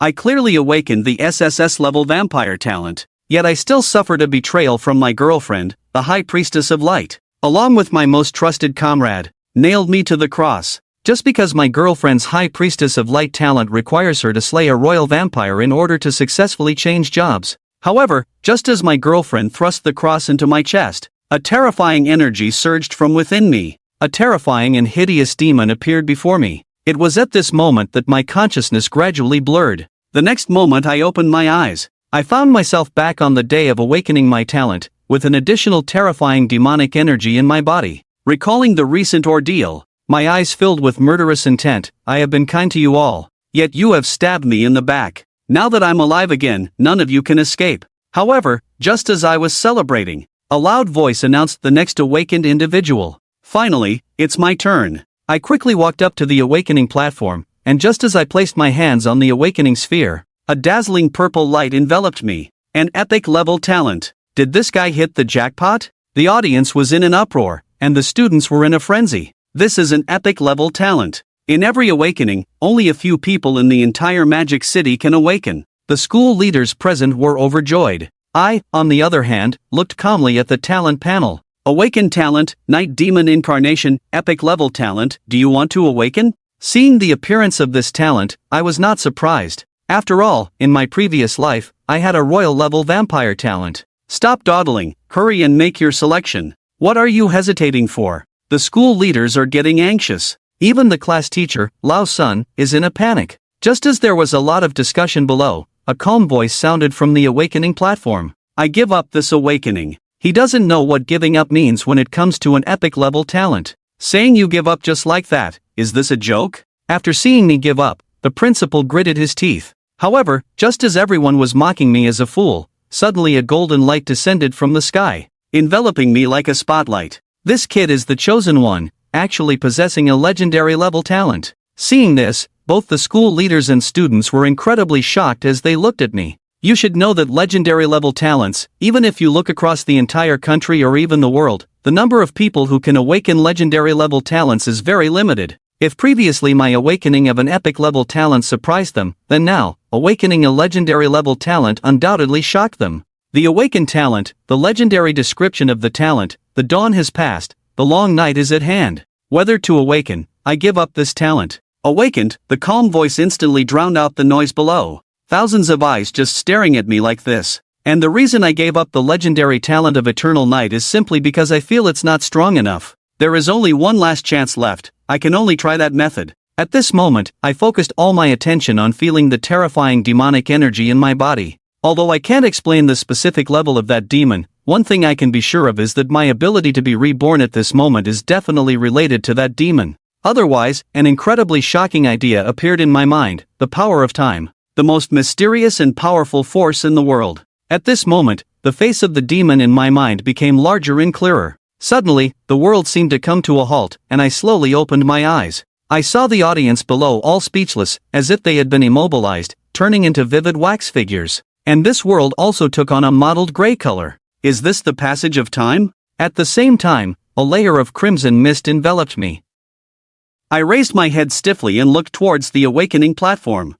I clearly awakened the SSS level vampire talent, yet I still suffered a betrayal from my girlfriend, the High Priestess of Light, along with my most trusted comrade, nailed me to the cross. Just because my girlfriend's High Priestess of Light talent requires her to slay a royal vampire in order to successfully change jobs. However, just as my girlfriend thrust the cross into my chest, a terrifying energy surged from within me. A terrifying and hideous demon appeared before me. It was at this moment that my consciousness gradually blurred. The next moment I opened my eyes, I found myself back on the day of awakening my talent, with an additional terrifying demonic energy in my body. Recalling the recent ordeal, my eyes filled with murderous intent. I have been kind to you all, yet you have stabbed me in the back. Now that I'm alive again, none of you can escape. However, just as I was celebrating, a loud voice announced the next awakened individual. Finally, it's my turn. I quickly walked up to the awakening platform, and just as I placed my hands on the awakening sphere, a dazzling purple light enveloped me. An epic level talent. Did this guy hit the jackpot? The audience was in an uproar, and the students were in a frenzy. This is an epic level talent. In every awakening, only a few people in the entire Magic City can awaken. The school leaders present were overjoyed. I, on the other hand, looked calmly at the talent panel. Awakened talent, Night Demon Incarnation, epic level talent. Do you want to awaken? Seeing the appearance of this talent, I was not surprised. After all, in my previous life, I had a royal level vampire talent. Stop dawdling, hurry and make your selection. What are you hesitating for? The school leaders are getting anxious. Even the class teacher, Lao Sun, is in a panic. Just as there was a lot of discussion below, a calm voice sounded from the awakening platform. I give up this awakening. He doesn't know what giving up means when it comes to an epic level talent. Saying you give up just like that, is this a joke? After seeing me give up, the principal gritted his teeth. However, just as everyone was mocking me as a fool, suddenly a golden light descended from the sky, enveloping me like a spotlight. This kid is the chosen one, actually possessing a legendary level talent. Seeing this, both the school leaders and students were incredibly shocked as they looked at me. You should know that legendary level talents, even if you look across the entire country or even the world, the number of people who can awaken legendary level talents is very limited. If previously my awakening of an epic level talent surprised them, then now, awakening a legendary level talent undoubtedly shocked them. The awakened talent, the legendary description of the talent, the dawn has passed, the long night is at hand. Whether to awaken, I give up this talent. Awakened, the calm voice instantly drowned out the noise below. Thousands of eyes just staring at me like this. And the reason I gave up the legendary talent of Eternal Night is simply because I feel it's not strong enough. There is only one last chance left, I can only try that method. At this moment, I focused all my attention on feeling the terrifying demonic energy in my body. Although I can't explain the specific level of that demon, one thing I can be sure of is that my ability to be reborn at this moment is definitely related to that demon. Otherwise, an incredibly shocking idea appeared in my mind: the power of time. The most mysterious and powerful force in the world. At this moment, the face of the demon in my mind became larger and clearer. Suddenly, the world seemed to come to a halt, and I slowly opened my eyes. I saw the audience below all speechless, as if they had been immobilized, turning into vivid wax figures. And this world also took on a mottled gray color. Is this the passage of time? At the same time, a layer of crimson mist enveloped me. I raised my head stiffly and looked towards the awakening platform.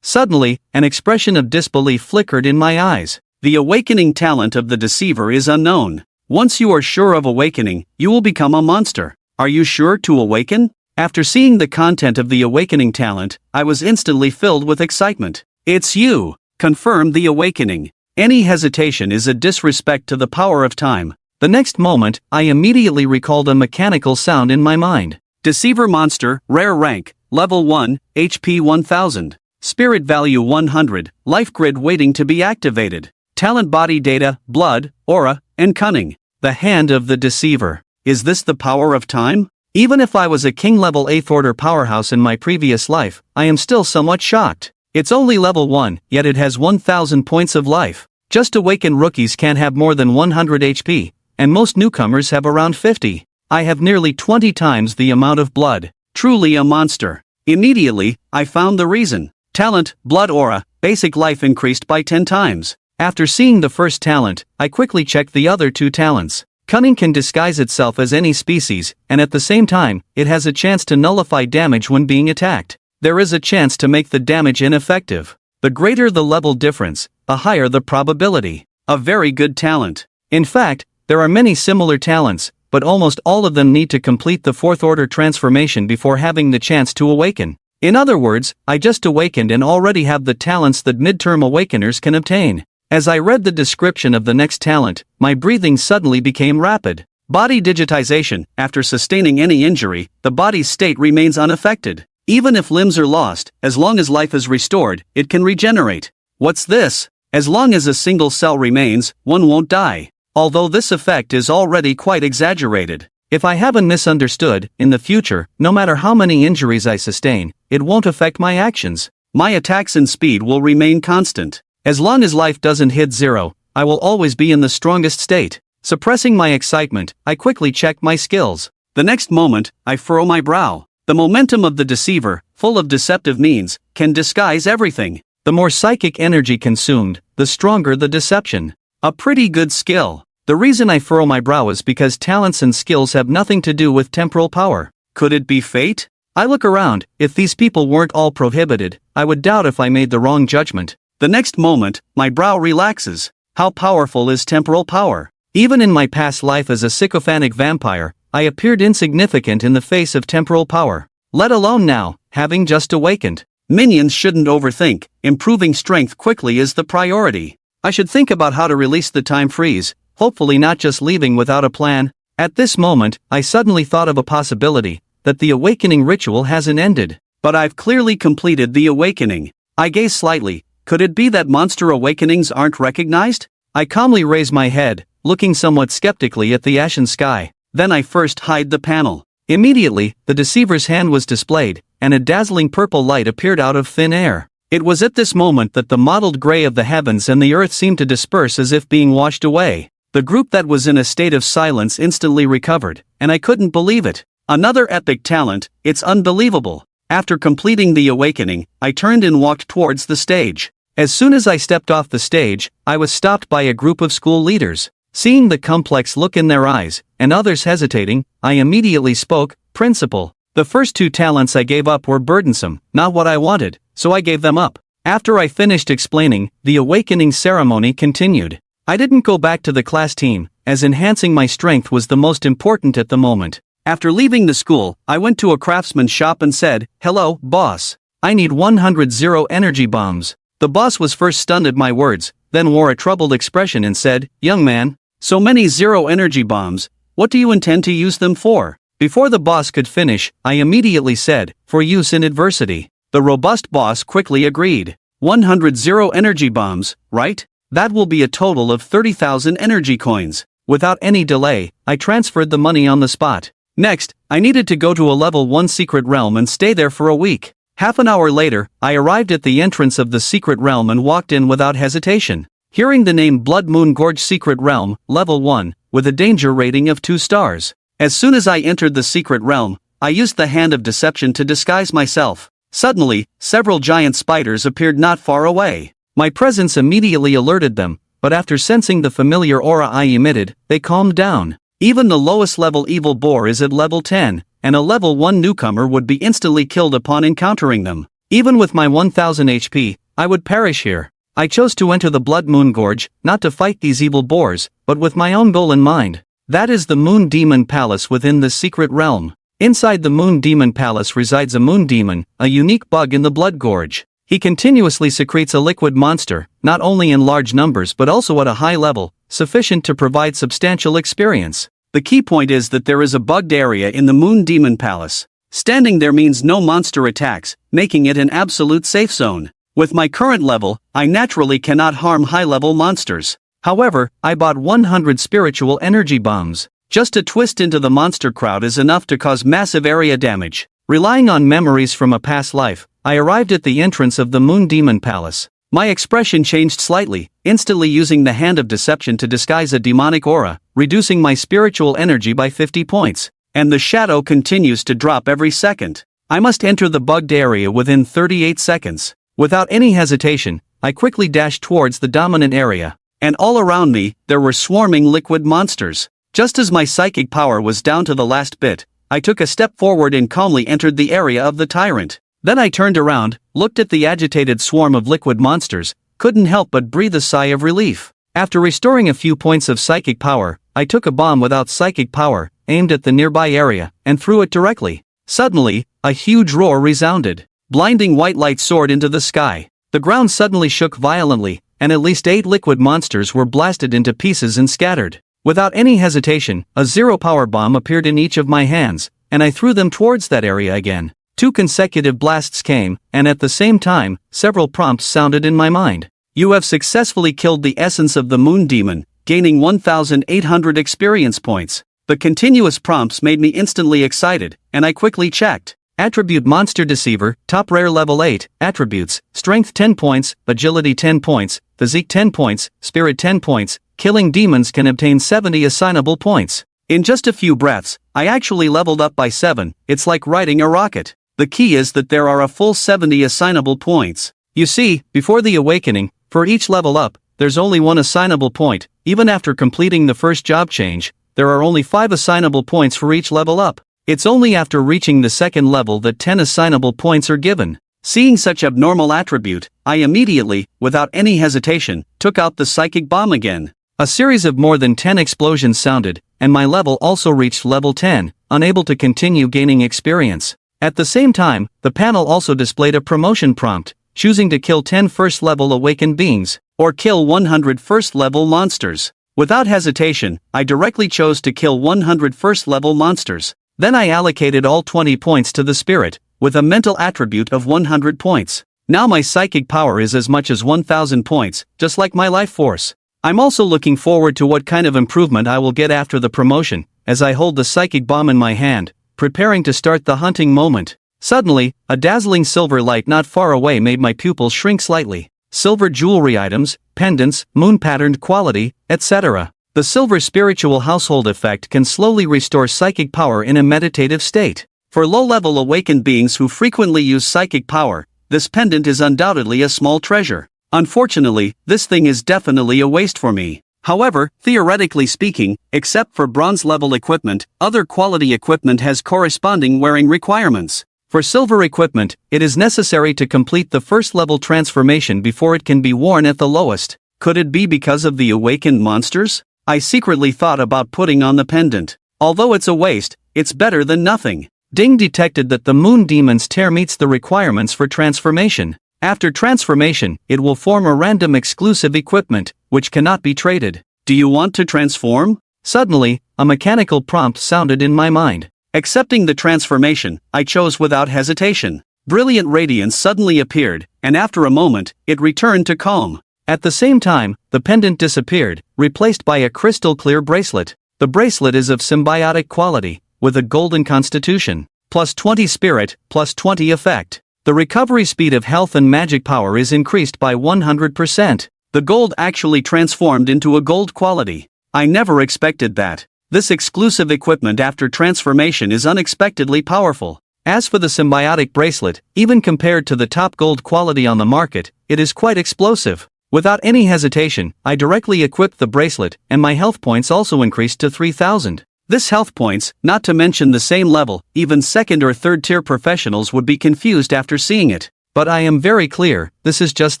Suddenly, an expression of disbelief flickered in my eyes. The awakening talent of the deceiver is unknown. Once you are sure of awakening, you will become a monster. Are you sure to awaken? After seeing the content of the awakening talent, I was instantly filled with excitement. It's you! Confirm the awakening. Any hesitation is a disrespect to the power of time. The next moment, I immediately recalled a mechanical sound in my mind. Deceiver monster, rare rank, level 1, HP 1000. Spirit value 100, life grid waiting to be activated. Talent body data, blood, aura, and cunning. The hand of the deceiver. Is this the power of time? Even if I was a king level 8th order powerhouse in my previous life, I am still somewhat shocked. It's only level 1, yet it has 1000 points of life. Just awakened rookies can't have more than 100 HP, and most newcomers have around 50. I have nearly 20 times the amount of blood. Truly a monster. Immediately, I found the reason. Talent, blood aura, basic life increased by 10 times. After seeing the first talent, I quickly checked the other two talents. Cunning can disguise itself as any species, and at the same time, it has a chance to nullify damage when being attacked. there is a chance to make the damage ineffective. The greater the level difference, the higher the probability. A very good talent. In fact, there are many similar talents, but almost all of them need to complete the fourth order transformation before having the chance to awaken. In other words, I just awakened and already have the talents that midterm awakeners can obtain. As I read the description of the next talent, my breathing suddenly became rapid. Body digitization. After sustaining any injury, the body's state remains unaffected. Even if limbs are lost, as long as life is restored, it can regenerate. What's this? As long as a single cell remains, one won't die. Although this effect is already quite exaggerated. If I haven't misunderstood, in the future, no matter how many injuries I sustain, it won't affect my actions. My attacks and speed will remain constant. As long as life doesn't hit zero, I will always be in the strongest state. Suppressing my excitement, I quickly check my skills. The next moment, I furrow my brow. The momentum of the deceiver, full of deceptive means, can disguise everything. The more psychic energy consumed, the stronger the deception. A pretty good skill. The reason I furrow my brow is because talents and skills have nothing to do with temporal power. Could it be fate? I look around. If these people weren't all prohibited, I would doubt if I made the wrong judgment. The next moment, my brow relaxes. How powerful is temporal power? Even in my past life as a sycophantic vampire, I appeared insignificant in the face of temporal power. Let alone now, having just awakened. Minions shouldn't overthink. Improving strength quickly is the priority. I should think about how to release the time freeze, hopefully not just leaving without a plan. At this moment, I suddenly thought of a possibility, that the awakening ritual hasn't ended. But I've clearly completed the awakening. I gaze slightly. Could it be that monster awakenings aren't recognized? I calmly raise my head, looking somewhat skeptically at the ashen sky. Then I first hide the panel. Immediately, the deceiver's hand was displayed, and a dazzling purple light appeared out of thin air. It was at this moment that the mottled gray of the heavens and the earth seemed to disperse as if being washed away. The group that was in a state of silence instantly recovered, and I couldn't believe it. Another epic talent, it's unbelievable. After completing the awakening, I turned and walked towards the stage. As soon as I stepped off the stage, I was stopped by a group of school leaders. Seeing the complex look in their eyes, and others hesitating, I immediately spoke. Principal. The first two talents I gave up were burdensome, not what I wanted, so I gave them up. After I finished explaining, the awakening ceremony continued. I didn't go back to the class team, as enhancing my strength was the most important at the moment. After leaving the school, I went to a craftsman's shop and said, "Hello, boss. I need 100 zero energy bombs." The boss was first stunned at my words, then wore a troubled expression and said, "Young man, so many zero energy bombs, what do you intend to use them for?" Before the boss could finish, I immediately said, "For use in adversity." The robust boss quickly agreed. 100 zero energy bombs, right? That will be a total of 30,000 energy coins. Without any delay, I transferred the money on the spot. Next, I needed to go to a level 1 secret realm and stay there for a week. Half an hour later, I arrived at the entrance of the secret realm and walked in without hesitation. Hearing the name Blood Moon Gorge Secret Realm, Level 1, with a danger rating of 2 stars. As soon as I entered the secret realm, I used the hand of deception to disguise myself. Suddenly, several giant spiders appeared not far away. My presence immediately alerted them, but after sensing the familiar aura I emitted, they calmed down. Even the lowest level evil boar is at level 10, and a level 1 newcomer would be instantly killed upon encountering them. Even with my 1000 HP, I would perish here. I chose to enter the Blood Moon Gorge, not to fight these evil boars, but with my own goal in mind. That is the Moon Demon Palace within the secret realm. Inside the Moon Demon Palace resides a Moon Demon, a unique bug in the Blood Gorge. He continuously secretes a liquid monster, not only in large numbers but also at a high level, sufficient to provide substantial experience. The key point is that there is a bugged area in the Moon Demon Palace. Standing there means no monster attacks, making it an absolute safe zone. With my current level, I naturally cannot harm high-level monsters. However, I bought 100 spiritual energy bombs. Just a twist into the monster crowd is enough to cause massive area damage. Relying on memories from a past life, I arrived at the entrance of the Moon Demon Palace. My expression changed slightly, instantly using the hand of deception to disguise a demonic aura, reducing my spiritual energy by 50 points. And the shadow continues to drop every second. I must enter the bugged area within 38 seconds. Without any hesitation, I quickly dashed towards the dominant area. And all around me, there were swarming liquid monsters. Just as my psychic power was down to the last bit, I took a step forward and calmly entered the area of the tyrant. Then I turned around, looked at the agitated swarm of liquid monsters, couldn't help but breathe a sigh of relief. After restoring a few points of psychic power, I took a bomb without psychic power, aimed at the nearby area, and threw it directly. Suddenly, a huge roar resounded. Blinding white light soared into the sky. The ground suddenly shook violently, and at least 8 liquid monsters were blasted into pieces and scattered. Without any hesitation, a zero-power bomb appeared in each of my hands, and I threw them towards that area again. 2 consecutive blasts came, and at the same time, several prompts sounded in my mind. You have successfully killed the essence of the moon demon, gaining 1,800 experience points. The continuous prompts made me instantly excited, and I quickly checked. Attribute Monster Deceiver, top rare level 8, attributes, Strength 10 points, Agility 10 points, Physique 10 points, Spirit 10 points, killing demons can obtain 70 assignable points. In just a few breaths, I actually leveled up by 7, it's like riding a rocket. The key is that there are a full 70 assignable points. You see, before the awakening, for each level up, there's only 1 assignable point. Even after completing the first job change, there are only 5 assignable points for each level up. It's only after reaching the second level that 10 assignable points are given. Seeing such abnormal attribute, I immediately, without any hesitation, took out the psychic bomb again. A series of more than 10 explosions sounded, and my level also reached level 10, unable to continue gaining experience. At the same time, the panel also displayed a promotion prompt, choosing to kill 10 first-level awakened beings, or kill 100 first-level monsters. Without hesitation, I directly chose to kill 100 first-level monsters. Then I allocated all 20 points to the spirit, with a mental attribute of 100 points. Now my psychic power is as much as 1,000 points, just like my life force. I'm also looking forward to what kind of improvement I will get after the promotion, as I hold the psychic bomb in my hand, preparing to start the hunting moment. Suddenly, a dazzling silver light not far away made my pupils shrink slightly. Silver jewelry items, pendants, moon-patterned quality, etc. The silver spiritual household effect can slowly restore psychic power in a meditative state. For low-level awakened beings who frequently use psychic power, this pendant is undoubtedly a small treasure. Unfortunately, this thing is definitely a waste for me. However, theoretically speaking, except for bronze-level equipment, other quality equipment has corresponding wearing requirements. For silver equipment, it is necessary to complete the first-level transformation before it can be worn at the lowest. Could it be because of the awakened monsters? I secretly thought about putting on the pendant. Although it's a waste, it's better than nothing. Ding detected that the moon demon's tear meets the requirements for transformation. After transformation, it will form a random exclusive equipment, which cannot be traded. Do you want to transform? Suddenly, a mechanical prompt sounded in my mind. Accepting the transformation, I chose without hesitation. Brilliant radiance suddenly appeared, and after a moment, it returned to calm. At the same time, the pendant disappeared, replaced by a crystal-clear bracelet. The bracelet is of symbiotic quality, with a golden constitution, plus 20 spirit, plus 20 effect. The recovery speed of health and magic power is increased by 100%. The gold actually transformed into a gold quality. I never expected that. This exclusive equipment after transformation is unexpectedly powerful. As for the symbiotic bracelet, even compared to the top gold quality on the market, it is quite explosive. Without any hesitation, I directly equipped the bracelet, and my health points also increased to 3,000. This health points, not to mention the same level, even second or third tier professionals would be confused after seeing it. But I am very clear, this is just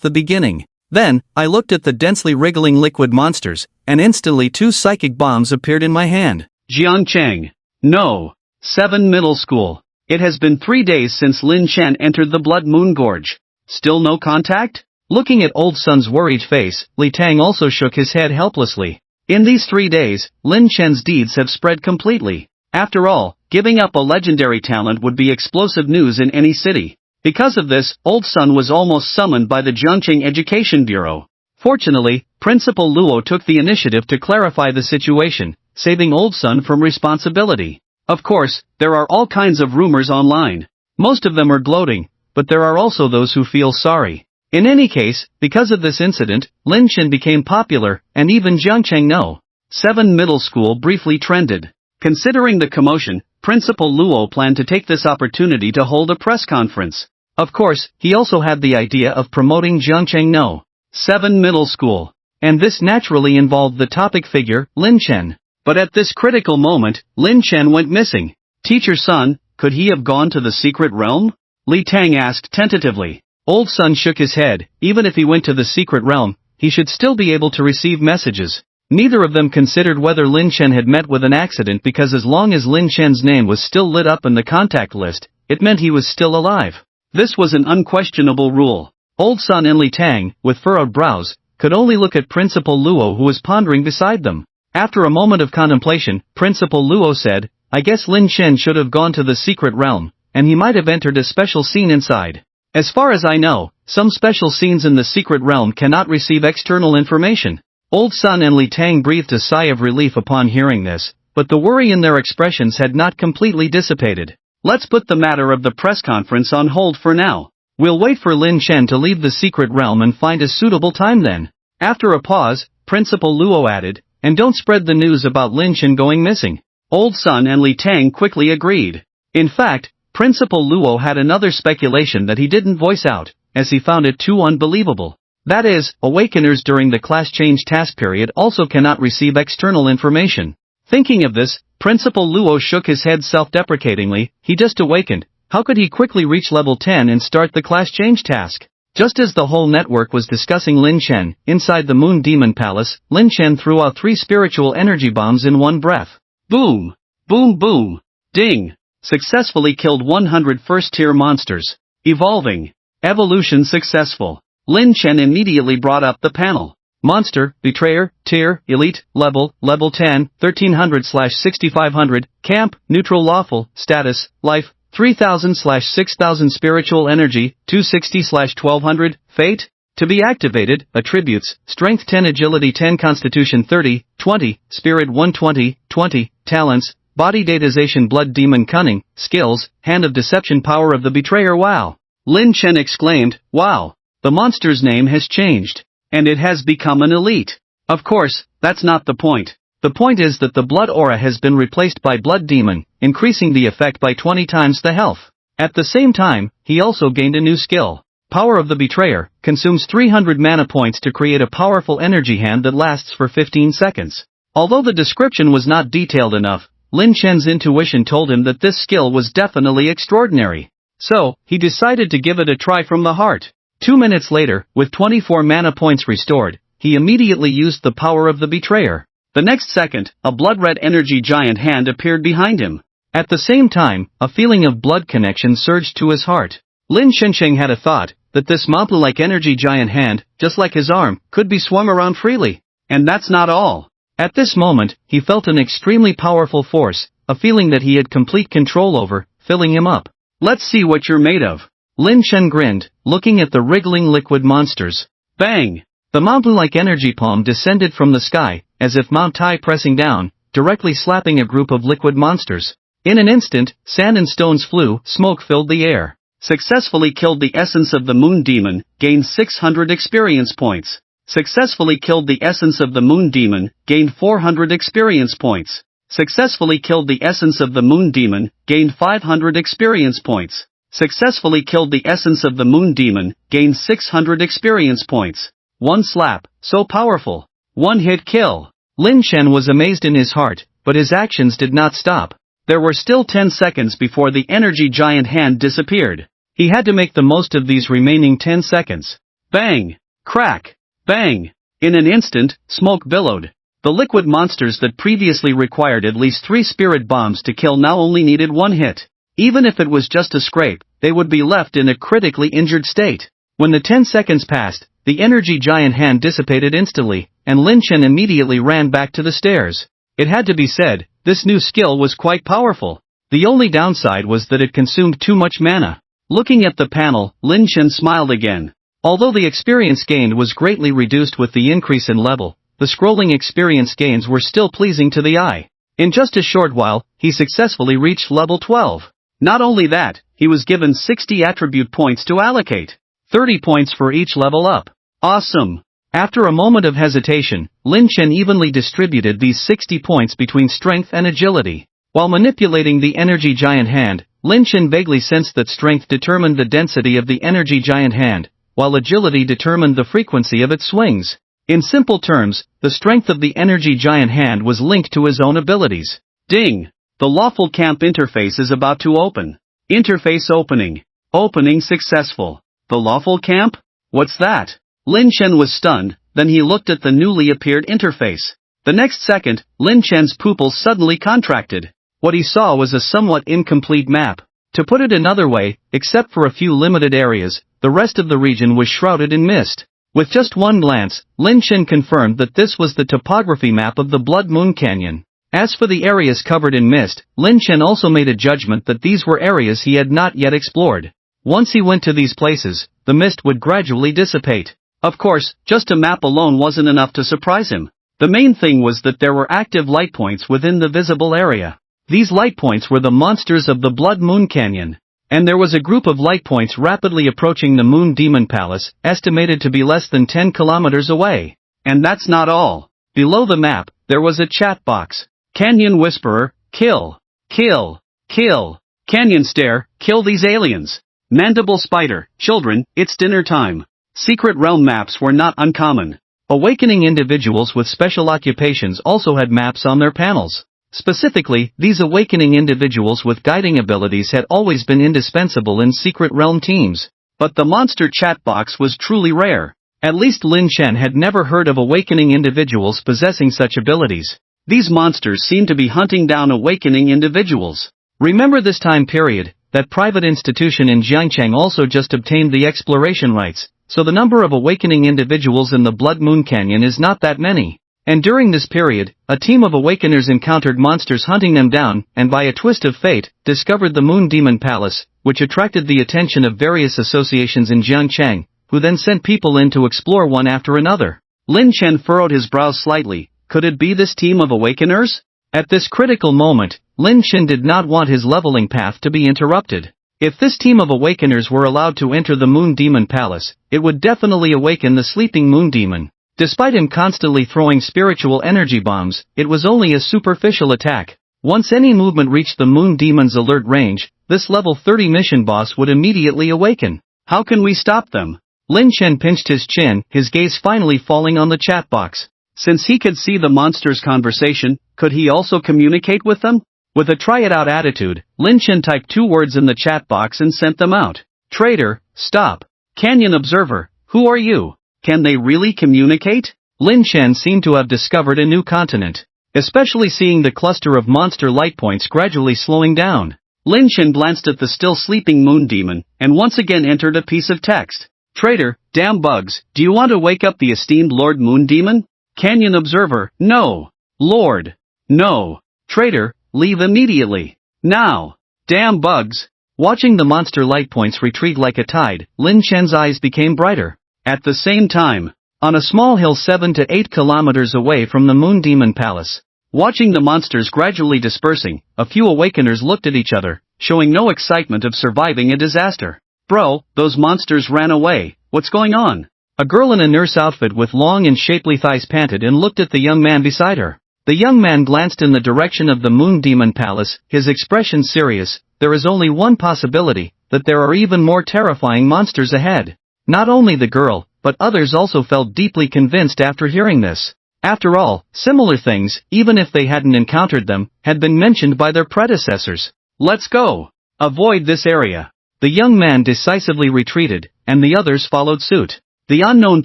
the beginning. Then, I looked at the densely wriggling liquid monsters, and instantly 2 psychic bombs appeared in my hand. Jiangcheng. No. 7 Middle School. It has been 3 days since Lin Chen entered the Blood Moon Gorge. Still no contact? Looking at Old Sun's worried face, Li Tang also shook his head helplessly. In these 3 days, Lin Chen's deeds have spread completely. After all, giving up a legendary talent would be explosive news in any city. Because of this, Old Sun was almost summoned by the Jiangcheng Education Bureau. Fortunately, Principal Luo took the initiative to clarify the situation, saving Old Sun from responsibility. Of course, there are all kinds of rumors online. Most of them are gloating, but there are also those who feel sorry. In any case, because of this incident, Lin Chen became popular, and even Jiangcheng No. 7 Middle School briefly trended. Considering the commotion, Principal Luo planned to take this opportunity to hold a press conference. Of course, he also had the idea of promoting Jiangcheng No. 7 Middle School. And this naturally involved the topic figure, Lin Chen. But at this critical moment, Lin Chen went missing. Teacher Sun, could he have gone to the secret realm? Li Tang asked tentatively. Old Sun shook his head. Even if he went to the secret realm, he should still be able to receive messages. Neither of them considered whether Lin Chen had met with an accident, because as long as Lin Chen's name was still lit up in the contact list, it meant he was still alive. This was an unquestionable rule. Old Sun and Li Tang, with furrowed brows, could only look at Principal Luo, who was pondering beside them. After a moment of contemplation, Principal Luo said, I guess Lin Chen should have gone to the secret realm, and he might have entered a special scene inside. As far as I know, some special scenes in the secret realm cannot receive external information. Old Sun and Li Tang breathed a sigh of relief upon hearing this, but the worry in their expressions had not completely dissipated. Let's put the matter of the press conference on hold for now. We'll wait for Lin Chen to leave the secret realm and find a suitable time then. After a pause, Principal Luo added, and don't spread the news about Lin Chen going missing. Old Sun and Li Tang quickly agreed. In fact, Principal Luo had another speculation that he didn't voice out, as he found it too unbelievable. That is, awakeners during the class change task period also cannot receive external information. Thinking of this, Principal Luo shook his head self-deprecatingly. He just awakened. How could he quickly reach level 10 and start the class change task? Just as the whole network was discussing Lin Chen, inside the Moon Demon Palace, Lin Chen threw out 3 spiritual energy bombs in one breath. Boom! Boom boom! Ding! Successfully killed 100 first-tier monsters. Evolving. Evolution successful. Lin Chen immediately brought up the panel. Monster, Betrayer, Tier, Elite, Level 10, 1300/6500, Camp, Neutral Lawful, Status, Life, 3000/6000 Spiritual Energy, 260/1200, Fate. To be activated, Attributes, Strength 10, Agility 10, Constitution 30, 20, Spirit 120, 20, Talents, Body Datization, Blood Demon Cunning, Skills, Hand of Deception, Power of the Betrayer. Wow! Lin Chen exclaimed, wow! The monster's name has changed. And it has become an elite. Of course, that's not the point. The point is that the blood aura has been replaced by Blood Demon, increasing the effect by 20 times the health. At the same time, he also gained a new skill. Power of the Betrayer, consumes 300 mana points to create a powerful energy hand that lasts for 15 seconds. Although the description was not detailed enough, Lin Chen's intuition told him that this skill was definitely extraordinary. So, he decided to give it a try from the heart. 2 minutes later, with 24 mana points restored, he immediately used the power of the Betrayer. The next second, a blood-red energy giant hand appeared behind him. At the same time, a feeling of blood connection surged to his heart. Lin Shensheng had a thought, that this Maplu-like energy giant hand, just like his arm, could be swung around freely. And that's not all. At this moment, he felt an extremely powerful force, a feeling that he had complete control over, filling him up. Let's see what you're made of. Lin Chen grinned, looking at the wriggling liquid monsters. Bang! The Maplu-like energy palm descended from the sky, as if Mount Tai pressing down, directly slapping a group of liquid monsters. In an instant, sand and stones flew, smoke filled the air. Successfully killed the essence of the Moon Demon, gained 600 experience points. Successfully killed the essence of the Moon Demon, gained 400 experience points. Successfully killed the essence of the Moon Demon, gained 500 experience points. Successfully killed the essence of the Moon Demon, gained 600 experience points. One slap, so powerful. One hit kill. Lin Chen was amazed in his heart, but his actions did not stop. There were still 10 seconds before the energy giant hand disappeared. He had to make the most of these remaining 10 seconds. Bang! Crack! Bang! In an instant, smoke billowed. The liquid monsters that previously required at least 3 spirit bombs to kill now only needed 1 hit. Even if it was just a scrape, they would be left in a critically injured state. When the 10 seconds passed, the energy giant hand dissipated instantly, and Lin Chen immediately ran back to the stairs. It had to be said, this new skill was quite powerful. The only downside was that it consumed too much mana. Looking at the panel, Lin Chen smiled again. Although the experience gained was greatly reduced with the increase in level, the scrolling experience gains were still pleasing to the eye. In just a short while, he successfully reached level 12. Not only that, he was given 60 attribute points to allocate. 30 points for each level up. Awesome! After a moment of hesitation, Lin Chen evenly distributed these 60 points between strength and agility. While manipulating the energy giant hand, Lin Chen vaguely sensed that strength determined the density of the energy giant hand, while agility determined the frequency of its swings. In simple terms, the strength of the energy giant hand was linked to his own abilities. Ding! The lawful camp interface is about to open. Interface opening. Opening successful. The lawful camp? What's that? Lin Chen was stunned, then he looked at the newly appeared interface. The next second, Lin Chen's pupils suddenly contracted. What he saw was a somewhat incomplete map. To put it another way, except for a few limited areas, the rest of the region was shrouded in mist. With just one glance, Lin Chen confirmed that this was the topography map of the Blood Moon Canyon. As for the areas covered in mist, Lin Chen also made a judgment that these were areas he had not yet explored. Once he went to these places, the mist would gradually dissipate. Of course, just a map alone wasn't enough to surprise him. The main thing was that there were active light points within the visible area. These light points were the monsters of the Blood Moon Canyon. And there was a group of light points rapidly approaching the Moon Demon Palace, estimated to be less than 10 kilometers away. And that's not all. Below the map, there was a chat box. Canyon Whisperer, kill. Kill. Kill. Canyon Stare, kill these aliens. Mandible Spider, children, it's dinner time. Secret realm maps were not uncommon. Awakening individuals with special occupations also had maps on their panels. Specifically, these awakening individuals with guiding abilities had always been indispensable in secret realm teams. But the monster chat box was truly rare. At least Lin Chen had never heard of awakening individuals possessing such abilities. These monsters seemed to be hunting down awakening individuals. Remember this time period, that private institution in Jiangcheng also just obtained the exploration rights, so the number of awakening individuals in the Blood Moon Canyon is not that many. And during this period, a team of awakeners encountered monsters hunting them down, and by a twist of fate, discovered the Moon Demon Palace, which attracted the attention of various associations in Jiangcheng, who then sent people in to explore one after another. Lin Chen furrowed his brows slightly. Could it be this team of awakeners? At this critical moment, Lin Chen did not want his leveling path to be interrupted. If this team of awakeners were allowed to enter the Moon Demon Palace, it would definitely awaken the sleeping Moon Demon. Despite him constantly throwing spiritual energy bombs, it was only a superficial attack. Once any movement reached the Moon Demon's alert range, this level 30 mission boss would immediately awaken. How can we stop them? Lin Chen pinched his chin, his gaze finally falling on the chat box. Since he could see the monster's conversation, could he also communicate with them? With a try-it-out attitude, Lin Chen typed 2 words in the chat box and sent them out. Traitor, stop. Canyon Observer, who are you? Can they really communicate? Lin Chen seemed to have discovered a new continent. Especially seeing the cluster of monster light points gradually slowing down. Lin Chen glanced at the still sleeping Moon Demon, and once again entered a piece of text. Traitor, damn bugs, do you want to wake up the esteemed Lord Moon Demon? Canyon Observer, no. Lord. No. Traitor, leave immediately. Now. Damn bugs. Watching the monster light points retreat like a tide, Lin Chen's eyes became brighter. At the same time, on a small hill 7 to 8 kilometers away from the Moon Demon Palace, watching the monsters gradually dispersing, a few awakeners looked at each other, showing no excitement of surviving a disaster. Bro, those monsters ran away, what's going on? A girl in a nurse outfit with long and shapely thighs panted and looked at the young man beside her. The young man glanced in the direction of the Moon Demon Palace, his expression serious. There is only one possibility, that there are even more terrifying monsters ahead. Not only the girl, but others also felt deeply convinced after hearing this. After all, similar things, even if they hadn't encountered them, had been mentioned by their predecessors. Let's go. Avoid this area. The young man decisively retreated, and the others followed suit. The unknown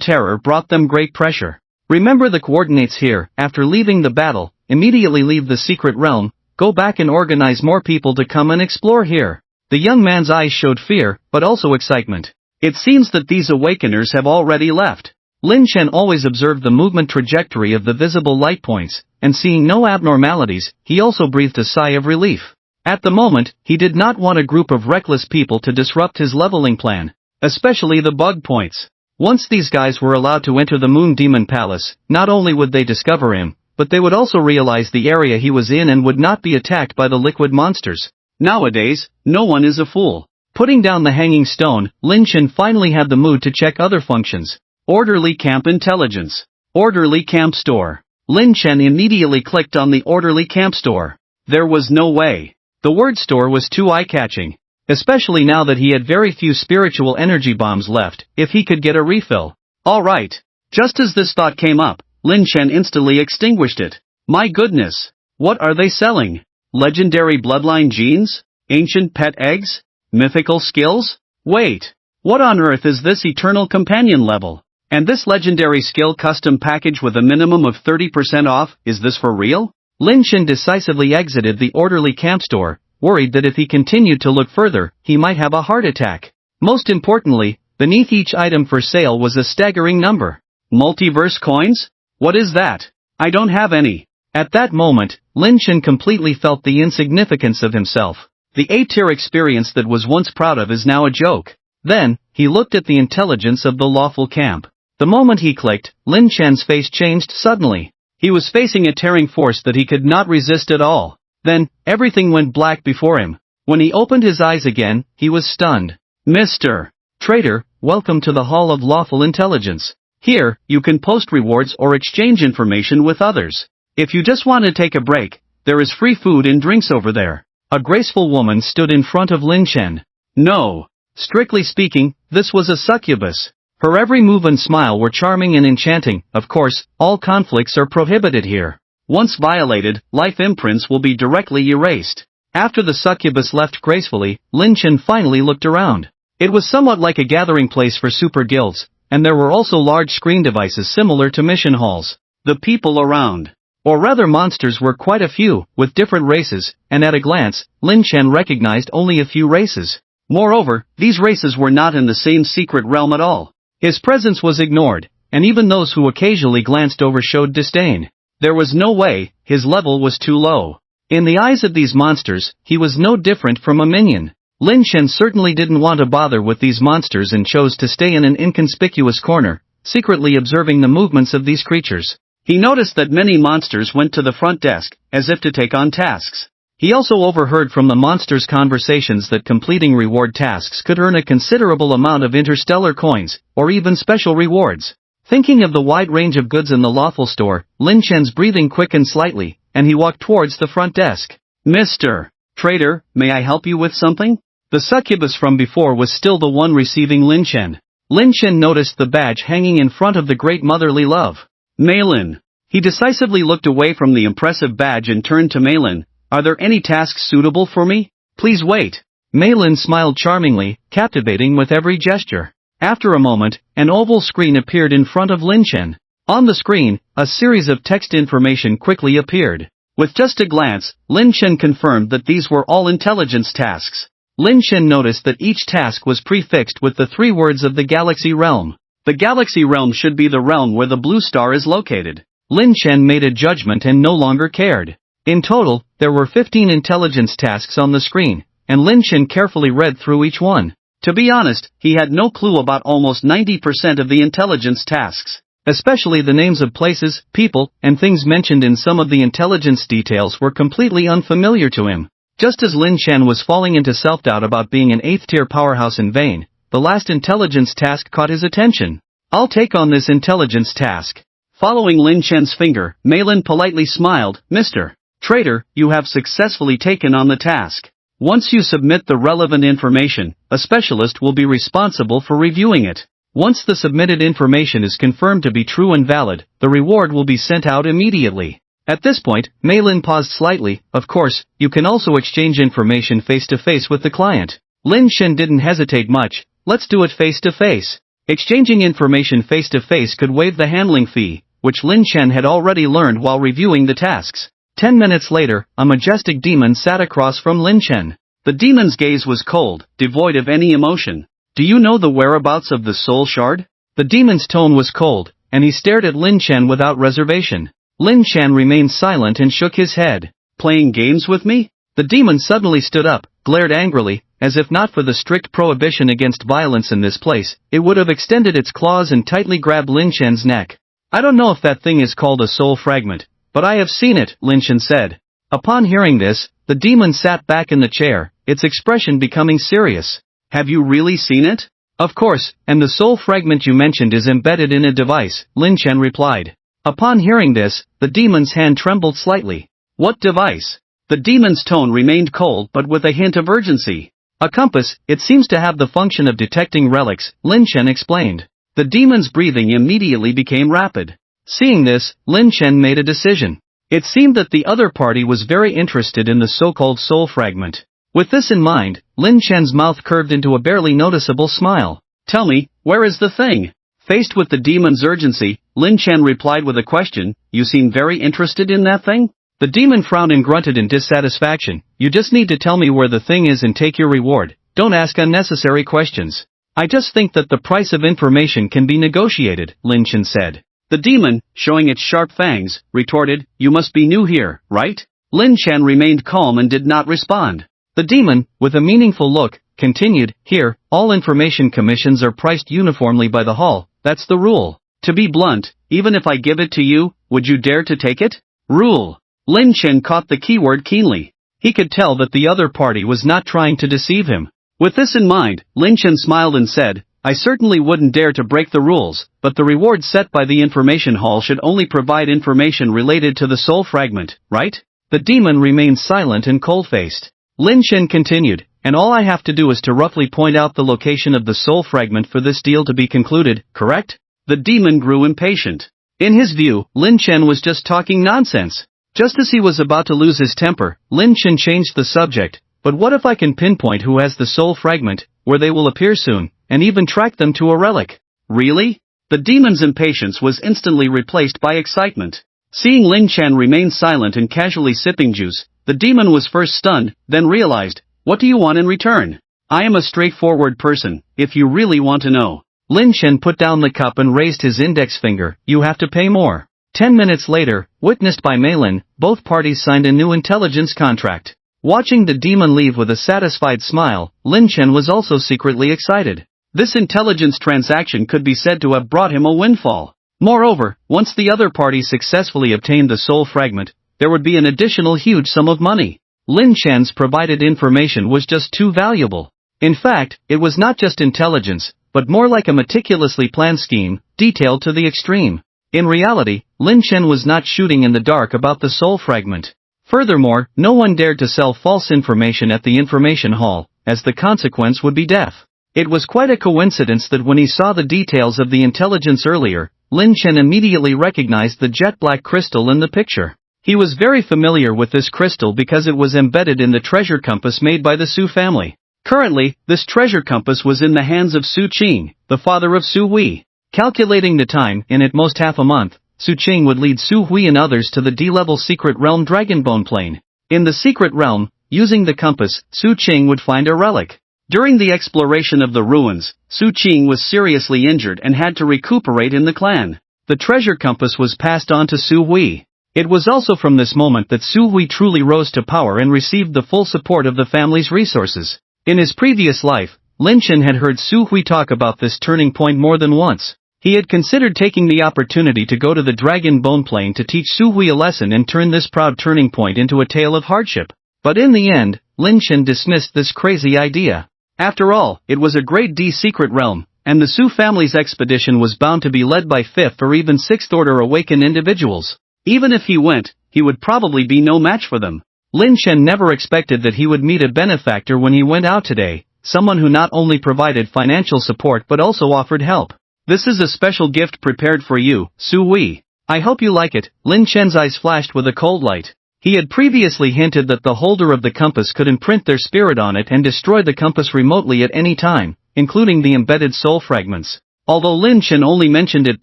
terror brought them great pressure. Remember the coordinates here. After leaving the battle, immediately leave the secret realm, go back and organize more people to come and explore here. The young man's eyes showed fear, but also excitement. It seems that these awakeners have already left. Lin Chen always observed the movement trajectory of the visible light points, and seeing no abnormalities, he also breathed a sigh of relief. At the moment, he did not want a group of reckless people to disrupt his leveling plan, especially the bug points. Once these guys were allowed to enter the Moon Demon Palace, not only would they discover him, but they would also realize the area he was in and would not be attacked by the liquid monsters. Nowadays, no one is a fool. Putting down the hanging stone, Lin Chen finally had the mood to check other functions. Orderly Camp Intelligence. Orderly Camp Store. Lin Chen immediately clicked on the Orderly Camp Store. There was no way. The word store was too eye-catching. Especially now that he had very few spiritual energy bombs left, if he could get a refill. Alright. Just as this thought came up, Lin Chen instantly extinguished it. My goodness. What are they selling? Legendary bloodline genes? Ancient pet eggs? Mythical skills? Wait. What on earth is this eternal companion level? And this legendary skill custom package with a minimum of 30% off, is this for real? Lin Chen decisively exited the orderly camp store, worried that if he continued to look further, he might have a heart attack. Most importantly, beneath each item for sale was a staggering number. Multiverse coins? What is that? I don't have any. At that moment, Lin Chen completely felt the insignificance of himself. The A-tier experience that was once proud of is now a joke. Then, he looked at the intelligence of the lawful camp. The moment he clicked, Lin Chen's face changed suddenly. He was facing a tearing force that he could not resist at all. Then, everything went black before him. When he opened his eyes again, he was stunned. Mr. Trader, welcome to the Hall of Lawful Intelligence. Here, you can post rewards or exchange information with others. If you just want to take a break, there is free food and drinks over there. A graceful woman stood in front of Lin Chen. No. Strictly speaking, this was a succubus. Her every move and smile were charming and enchanting. Of course, all conflicts are prohibited here. Once violated, life imprints will be directly erased. After the succubus left gracefully, Lin Chen finally looked around. It was somewhat like a gathering place for super guilds, and there were also large screen devices similar to mission halls. The people around, or rather monsters, were quite a few, with different races, and at a glance, Lin Chen recognized only a few races. Moreover, these races were not in the same secret realm at all. His presence was ignored, and even those who occasionally glanced over showed disdain. There was no way, his level was too low. In the eyes of these monsters, he was no different from a minion. Lin Chen certainly didn't want to bother with these monsters and chose to stay in an inconspicuous corner, secretly observing the movements of these creatures. He noticed that many monsters went to the front desk, as if to take on tasks. He also overheard from the monsters' conversations that completing reward tasks could earn a considerable amount of interstellar coins, or even special rewards. Thinking of the wide range of goods in the lawful store, Lin Chen's breathing quickened slightly, and he walked towards the front desk. Mr. Trader, may I help you with something? The succubus from before was still the one receiving Lin Chen. Lin Chen noticed the badge hanging in front of the great motherly love. Maylin. He decisively looked away from the impressive badge and turned to Maylin. Are there any tasks suitable for me? Please wait. Maylin smiled charmingly, captivating with every gesture. After a moment, an oval screen appeared in front of Lin Chen. On the screen, a series of text information quickly appeared. With just a glance, Lin Chen confirmed that these were all intelligence tasks. Lin Chen noticed that each task was prefixed with the 3 words of the Galaxy Realm. The Galaxy Realm should be the realm where the blue star is located. Lin Chen made a judgment and no longer cared. In total, there were 15 intelligence tasks on the screen, and Lin Chen carefully read through each one. To be honest, he had no clue about almost 90% of the intelligence tasks. Especially the names of places, people, and things mentioned in some of the intelligence details were completely unfamiliar to him. Just as Lin Chen was falling into self-doubt about being an 8th-tier powerhouse in vain, the last intelligence task caught his attention. I'll take on this intelligence task. Following Lin Chen's finger, Maylin politely smiled. Mr. Trader, you have successfully taken on the task. Once you submit the relevant information, a specialist will be responsible for reviewing it. Once the submitted information is confirmed to be true and valid, the reward will be sent out immediately. At this point, Maylin paused slightly. Of course, you can also exchange information face-to-face with the client. Lin Chen didn't hesitate much. Let's do it face-to-face. Exchanging information face-to-face could waive the handling fee, which Lin Chen had already learned while reviewing the tasks. 10 minutes later, a majestic demon sat across from Lin Chen. The demon's gaze was cold, devoid of any emotion. Do you know the whereabouts of the soul shard? The demon's tone was cold, and he stared at Lin Chen without reservation. Lin Chen remained silent and shook his head. Playing games with me? The demon suddenly stood up, glared angrily, as if not for the strict prohibition against violence in this place, it would have extended its claws and tightly grabbed Lin Chen's neck. I don't know if that thing is called a soul fragment, but I have seen it, Lin Chen said. Upon hearing this, the demon sat back in the chair, its expression becoming serious. Have you really seen it? Of course, and the soul fragment you mentioned is embedded in a device, Lin Chen replied. Upon hearing this, the demon's hand trembled slightly. What device? The demon's tone remained cold but with a hint of urgency. A compass, it seems to have the function of detecting relics, Lin Chen explained. The demon's breathing immediately became rapid. Seeing this, Lin Chen made a decision. It seemed that the other party was very interested in the so-called soul fragment. With this in mind, Lin Chen's mouth curved into a barely noticeable smile. Tell me, where is the thing? Faced with the demon's urgency, Lin Chen replied with a question, you seem very interested in that thing? The demon frowned and grunted in dissatisfaction. You just need to tell me where the thing is and take your reward. Don't ask unnecessary questions. I just think that the price of information can be negotiated, Lin Chen said. The demon, showing its sharp fangs, retorted, you must be new here, right? Lin Chen remained calm and did not respond. The demon, with a meaningful look, continued, here, all information commissions are priced uniformly by the hall, that's the rule. To be blunt, even if I give it to you, would you dare to take it? Rule. Lin Chen caught the keyword keenly. He could tell that the other party was not trying to deceive him. With this in mind, Lin Chen smiled and said, I certainly wouldn't dare to break the rules, but the reward set by the information hall should only provide information related to the soul fragment, right? The demon remained silent and cold-faced. Lin Chen continued, and all I have to do is to roughly point out the location of the soul fragment for this deal to be concluded, correct? The demon grew impatient. In his view, Lin Chen was just talking nonsense. Just as he was about to lose his temper, Lin Chen changed the subject. But what if I can pinpoint who has the soul fragment, where they will appear soon, and even track them to a relic? Really? The demon's impatience was instantly replaced by excitement. Seeing Lin Chen remain silent and casually sipping juice, the demon was first stunned, then realized, what do you want in return? I am a straightforward person, if you really want to know. Lin Chen put down the cup and raised his index finger, you have to pay more. 10 minutes later, witnessed by Meilin, both parties signed a new intelligence contract. Watching the demon leave with a satisfied smile, Lin Chen was also secretly excited. This intelligence transaction could be said to have brought him a windfall. Moreover, once the other party successfully obtained the soul fragment, there would be an additional huge sum of money. Lin Chen's provided information was just too valuable. In fact, it was not just intelligence, but more like a meticulously planned scheme, detailed to the extreme. In reality, Lin Chen was not shooting in the dark about the soul fragment. Furthermore, no one dared to sell false information at the information hall, as the consequence would be death. It was quite a coincidence that when he saw the details of the intelligence earlier, Lin Chen immediately recognized the jet black crystal in the picture. He was very familiar with this crystal because it was embedded in the treasure compass made by the Su family. Currently, this treasure compass was in the hands of Su Qing, the father of Su Hui. Calculating the time, in at most half a month, Su Qing would lead Su Hui and others to the D-level secret realm Dragonbone Plane. In the secret realm, using the compass, Su Qing would find a relic. During the exploration of the ruins, Su Qing was seriously injured and had to recuperate in the clan. The treasure compass was passed on to Su Hui. It was also from this moment that Su Hui truly rose to power and received the full support of the family's resources. In his previous life, Lin Chen had heard Su Hui talk about this turning point more than once. He had considered taking the opportunity to go to the Dragon Bone Plane to teach Su Hui a lesson and turn this proud turning point into a tale of hardship. But in the end, Lin Chen dismissed this crazy idea. After all, it was a great D-secret realm, and the Su family's expedition was bound to be led by 5th or even 6th order awakened individuals. Even if he went, he would probably be no match for them. Lin Chen never expected that he would meet a benefactor when he went out today, someone who not only provided financial support but also offered help. This is a special gift prepared for you, Su Hui. I hope you like it. Lin Chen's eyes flashed with a cold light. He had previously hinted that the holder of the compass could imprint their spirit on it and destroy the compass remotely at any time, including the embedded soul fragments. Although Lin Chen only mentioned it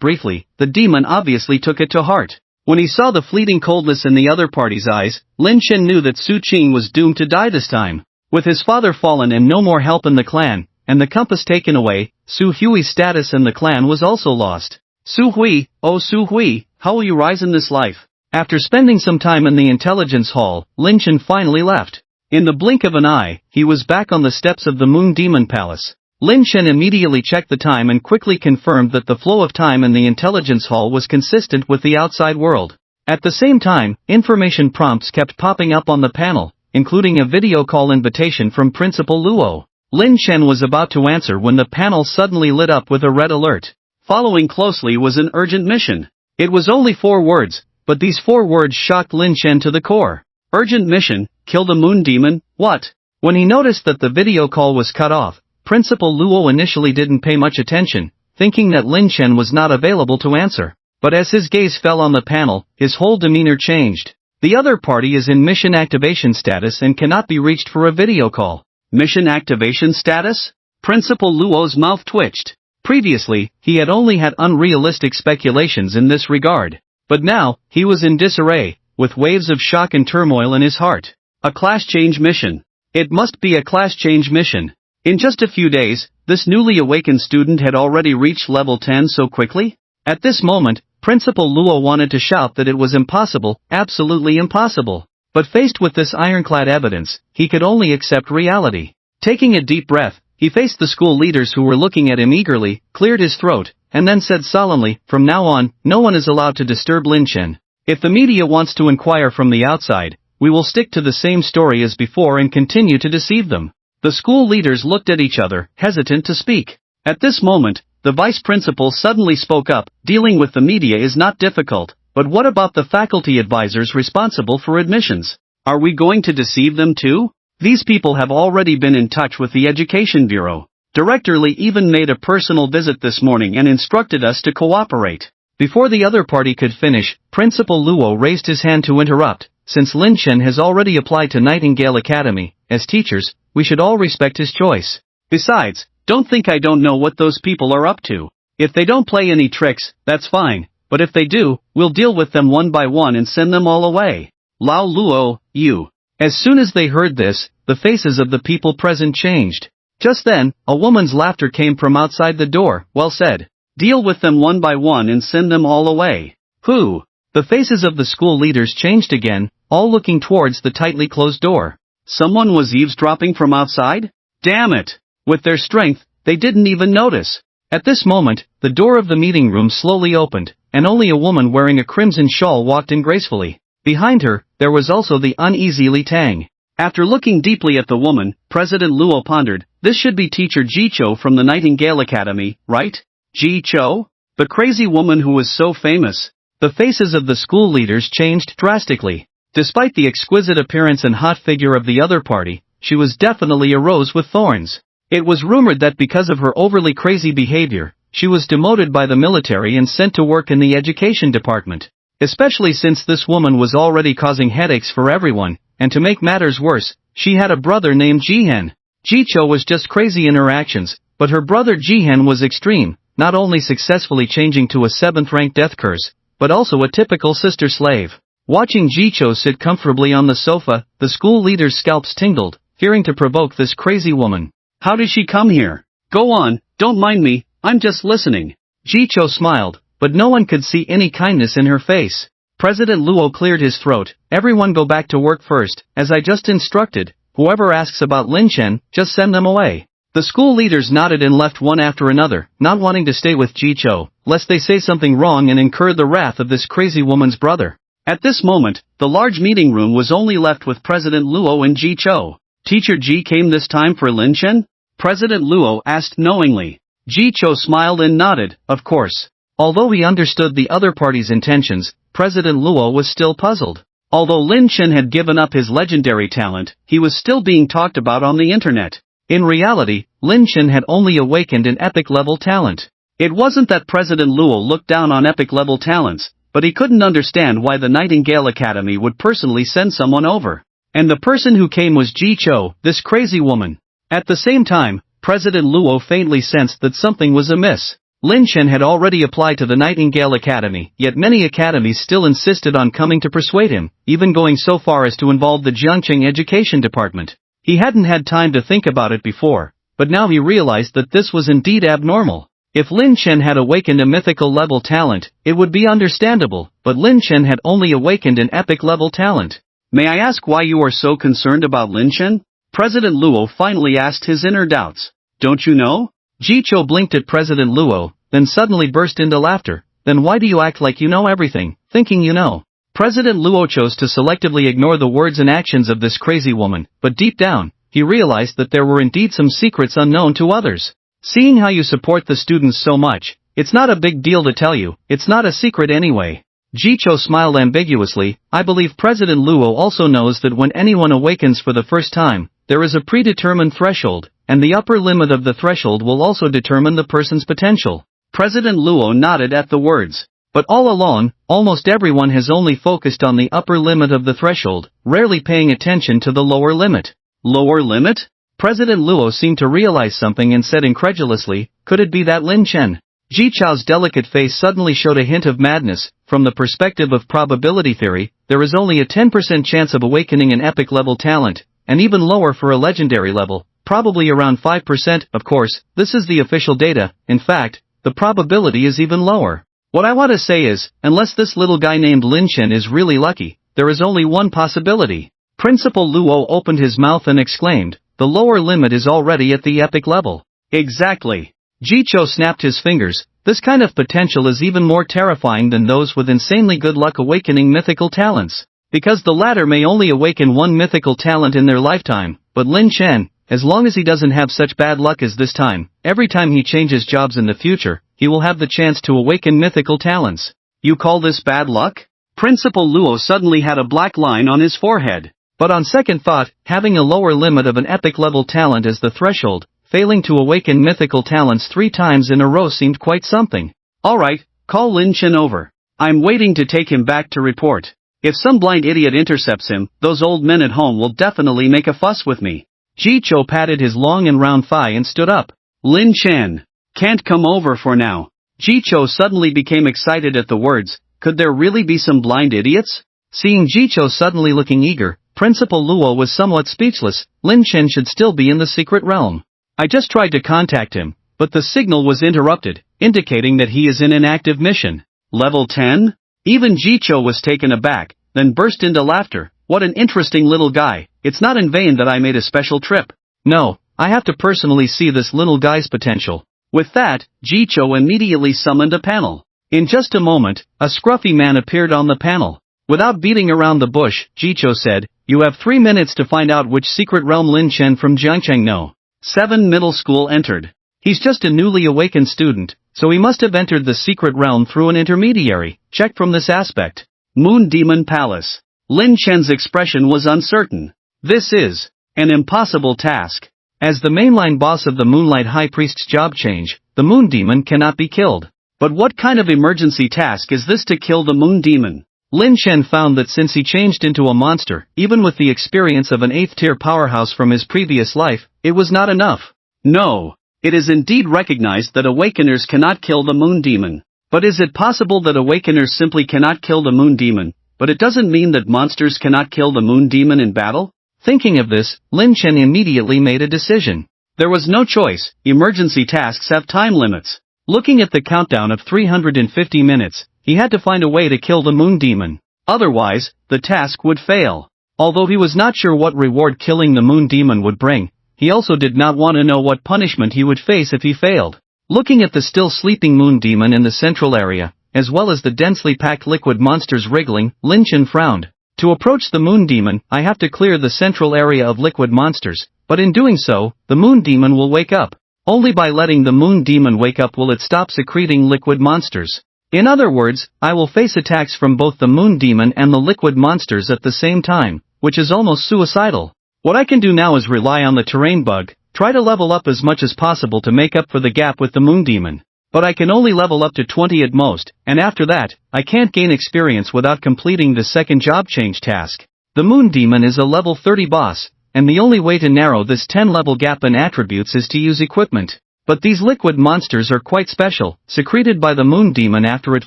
briefly, the demon obviously took it to heart. When he saw the fleeting coldness in the other party's eyes, Lin Chen knew that Su Qing was doomed to die this time. With his father fallen and no more help in the clan, and the compass taken away, Su Hui's status in the clan was also lost. Su Hui, oh Su Hui, how will you rise in this life? After spending some time in the intelligence hall, Lin Chen finally left. In the blink of an eye, he was back on the steps of the Moon Demon Palace. Lin Chen immediately checked the time and quickly confirmed that the flow of time in the intelligence hall was consistent with the outside world. At the same time, information prompts kept popping up on the panel, including a video call invitation from Principal Luo. Lin Chen was about to answer when the panel suddenly lit up with a red alert. Following closely was an urgent mission. It was only 4 words, but these 4 words shocked Lin Chen to the core. Urgent mission, kill the moon demon, what? When he noticed that the video call was cut off, Principal Luo initially didn't pay much attention, thinking that Lin Chen was not available to answer. But as his gaze fell on the panel, his whole demeanor changed. The other party is in mission activation status and cannot be reached for a video call. Mission activation status? Principal Luo's mouth twitched. Previously, he had only had unrealistic speculations in this regard. But now, he was in disarray, with waves of shock and turmoil in his heart. A class change mission. It must be a class change mission. In just a few days, this newly awakened student had already reached level 10 so quickly? At this moment, Principal Luo wanted to shout that it was impossible, absolutely impossible. But faced with this ironclad evidence, he could only accept reality. Taking a deep breath, he faced the school leaders who were looking at him eagerly, cleared his throat, and then said solemnly, "From now on, no one is allowed to disturb Lin Chen. If the media wants to inquire from the outside, we will stick to the same story as before and continue to deceive them." The school leaders looked at each other, hesitant to speak. At this moment, the vice principal suddenly spoke up. "Dealing with the media is not difficult, but what about the faculty advisors responsible for admissions? Are we going to deceive them too? These people have already been in touch with the Education Bureau. Director Li even made a personal visit this morning and instructed us to cooperate." Before the other party could finish, Principal Luo raised his hand to interrupt. "Since Lin Chen has already applied to Nightingale Academy, as teachers, we should all respect his choice. Besides, don't think I don't know what those people are up to. If they don't play any tricks, that's fine, but if they do, we'll deal with them one by one and send them all away. Lao Luo, you." As soon as they heard this, the faces of the people present changed. Just then, a woman's laughter came from outside the door. "Well said. Deal with them one by one and send them all away." Who? The faces of the school leaders changed again, all looking towards the tightly closed door. Someone was eavesdropping from outside? Damn it! With their strength, they didn't even notice. At this moment, the door of the meeting room slowly opened, and only a woman wearing a crimson shawl walked in gracefully. Behind her, there was also the uneasy Li Tang. After looking deeply at the woman, President Luo pondered, "This should be teacher Ji Cho from the Nightingale Academy, right? Ji Cho? The crazy woman who was so famous." The faces of the school leaders changed drastically. Despite the exquisite appearance and hot figure of the other party, she was definitely a rose with thorns. It was rumored that because of her overly crazy behavior, she was demoted by the military and sent to work in the education department. Especially since this woman was already causing headaches for everyone, and to make matters worse, she had a brother named Jihen. Ji Cho was just crazy in her actions, but her brother Jihen was extreme, not only successfully changing to a 7th-rank death curse, but also a typical sister slave. Watching Ji Cho sit comfortably on the sofa, the school leaders' scalps tingled, fearing to provoke this crazy woman. "How did she come here? Go on, don't mind me, I'm just listening." Ji Cho smiled, but no one could see any kindness in her face. President Luo cleared his throat. "Everyone go back to work first, as I just instructed. Whoever asks about Lin Chen, just send them away." The school leaders nodded and left one after another, not wanting to stay with Ji Cho, lest they say something wrong and incur the wrath of this crazy woman's brother. At this moment, the large meeting room was only left with President Luo and Ji Cho. "Teacher Ji came this time for Lin Chen?" President Luo asked knowingly. Ji Cho smiled and nodded, "Of course." Although he understood the other party's intentions, President Luo was still puzzled. Although Lin Chen had given up his legendary talent, he was still being talked about on the internet. In reality, Lin Chen had only awakened an epic-level talent. It wasn't that President Luo looked down on epic-level talents, but he couldn't understand why the Nightingale Academy would personally send someone over. And the person who came was Ji Cho, this crazy woman. At the same time, President Luo faintly sensed that something was amiss. Lin Chen had already applied to the Nightingale Academy, yet many academies still insisted on coming to persuade him, even going so far as to involve the Jiangqing Education Department. He hadn't had time to think about it before, but now he realized that this was indeed abnormal. If Lin Chen had awakened a mythical-level talent, it would be understandable, but Lin Chen had only awakened an epic-level talent. "May I ask why you are so concerned about Lin Chen?" President Luo finally asked his inner doubts. "Don't you know?" Ji Cho blinked at President Luo, then suddenly burst into laughter. "Then why do you act like you know everything, thinking you know?" President Luo chose to selectively ignore the words and actions of this crazy woman, but deep down, he realized that there were indeed some secrets unknown to others. "Seeing how you support the students so much, it's not a big deal to tell you, it's not a secret anyway." Ji Cho smiled ambiguously. "I believe President Luo also knows that when anyone awakens for the first time, there is a predetermined threshold, and the upper limit of the threshold will also determine the person's potential." President Luo nodded at the words. But all along, almost everyone has only focused on the upper limit of the threshold, rarely paying attention to the lower limit. Lower limit? President Luo seemed to realize something and said incredulously, could it be that Lin Chen? Ji Chao's delicate face suddenly showed a hint of madness. From the perspective of probability theory, there is only a 10% chance of awakening an epic level talent, and even lower for a legendary level, probably around 5%. Of course, this is the official data. In fact, the probability is even lower. What I want to say is, unless this little guy named Lin Chen is really lucky, there is only one possibility. Principal Luo opened his mouth and exclaimed, the lower limit is already at the epic level. Exactly. Ji Chou snapped his fingers. This kind of potential is even more terrifying than those with insanely good luck awakening mythical talents. Because the latter may only awaken one mythical talent in their lifetime, but Lin Chen, as long as he doesn't have such bad luck as this time, every time he changes jobs in the future, he will have the chance to awaken mythical talents. You call this bad luck? Principal Luo suddenly had a black line on his forehead. But on second thought, having a lower limit of an epic level talent as the threshold, failing to awaken mythical talents 3 times in a row seemed quite something. Alright, call Lin Chen over. I'm waiting to take him back to report. If some blind idiot intercepts him, those old men at home will definitely make a fuss with me. Ji Chou patted his long and round thigh and stood up. Lin Chen can't come over for now. Ji Chou suddenly became excited at the words. Could there really be some blind idiots? Seeing Ji Chou suddenly looking eager, Principal Luo was somewhat speechless. Lin Chen should still be in the secret realm. I just tried to contact him, but the signal was interrupted, indicating that he is in an active mission. Level 10? Even Ji Chou was taken aback, then burst into laughter. What an interesting little guy. It's not in vain that I made a special trip. No, I have to personally see this little guy's potential. With that, Ji Chou immediately summoned a panel. In just a moment, a scruffy man appeared on the panel. Without beating around the bush, Ji Chou said, you have 3 minutes to find out which secret realm Lin Chen from Jiangcheng know. 7 middle school entered. He's just a newly awakened student, so he must have entered the secret realm through an intermediary. Check from this aspect. Moon Demon Palace. Lin Chen's expression was uncertain. This is an impossible task. As the mainline boss of the Moonlight High Priest's job change, the Moon Demon cannot be killed. But what kind of emergency task is this to kill the Moon Demon? Lin Chen found that since he changed into a monster, even with the experience of an 8th-tier powerhouse from his previous life, it was not enough. No, it is indeed recognized that Awakeners cannot kill the Moon Demon. But is it possible that Awakeners simply cannot kill the Moon Demon, but it doesn't mean that monsters cannot kill the Moon Demon in battle? Thinking of this, Lin Chen immediately made a decision. There was no choice. Emergency tasks have time limits. Looking at the countdown of 350 minutes, he had to find a way to kill the Moon Demon. Otherwise, the task would fail. Although he was not sure what reward killing the Moon Demon would bring, he also did not want to know what punishment he would face if he failed. Looking at the still sleeping Moon Demon in the central area, as well as the densely packed liquid monsters wriggling, Lin Chen frowned. To approach the Moon Demon, I have to clear the central area of liquid monsters, but in doing so, the Moon Demon will wake up. Only by letting the Moon Demon wake up will it stop secreting liquid monsters. In other words, I will face attacks from both the Moon Demon and the liquid monsters at the same time, which is almost suicidal. What I can do now is rely on the terrain bug, try to level up as much as possible to make up for the gap with the Moon Demon. But I can only level up to 20 at most, and after that, I can't gain experience without completing the second job change task. The Moon Demon is a level 30 boss, and the only way to narrow this 10-level gap in attributes is to use equipment. But these liquid monsters are quite special, secreted by the Moon Demon after it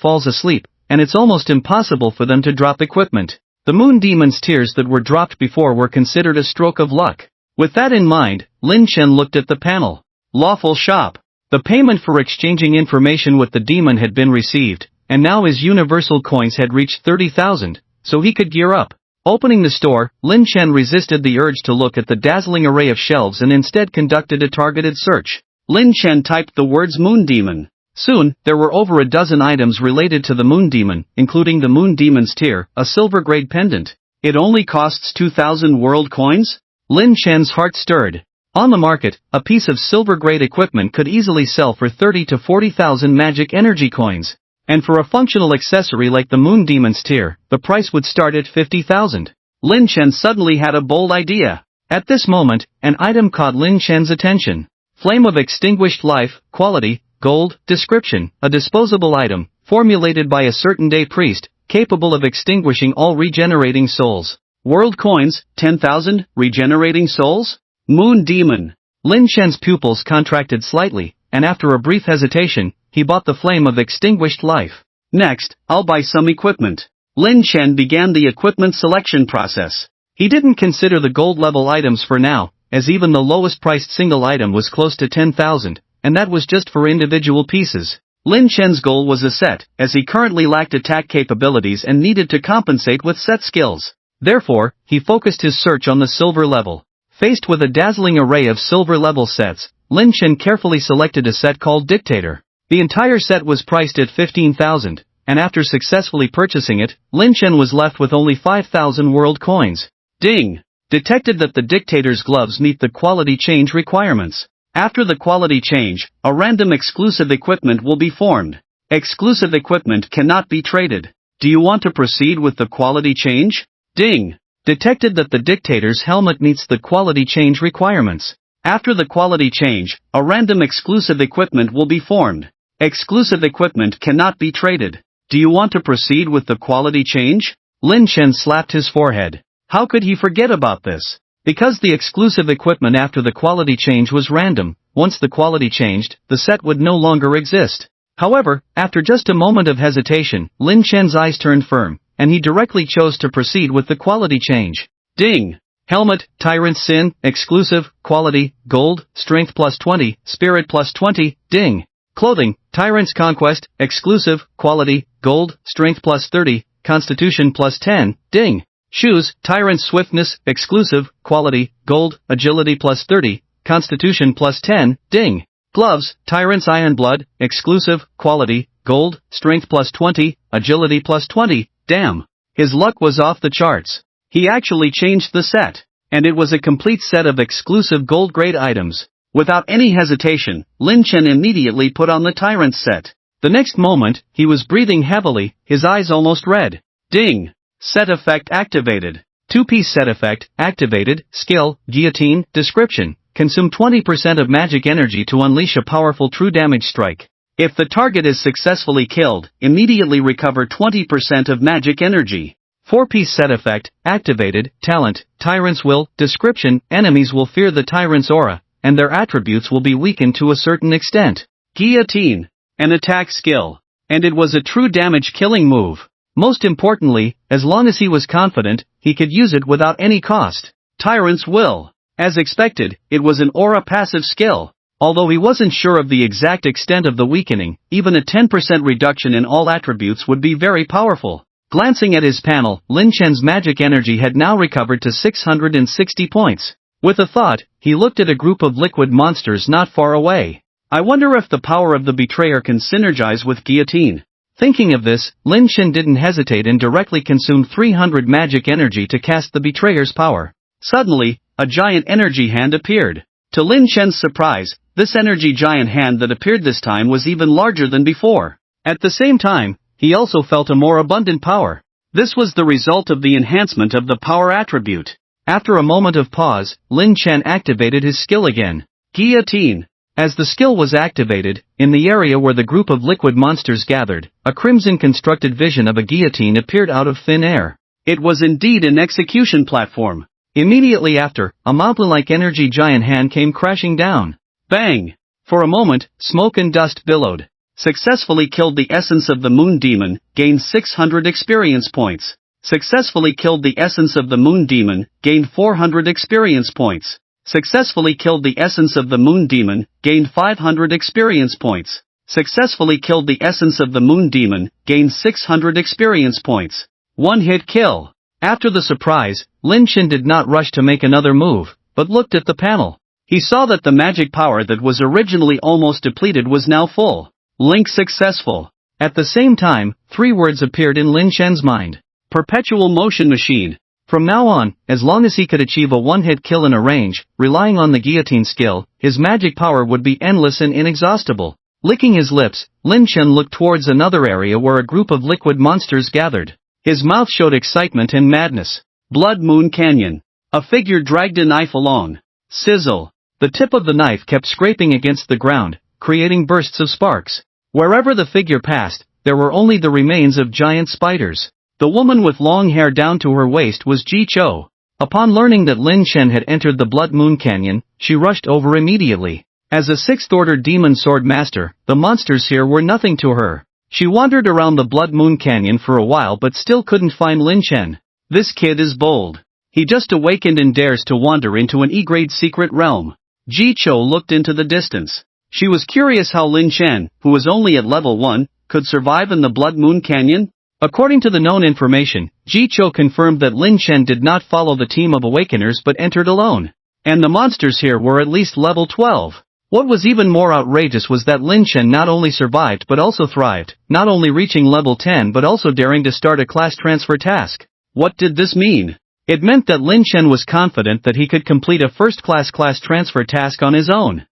falls asleep, and it's almost impossible for them to drop equipment. The Moon Demon's tears that were dropped before were considered a stroke of luck. With that in mind, Lin Chen looked at the panel. Lawful shop. The payment for exchanging information with the demon had been received, and now his universal coins had reached 30,000, so he could gear up. Opening the store, Lin Chen resisted the urge to look at the dazzling array of shelves and instead conducted a targeted search. Lin Chen typed the words Moon Demon. Soon, there were over a dozen items related to the Moon Demon, including the Moon Demon's tear, a silver-grade pendant. It only costs 2,000 world coins? Lin Chen's heart stirred. On the market, a piece of silver-grade equipment could easily sell for 30 to 40,000 magic energy coins. And for a functional accessory like the Moon Demon's tear, the price would start at 50,000. Lin Chen suddenly had a bold idea. At this moment, an item caught Lin Chen's attention. Flame of extinguished life, quality, gold, description, a disposable item, formulated by a certain-day priest, capable of extinguishing all regenerating souls. World coins, 10,000, regenerating souls? Moon Demon. Lin Shen's pupils contracted slightly, and after a brief hesitation, he bought the flame of extinguished life. Next, I'll buy some equipment. Lin Shen began the equipment selection process. He didn't consider the gold-level items for now, as even the lowest-priced single item was close to 10,000, and that was just for individual pieces. Lin Shen's goal was a set, as he currently lacked attack capabilities and needed to compensate with set skills. Therefore, he focused his search on the silver level. Faced with a dazzling array of silver-level sets, Lin Shen carefully selected a set called Dictator. The entire set was priced at 15,000, and after successfully purchasing it, Lin Shen was left with only 5,000 world coins. Ding! Detected that the Dictator's gloves meet the quality change requirements. After the quality change, a random exclusive equipment will be formed. Exclusive equipment cannot be traded. Do you want to proceed with the quality change? Ding! Detected that the Dictator's helmet meets the quality change requirements. After the quality change, a random exclusive equipment will be formed. Exclusive equipment cannot be traded. Do you want to proceed with the quality change? Lin Shen slapped his forehead. How could he forget about this? Because the exclusive equipment after the quality change was random, once the quality changed, the set would no longer exist. However, after just a moment of hesitation, Lin Shen's eyes turned firm, and he directly chose to proceed with the quality change. Ding! Helmet, Tyrant's Sin, exclusive, quality, gold, strength plus 20, spirit plus 20, ding! Clothing, Tyrant's Conquest, exclusive, quality, gold, strength plus 30, constitution plus 10, ding! Shoes, Tyrant's Swiftness, exclusive, quality, gold, agility plus 30, constitution plus 10, ding! Gloves, Tyrant's Iron Blood, exclusive, quality, gold, strength plus 20, agility plus 20, damn! His luck was off the charts. He actually changed the set. And it was a complete set of exclusive gold-grade items. Without any hesitation, Lin Shen immediately put on the Tyrant's set. The next moment, he was breathing heavily, his eyes almost red. Ding! Set effect activated. 2-piece set effect, activated, skill, guillotine, description. Consume 20% of magic energy to unleash a powerful true damage strike. If the target is successfully killed, immediately recover 20% of magic energy. 4-piece set effect, activated, talent, Tyrant's Will, description, enemies will fear the Tyrant's aura, and their attributes will be weakened to a certain extent. Guillotine. An attack skill. And it was a true damage killing move. Most importantly, as long as he was confident, he could use it without any cost. Tyrant's Will. As expected, it was an aura passive skill. Although he wasn't sure of the exact extent of the weakening, even a 10% reduction in all attributes would be very powerful. Glancing at his panel, Lin Shen's magic energy had now recovered to 660 points. With a thought, he looked at a group of liquid monsters not far away. I wonder if the power of the betrayer can synergize with guillotine. Thinking of this, Lin Shen didn't hesitate and directly consumed 300 magic energy to cast the betrayer's power. Suddenly, a giant energy hand appeared. To Lin Shen's surprise, this energy giant hand that appeared this time was even larger than before. At the same time, he also felt a more abundant power. This was the result of the enhancement of the power attribute. After a moment of pause, Lin Shen activated his skill again. Guillotine. As the skill was activated, in the area where the group of liquid monsters gathered, a crimson-constructed vision of a guillotine appeared out of thin air. It was indeed an execution platform. Immediately after, a mountain-like energy giant hand came crashing down. Bang! For a moment, smoke and dust billowed. Successfully killed the essence of the Moon Demon, gained 600 experience points. Successfully killed the essence of the Moon Demon, gained 400 experience points. Successfully killed the essence of the Moon Demon, gained 500 experience points. Successfully killed the essence of the Moon Demon, gained 600 experience points. One-hit kill. After the surprise, Lin Shen did not rush to make another move, but looked at the panel. He saw that the magic power that was originally almost depleted was now full. Link successful. At the same time, 3 words appeared in Lin Shen's mind. Perpetual motion machine. From now on, as long as he could achieve a one-hit kill in a range, relying on the guillotine skill, his magic power would be endless and inexhaustible. Licking his lips, Lin Shen looked towards another area where a group of liquid monsters gathered. His mouth showed excitement and madness. Blood Moon Canyon. A figure dragged a knife along. Sizzle. The tip of the knife kept scraping against the ground, creating bursts of sparks. Wherever the figure passed, there were only the remains of giant spiders. The woman with long hair down to her waist was Ji Cho. Upon learning that Lin Chen had entered the Blood Moon Canyon, she rushed over immediately. As a sixth-order demon sword master, the monsters here were nothing to her. She wandered around the Blood Moon Canyon for a while but still couldn't find Lin Chen. This kid is bold. He just awakened and dares to wander into an E-grade secret realm. Ji Cho looked into the distance. She was curious how Lin Chen, who was only at level 1, could survive in the Blood Moon Canyon. According to the known information, Ji Cho confirmed that Lin Chen did not follow the team of awakeners but entered alone. And the monsters here were at least level 12. What was even more outrageous was that Lin Chen not only survived but also thrived, not only reaching level 10 but also daring to start a class transfer task. What did this mean? It meant that Lin Chen was confident that he could complete a first-class class transfer task on his own.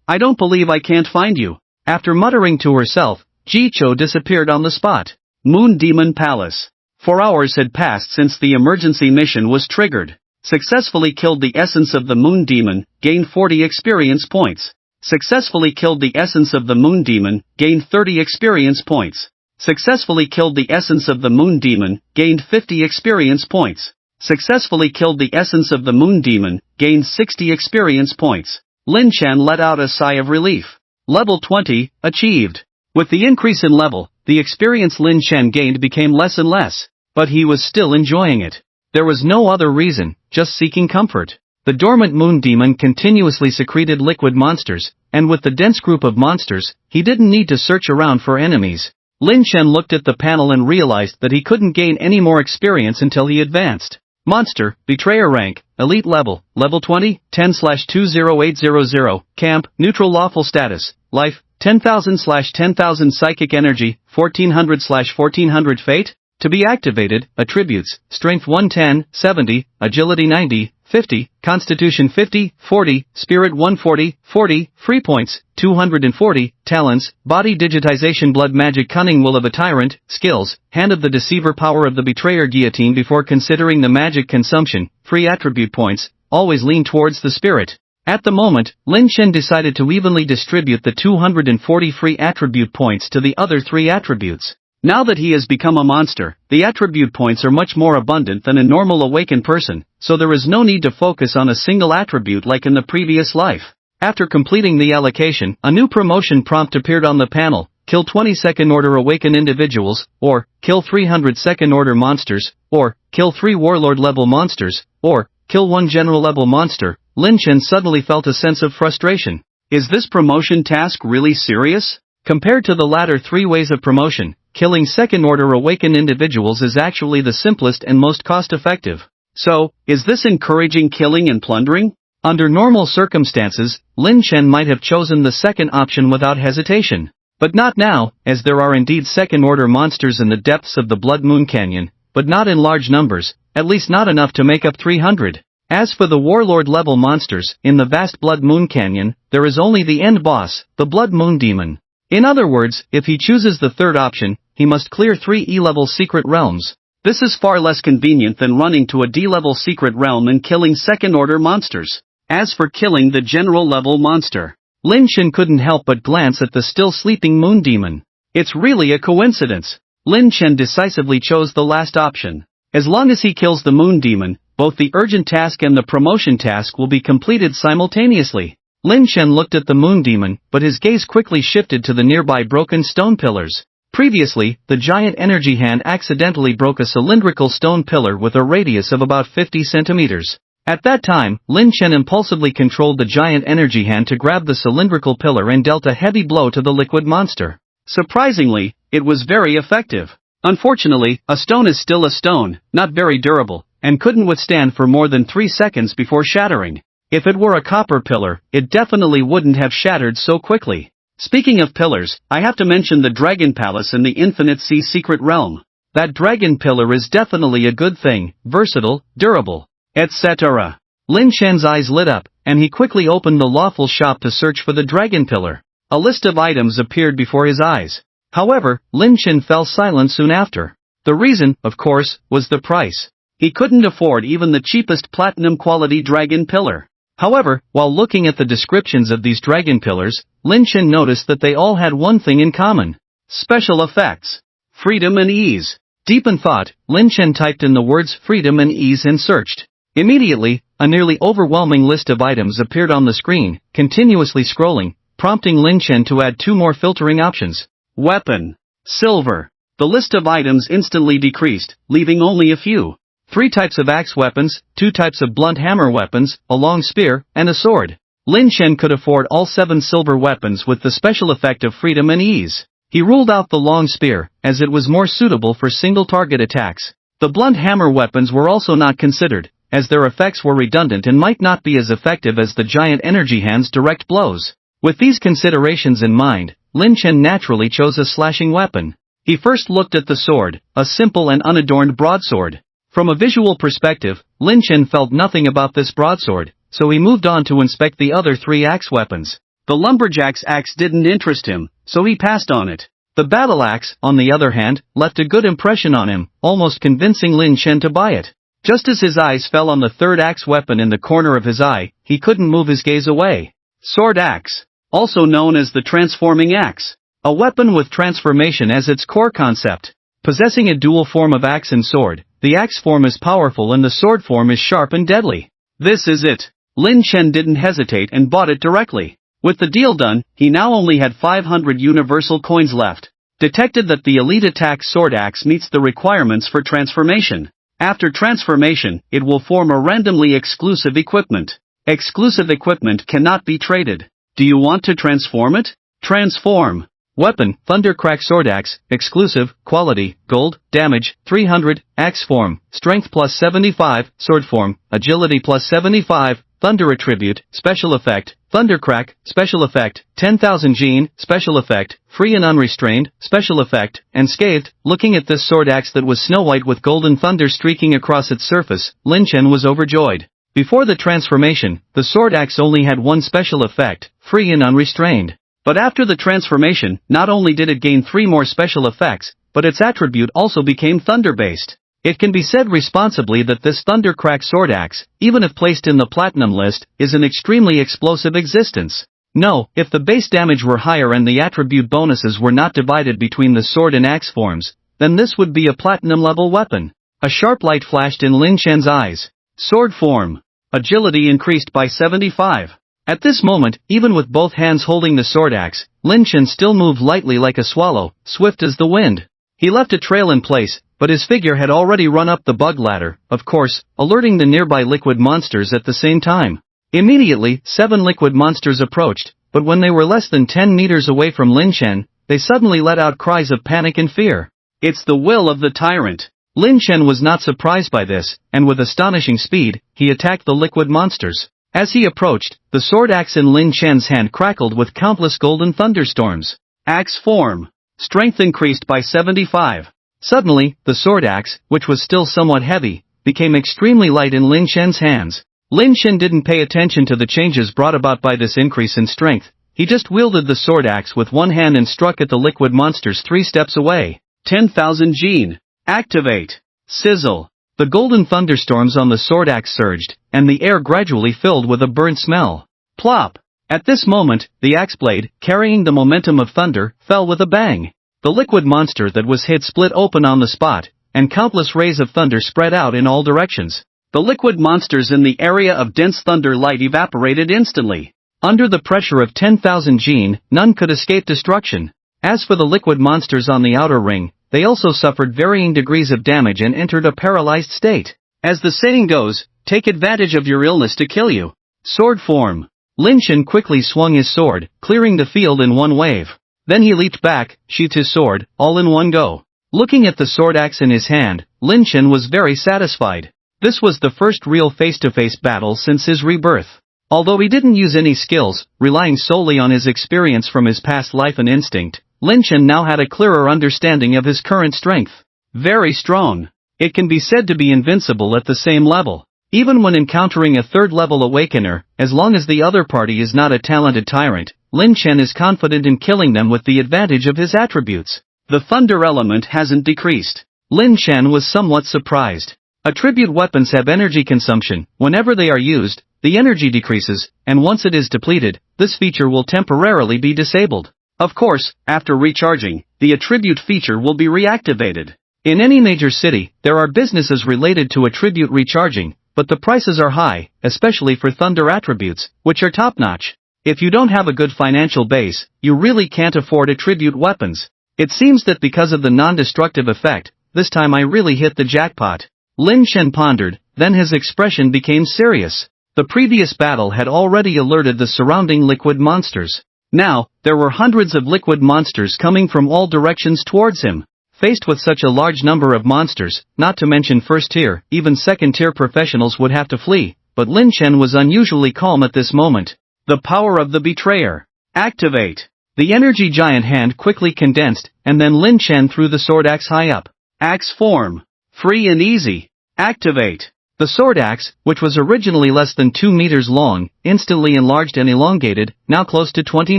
I don't believe I can't find you. After muttering to herself, Ji Cho disappeared on the spot. Moon Demon Palace. 4 hours had passed since the emergency mission was triggered. Successfully killed the essence of the Moon Demon, gained 40 experience points. Successfully killed the essence of the Moon Demon, gained 30 experience points. Successfully killed the essence of the Moon Demon, gained 50 experience points. Successfully killed the essence of the Moon Demon, gained 60 experience points. Lin Chen let out a sigh of relief. Level 20, achieved. With the increase in level, the experience Lin Chen gained became less and less, but he was still enjoying it. There was no other reason, just seeking comfort. The dormant Moon Demon continuously secreted liquid monsters, and with the dense group of monsters, he didn't need to search around for enemies. Lin Chen looked at the panel and realized that he couldn't gain any more experience until he advanced. Monster, Betrayer rank, Elite level, level 20, 10/20800, Camp, Neutral lawful status, Life, 10,000/10,000 Psychic energy, 1400/1400 Fate. To be activated, attributes, Strength 110, 70, Agility 90, 50, Constitution 50, 40, Spirit 140, 40, Free points, 240, Talents, Body digitization Blood magic Cunning Will of a Tyrant, Skills, Hand of the Deceiver Power of the Betrayer Guillotine Before considering the magic consumption, Free attribute points, always lean towards the spirit. At the moment, Lin Chen decided to evenly distribute the 240 free attribute points to the other 3 attributes. Now that he has become a monster, the attribute points are much more abundant than a normal awakened person, so there is no need to focus on a single attribute like in the previous life. After completing the allocation, a new promotion prompt appeared on the panel: kill 20 second-order awakened individuals, or kill 300 second-order monsters, or kill 3 warlord-level monsters, or kill 1 general-level monster. Lin Chen suddenly felt a sense of frustration. Is this promotion task really serious? Compared to the latter 3 ways of promotion, killing second-order awakened individuals is actually the simplest and most cost-effective. So, is this encouraging killing and plundering? Under normal circumstances, Lin Chen might have chosen the second option without hesitation. But not now, as there are indeed second-order monsters in the depths of the Blood Moon Canyon, but not in large numbers, at least not enough to make up 300. As for the warlord-level monsters, in the vast Blood Moon Canyon, there is only the end boss, the Blood Moon Demon. In other words, if he chooses the third option, he must clear 3 E-level secret realms. This is far less convenient than running to a D-level secret realm and killing second-order monsters. As for killing the general-level monster, Lin Chen couldn't help but glance at the still-sleeping Moon Demon. It's really a coincidence. Lin Chen decisively chose the last option. As long as he kills the Moon Demon, both the urgent task and the promotion task will be completed simultaneously. Lin Chen looked at the Moon Demon, but his gaze quickly shifted to the nearby broken stone pillars. Previously, the giant energy hand accidentally broke a cylindrical stone pillar with a radius of about 50 centimeters. At that time, Lin Chen impulsively controlled the giant energy hand to grab the cylindrical pillar and dealt a heavy blow to the liquid monster. Surprisingly, it was very effective. Unfortunately, a stone is still a stone, not very durable, and couldn't withstand for more than 3 seconds before shattering. If it were a copper pillar, it definitely wouldn't have shattered so quickly. Speaking of pillars, I have to mention the Dragon Palace in the Infinite Sea Secret Realm. That dragon pillar is definitely a good thing, versatile, durable, etc. Lin Chen's eyes lit up, and he quickly opened the lawful shop to search for the dragon pillar. A list of items appeared before his eyes. However, Lin Chen fell silent soon after. The reason, of course, was the price. He couldn't afford even the cheapest platinum-quality dragon pillar. However, while looking at the descriptions of these dragon pillars, Lin Chen noticed that they all had one thing in common. Special effects. Freedom and ease. Deep in thought, Lin Chen typed in the words freedom and ease and searched. Immediately, a nearly overwhelming list of items appeared on the screen, continuously scrolling, prompting Lin Chen to add 2 more filtering options. Weapon. Silver. The list of items instantly decreased, leaving only a few. 3 types of axe weapons, 2 types of blunt hammer weapons, a long spear, and a sword. Lin Chen could afford all 7 silver weapons with the special effect of freedom and ease. He ruled out the long spear, as it was more suitable for single-target attacks. The blunt hammer weapons were also not considered, as their effects were redundant and might not be as effective as the giant energy hand's direct blows. With these considerations in mind, Lin Chen naturally chose a slashing weapon. He first looked at the sword, a simple and unadorned broadsword. From a visual perspective, Lin Chen felt nothing about this broadsword, so he moved on to inspect the other 3 axe weapons. The lumberjack's axe didn't interest him, so he passed on it. The battle axe, on the other hand, left a good impression on him, almost convincing Lin Chen to buy it. Just as his eyes fell on the 3rd axe weapon in the corner of his eye, he couldn't move his gaze away. Sword axe. Also known as the transforming axe. A weapon with transformation as its core concept. Possessing a dual form of axe and sword, the axe form is powerful and the sword form is sharp and deadly. This is it. Lin Chen didn't hesitate and bought it directly. With the deal done, he now only had 500 universal coins left. Detected that the elite attack sword axe meets the requirements for transformation. After transformation, it will form a randomly exclusive equipment. Exclusive equipment cannot be traded. Do you want to transform it? Transform. Weapon, Thundercrack Sword Axe, exclusive, quality, gold, damage, 300, axe form, strength plus 75, sword form, agility plus 75, thunder attribute, special effect, Thundercrack, special effect, 10,000 gene, special effect, free and unrestrained, special effect, and scathed. Looking at this sword axe that was snow white with golden thunder streaking across its surface, Lin Chen was overjoyed. Before the transformation, the sword axe only had one special effect, free and unrestrained. But after the transformation, not only did it gain 3 more special effects, but its attribute also became thunder-based. It can be said responsibly that this Thundercrack sword axe, even if placed in the platinum list, is an extremely explosive existence. No, if the base damage were higher and the attribute bonuses were not divided between the sword and axe forms, then this would be a platinum-level weapon. A sharp light flashed in Lin Chen's eyes. Sword form. Agility increased by 75. At this moment, even with both hands holding the sword axe, Lin Chen still moved lightly like a swallow, swift as the wind. He left a trail in place, but his figure had already run up the bug ladder, of course, alerting the nearby liquid monsters at the same time. Immediately, 7 liquid monsters approached, but when they were less than 10 meters away from Lin Chen, they suddenly let out cries of panic and fear. It's the will of the tyrant. Lin Chen was not surprised by this, and with astonishing speed, he attacked the liquid monsters. As he approached, the sword axe in Lin Chen's hand crackled with countless golden thunderstorms. Axe form. Strength increased by 75. Suddenly, the sword axe, which was still somewhat heavy, became extremely light in Lin Chen's hands. Lin Chen didn't pay attention to the changes brought about by this increase in strength. He just wielded the sword axe with one hand and struck at the liquid monsters 3 steps away. 10,000 gene. Activate. Sizzle. The golden thunderstorms on the sword axe surged, and the air gradually filled with a burnt smell. Plop! At this moment, the axe blade, carrying the momentum of thunder, fell with a bang. The liquid monster that was hit split open on the spot, and countless rays of thunder spread out in all directions. The liquid monsters in the area of dense thunder light evaporated instantly. Under the pressure of 10,000 gene, none could escape destruction. As for the liquid monsters on the outer ring, they also suffered varying degrees of damage and entered a paralyzed state. As the saying goes, take advantage of your illness to kill you. Sword form. Lin Chen quickly swung his sword, clearing the field in one wave. Then he leaped back, sheathed his sword, all in one go. Looking at the sword axe in his hand, Lin Chen was very satisfied. This was the first real face-to-face battle since his rebirth. Although he didn't use any skills, relying solely on his experience from his past life and instinct, Lin Chen now had a clearer understanding of his current strength. Very strong. It can be said to be invincible at the same level. Even when encountering a 3rd-level awakener, as long as the other party is not a talented tyrant, Lin Chen is confident in killing them with the advantage of his attributes. The thunder element hasn't decreased. Lin Chen was somewhat surprised. Attribute weapons have energy consumption. Whenever they are used, the energy decreases, and once it is depleted, this feature will temporarily be disabled. Of course, after recharging, the attribute feature will be reactivated. In any major city, there are businesses related to attribute recharging, but the prices are high, especially for thunder attributes, which are top-notch. If you don't have a good financial base, you really can't afford attribute weapons. It seems that because of the non-destructive effect, this time I really hit the jackpot. Lin Chen pondered, then his expression became serious. The previous battle had already alerted the surrounding liquid monsters. Now, there were hundreds of liquid monsters coming from all directions towards him. Faced with such a large number of monsters, not to mention first-tier, even second-tier professionals would have to flee, but Lin Chen was unusually calm at this moment. The power of the betrayer. Activate. The energy giant hand quickly condensed, and then Lin Chen threw the sword axe high up. Axe form. Free and easy. Activate. The sword axe, which was originally less than 2 meters long, instantly enlarged and elongated, now close to 20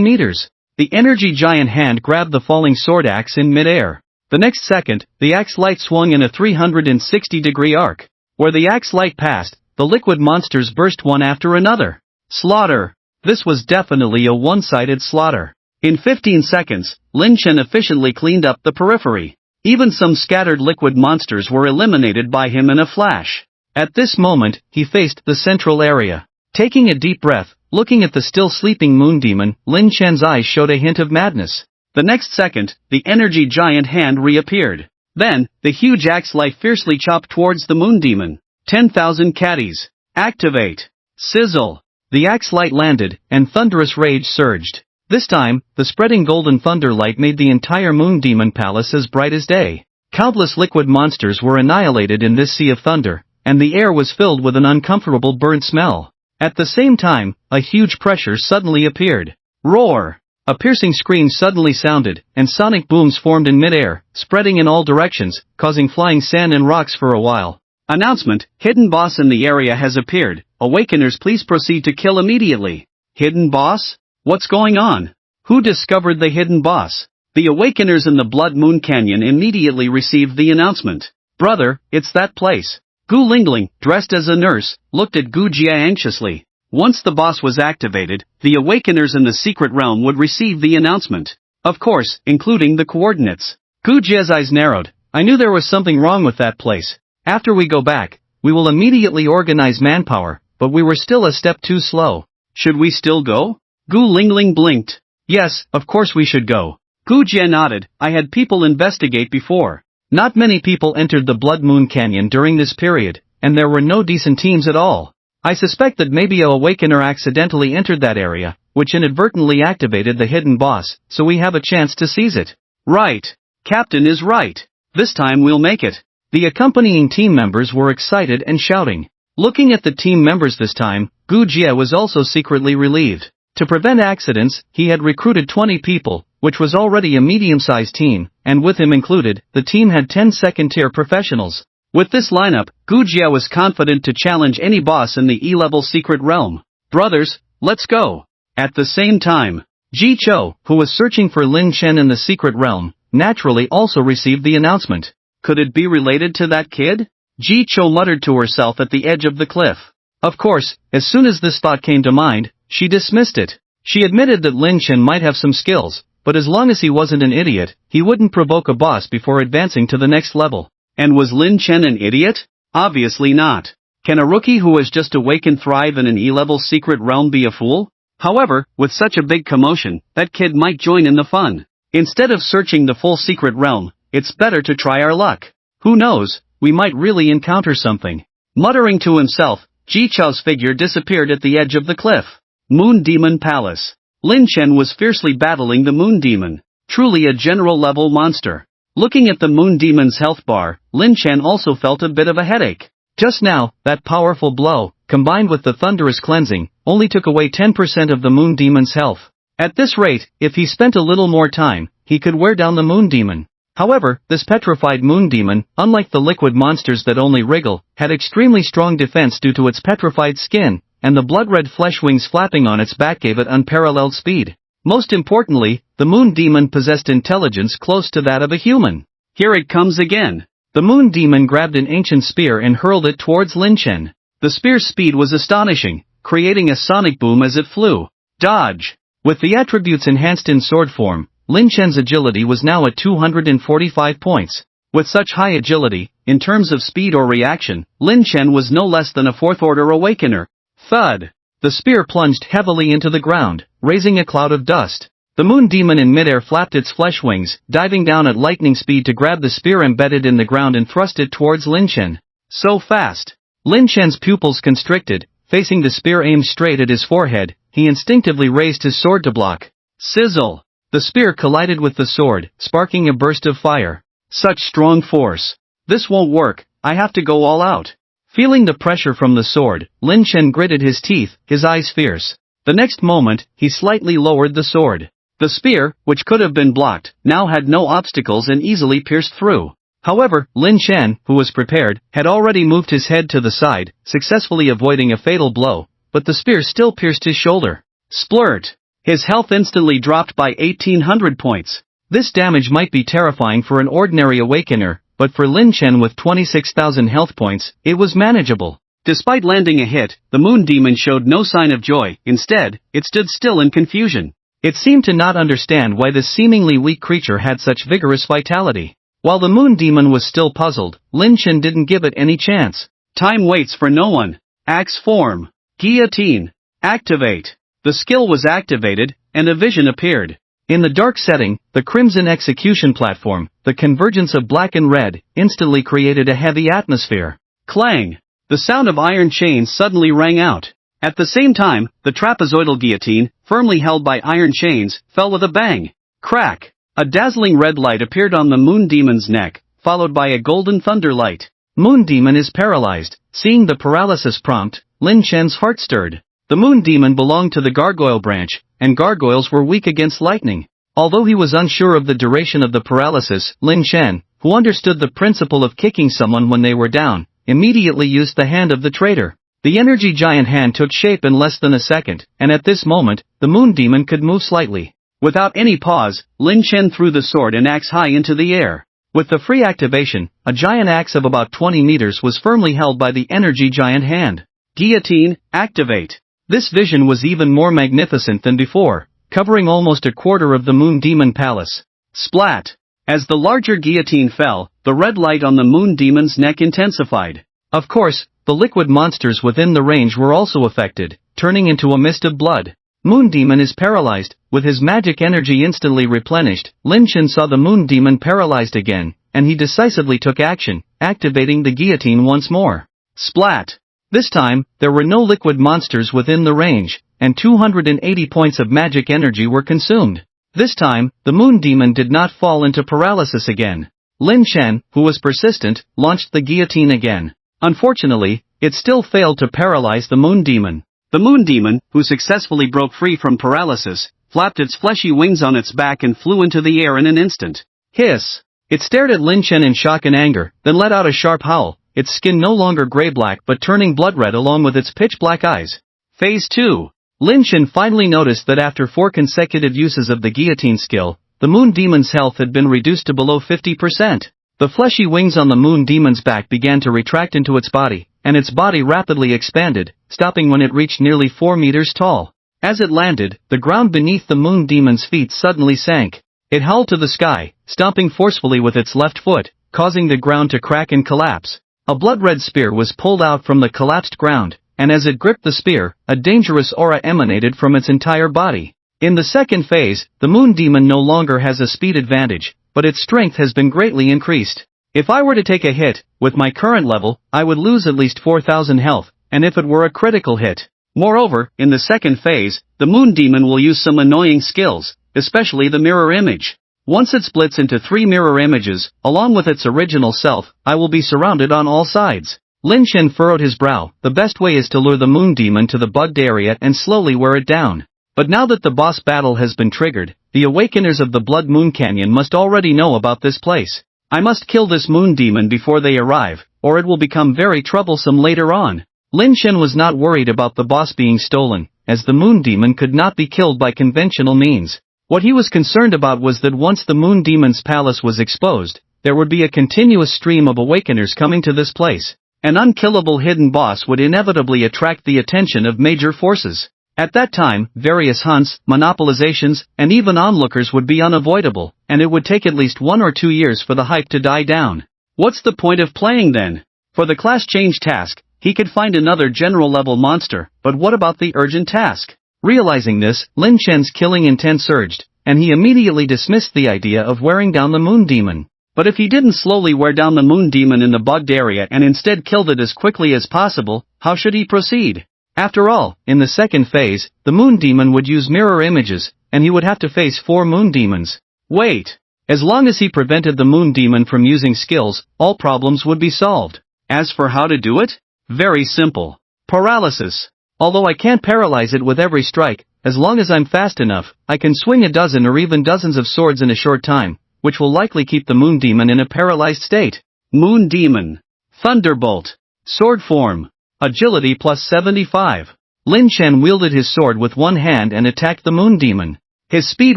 meters. The energy giant hand grabbed the falling sword axe in mid-air. The next second, the axe light swung in a 360-degree arc. Where the axe light passed, the liquid monsters burst one after another. Slaughter. This was definitely a one-sided slaughter. In 15 seconds, Lin Chen efficiently cleaned up the periphery. Even some scattered liquid monsters were eliminated by him in a flash. At this moment, he faced the central area. Taking a deep breath, looking at the still sleeping moon demon, Lin Chen's eyes showed a hint of madness. The next second, the energy giant hand reappeared. Then, the huge axe light fiercely chopped towards the moon demon. 10,000 caddies. Activate. Sizzle. The axe light landed, and thunderous rage surged. This time, the spreading golden thunder light made the entire moon demon palace as bright as day. Countless liquid monsters were annihilated in this sea of thunder, and the air was filled with an uncomfortable burnt smell. At the same time, a huge pressure suddenly appeared. Roar! A piercing scream suddenly sounded, and sonic booms formed in mid-air, spreading in all directions, causing flying sand and rocks for a while. Announcement: hidden boss in the area has appeared. Awakeners, please proceed to kill immediately. Hidden boss? What's going on? Who discovered the hidden boss? The Awakeners in the Blood Moon Canyon immediately received the announcement. Brother, it's that place. Gu Lingling, dressed as a nurse, looked at Gu Jia anxiously. Once the boss was activated, the Awakeners in the secret realm would receive the announcement. Of course, including the coordinates. Gu Jia's eyes narrowed. I knew there was something wrong with that place. After we go back, we will immediately organize manpower, but we were still a step too slow. Should we still go? Gu Lingling blinked. Yes, of course we should go. Gu Jia nodded. I had people investigate before. Not many people entered the Blood Moon Canyon during this period, and there were no decent teams at all. I suspect that maybe a Awakener accidentally entered that area, which inadvertently activated the hidden boss, so we have a chance to seize it. Right. Captain is right. This time we'll make it. The accompanying team members were excited and shouting. Looking at the team members this time, Gu Jia was also secretly relieved. To prevent accidents, he had recruited 20 people, which was already a medium-sized team, and with him included, the team had 10 second-tier professionals. With this lineup, Gu Jia was confident to challenge any boss in the E-level secret realm. Brothers, let's go. At the same time, Ji Cho, who was searching for Lin Chen in the secret realm, naturally also received the announcement. Could it be related to that kid? Ji Cho muttered to herself at the edge of the cliff. Of course, as soon as this thought came to mind, she dismissed it. She admitted that Lin Chen might have some skills, but as long as he wasn't an idiot, he wouldn't provoke a boss before advancing to the next level. And was Lin Chen an idiot? Obviously not. Can a rookie who has just awakened thrive in an E-level secret realm be a fool? However, with such a big commotion, that kid might join in the fun. Instead of searching the full secret realm, it's better to try our luck. Who knows, we might really encounter something. Muttering to himself, Ji Chao's figure disappeared at the edge of the cliff. Moon Demon Palace. Lin Chen was fiercely battling the Moon Demon. Truly a general-level monster. Looking at the Moon Demon's health bar, Lin Chen also felt a bit of a headache. Just now, that powerful blow, combined with the thunderous cleansing, only took away 10% of the Moon Demon's health. At this rate, if he spent a little more time, he could wear down the Moon Demon. However, this petrified Moon Demon, unlike the liquid monsters that only wriggle, had extremely strong defense due to its petrified skin, and the blood-red flesh wings flapping on its back gave it unparalleled speed. Most importantly, the Moon Demon possessed intelligence close to that of a human. Here it comes again. The Moon Demon grabbed an ancient spear and hurled it towards Lin Chen. The spear's speed was astonishing, creating a sonic boom as it flew. Dodge! With the attributes enhanced in sword form, Lin Chen's agility was now at 245 points. With such high agility, in terms of speed or reaction, Lin Chen was no less than a fourth-order awakener. Thud! The spear plunged heavily into the ground, raising a cloud of dust. The moon demon in midair flapped its flesh wings, diving down at lightning speed to grab the spear embedded in the ground and thrust it towards Lin Chen. So fast! Lin Chen's pupils constricted, facing the spear aimed straight at his forehead, he instinctively raised his sword to block. Sizzle! The spear collided with the sword, sparking a burst of fire. Such strong force! This won't work, I have to go all out. Feeling the pressure from the sword, Lin Chen gritted his teeth, his eyes fierce. The next moment, he slightly lowered the sword. The spear, which could have been blocked, now had no obstacles and easily pierced through. However, Lin Chen, who was prepared, had already moved his head to the side, successfully avoiding a fatal blow, but the spear still pierced his shoulder. Splurt! His health instantly dropped by 1800 points. This damage might be terrifying for an ordinary awakener, but for Lin Chen with 26,000 health points, it was manageable. Despite landing a hit, the moon demon showed no sign of joy. Instead, it stood still in confusion. It seemed to not understand why this seemingly weak creature had such vigorous vitality. While the moon demon was still puzzled, Lin Chen didn't give it any chance. Time waits for no one. Axe form. Guillotine. Activate. The skill was activated, and a vision appeared. In the dark setting, the crimson execution platform, the convergence of black and red, instantly created a heavy atmosphere. Clang! The sound of iron chains suddenly rang out. At the same time, the trapezoidal guillotine, firmly held by iron chains, fell with a bang. Crack! A dazzling red light appeared on the moon demon's neck, followed by a golden thunder light. Moon demon is paralyzed. Seeing the paralysis prompt, Lin Chen's heart stirred. The moon demon belonged to the gargoyle branch, and gargoyles were weak against lightning. Although he was unsure of the duration of the paralysis, Lin Chen, who understood the principle of kicking someone when they were down, immediately used the hand of the traitor. The energy giant hand took shape in less than a second, and at this moment, the moon demon could move slightly. Without any pause, Lin Chen threw the sword and axe high into the air. With the free activation, a giant axe of about 20 meters was firmly held by the energy giant hand. Guillotine, activate. This vision was even more magnificent than before, covering almost a quarter of the moon demon palace. Splat! As the larger guillotine fell, the red light on the moon demon's neck intensified. Of course, the liquid monsters within the range were also affected, turning into a mist of blood. Moon demon is paralyzed. With his magic energy instantly replenished, Lin Chen saw the moon demon paralyzed again, and he decisively took action, activating the guillotine once more. Splat! This time, there were no liquid monsters within the range, and 280 points of magic energy were consumed. This time, the moon demon did not fall into paralysis again. Lin Chen, who was persistent, launched the guillotine again. Unfortunately, it still failed to paralyze the moon demon. The moon demon, who successfully broke free from paralysis, flapped its fleshy wings on its back and flew into the air in an instant. Hiss! It stared at Lin Chen in shock and anger, then let out a sharp howl, its skin no longer gray-black but turning blood-red along with its pitch-black eyes. Phase 2. Lin Chen finally noticed that after 4 consecutive uses of the guillotine skill, the moon demon's health had been reduced to below 50%. The fleshy wings on the moon demon's back began to retract into its body, and its body rapidly expanded, stopping when it reached nearly 4 meters tall. As it landed, the ground beneath the moon demon's feet suddenly sank. It howled to the sky, stomping forcefully with its left foot, causing the ground to crack and collapse. A blood-red spear was pulled out from the collapsed ground, and as it gripped the spear, a dangerous aura emanated from its entire body. In the second phase, the moon demon no longer has a speed advantage, but its strength has been greatly increased. If I were to take a hit, with my current level, I would lose at least 4,000 health, and if it were a critical hit. Moreover, in the second phase, the moon demon will use some annoying skills, especially the mirror image. Once it splits into 3 mirror images, along with its original self, I will be surrounded on all sides. Lin Chen furrowed his brow. The best way is to lure the moon demon to the bugged area and slowly wear it down. But now that the boss battle has been triggered, the awakeners of the Blood Moon Canyon must already know about this place. I must kill this moon demon before they arrive, or it will become very troublesome later on. Lin Chen was not worried about the boss being stolen, as the moon demon could not be killed by conventional means. What he was concerned about was that once the moon demon's palace was exposed, there would be a continuous stream of awakeners coming to this place. An unkillable hidden boss would inevitably attract the attention of major forces. At that time, various hunts, monopolizations, and even onlookers would be unavoidable, and it would take at least 1 or 2 years for the hype to die down. What's the point of playing then? For the class change task, he could find another general-level monster, but what about the urgent task? Realizing this, Lin Chen's killing intent surged, and he immediately dismissed the idea of wearing down the moon demon. But if he didn't slowly wear down the moon demon in the bugged area and instead killed it as quickly as possible, how should he proceed? After all, in the second phase, the moon demon would use mirror images, and he would have to face 4 moon demons. Wait! As long as he prevented the moon demon from using skills, all problems would be solved. As for how to do it? Very simple. Paralysis. Although I can't paralyze it with every strike, as long as I'm fast enough, I can swing a dozen or even dozens of swords in a short time, which will likely keep the moon demon in a paralyzed state. Moon demon. Thunderbolt. Sword form. Agility plus 75. Lin Chen wielded his sword with one hand and attacked the moon demon. His speed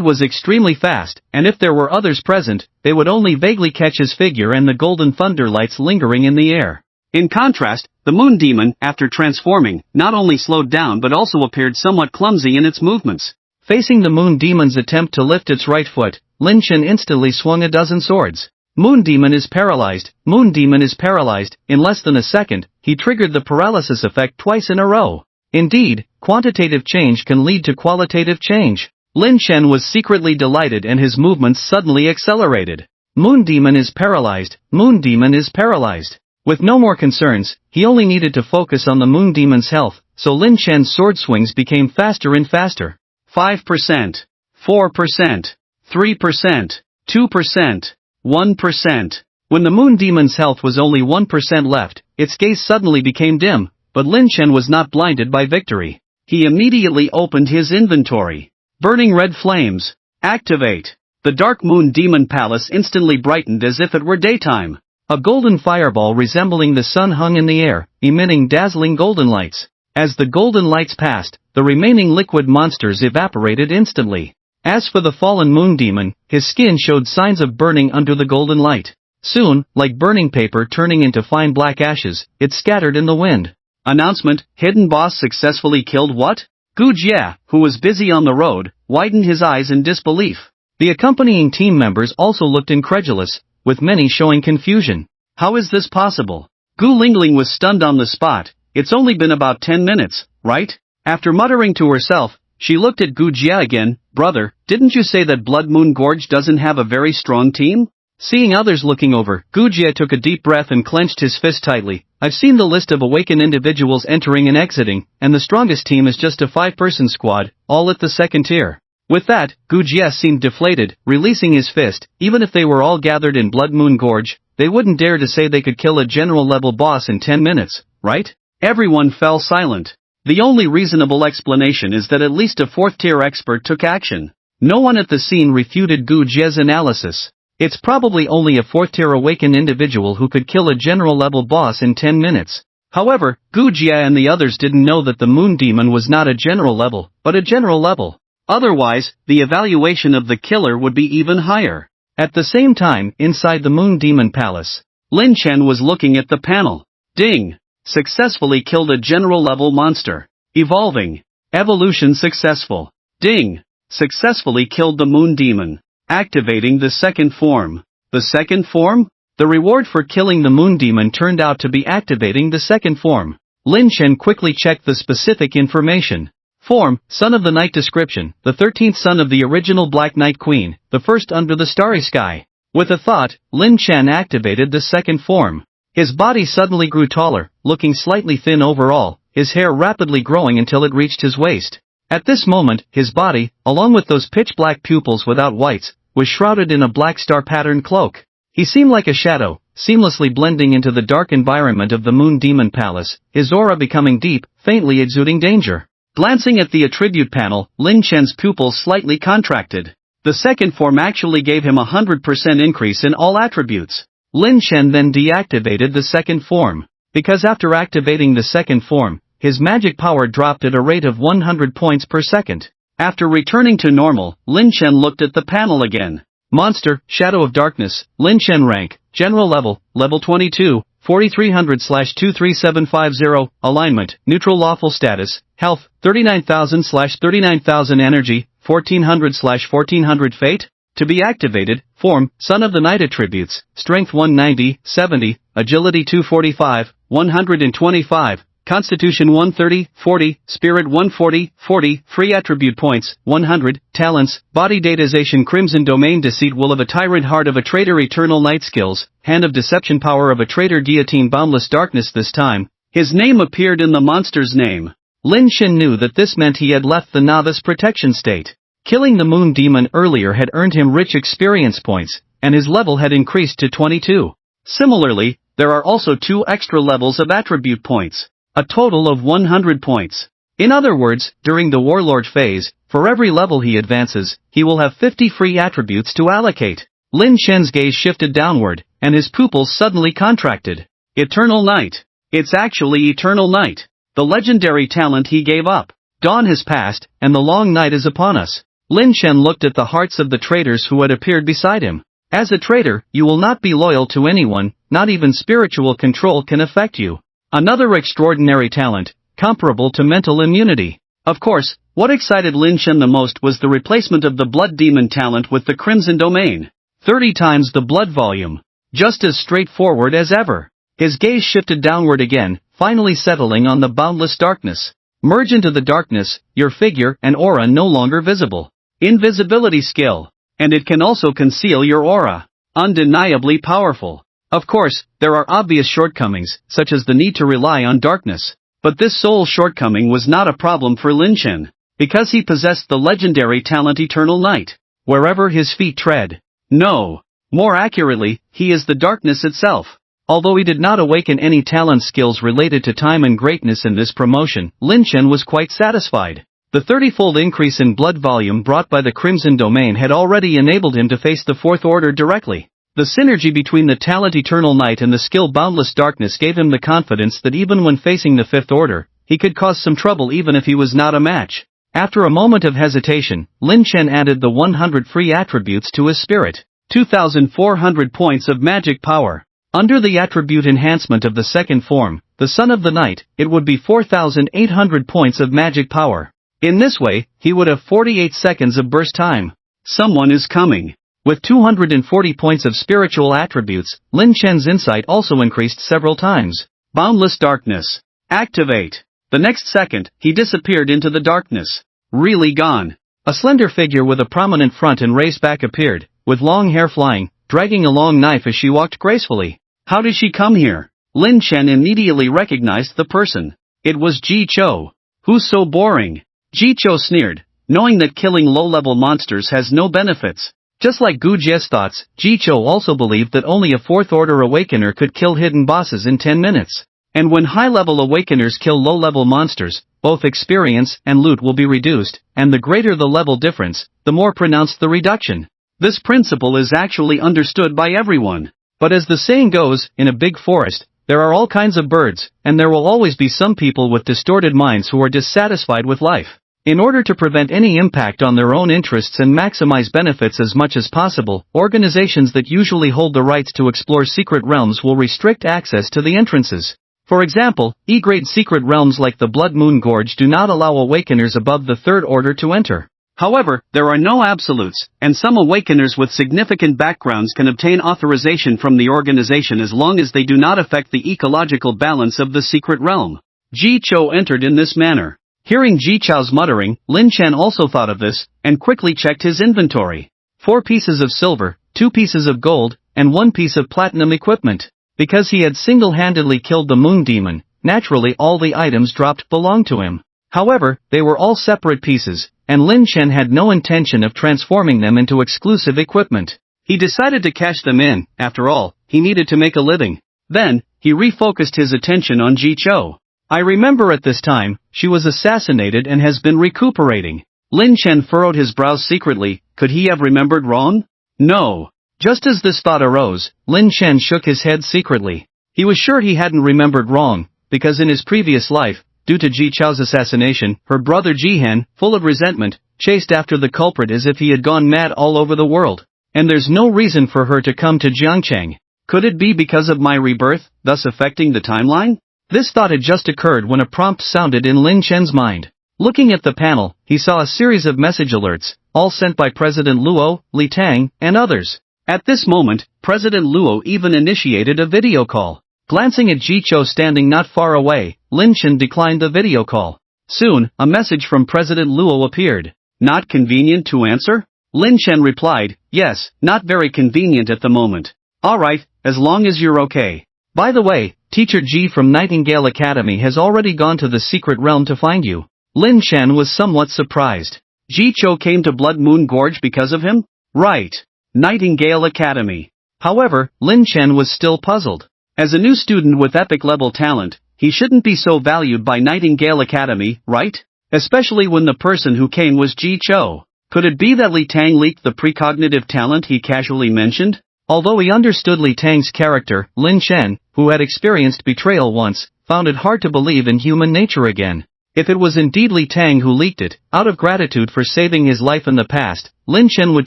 was extremely fast, and if there were others present, they would only vaguely catch his figure and the golden thunder lights lingering in the air. In contrast, the moon demon, after transforming, not only slowed down but also appeared somewhat clumsy in its movements. Facing the moon demon's attempt to lift its right foot, Lin Chen instantly swung a dozen swords. Moon demon is paralyzed, moon demon is paralyzed. In less than a second, he triggered the paralysis effect twice in a row. Indeed, quantitative change can lead to qualitative change. Lin Chen was secretly delighted and his movements suddenly accelerated. Moon demon is paralyzed, moon demon is paralyzed. With no more concerns, he only needed to focus on the moon demon's health, so Lin Chen's sword swings became faster and faster. 5%, 4%, 3%, 2%, 1%. When the moon demon's health was only 1% left, its gaze suddenly became dim, but Lin Chen was not blinded by victory. He immediately opened his inventory. Burning red flames. Activate. The dark moon demon palace instantly brightened as if it were daytime. A golden fireball resembling the sun hung in the air, emitting dazzling golden lights. As the golden lights passed, the remaining liquid monsters evaporated instantly. As for the fallen moon demon, his skin showed signs of burning under the golden light. Soon, like burning paper turning into fine black ashes, it scattered in the wind. Announcement: hidden boss successfully killed. What? Gu Jie, who was busy on the road, widened his eyes in disbelief. The accompanying team members also looked incredulous, with many showing confusion. How is this possible? Gu Lingling was stunned on the spot. It's only been about 10 minutes, right? After muttering to herself, she looked at Gu Jie again. Brother, didn't you say that Blood Moon Gorge doesn't have a very strong team? Seeing others looking over, Gu Jie took a deep breath and clenched his fist tightly. I've seen the list of awakened individuals entering and exiting, and the strongest team is just a 5-person squad, all at the second tier. With that, Gu Jie seemed deflated, releasing his fist. Even if they were all gathered in Blood Moon Gorge, they wouldn't dare to say they could kill a general-level boss in 10 minutes, right? Everyone fell silent. The only reasonable explanation is that at least a 4th-tier expert took action. No one at the scene refuted Gu Jie's analysis. It's probably only a 4th-tier awakened individual who could kill a general-level boss in 10 minutes. However, Gu Jie and the others didn't know that the moon demon was not a general level, but a general level. Otherwise, the evaluation of the killer would be even higher. At the same time, inside the moon demon palace, Lin Chen was looking at the panel. Ding! Successfully killed a general-level monster. Evolving. Evolution successful. Ding! Successfully killed the moon demon. Activating the second form. The second form? The reward for killing the moon demon turned out to be activating the second form. Lin Chen quickly checked the specific information. Form: Son of the Night. Description: the 13th son of the original Black Night Queen, the first under the starry sky. With a thought, Lin Chen activated the second form. His body suddenly grew taller, looking slightly thin overall, his hair rapidly growing until it reached his waist. At this moment, his body, along with those pitch-black pupils without whites, was shrouded in a black star-patterned cloak. He seemed like a shadow, seamlessly blending into the dark environment of the Moon Demon Palace, his aura becoming deep, faintly exuding danger. Glancing at the attribute panel, Lin Chen's pupils slightly contracted. The second form actually gave him a 100% increase in all attributes. Lin Chen then deactivated the second form. Because after activating the second form, his magic power dropped at a rate of 100 points per second. After returning to normal, Lin Chen looked at the panel again. Monster, Shadow of Darkness, Lin Chen rank, General level, level 22, 4300/23750, alignment, neutral lawful status, health, 39,000/39,000 energy, 1400/1400 fate? To be activated, form, Son of the Night attributes, strength 190, 70, agility 245, 125, Constitution 130, 40, Spirit 140, 40, free attribute points, 100, talents, body datization Crimson Domain Deceit Will of a Tyrant Heart of a Traitor Eternal Night Skills, Hand of Deception Power of a Traitor Guillotine Boundless Darkness This time, his name appeared in the monster's name. Lin Shen knew that this meant he had left the novice protection state. Killing the moon demon earlier had earned him rich experience points, and his level had increased to 22. Similarly, there are also 2 extra levels of attribute points. A total of 100 points. In other words, during the Warlord phase, for every level he advances, he will have 50 free attributes to allocate. Lin Shen's gaze shifted downward, and his pupils suddenly contracted. Eternal Night. It's actually Eternal Night. The legendary talent he gave up. Dawn has passed, and the long night is upon us. Lin Shen looked at the hearts of the traitors who had appeared beside him. As a traitor, you will not be loyal to anyone, not even spiritual control can affect you. Another extraordinary talent, comparable to mental immunity. Of course, what excited Lin Shen the most was the replacement of the Blood Demon talent with the Crimson Domain. 30 times the blood volume. Just as straightforward as ever. His gaze shifted downward again, finally settling on the boundless darkness. Merge into the darkness, your figure and aura no longer visible. Invisibility skill. And it can also conceal your aura. Undeniably powerful. Of course, there are obvious shortcomings, such as the need to rely on darkness. But this sole shortcoming was not a problem for Lin Shen, because he possessed the legendary talent Eternal Night. Wherever his feet tread. No. More accurately, he is the darkness itself. Although he did not awaken any talent skills related to time and greatness in this promotion, Lin Shen was quite satisfied. The 30-fold increase in blood volume brought by the Crimson Domain had already enabled him to face the Fourth Order directly. The synergy between the talent Eternal Night and the skill Boundless Darkness gave him the confidence that even when facing the Fifth Order, he could cause some trouble even if he was not a match. After a moment of hesitation, Lin Shen added the 100 free attributes to his spirit. 2,400 points of magic power. Under the attribute enhancement of the second form, the Son of the Night, it would be 4,800 points of magic power. In this way, he would have 48 seconds of burst time. Someone is coming. With 240 points of spiritual attributes, Lin Shen's insight also increased several times. Boundless Darkness. Activate. The next second, he disappeared into the darkness. Really gone. A slender figure with a prominent front and raised back appeared, with long hair flying, dragging a long knife as she walked gracefully. How did she come here? Lin Shen immediately recognized the person. It was Ji Cho. Who's so boring? Ji Cho sneered, knowing that killing low-level monsters has no benefits. Just like Gu Jie's thoughts, Ji Cho also believed that only a Fourth Order Awakener could kill hidden bosses in 10 minutes. And when high-level Awakeners kill low-level monsters, both experience and loot will be reduced, and the greater the level difference, the more pronounced the reduction. This principle is actually understood by everyone. But as the saying goes, in a big forest, there are all kinds of birds, and there will always be some people with distorted minds who are dissatisfied with life. In order to prevent any impact on their own interests and maximize benefits as much as possible, organizations that usually hold the rights to explore secret realms will restrict access to the entrances. For example, E-grade secret realms like the Blood Moon Gorge do not allow awakeners above the Third Order to enter. However, there are no absolutes, and some awakeners with significant backgrounds can obtain authorization from the organization as long as they do not affect the ecological balance of the secret realm. Ji Cho entered in this manner. Hearing Ji Cho's muttering, Lin Shen also thought of this, and quickly checked his inventory. 4 pieces of silver, 2 pieces of gold, and 1 piece of platinum equipment. Because he had single-handedly killed the moon demon, naturally all the items dropped belonged to him. However, they were all separate pieces, and Lin Shen had no intention of transforming them into exclusive equipment. He decided to cash them in, after all, he needed to make a living. Then, he refocused his attention on Ji Cho. I remember at this time, she was assassinated and has been recuperating. Lin Shen furrowed his brows secretly. Could he have remembered wrong? No. Just as this thought arose, Lin Shen shook his head secretly. He was sure he hadn't remembered wrong, because in his previous life, due to Ji Cho's assassination, her brother Jihan, full of resentment, chased after the culprit as if he had gone mad all over the world. And there's no reason for her to come to Jiangcheng. Could it be because of my rebirth, thus affecting the timeline? This thought had just occurred when a prompt sounded in Lin Chen's mind. Looking at the panel, he saw a series of message alerts, all sent by President Luo, Li Tang, and others. At this moment, President Luo even initiated a video call. Glancing at Jicho standing not far away, Lin Chen declined the video call. Soon, a message from President Luo appeared. Not convenient to answer? Lin Chen replied, yes, not very convenient at the moment. Alright, as long as you're okay. By the way, Teacher Ji from Nightingale Academy has already gone to the secret realm to find you. Lin Chen was somewhat surprised. Jicho came to Blood Moon Gorge because of him? Right. Nightingale Academy. However, Lin Chen was still puzzled. As a new student with epic-level talent, he shouldn't be so valued by Nightingale Academy, right? Especially when the person who came was Jicho. Could it be that Li Tang leaked the precognitive talent he casually mentioned? Although he understood Li Tang's character, Lin Chen, who had experienced betrayal once, found it hard to believe in human nature again. If it was indeed Li Tang who leaked it, out of gratitude for saving his life in the past, Lin Chen would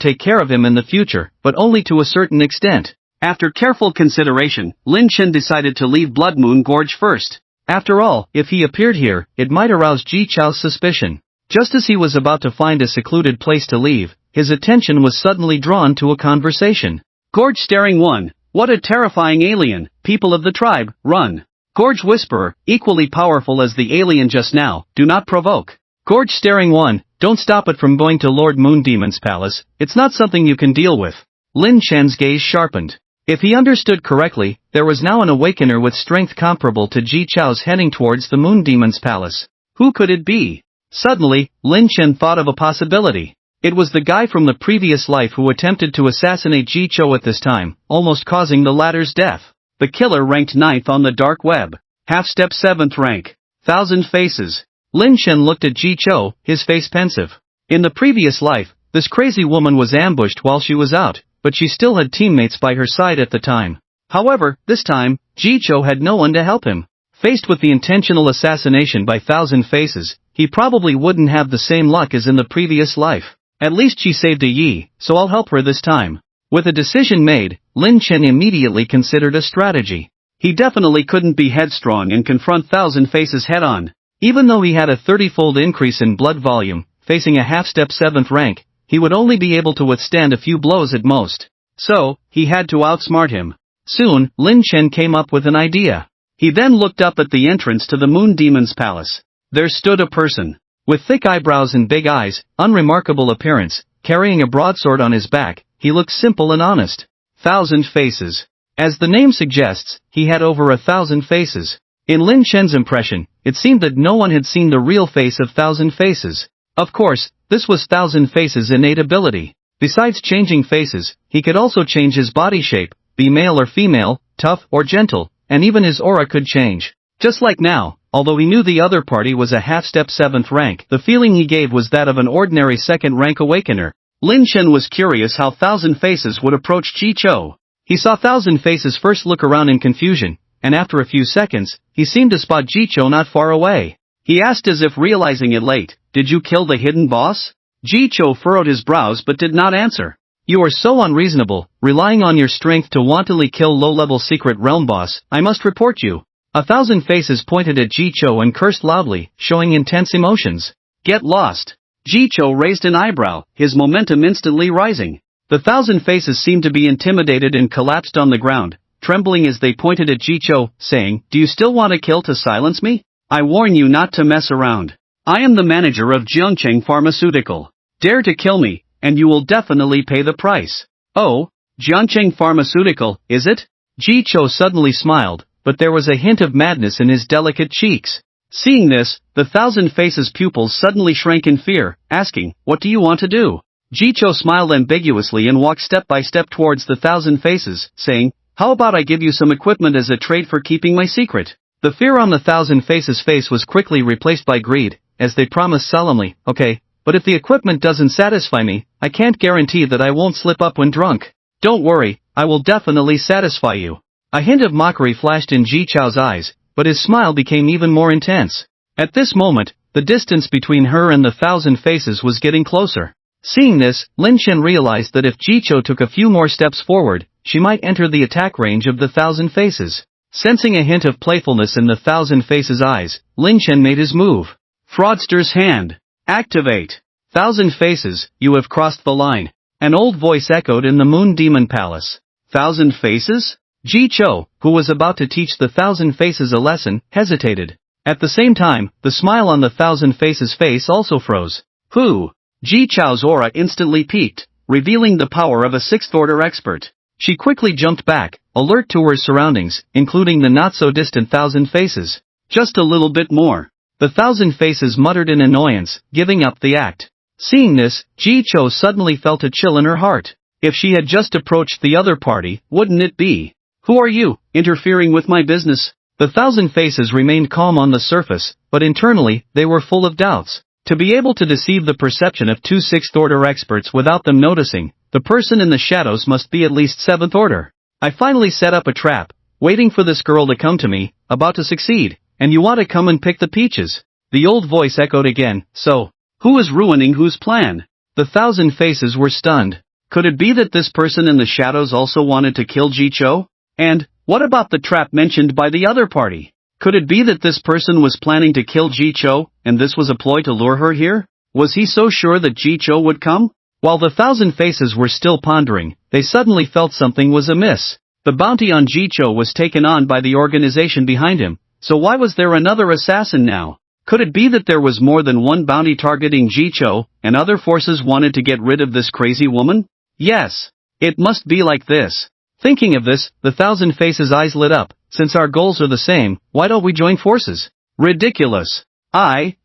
take care of him in the future, but only to a certain extent. After careful consideration, Lin Chen decided to leave Blood Moon Gorge first. After all, if he appeared here, it might arouse Ji Chao's suspicion. Just as he was about to find a secluded place to leave, his attention was suddenly drawn to a conversation. Gorge Staring 1. What a terrifying alien, people of the tribe, run. Gorge Whisperer, equally powerful as the alien just now, do not provoke. Gorge Staring 1. Don't stop it from going to Lord Moon Demon's palace, it's not something you can deal with. Lin Chen's gaze sharpened. If he understood correctly, there was now an awakener with strength comparable to Ji Chao's heading towards the Moon Demon's palace. Who could it be? Suddenly, Lin Chen thought of a possibility. It was the guy from the previous life who attempted to assassinate Ji Chao at this time, almost causing the latter's death. The killer ranked 9th on the dark web. Half-step 7th rank. 1,000 faces. Lin Chen looked at Ji Chao, his face pensive. In the previous life, this crazy woman was ambushed while she was out, but she still had teammates by her side at the time. However, this time, Ji Chao had no one to help him. Faced with the intentional assassination by 1,000 faces, he probably wouldn't have the same luck as in the previous life. At least she saved a Yi, so I'll help her this time. With a decision made, Lin Chen immediately considered a strategy. He definitely couldn't be headstrong and confront 1,000 faces head-on. Even though he had a 30-fold increase in blood volume, facing a half-step 7th rank, he would only be able to withstand a few blows at most. So, he had to outsmart him. Soon, Lin Chen came up with an idea. He then looked up at the entrance to the Moon Demon's palace. There stood a person. With thick eyebrows and big eyes, unremarkable appearance, carrying a broadsword on his back, he looked simple and honest. 1,000 faces. As the name suggests, he had over 1,000 faces. In Lin Chen's impression, it seemed that no one had seen the real face of 1,000 faces. Of course, this was 1,000 faces' innate ability. Besides changing faces, he could also change his body shape, be male or female, tough or gentle, and even his aura could change. Just like now, although he knew the other party was a half-step 7th rank, the feeling he gave was that of an ordinary 2nd rank awakener. Lin Chen was curious how 1,000 faces would approach Ji Chao. He saw 1,000 faces first look around in confusion, and after a few seconds, he seemed to spot Ji Chao not far away. He asked as if realizing it late, "Did you kill the hidden boss?" Ji Chao furrowed his brows but did not answer. "You are so unreasonable, relying on your strength to wantonly kill low-level secret realm boss, I must report you." 1,000 faces pointed at Ji Chao and cursed loudly, showing intense emotions. "Get lost." Ji Chao raised an eyebrow, his momentum instantly rising. The 1,000 faces seemed to be intimidated and collapsed on the ground, trembling as they pointed at Ji Chao, saying, "Do you still want to kill to silence me? I warn you not to mess around. I am the manager of Jiangcheng Pharmaceutical. Dare to kill me, and you will definitely pay the price." "Oh, Jiangcheng Pharmaceutical, is it?" Ji Chao suddenly smiled, but there was a hint of madness in his delicate cheeks. Seeing this, the 1,000 faces' pupils suddenly shrank in fear, asking, "What do you want to do?" Ji Chao smiled ambiguously and walked step by step towards the 1,000 faces, saying, "How about I give you some equipment as a trade for keeping my secret?" The fear on the 1,000 faces' face was quickly replaced by greed, as they promised solemnly, "Okay, but if the equipment doesn't satisfy me, I can't guarantee that I won't slip up when drunk. Don't worry, I will definitely satisfy you." A hint of mockery flashed in Ji Chao's eyes, but his smile became even more intense. At this moment, the distance between her and the 1,000 faces was getting closer. Seeing this, Lin Chen realized that if Jicho took a few more steps forward, she might enter the attack range of the Thousand Faces. Sensing a hint of playfulness in the Thousand Faces' eyes, Lin Chen made his move. Fraudster's Hand. Activate. Thousand Faces, you have crossed the line. An old voice echoed in the Moon Demon Palace. Thousand Faces? Jicho, who was about to teach the Thousand Faces a lesson, hesitated. At the same time, the smile on the Thousand Faces' face also froze. Who? Jicho's aura instantly peaked, revealing the power of a sixth-order expert. She quickly jumped back, alert to her surroundings, including the not-so-distant Thousand Faces. Just a little bit more. The Thousand Faces muttered in annoyance, giving up the act. Seeing this, Jicho suddenly felt a chill in her heart. If she had just approached the other party, wouldn't it be? Who are you, interfering with my business? The Thousand Faces remained calm on the surface, but internally, they were full of doubts. To be able to deceive the perception of two sixth-order experts without them noticing, the person in the shadows must be at least seventh order. I finally set up a trap, waiting for this girl to come to me, about to succeed, and you want to come and pick the peaches. The old voice echoed again, so, who is ruining whose plan? The Thousand Faces were stunned. Could it be that this person in the shadows also wanted to kill Jicho? And, what about the trap mentioned by the other party? Could it be that this person was planning to kill Jicho, and this was a ploy to lure her here? Was he so sure that Jicho would come? While the Thousand Faces were still pondering, they suddenly felt something was amiss. The bounty on Jicho was taken on by the organization behind him, so why was there another assassin now? Could it be that there was more than one bounty targeting Jicho, and other forces wanted to get rid of this crazy woman? Yes. It must be like this. Thinking of this, the Thousand Faces' eyes lit up. Since our goals are the same, why don't we join forces? Ridiculous.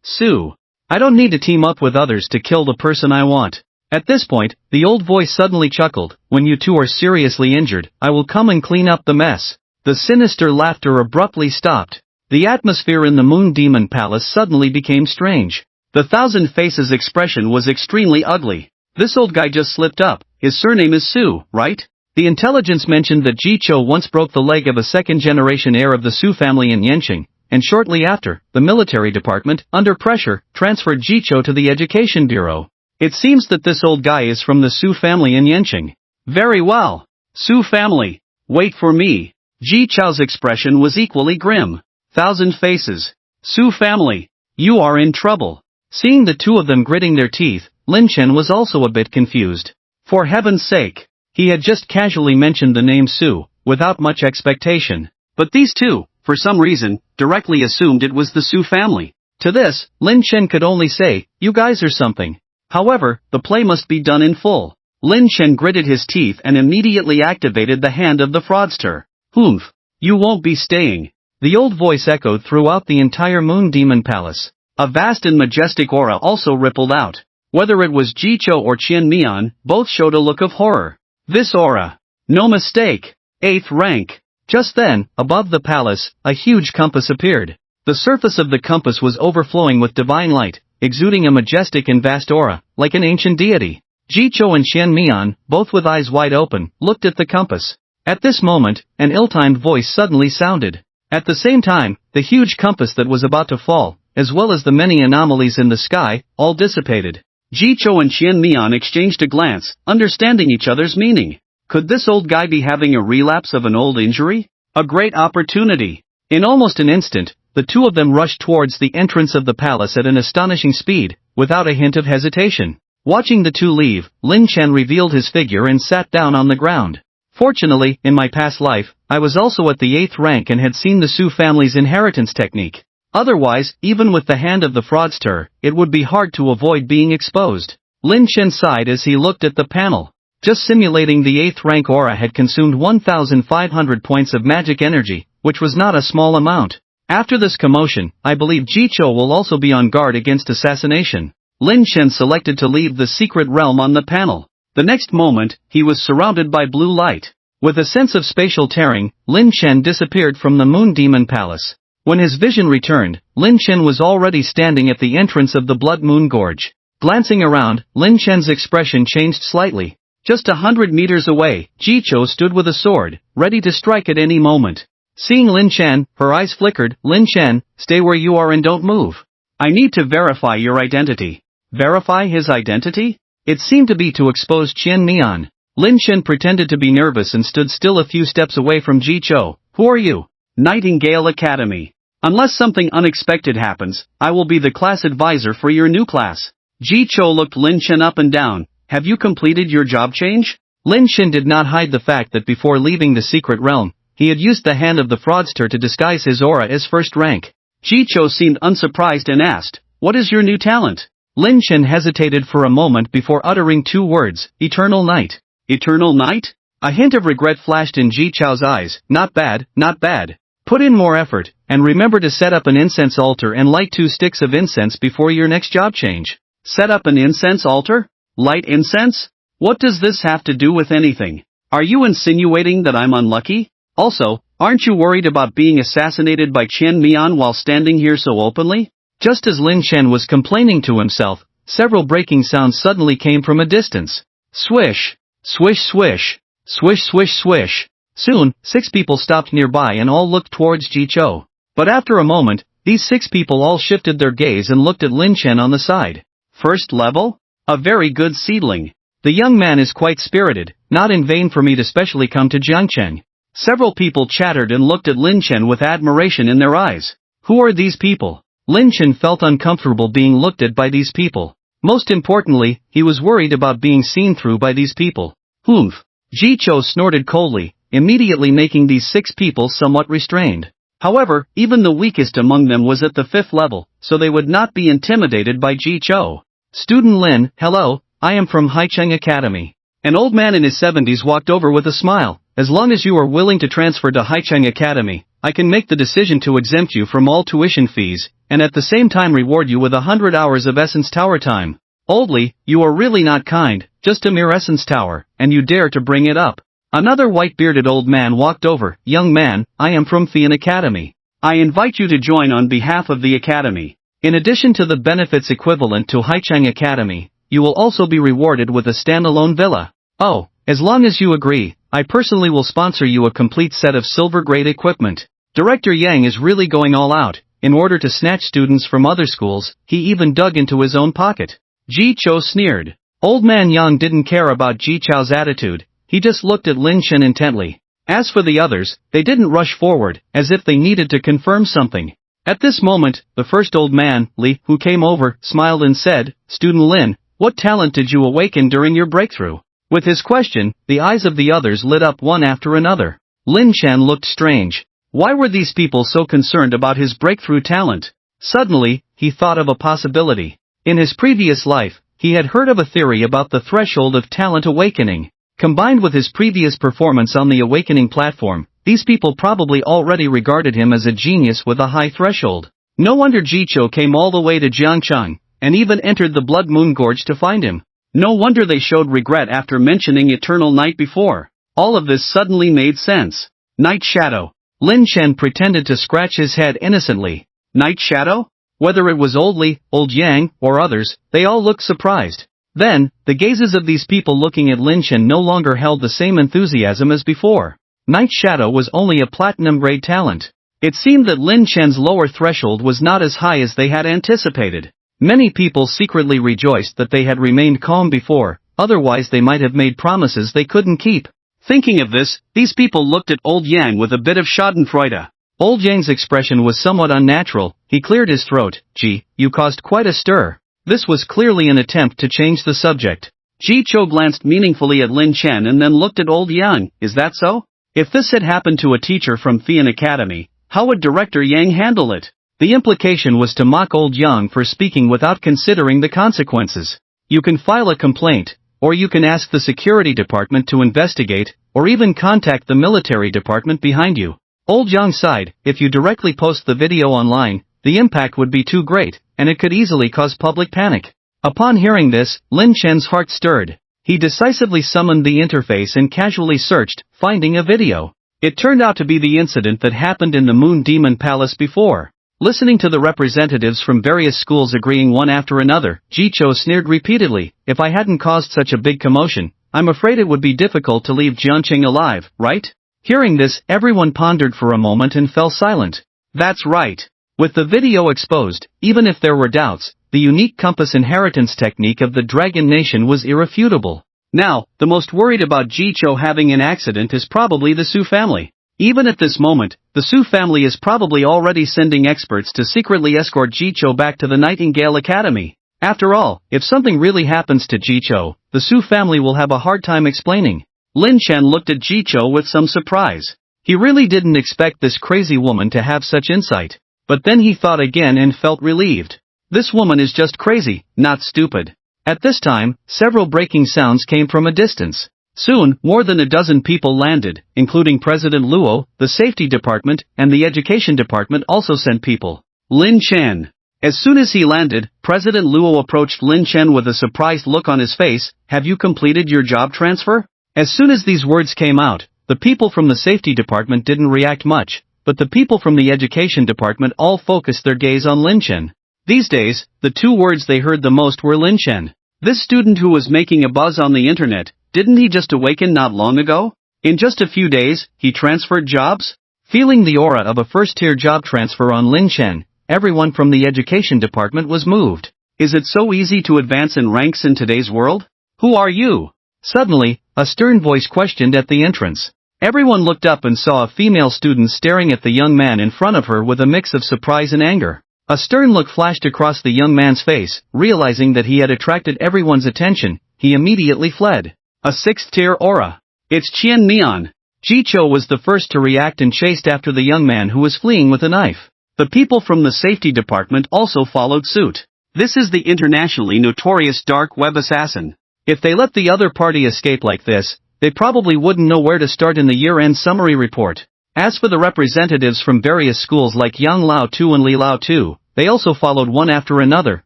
Sue. I don't need to team up with others to kill the person I want. At this point, the old voice suddenly chuckled. When you two are seriously injured, I will come and clean up the mess. The sinister laughter abruptly stopped. The atmosphere in the Moon Demon Palace suddenly became strange. The Thousand Faces' expression was extremely ugly. This old guy just slipped up. His surname is Sue, right? The intelligence mentioned that Jicho once broke the leg of a second-generation heir of the Su family in Yenqing, and shortly after, the military department, under pressure, transferred Jicho to the Education Bureau. It seems that this old guy is from the Su family in Yenqing. Very well. Su family. Wait for me. Jicho's expression was equally grim. Thousand Faces. Su family. You are in trouble. Seeing the two of them gritting their teeth, Lin Chen was also a bit confused. For heaven's sake. He had just casually mentioned the name Su, without much expectation. But these two, for some reason, directly assumed it was the Su family. To this, Lin Chen could only say, you guys are something. However, the play must be done in full. Lin Chen gritted his teeth and immediately activated the hand of the fraudster. Humph. You won't be staying. The old voice echoed throughout the entire Moon Demon Palace. A vast and majestic aura also rippled out. Whether it was Jicho or Qian Mian, both showed a look of horror. This aura. No mistake. 8th rank. Just then, above the palace, a huge compass appeared. The surface of the compass was overflowing with divine light, exuding a majestic and vast aura, like an ancient deity. Jicho and Qian Mian, both with eyes wide open, looked at the compass. At this moment, an ill-timed voice suddenly sounded. At the same time, the huge compass that was about to fall, as well as the many anomalies in the sky, all dissipated. Jicho and Qian Mian exchanged a glance, understanding each other's meaning. Could this old guy be having a relapse of an old injury? A great opportunity. In almost an instant, the two of them rushed towards the entrance of the palace at an astonishing speed, without a hint of hesitation. Watching the two leave, Lin Chen revealed his figure and sat down on the ground. Fortunately, in my past life, I was also at the 8th rank and had seen the Su family's inheritance technique. Otherwise, even with the hand of the fraudster, it would be hard to avoid being exposed. Lin Chen sighed as he looked at the panel. Just simulating the 8th rank aura had consumed 1,500 points of magic energy, which was not a small amount. After this commotion, I believe Jicho will also be on guard against assassination. Lin Chen selected to leave the secret realm on the panel. The next moment, he was surrounded by blue light. With a sense of spatial tearing, Lin Chen disappeared from the Moon Demon Palace. When his vision returned, Lin Chen was already standing at the entrance of the Blood Moon Gorge. Glancing around, Lin Chen's expression changed slightly. Just 100 meters away, Jicho stood with a sword, ready to strike at any moment. Seeing Lin Chen, her eyes flickered. Lin Chen, stay where you are and don't move. I need to verify your identity. Verify his identity? It seemed to be to expose Qian Mian. Lin Chen pretended to be nervous and stood still a few steps away from Ji Chou. Who are you? Nightingale Academy. Unless something unexpected happens, I will be the class advisor for your new class. Ji Chou looked Lin Chen up and down. Have you completed your job change? Lin Chen did not hide the fact that before leaving the secret realm, he had used the hand of the fraudster to disguise his aura as first rank. Ji Chou seemed unsurprised and asked, "What is your new talent?" Lin Chen hesitated for a moment before uttering two words, Eternal Night. Eternal Night? A hint of regret flashed in Ji Chou's eyes. Not bad, not bad. Put in more effort, and remember to set up an incense altar and light 2 sticks of incense before your next job change. Set up an incense altar? Light incense? What does this have to do with anything? Are you insinuating that I'm unlucky? Also, aren't you worried about being assassinated by Qian Mian while standing here so openly? Just as Lin Chen was complaining to himself, several breaking sounds suddenly came from a distance. Swish! Swish swish! Swish swish swish! Soon, 6 people stopped nearby and all looked towards Ji Chou. But after a moment, these 6 people all shifted their gaze and looked at Lin Chen on the side. First level? A very good seedling. The young man is quite spirited, not in vain for me to specially come to Jiangcheng. Several people chattered and looked at Lin Chen with admiration in their eyes. Who are these people? Lin Chen felt uncomfortable being looked at by these people. Most importantly, he was worried about being seen through by these people. Humph! Ji Chou snorted coldly, immediately making these 6 people somewhat restrained. However, even the weakest among them was at the 5th level, so they would not be intimidated by Ji Chou. Student Lin, hello, I am from Haicheng Academy. An old man in his 70s walked over with a smile. As long as you are willing to transfer to Haicheng Academy, I can make the decision to exempt you from all tuition fees, and at the same time reward you with 100 hours of Essence Tower time. Oldly, you are really not kind, just a mere Essence Tower, and you dare to bring it up. Another white-bearded old man walked over. Young man, I am from Fian Academy. I invite you to join on behalf of the Academy. In addition to the benefits equivalent to Haicheng Academy, you will also be rewarded with a standalone villa. Oh, as long as you agree, I personally will sponsor you a complete set of silver-grade equipment. Director Yang is really going all out. In order to snatch students from other schools, he even dug into his own pocket. Ji Chou sneered. Old man Yang didn't care about Ji Chou's attitude, he just looked at Lin Chen intently. As for the others, they didn't rush forward, as if they needed to confirm something. At this moment, the first old man, Li, who came over, smiled and said, Student Lin, what talent did you awaken during your breakthrough? With his question, the eyes of the others lit up one after another. Lin Chen looked strange. Why were these people so concerned about his breakthrough talent? Suddenly, he thought of a possibility. In his previous life, he had heard of a theory about the threshold of talent awakening. Combined with his previous performance on the awakening platform, these people probably already regarded him as a genius with a high threshold. No wonder Ji Chou came all the way to Jiangcheng, and even entered the Blood Moon Gorge to find him. No wonder they showed regret after mentioning Eternal Night before. All of this suddenly made sense. Night Shadow. Lin Chen pretended to scratch his head innocently. Night Shadow? Whether it was Old Li, Old Yang, or others, they all looked surprised. Then, the gazes of these people looking at Lin Chen no longer held the same enthusiasm as before. Night Shadow was only a platinum-grade talent. It seemed that Lin Chen's lower threshold was not as high as they had anticipated. Many people secretly rejoiced that they had remained calm before, otherwise they might have made promises they couldn't keep. Thinking of this, these people looked at Old Yang with a bit of schadenfreude. Old Yang's expression was somewhat unnatural. He cleared his throat. Gee, you caused quite a stir. This was clearly an attempt to change the subject. Ji Chou glanced meaningfully at Lin Chen and then looked at Old Yang. Is that so? If this had happened to a teacher from Fian Academy, how would Director Yang handle it? The implication was to mock Old Yang for speaking without considering the consequences. You can file a complaint, or you can ask the security department to investigate, or even contact the military department behind you. Old Yang sighed. If you directly post the video online, the impact would be too great, and it could easily cause public panic. Upon hearing this, Lin Chen's heart stirred. He decisively summoned the interface and casually searched, finding a video. It turned out to be the incident that happened in the Moon Demon Palace before. Listening to the representatives from various schools agreeing one after another, Ji Chou sneered repeatedly. If I hadn't caused such a big commotion, I'm afraid it would be difficult to leave Jiangcheng alive, right? Hearing this, everyone pondered for a moment and fell silent. That's right. With the video exposed, even if there were doubts, the unique compass inheritance technique of the Dragon Nation was irrefutable. Now, the most worried about Jicho having an accident is probably the Su family. Even at this moment, the Su family is probably already sending experts to secretly escort Jicho back to the Nightingale Academy. After all, if something really happens to Jicho, the Su family will have a hard time explaining. Lin Chen looked at Jicho with some surprise. He really didn't expect this crazy woman to have such insight. But then he thought again and felt relieved. This woman is just crazy, not stupid. At this time, several breaking sounds came from a distance. Soon, more than a dozen people landed, including President Luo, the safety department, and the education department also sent people. Lin Chen. As soon as he landed, President Luo approached Lin Chen with a surprised look on his face. Have you completed your job transfer? As soon as these words came out, the people from the safety department didn't react much, but the people from the education department all focused their gaze on Lin Chen. These days, the two words they heard the most were Lin Chen. This student who was making a buzz on the internet, didn't he just awaken not long ago? In just a few days, he transferred jobs? Feeling the aura of a first-tier job transfer on Lin Chen, everyone from the education department was moved. Is it so easy to advance in ranks in today's world? Who are you? Suddenly, a stern voice questioned at the entrance. Everyone looked up and saw a female student staring at the young man in front of her with a mix of surprise and anger. A stern look flashed across the young man's face. Realizing that he had attracted everyone's attention, he immediately fled. A sixth-tier aura. It's Qian Mian. Jicho was the first to react and chased after the young man who was fleeing with a knife. The people from the safety department also followed suit. This is the internationally notorious dark web assassin. If they let the other party escape like this, they probably wouldn't know where to start in the year-end summary report. As for the representatives from various schools like Yang Lao Tu and Li Lao Tu, they also followed one after another.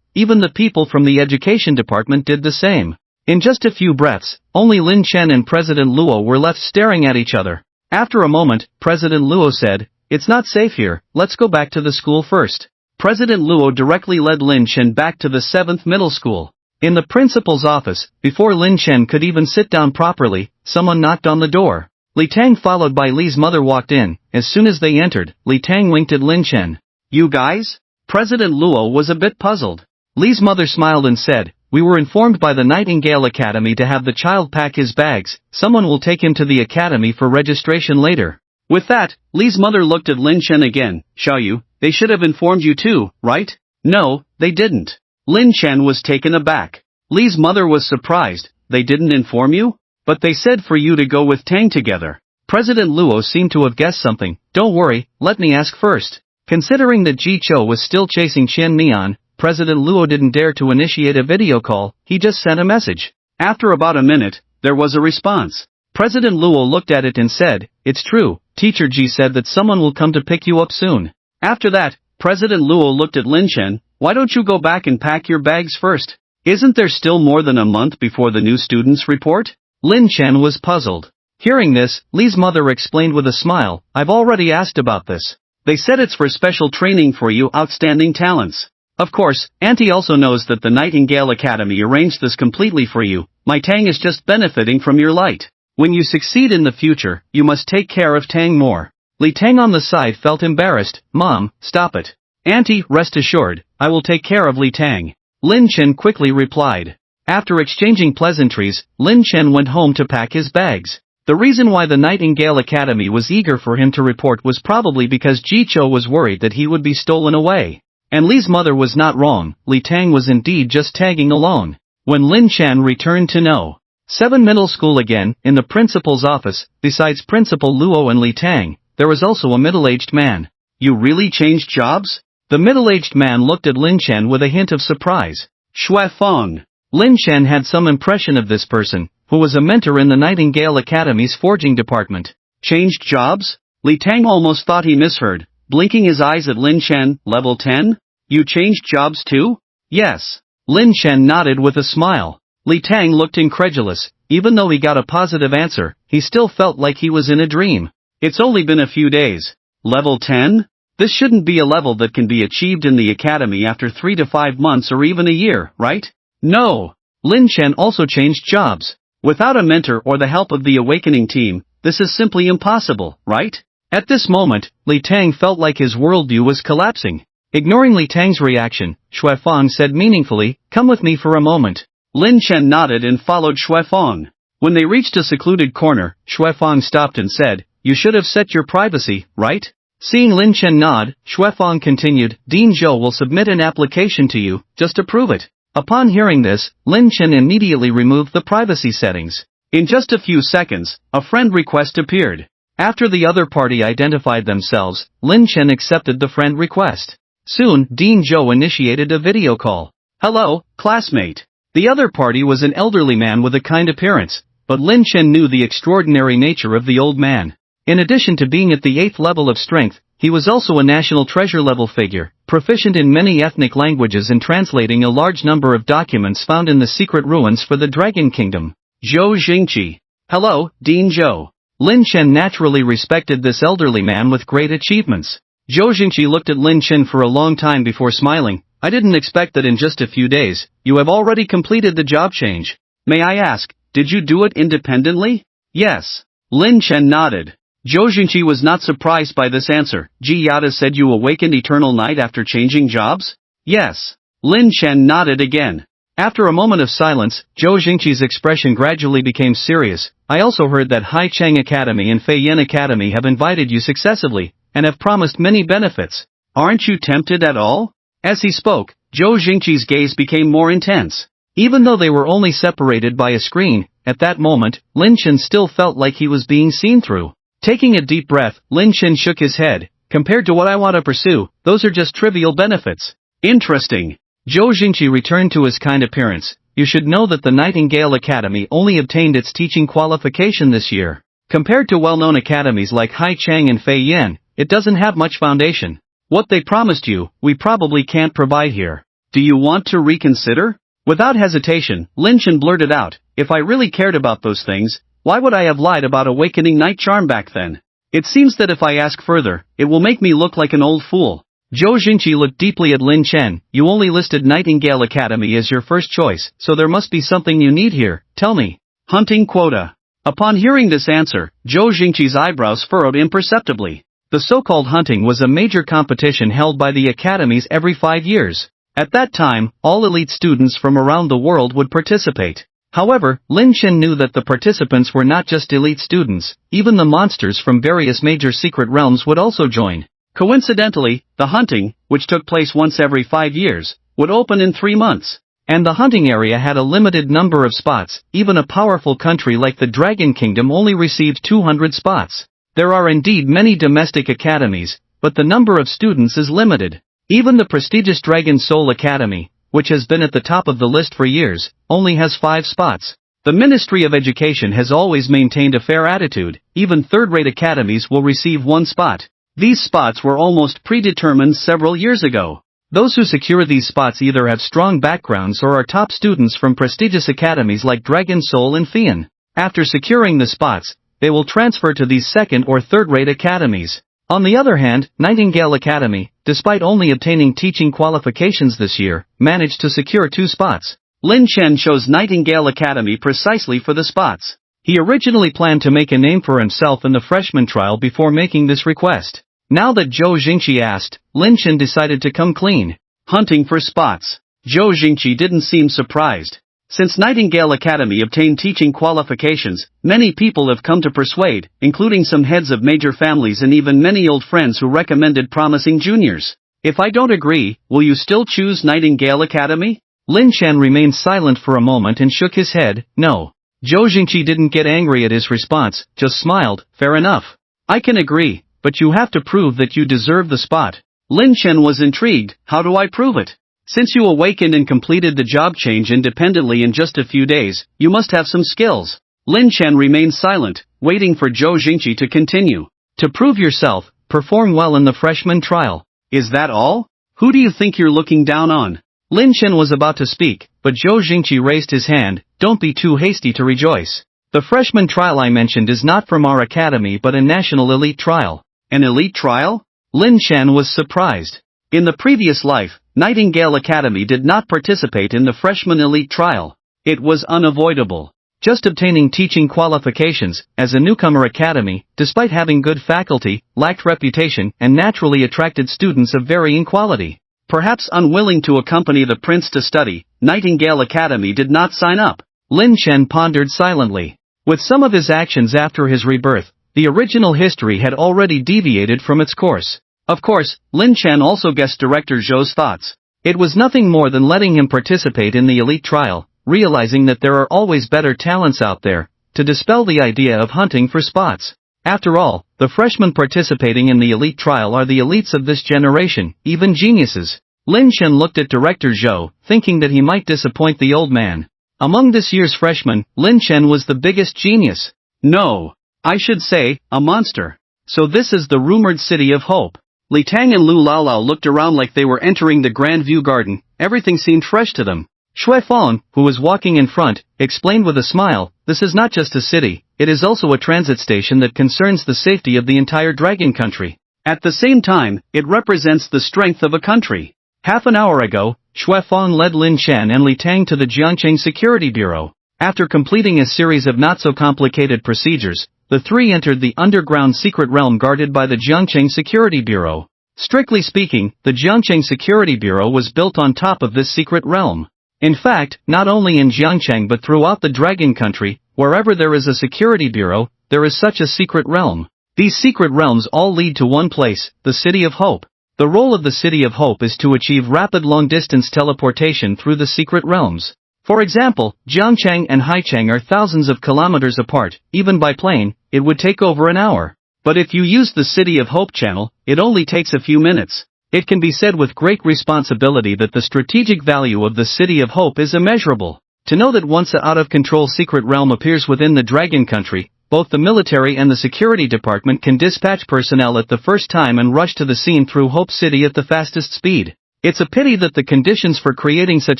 Even the people from the education department did the same. In just a few breaths, only Lin Chen and President Luo were left staring at each other. After a moment, President Luo said, "It's not safe here, let's go back to the school first." President Luo directly led Lin Chen back to the 7th middle school. In the principal's office, before Lin Chen could even sit down properly, someone knocked on the door. Li Tang followed by Li's mother walked in. As soon as they entered, Li Tang winked at Lin Chen. "You guys?" President Luo was a bit puzzled. Li's mother smiled and said, "We were informed by the Nightingale Academy to have the child pack his bags. Someone will take him to the academy for registration later." With that, Li's mother looked at Lin Chen again. "Xiaoyu, they should have informed you too, right?" "No, they didn't." Lin Chen was taken aback. Li's mother was surprised. "They didn't inform you? But they said for you to go with Tang together." President Luo seemed to have guessed something. "Don't worry, let me ask first." Considering that Jicho was still chasing Qian Mian, President Luo didn't dare to initiate a video call. He just sent a message. After about a minute, there was a response. President Luo looked at it and said, "It's true, Teacher Ji said that someone will come to pick you up soon." After that, President Luo looked at Lin Chen. "Why don't you go back and pack your bags first? Isn't there still more than a month before the new students report?" Lin Chen was puzzled. Hearing this, Li's mother explained with a smile, "I've already asked about this. They said it's for special training for you outstanding talents. Of course, Auntie also knows that the Nightingale Academy arranged this completely for you. My Tang is just benefiting from your light. When you succeed in the future, you must take care of Tang more." Li Tang on the side felt embarrassed. "Mom, stop it. Auntie, rest assured, I will take care of Li Tang." Lin Chen quickly replied. After exchanging pleasantries, Lin Chen went home to pack his bags. The reason why the Nightingale Academy was eager for him to report was probably because Jicho was worried that he would be stolen away. And Li's mother was not wrong. Li Tang was indeed just tagging along. When Lin Chen returned to No. 7 middle school again, in the principal's office, besides Principal Luo and Li Tang, there was also a middle-aged man. "You really changed jobs?" The middle-aged man looked at Lin Chen with a hint of surprise. Shui Feng. Lin Chen had some impression of this person, who was a mentor in the Nightingale Academy's forging department. "Changed jobs?" Li Tang almost thought he misheard, blinking his eyes at Lin Chen. "Level 10? You changed jobs too?" "Yes." Lin Chen nodded with a smile. Li Tang looked incredulous. Even though he got a positive answer, he still felt like he was in a dream. "It's only been a few days. Level 10? This shouldn't be a level that can be achieved in the academy after 3 to 5 months or even a year, right?" "No." Lin Chen also changed jobs. Without a mentor or the help of the awakening team, this is simply impossible, right? At this moment, Li Tang felt like his worldview was collapsing. Ignoring Li Tang's reaction, Xuefeng said meaningfully, "Come with me for a moment." Lin Chen nodded and followed Xuefeng. When they reached a secluded corner, Xuefeng stopped and said, "You should have set your privacy, right?" Seeing Lin Chen nod, Xuefeng continued, "Dean Zhou will submit an application to you, just to prove it." Upon hearing this, Lin Chen immediately removed the privacy settings. In just a few seconds, a friend request appeared. After the other party identified themselves, Lin Chen accepted the friend request. Soon, Dean Zhou initiated a video call. "Hello, classmate." The other party was an elderly man with a kind appearance, but Lin Chen knew the extraordinary nature of the old man. In addition to being at the 8th level of strength, he was also a national treasure level figure, proficient in many ethnic languages and translating a large number of documents found in the secret ruins for the Dragon Kingdom. Zhou Jingqi. "Hello, Dean Zhou." Lin Chen naturally respected this elderly man with great achievements. Zhou Jingqi looked at Lin Chen for a long time before smiling. "I didn't expect that in just a few days, you have already completed the job change. May I ask, did you do it independently?" "Yes." Lin Chen nodded. Zhou Jingqi was not surprised by this answer. "Ji Yada said you awakened Eternal Night after changing jobs?" "Yes." Lin Chen nodded again. After a moment of silence, Zhou Jingqi's expression gradually became serious. "I also heard that Hai Cheng Academy and Fei Yin Academy have invited you successively, and have promised many benefits. Aren't you tempted at all?" As he spoke, Zhou Jingqi's gaze became more intense. Even though they were only separated by a screen, at that moment, Lin Chen still felt like he was being seen through. Taking a deep breath, Lin Chen shook his head. "Compared to what I want to pursue, those are just trivial benefits." "Interesting." Zhou Jingqi returned to his kind appearance. "You should know that the Nightingale Academy only obtained its teaching qualification this year. Compared to well-known academies like Hai Cheng and Fei Yin, it doesn't have much foundation. What they promised you, we probably can't provide here. Do you want to reconsider?" Without hesitation, Lin Chen blurted out, "If I really cared about those things, why would I have lied about awakening night charm back then? It seems that if I ask further, it will make me look like an old fool." Zhou Jingqi looked deeply at Lin Chen. "You only listed Nightingale Academy as your first choice, so there must be something you need here. Tell me." "Hunting quota." Upon hearing this answer, Zhou Jingqi's eyebrows furrowed imperceptibly. The so-called hunting was a major competition held by the academies every 5 years. At that time, all elite students from around the world would participate. However, Lin Chen knew that the participants were not just elite students, even the monsters from various major secret realms would also join. Coincidentally, the hunting, which took place once every 5 years, would open in 3 months. And the hunting area had a limited number of spots. Even a powerful country like the Dragon Kingdom only received 200 spots. There are indeed many domestic academies, but the number of students is limited. Even the prestigious Dragon Soul Academy, which has been at the top of the list for years, only has 5 spots. The Ministry of Education has always maintained a fair attitude. Even third-rate academies will receive 1 spot. These spots were almost predetermined several years ago. Those who secure these spots either have strong backgrounds or are top students from prestigious academies like Dragon Soul and Fian. After securing the spots, they will transfer to these second- or third-rate academies. On the other hand, Nightingale Academy, despite only obtaining teaching qualifications this year, managed to secure 2 spots. Lin Chen chose Nightingale Academy precisely for the spots. He originally planned to make a name for himself in the freshman trial before making this request. Now that Zhou Jingqi asked, Lin Chen decided to come clean. Hunting for spots. Zhou Jingqi didn't seem surprised. Since Nightingale Academy obtained teaching qualifications, many people have come to persuade, including some heads of major families and even many old friends who recommended promising juniors. If I don't agree, will you still choose Nightingale Academy? Lin Chen remained silent for a moment and shook his head. No. Zhou Jingqi didn't get angry at his response, just smiled. Fair enough. I can agree, but you have to prove that you deserve the spot. Lin Chen was intrigued. How do I prove it? Since you awakened and completed the job change independently in just a few days, you must have some skills. Lin Chen remained silent, waiting for Zhou Jingqi to continue. To prove yourself, perform well in the freshman trial. Is that all? Who do you think you're looking down on? Lin Chen was about to speak, but Zhou Jingqi raised his hand. Don't be too hasty to rejoice. The freshman trial I mentioned is not from our academy but a national elite trial. An elite trial? Lin Chen was surprised. In the previous life, Nightingale Academy did not participate in the freshman elite trial. It was unavoidable. Just obtaining teaching qualifications, as a newcomer academy, despite having good faculty, lacked reputation and naturally attracted students of varying quality. Perhaps unwilling to accompany the prince to study, Nightingale Academy did not sign up. Lin Chen pondered silently. With some of his actions after his rebirth, the original history had already deviated from its course. Of course, Lin Chen also guessed director Zhou's thoughts. It was nothing more than letting him participate in the elite trial, realizing that there are always better talents out there, to dispel the idea of hunting for spots. After all, the freshmen participating in the elite trial are the elites of this generation, even geniuses. Lin Chen looked at director Zhou, thinking that he might disappoint the old man. Among this year's freshmen, Lin Chen was the biggest genius. No, I should say, a monster. So this is the rumored city of hope. Li Tang and Lu Laolao looked around like they were entering the Grand View Garden. Everything seemed fresh to them. Shui Fang, who was walking in front, explained with a smile, "This is not just a city, it is also a transit station that concerns the safety of the entire dragon country. At the same time, it represents the strength of a country." Half an hour ago, Shui Fang led Lin Chen and Li Tang to the Jiangcheng Security Bureau. After completing a series of not-so-complicated procedures, the three entered the underground secret realm guarded by the Jiangcheng Security Bureau. Strictly speaking, the Jiangcheng Security Bureau was built on top of this secret realm. In fact, not only in Jiangcheng but throughout the Dragon Country, wherever there is a security bureau, there is such a secret realm. These secret realms all lead to one place, the City of Hope. The role of the City of Hope is to achieve rapid long-distance teleportation through the secret realms. For example, Jiangcheng and Haicheng are thousands of kilometers apart. Even by plane, it would take over an hour. But if you use the City of Hope channel, it only takes a few minutes. It can be said with great responsibility that the strategic value of the City of Hope is immeasurable. To know that once a out-of-control secret realm appears within the Dragon Country, both the military and the security department can dispatch personnel at the first time and rush to the scene through Hope City at the fastest speed. It's a pity that the conditions for creating such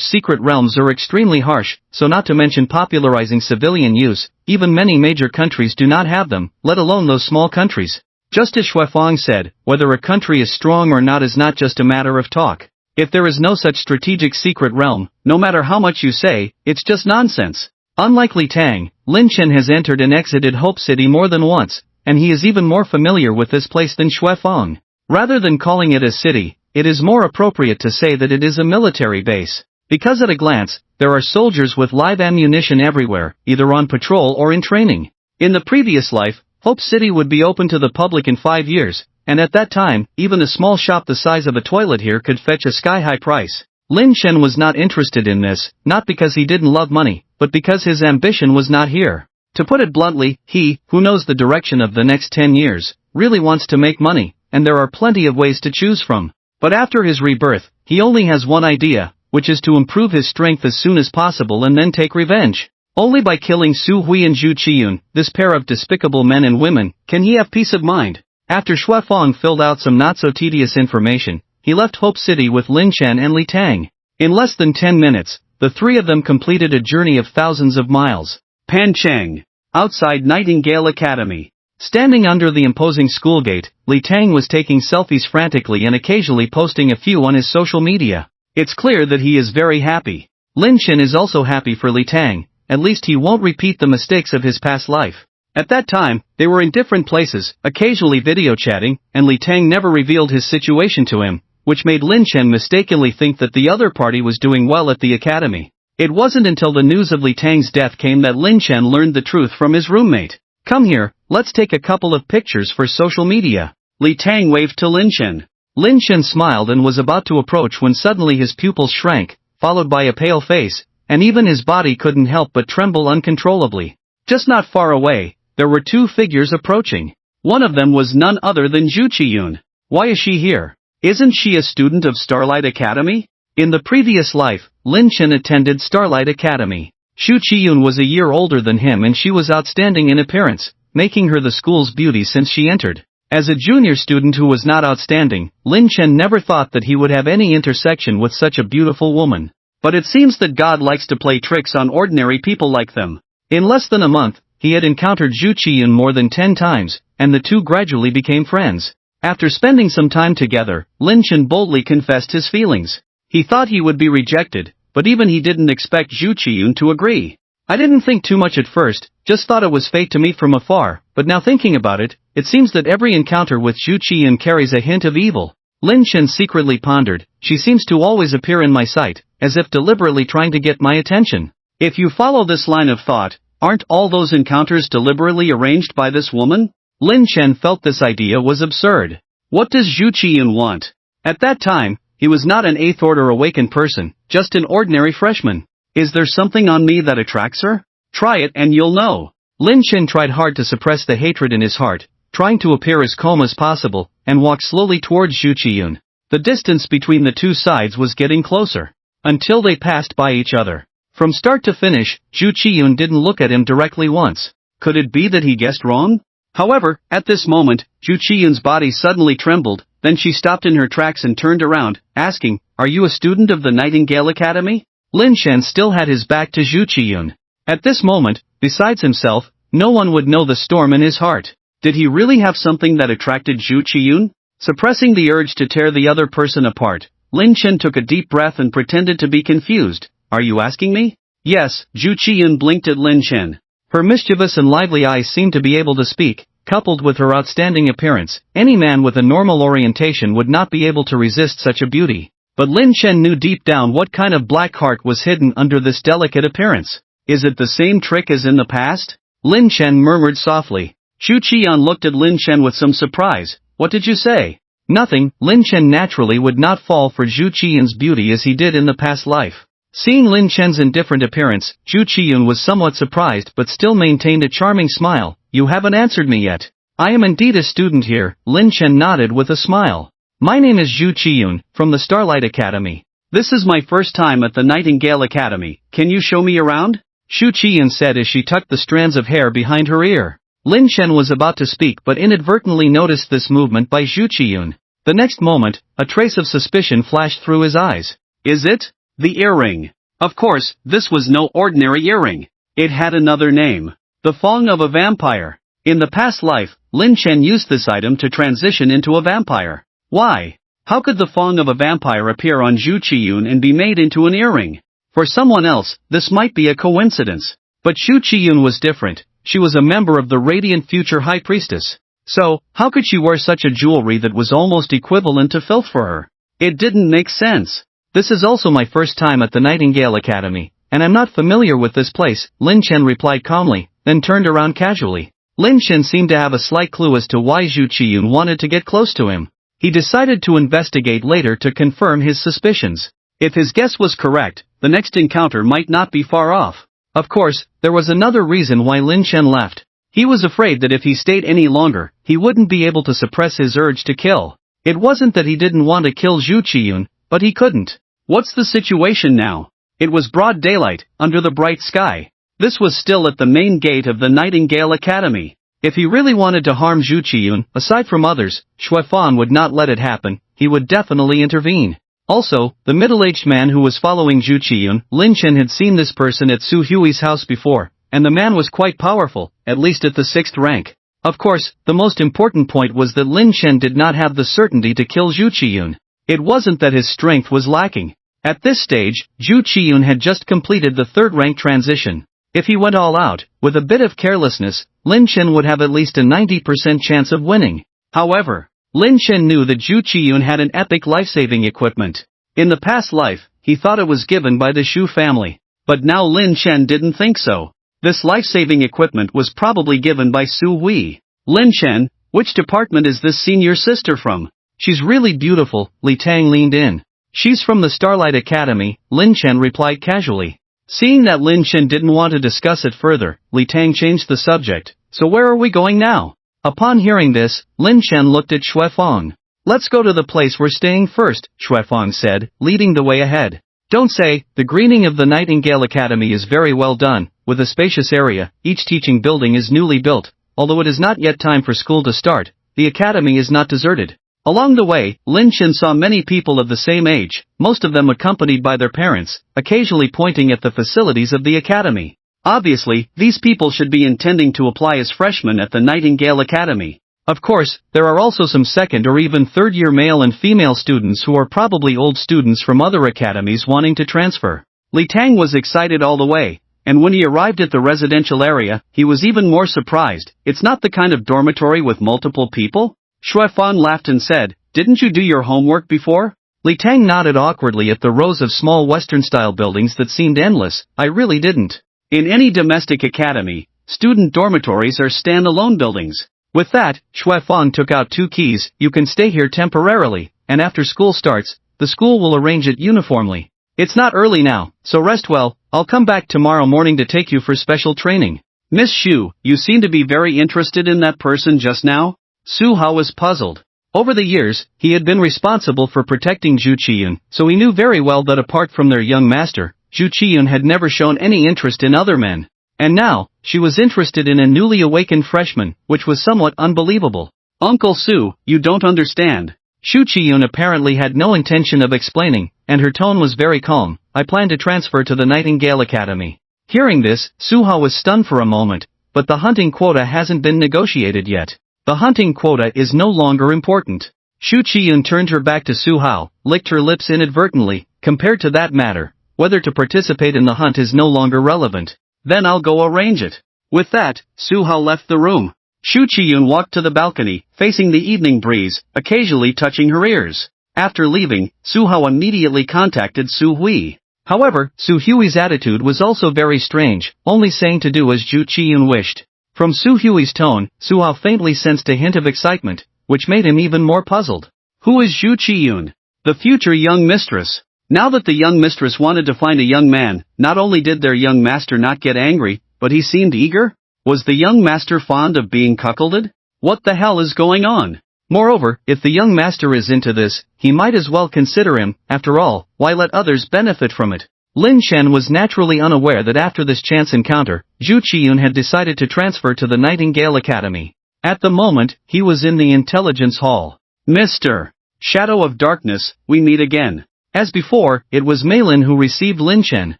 secret realms are extremely harsh, so not to mention popularizing civilian use, even many major countries do not have them, let alone those small countries. Just as Shui Fang said, whether a country is strong or not is not just a matter of talk. If there is no such strategic secret realm, no matter how much you say, it's just nonsense. Unlike Li Tang, Lin Chen has entered and exited Hope City more than once, and he is even more familiar with this place than Shui Fang. Rather than calling it a city, it is more appropriate to say that it is a military base. Because at a glance, there are soldiers with live ammunition everywhere, either on patrol or in training. In the previous life, Hope City would be open to the public in 5 years, and at that time, even a small shop the size of a toilet here could fetch a sky-high price. Lin Chen was not interested in this, not because he didn't love money, but because his ambition was not here. To put it bluntly, he, who knows the direction of the next 10 years, really wants to make money, and there are plenty of ways to choose from. But after his rebirth, he only has one idea, which is to improve his strength as soon as possible and then take revenge. Only by killing Su Hui and Zhu Qiyun, this pair of despicable men and women, can he have peace of mind. After Shui Fang filled out some not-so-tedious information, he left Hope City with Lin Chen and Li Tang. In less than 10 minutes, the three of them completed a journey of thousands of miles. Pancheng. Outside Nightingale Academy. Standing under the imposing school gate, Li Tang was taking selfies frantically and occasionally posting a few on his social media. It's clear that he is very happy. Lin Chen is also happy for Li Tang, at least he won't repeat the mistakes of his past life. At that time, they were in different places, occasionally video chatting, and Li Tang never revealed his situation to him, which made Lin Chen mistakenly think that the other party was doing well at the academy. It wasn't until the news of Li Tang's death came that Lin Chen learned the truth from his roommate. "Come here, let's take a couple of pictures for social media." Li Tang waved to Lin Chen. Lin Chen smiled and was about to approach when suddenly his pupils shrank, followed by a pale face, and even his body couldn't help but tremble uncontrollably. Just not far away, there were two figures approaching. One of them was none other than Zhu Qiyun. Why is she here? Isn't she a student of Starlight Academy? In the previous life, Lin Chen attended Starlight Academy. Zhu Qiyun was a year older than him and she was outstanding in appearance, making her the school's beauty since she entered. As a junior student who was not outstanding, Lin Chen never thought that he would have any intersection with such a beautiful woman. But it seems that God likes to play tricks on ordinary people like them. In less than a month, he had encountered Zhu Qiyun more than 10 times, and the two gradually became friends. After spending some time together, Lin Chen boldly confessed his feelings. He thought he would be rejected, but even he didn't expect Zhu Qiyun to agree. "I didn't think too much at first, just thought it was fate to meet from afar, but now thinking about it, it seems that every encounter with Zhu Qiyun carries a hint of evil. Lin Chen secretly pondered, she seems to always appear in my sight, as if deliberately trying to get my attention. If you follow this line of thought, aren't all those encounters deliberately arranged by this woman? Lin Chen felt this idea was absurd. What does Zhu Qiyun want? At that time, he was not an 8th order awakened person, just an ordinary freshman. Is there something on me that attracts her? Try it and you'll know. Lin Chen tried hard to suppress the hatred in his heart, trying to appear as calm as possible, and walked slowly towards Zhu Qiyun. The distance between the two sides was getting closer, until they passed by each other. From start to finish, Zhu Qiyun didn't look at him directly once. Could it be that he guessed wrong? However, at this moment, Zhu Qiyun's body suddenly trembled, then she stopped in her tracks and turned around, asking, "Are you a student of the Nightingale Academy?" Lin Chen still had his back to Zhu Qiyun. At this moment, besides himself, no one would know the storm in his heart. Did he really have something that attracted Zhu Qiyun? Suppressing the urge to tear the other person apart, Lin Chen took a deep breath and pretended to be confused. "Are you asking me?" "Yes." Zhu Qiyun blinked at Lin Chen. Her mischievous and lively eyes seemed to be able to speak. Coupled with her outstanding appearance, any man with a normal orientation would not be able to resist such a beauty. But Lin Chen knew deep down what kind of black heart was hidden under this delicate appearance. Is it the same trick as in the past? Lin Chen murmured softly. Zhu Qiyun looked at Lin Chen with some surprise. "What did you say?" "Nothing." Lin Chen naturally would not fall for Zhu Qiyun's beauty as he did in the past life. Seeing Lin Chen's indifferent appearance, Zhu Qiyun was somewhat surprised but still maintained a charming smile. "You haven't answered me yet." "I am indeed a student here." Lin Chen nodded with a smile. "My name is Zhu Qiyun, from the Starlight Academy. This is my first time at the Nightingale Academy. Can you show me around?" Zhu Qiyun said as she tucked the strands of hair behind her ear. Lin Chen was about to speak but inadvertently noticed this movement by Zhu Qiyun. The next moment, a trace of suspicion flashed through his eyes. "Is it? The earring." Of course, this was no ordinary earring. It had another name. The Fong of a Vampire. In the past life, Lin Chen used this item to transition into a vampire. Why? How could the Fong of a Vampire appear on Zhu Qiyun and be made into an earring? For someone else, this might be a coincidence. But Zhu Qiyun was different. She was a member of the radiant future High Priestess. So, how could she wear such a jewelry that was almost equivalent to filth for her? It didn't make sense. "This is also my first time at the Nightingale Academy, and I'm not familiar with this place," Lin Chen replied calmly, then turned around casually. Lin Chen seemed to have a slight clue as to why Zhu Qiyun wanted to get close to him. He decided to investigate later to confirm his suspicions. If his guess was correct, the next encounter might not be far off. Of course, there was another reason why Lin Chen left. He was afraid that if he stayed any longer, he wouldn't be able to suppress his urge to kill. It wasn't that he didn't want to kill Zhu Qiyun, but he couldn't. What's the situation now? It was broad daylight, under the bright sky. This was still at the main gate of the Nightingale Academy. If he really wanted to harm Zhu Qiyun, aside from others, Xuefan would not let it happen. He would definitely intervene. Also, the middle-aged man who was following Zhu Qiyun, Lin Chen had seen this person at Su Hui's house before, and the man was quite powerful, at least at the 6th rank. Of course, the most important point was that Lin Chen did not have the certainty to kill Zhu Qiyun. It wasn't that his strength was lacking. At this stage, Zhu Qiyun had just completed the 3rd rank transition. If he went all out, with a bit of carelessness, Lin Chen would have at least a 90% chance of winning. However, Lin Chen knew that Zhu Qiyun had an epic life-saving equipment. In the past life, he thought it was given by the Shu family. But now Lin Chen didn't think so. This life-saving equipment was probably given by Su Hui. "Lin Chen, which department is this senior sister from?" "She's really beautiful," Li Tang leaned in. "She's from the Starlight Academy," Lin Chen replied casually. Seeing that Lin Chen didn't want to discuss it further, Li Tang changed the subject. "So where are we going now?" Upon hearing this, Lin Chen looked at Xuefang. "Let's go to the place we're staying first," Xuefang said, leading the way ahead. "Don't say." The greening of the Nightingale Academy is very well done, with a spacious area. Each teaching building is newly built. Although it is not yet time for school to start, the academy is not deserted. Along the way, Lin Chen saw many people of the same age, most of them accompanied by their parents, occasionally pointing at the facilities of the academy. Obviously, these people should be intending to apply as freshmen at the Nightingale Academy. Of course, there are also some second or even third-year male and female students who are probably old students from other academies wanting to transfer. Li Tang was excited all the way, and when he arrived at the residential area, he was even more surprised. "It's not the kind of dormitory with multiple people?" Xuefan laughed and said, Didn't you do your homework before? Li Tang nodded awkwardly at the rows of small Western-style buildings that seemed endless. I really didn't. In any domestic academy, student dormitories are stand-alone buildings. With that, Shui Fang took out 2 keys. You can stay here temporarily, and after school starts, the school will arrange it uniformly. It's not early now, so rest well. I'll come back tomorrow morning to take you for special training. Miss Xu, you seem to be very interested in that person just now? Su Hao was puzzled. Over the years, he had been responsible for protecting Zhu Qiyun, so he knew very well that apart from their young master, Zhu Qiyun had never shown any interest in other men. And now, she was interested in a newly awakened freshman, which was somewhat unbelievable. Uncle Su, you don't understand. Zhu Qiyun apparently had no intention of explaining, and her tone was very calm. I plan to transfer to the Nightingale Academy. Hearing this, Su Hao was stunned for a moment, but the hunting quota hasn't been negotiated yet. The hunting quota is no longer important. Zhu Qiyun turned her back to Su Hao, licked her lips inadvertently. Compared to that matter, whether to participate in the hunt is no longer relevant. Then I'll go arrange it. With that, Su Hao left the room. Zhu Qiyun walked to the balcony, facing the evening breeze, occasionally touching her ears. After leaving, Su Hao immediately contacted Su Hui. However, Su Hui's attitude was also very strange, only saying to do as Zhu Qiyun wished. From Su Hui's tone, Su Hao faintly sensed a hint of excitement, which made him even more puzzled. Who is Zhu Qiyun? The future young mistress. Now that the young mistress wanted to find a young man, not only did their young master not get angry, but he seemed eager? Was the young master fond of being cuckolded? What the hell is going on? Moreover, if the young master is into this, he might as well consider him. After all, why let others benefit from it? Lin Chen was naturally unaware that after this chance encounter, Zhu Qiyun had decided to transfer to the Nightingale Academy. At the moment, he was in the intelligence hall. Mr. Shadow of Darkness, we meet again. As before, it was Mei Lin who received Lin Chen.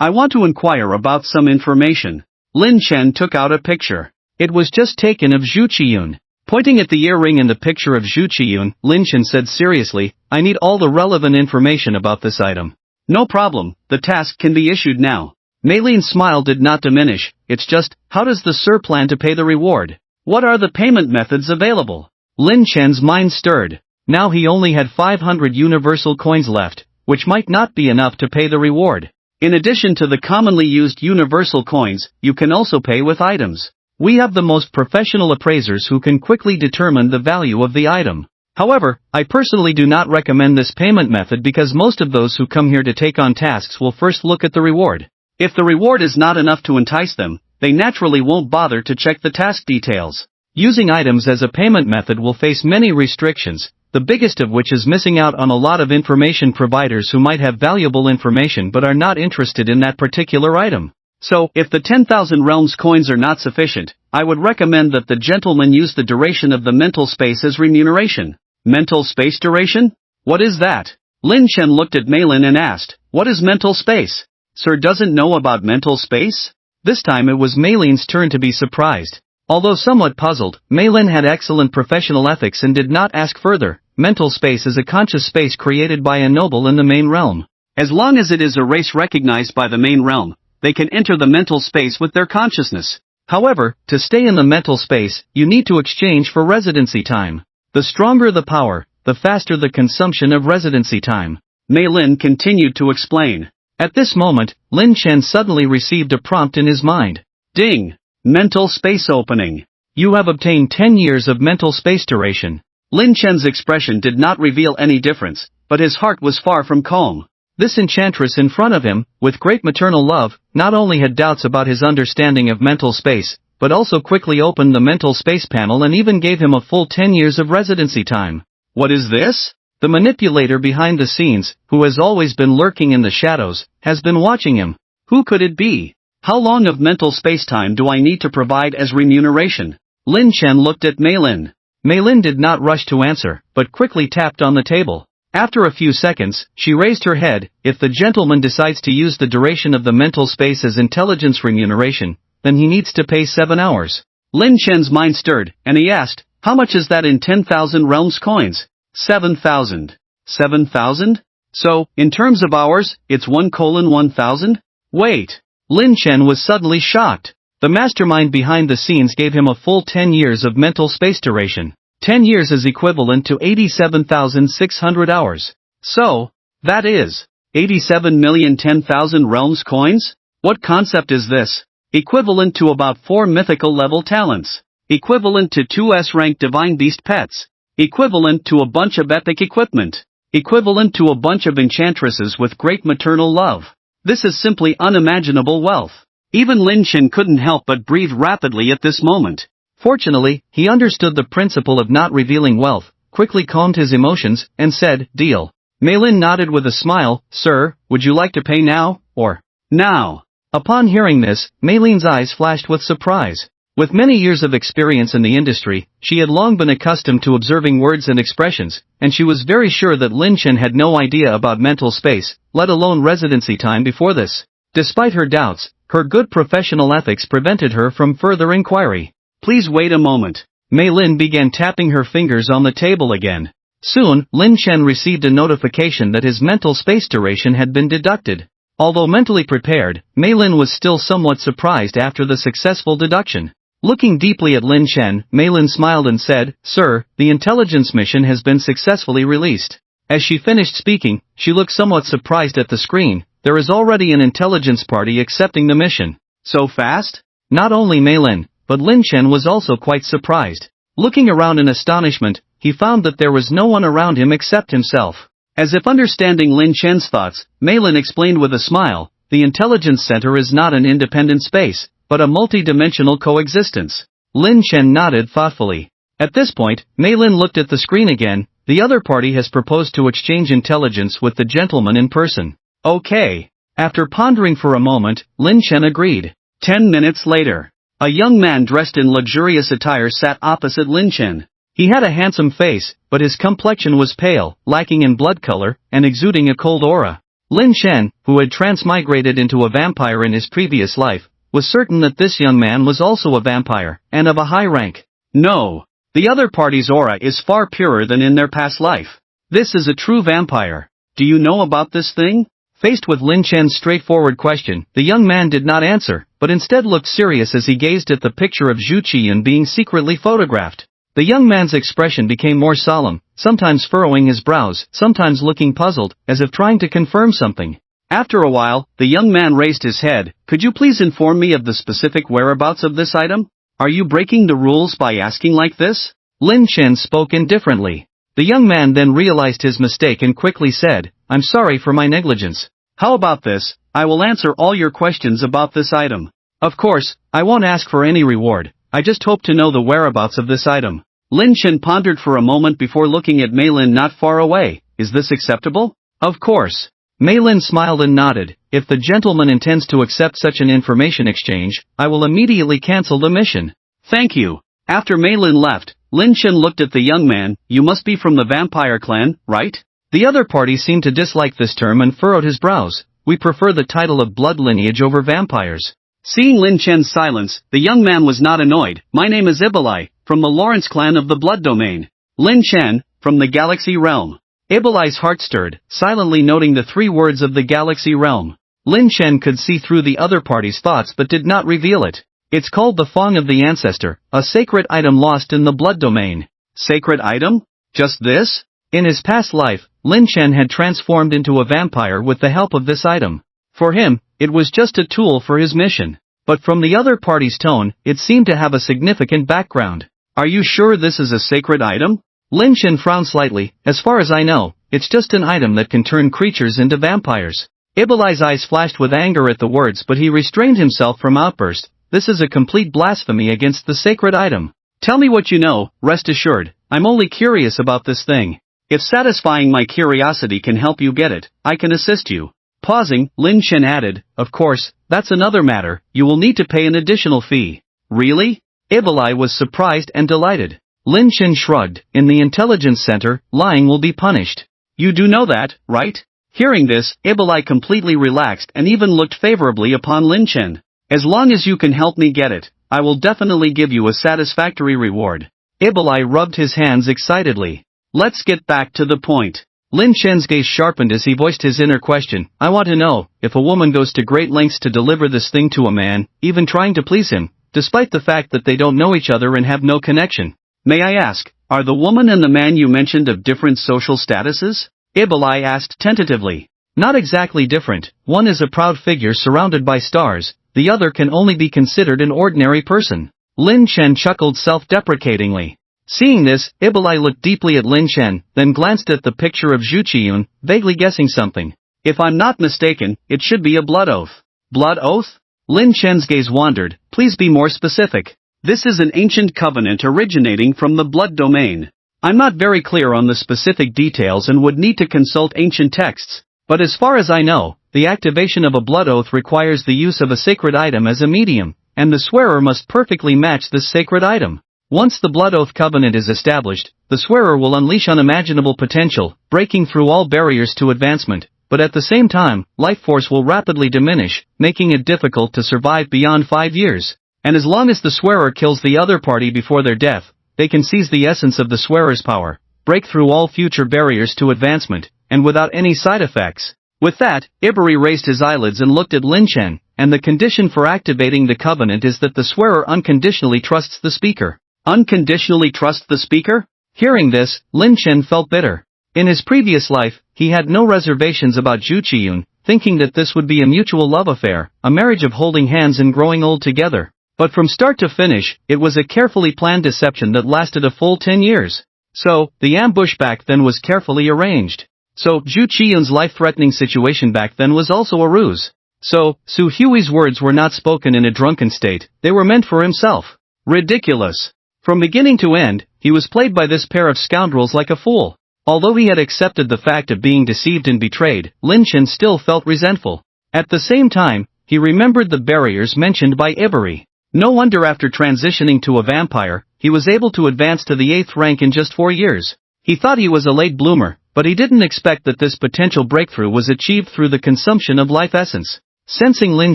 I want to inquire about some information. Lin Chen took out a picture. It was just taken of Zhu Qiyun. Pointing at the earring in the picture of Zhu Qiyun, Lin Chen said seriously, I need all the relevant information about this item. No problem, the task can be issued now. Mei Lin's smile did not diminish. It's just, how does the sir plan to pay the reward? What are the payment methods available? Lin Chen's mind stirred. Now he only had 500 universal coins left, which might not be enough to pay the reward. In addition to the commonly used universal coins, you can also pay with items. We have the most professional appraisers who can quickly determine the value of the item. However, I personally do not recommend this payment method because most of those who come here to take on tasks will first look at the reward. If the reward is not enough to entice them, they naturally won't bother to check the task details. Using items as a payment method will face many restrictions, the biggest of which is missing out on a lot of information providers who might have valuable information but are not interested in that particular item. So, if the 10,000 realms coins are not sufficient, I would recommend that the gentleman use the duration of the mental space as remuneration. Mental space duration? What is that? Lin Chen looked at Mei Lin and asked, what is mental space? Sir doesn't know about mental space? This time it was Mei Lin's turn to be surprised. Although somewhat puzzled, Mei Lin had excellent professional ethics and did not ask further. Mental space is a conscious space created by a noble in the main realm. As long as it is a race recognized by the main realm, they can enter the mental space with their consciousness. However, to stay in the mental space, you need to exchange for residency time. The stronger the power, the faster the consumption of residency time. Mei Lin continued to explain. At this moment, Lin Chen suddenly received a prompt in his mind. Ding! Mental space opening. You have obtained 10 years of mental space duration. Lin Chen's expression did not reveal any difference, but his heart was far from calm. This enchantress in front of him, with great maternal love, not only had doubts about his understanding of mental space, but also quickly opened the mental space panel and even gave him a full 10 years of residency time. What is this? The manipulator behind the scenes, who has always been lurking in the shadows, has been watching him. Who could it be? How long of mental space-time do I need to provide as remuneration? Lin Chen looked at Mei Lin. Mei Lin did not rush to answer, but quickly tapped on the table. After a few seconds, she raised her head. If the gentleman decides to use the duration of the mental space as intelligence remuneration, then he needs to pay 7 hours. Lin Chen's mind stirred, and he asked, how much is that in 10,000 realms coins? 7,000. 7,000? So, in terms of hours, it's 1:1,000? Wait. Lin Chen was suddenly shocked. The mastermind behind the scenes gave him a full 10 years of mental space duration. 10 years is equivalent to 87,600 hours. So, that is 87,010,000 realms coins? What concept is this? Equivalent to about 4 mythical level talents. Equivalent to 2 S-rank divine beast pets. Equivalent to a bunch of epic equipment. Equivalent to a bunch of enchantresses with great maternal love. This is simply unimaginable wealth. Even Lin Chen couldn't help but breathe rapidly at this moment. Fortunately, he understood the principle of not revealing wealth, quickly calmed his emotions, and said, "Deal." Mei Lin nodded with a smile. "Sir, would you like to pay now, or now?" Upon hearing this, Mei Lin's eyes flashed with surprise. With many years of experience in the industry, she had long been accustomed to observing words and expressions, and she was very sure that Lin Chen had no idea about mental space, let alone residency time before this. Despite her doubts, her good professional ethics prevented her from further inquiry. "Please wait a moment." Mei Lin began tapping her fingers on the table again. Soon, Lin Chen received a notification that his mental space duration had been deducted. Although mentally prepared, Mei Lin was still somewhat surprised after the successful deduction. Looking deeply at Lin Chen, Mei Lin smiled and said, "Sir, the intelligence mission has been successfully released." As she finished speaking, she looked somewhat surprised at the screen. There is already an intelligence party accepting the mission. So fast? Not only Mei Lin, but Lin Chen was also quite surprised. Looking around in astonishment, he found that there was no one around him except himself. As if understanding Lin Chen's thoughts, Mei Lin explained with a smile, "The intelligence center is not an independent space, but a multi-dimensional coexistence." Lin Chen nodded thoughtfully. At this point, Mei Lin looked at the screen again. The other party has proposed to exchange intelligence with the gentleman in person. Okay. After pondering for a moment, Lin Chen agreed. 10 minutes later, a young man dressed in luxurious attire sat opposite Lin Chen. He had a handsome face, but his complexion was pale, lacking in blood color, and exuding a cold aura. Lin Chen, who had transmigrated into a vampire in his previous life, was certain that this young man was also a vampire, and of a high rank. No. The other party's aura is far purer than in their past life. This is a true vampire. Do you know about this thing? Faced with Lin Chen's straightforward question, the young man did not answer, but instead looked serious as he gazed at the picture of Zhu Qiyan being secretly photographed. The young man's expression became more solemn, sometimes furrowing his brows, sometimes looking puzzled, as if trying to confirm something. After a while, the young man raised his head. "Could you please inform me of the specific whereabouts of this item? Are you breaking the rules by asking like this?" Lin Chen spoke indifferently. The young man then realized his mistake and quickly said, "I'm sorry for my negligence. How about this? I will answer all your questions about this item. Of course, I won't ask for any reward. I just hope to know the whereabouts of this item." Lin Chen pondered for a moment before looking at Mei Lin not far away. "Is this acceptable?" "Of course." Mei Lin smiled and nodded. "If the gentleman intends to accept such an information exchange, I will immediately cancel the mission." "Thank you." After Mei Lin left, Lin Chen looked at the young man. "You must be from the vampire clan, right?" The other party seemed to dislike this term and furrowed his brows. "We prefer the title of blood lineage over vampires." Seeing Lin Chen's silence, the young man was not annoyed. "My name is Ibalai, from the Lawrence clan of the Blood Domain." Lin Chen, from the Galaxy Realm. Ibalai's heart stirred, silently noting the 3 words of the Galaxy Realm. Lin Chen could see through the other party's thoughts but did not reveal it. "It's called the Fong of the Ancestor, a sacred item lost in the Blood Domain." Sacred item? Just this? In his past life, Lin Chen had transformed into a vampire with the help of this item. For him, it was just a tool for his mission. But from the other party's tone, it seemed to have a significant background. "Are you sure this is a sacred item?" Lin Chen frowned slightly. "As far as I know, it's just an item that can turn creatures into vampires." Ibalai's eyes flashed with anger at the words, but he restrained himself from outburst. "This is a complete blasphemy against the sacred item. Tell me what you know. Rest assured, I'm only curious about this thing. If satisfying my curiosity can help you get it, I can assist you." Pausing, Lin Chen added, "Of course, that's another matter. You will need to pay an additional fee." "Really?" Ibalai was surprised and delighted. Lin Chen shrugged. "In the intelligence center, lying will be punished. You do know that, right?" Hearing this, Ibalai completely relaxed and even looked favorably upon Lin Chen. "As long as you can help me get it, I will definitely give you a satisfactory reward." Ibalai rubbed his hands excitedly. "Let's get back to the point." Lin Chen's gaze sharpened as he voiced his inner question. "I want to know, if a woman goes to great lengths to deliver this thing to a man, even trying to please him, despite the fact that they don't know each other and have no connection, may I ask, Are the woman and the man you mentioned of different social statuses? Ibolai asked tentatively. Not exactly different, one is a proud figure surrounded by stars, the other can only be considered an ordinary person. Lin Chen chuckled self-deprecatingly. Seeing this, Ibolai looked deeply at Lin Chen, then glanced at the picture of Zhu Qiyun, vaguely guessing something. If I'm not mistaken, it should be a blood oath. Blood oath? Lin Chen's gaze wandered, please be more specific. This is an ancient covenant originating from the blood domain. I'm not very clear on the specific details and would need to consult ancient texts, but as far as I know, the activation of a blood oath requires the use of a sacred item as a medium, and the swearer must perfectly match this sacred item. Once the blood oath covenant is established, the swearer will unleash unimaginable potential, breaking through all barriers to advancement, but at the same time, life force will rapidly diminish, making it difficult to survive beyond 5 years. And as long as the swearer kills the other party before their death, they can seize the essence of the swearer's power, break through all future barriers to advancement, and without any side effects. With that, Iberi raised his eyelids and looked at Lin Chen, and the condition for activating the covenant is that the swearer unconditionally trusts the speaker. Unconditionally trust the speaker? Hearing this, Lin Chen felt bitter. In his previous life, he had no reservations about Zhu Qiyun, thinking that this would be a mutual love affair, a marriage of holding hands and growing old together. But from start to finish, it was a carefully planned deception that lasted a full 10 years. So, the ambush back then was carefully arranged. So, Zhu Qiyun's life-threatening situation back then was also a ruse. So, Su Hui's words were not spoken in a drunken state, they were meant for himself. Ridiculous. From beginning to end, he was played by this pair of scoundrels like a fool. Although he had accepted the fact of being deceived and betrayed, Lin Chen still felt resentful. At the same time, he remembered the barriers mentioned by Iberi. No wonder after transitioning to a vampire, he was able to advance to the 8th rank in just 4 years. He thought he was a late bloomer, but he didn't expect that this potential breakthrough was achieved through the consumption of life essence. Sensing Lin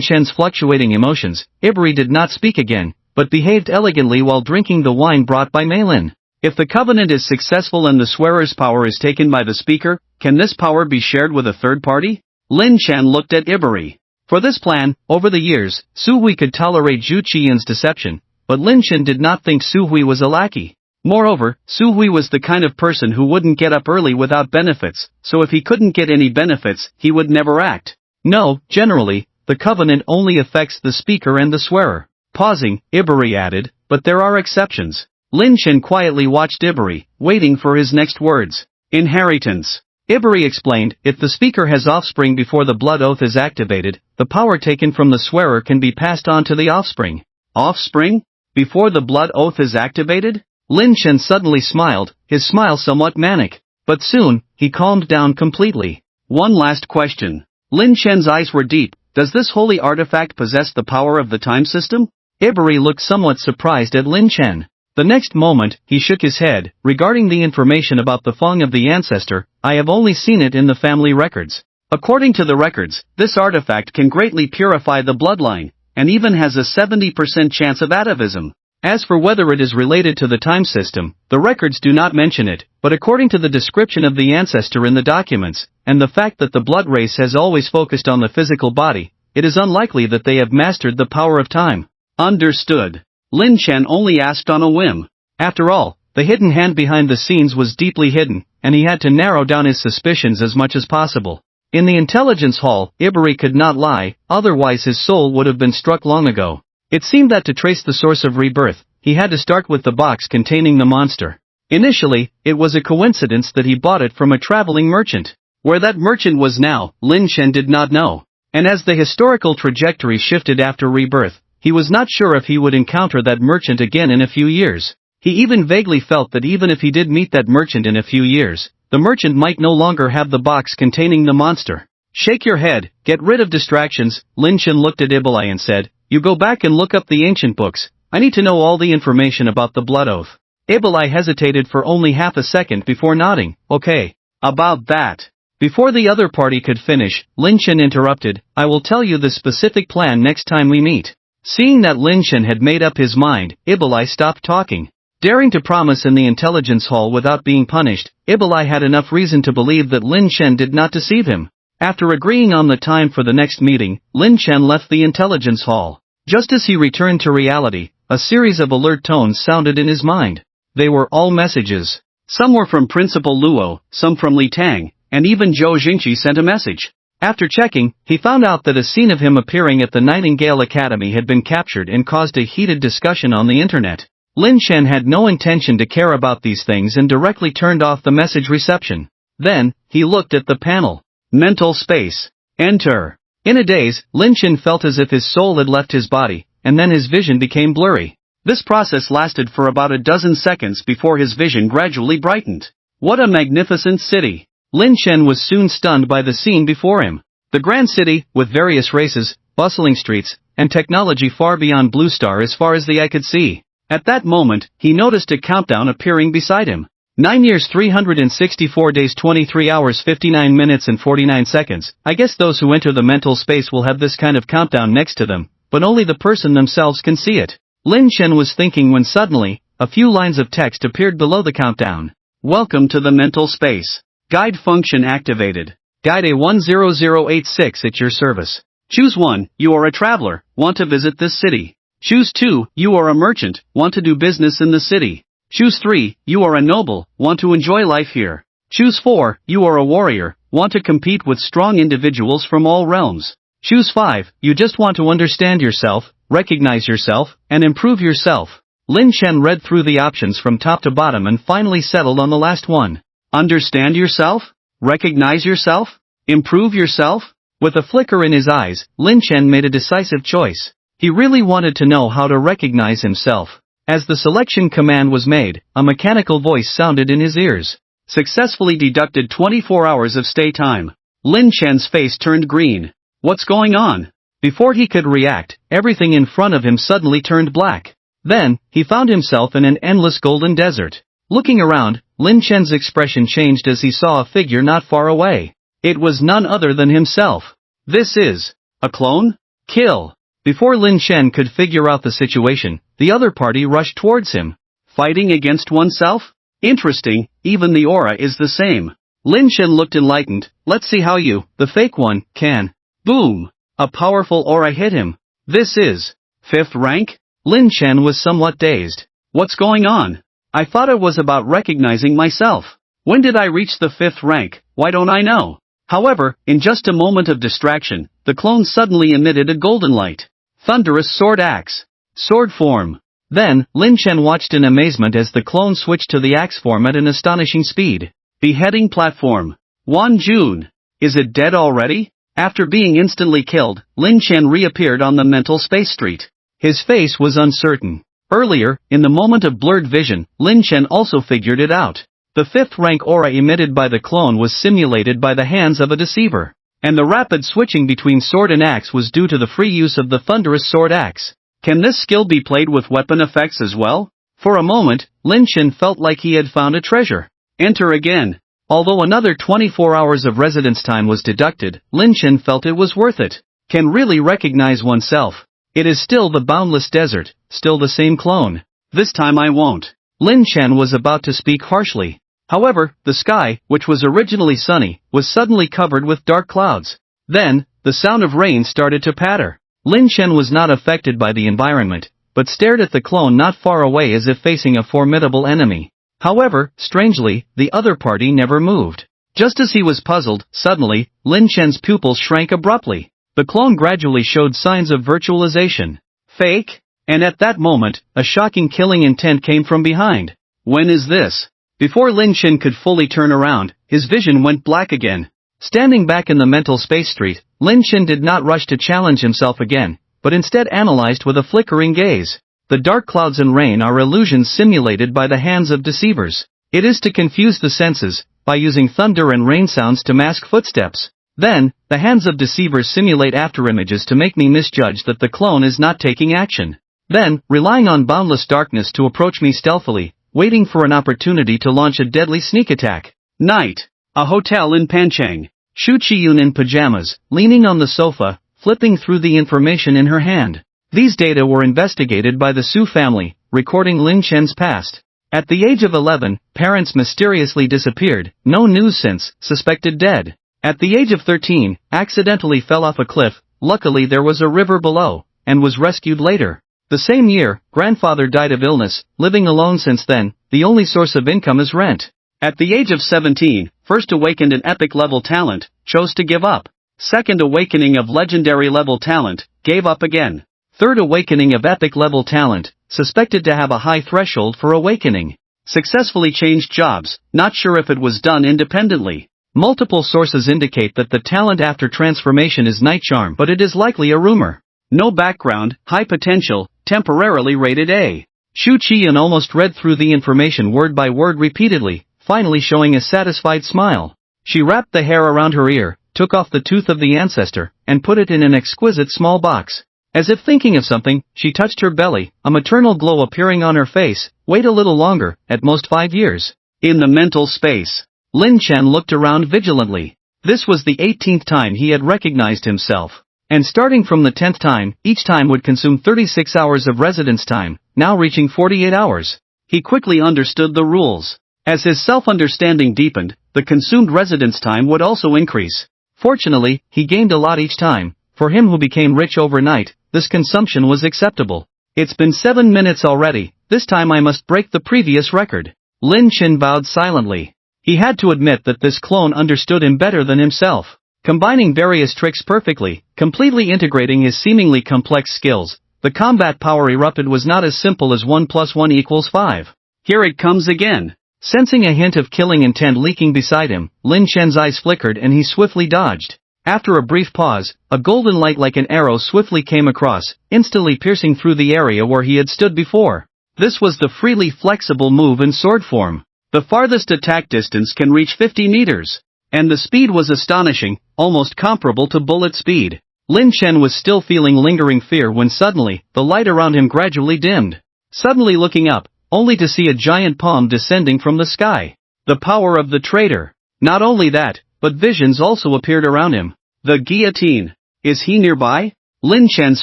Chen's fluctuating emotions, Iberi did not speak again, but behaved elegantly while drinking the wine brought by Mei Lin. If the covenant is successful and the swearer's power is taken by the speaker, can this power be shared with a third party? Lin Chen looked at Iberi. For this plan, over the years, Su Hui could tolerate Zhu Qiyun's deception, but Lin Chen did not think Su Hui was a lackey. Moreover, Su Hui was the kind of person who wouldn't get up early without benefits, so if he couldn't get any benefits, he would never act. No, generally, the covenant only affects the speaker and the swearer. Pausing, Iberi added, but there are exceptions. Lin Chen quietly watched Iberi, waiting for his next words. Inheritance. Iberi explained, if the speaker has offspring before the blood oath is activated, the power taken from the swearer can be passed on to the offspring. Offspring? Before the blood oath is activated? Lin Chen suddenly smiled, his smile somewhat manic. But soon, he calmed down completely. One last question. Lin Chen's eyes were deep. Does this holy artifact possess the power of the time system? Iberi looked somewhat surprised at Lin Chen. The next moment, he shook his head. Regarding the information about the Feng of the ancestor, I have only seen it in the family records. According to the records, this artifact can greatly purify the bloodline, and even has a 70% chance of atavism. As for whether it is related to the time system, the records do not mention it, but according to the description of the ancestor in the documents, and the fact that the blood race has always focused on the physical body, it is unlikely that they have mastered the power of time. Understood. Lin Chen only asked on a whim. After all, the hidden hand behind the scenes was deeply hidden, and he had to narrow down his suspicions as much as possible. In the intelligence hall, Iberi could not lie, otherwise his soul would have been struck long ago. It seemed that to trace the source of rebirth, he had to start with the box containing the monster. Initially, it was a coincidence that he bought it from a traveling merchant. Where that merchant was now, Lin Chen did not know. And as the historical trajectory shifted after rebirth, he was not sure if he would encounter that merchant again in a few years. He even vaguely felt that even if he did meet that merchant in a few years, the merchant might no longer have the box containing the monster. Shake your head, get rid of distractions. Lin Chen looked at Ibelai and said, you go back and look up the ancient books. I need to know all the information about the blood oath. Ibelai hesitated for only half a second before nodding. Okay. About that. Before the other party could finish, Lin Chen interrupted, I will tell you the specific plan next time we meet. Seeing that Lin Chen had made up his mind, Ibelai stopped talking. Daring to promise in the intelligence hall without being punished, Ibelai had enough reason to believe that Lin Chen did not deceive him. After agreeing on the time for the next meeting, Lin Chen left the intelligence hall. Just as he returned to reality, a series of alert tones sounded in his mind. They were all messages. Some were from Principal Luo, some from Li Tang, and even Zhou Jingqi sent a message. After checking, he found out that a scene of him appearing at the Nightingale Academy had been captured and caused a heated discussion on the internet. Lin Chen had no intention to care about these things and directly turned off the message reception. Then, he looked at the panel. Mental space. Enter. In a daze, Lin Chen felt as if his soul had left his body, and then his vision became blurry. This process lasted for about a dozen seconds before his vision gradually brightened. What a magnificent city! Lin Chen was soon stunned by the scene before him. The grand city, with various races, bustling streets, and technology far beyond Blue Star as far as the eye could see. At that moment, he noticed a countdown appearing beside him. 9 years 364 days 23 hours 59 minutes and 49 seconds. I guess those who enter the mental space will have this kind of countdown next to them, but only the person themselves can see it. Lin Chen was thinking when suddenly, a few lines of text appeared below the countdown. Welcome to the mental space. Guide function activated. Guide A10086 at your service. Choose 1, you are a traveler, want to visit this city. Choose 2, you are a merchant, want to do business in the city. Choose 3, you are a noble, want to enjoy life here. Choose 4, you are a warrior, want to compete with strong individuals from all realms. Choose 5, you just want to understand yourself, recognize yourself, and improve yourself. Lin Chen read through the options from top to bottom and finally settled on the last one. Understand yourself? Recognize yourself? Improve yourself? With a flicker in his eyes, Lin Chen made a decisive choice. He really wanted to know how to recognize himself. As the selection command was made, a mechanical voice sounded in his ears. Successfully deducted 24 hours of stay time. Lin Chen's face turned green. What's going on? Before he could react, everything in front of him suddenly turned black. Then, he found himself in an endless golden desert. Looking around, Lin Chen's expression changed as he saw a figure not far away. It was none other than himself. This is a clone? Kill. Before Lin Chen could figure out the situation, the other party rushed towards him. Fighting against oneself? Interesting, even the aura is the same. Lin Chen looked enlightened. Let's see how you, the fake one, can. Boom! A powerful aura hit him. This is 5th rank? Lin Chen was somewhat dazed. What's going on? I thought it was about recognizing myself. When did I reach the 5th rank? Why don't I know? However, in just a moment of distraction, the clone suddenly emitted a golden light. Thunderous sword axe. Sword form. Then, Lin Chen watched in amazement as the clone switched to the axe form at an astonishing speed. Beheading platform. Wan Jun. Is it dead already? After being instantly killed, Lin Chen reappeared on the mental space street. His face was uncertain. Earlier, in the moment of blurred vision, Lin Chen also figured it out. The 5th rank aura emitted by the clone was simulated by the hands of a deceiver. And the rapid switching between sword and axe was due to the free use of the thunderous sword axe. Can this skill be played with weapon effects as well? For a moment, Lin Chen felt like he had found a treasure. Enter again. Although another 24 hours of residence time was deducted, Lin Chen felt it was worth it. Can really recognize oneself. It is still the boundless desert, still the same clone. This time I won't. Lin Chen was about to speak harshly. However, the sky, which was originally sunny, was suddenly covered with dark clouds. Then, the sound of rain started to patter. Lin Chen was not affected by the environment, but stared at the clone not far away as if facing a formidable enemy. However, strangely, the other party never moved. Just as he was puzzled, suddenly, Lin Chen's pupils shrank abruptly. The clone gradually showed signs of virtualization. Fake? And at that moment, a shocking killing intent came from behind. When is this? Before Lin Chen could fully turn around, his vision went black again. Standing back in the mental space street, Lin Chen did not rush to challenge himself again, but instead analyzed with a flickering gaze. The dark clouds and rain are illusions simulated by the hands of deceivers. It is to confuse the senses, by using thunder and rain sounds to mask footsteps. Then, the hands of deceivers simulate afterimages to make me misjudge that the clone is not taking action. Then, relying on boundless darkness to approach me stealthily, waiting for an opportunity to launch a deadly sneak attack. Night. A hotel in Panchang. Shu Qiyun in pajamas, leaning on the sofa, flipping through the information in her hand. These data were investigated by the Su family, recording Lin Chen's past. At the age of 11, parents mysteriously disappeared, no news since, suspected dead. At the age of 13, accidentally fell off a cliff, luckily there was a river below, and was rescued later. The same year, grandfather died of illness, living alone since then, the only source of income is rent. At the age of 17, first awakened an epic level talent, chose to give up. Second awakening of legendary level talent, gave up again. Third awakening of epic level talent, suspected to have a high threshold for awakening. Successfully changed jobs, not sure if it was done independently. Multiple sources indicate that the talent after transformation is night charm, but it is likely a rumor. No background, high potential, temporarily rated A. Shu Qian almost read through the information word by word repeatedly, finally showing a satisfied smile. She wrapped the hair around her ear, took off the tooth of the ancestor, and put it in an exquisite small box. As if thinking of something, she touched her belly, a maternal glow appearing on her face. Wait a little longer, at most 5 years. In the mental space, Lin Chen looked around vigilantly. This was the 18th time he had recognized himself. And starting from the 10th time, each time would consume 36 hours of residence time, now reaching 48 hours. He quickly understood the rules. As his self-understanding deepened, the consumed residence time would also increase. Fortunately, he gained a lot each time. For him who became rich overnight, this consumption was acceptable. It's been 7 minutes already, this time I must break the previous record. Lin Chen bowed silently. He had to admit that this clone understood him better than himself. Combining various tricks perfectly, completely integrating his seemingly complex skills, the combat power erupted was not as simple as 1 + 1 = 5. Here it comes again. Sensing a hint of killing intent leaking beside him, Lin Chen's eyes flickered and he swiftly dodged. After a brief pause, a golden light like an arrow swiftly came across, instantly piercing through the area where he had stood before. This was the freely flexible move in sword form. The farthest attack distance can reach 50 meters. And the speed was astonishing, almost comparable to bullet speed. Lin Chen was still feeling lingering fear when suddenly, the light around him gradually dimmed. Suddenly looking up, only to see a giant palm descending from the sky. The power of the traitor. Not only that, but visions also appeared around him. The guillotine. Is he nearby? Lin Chen's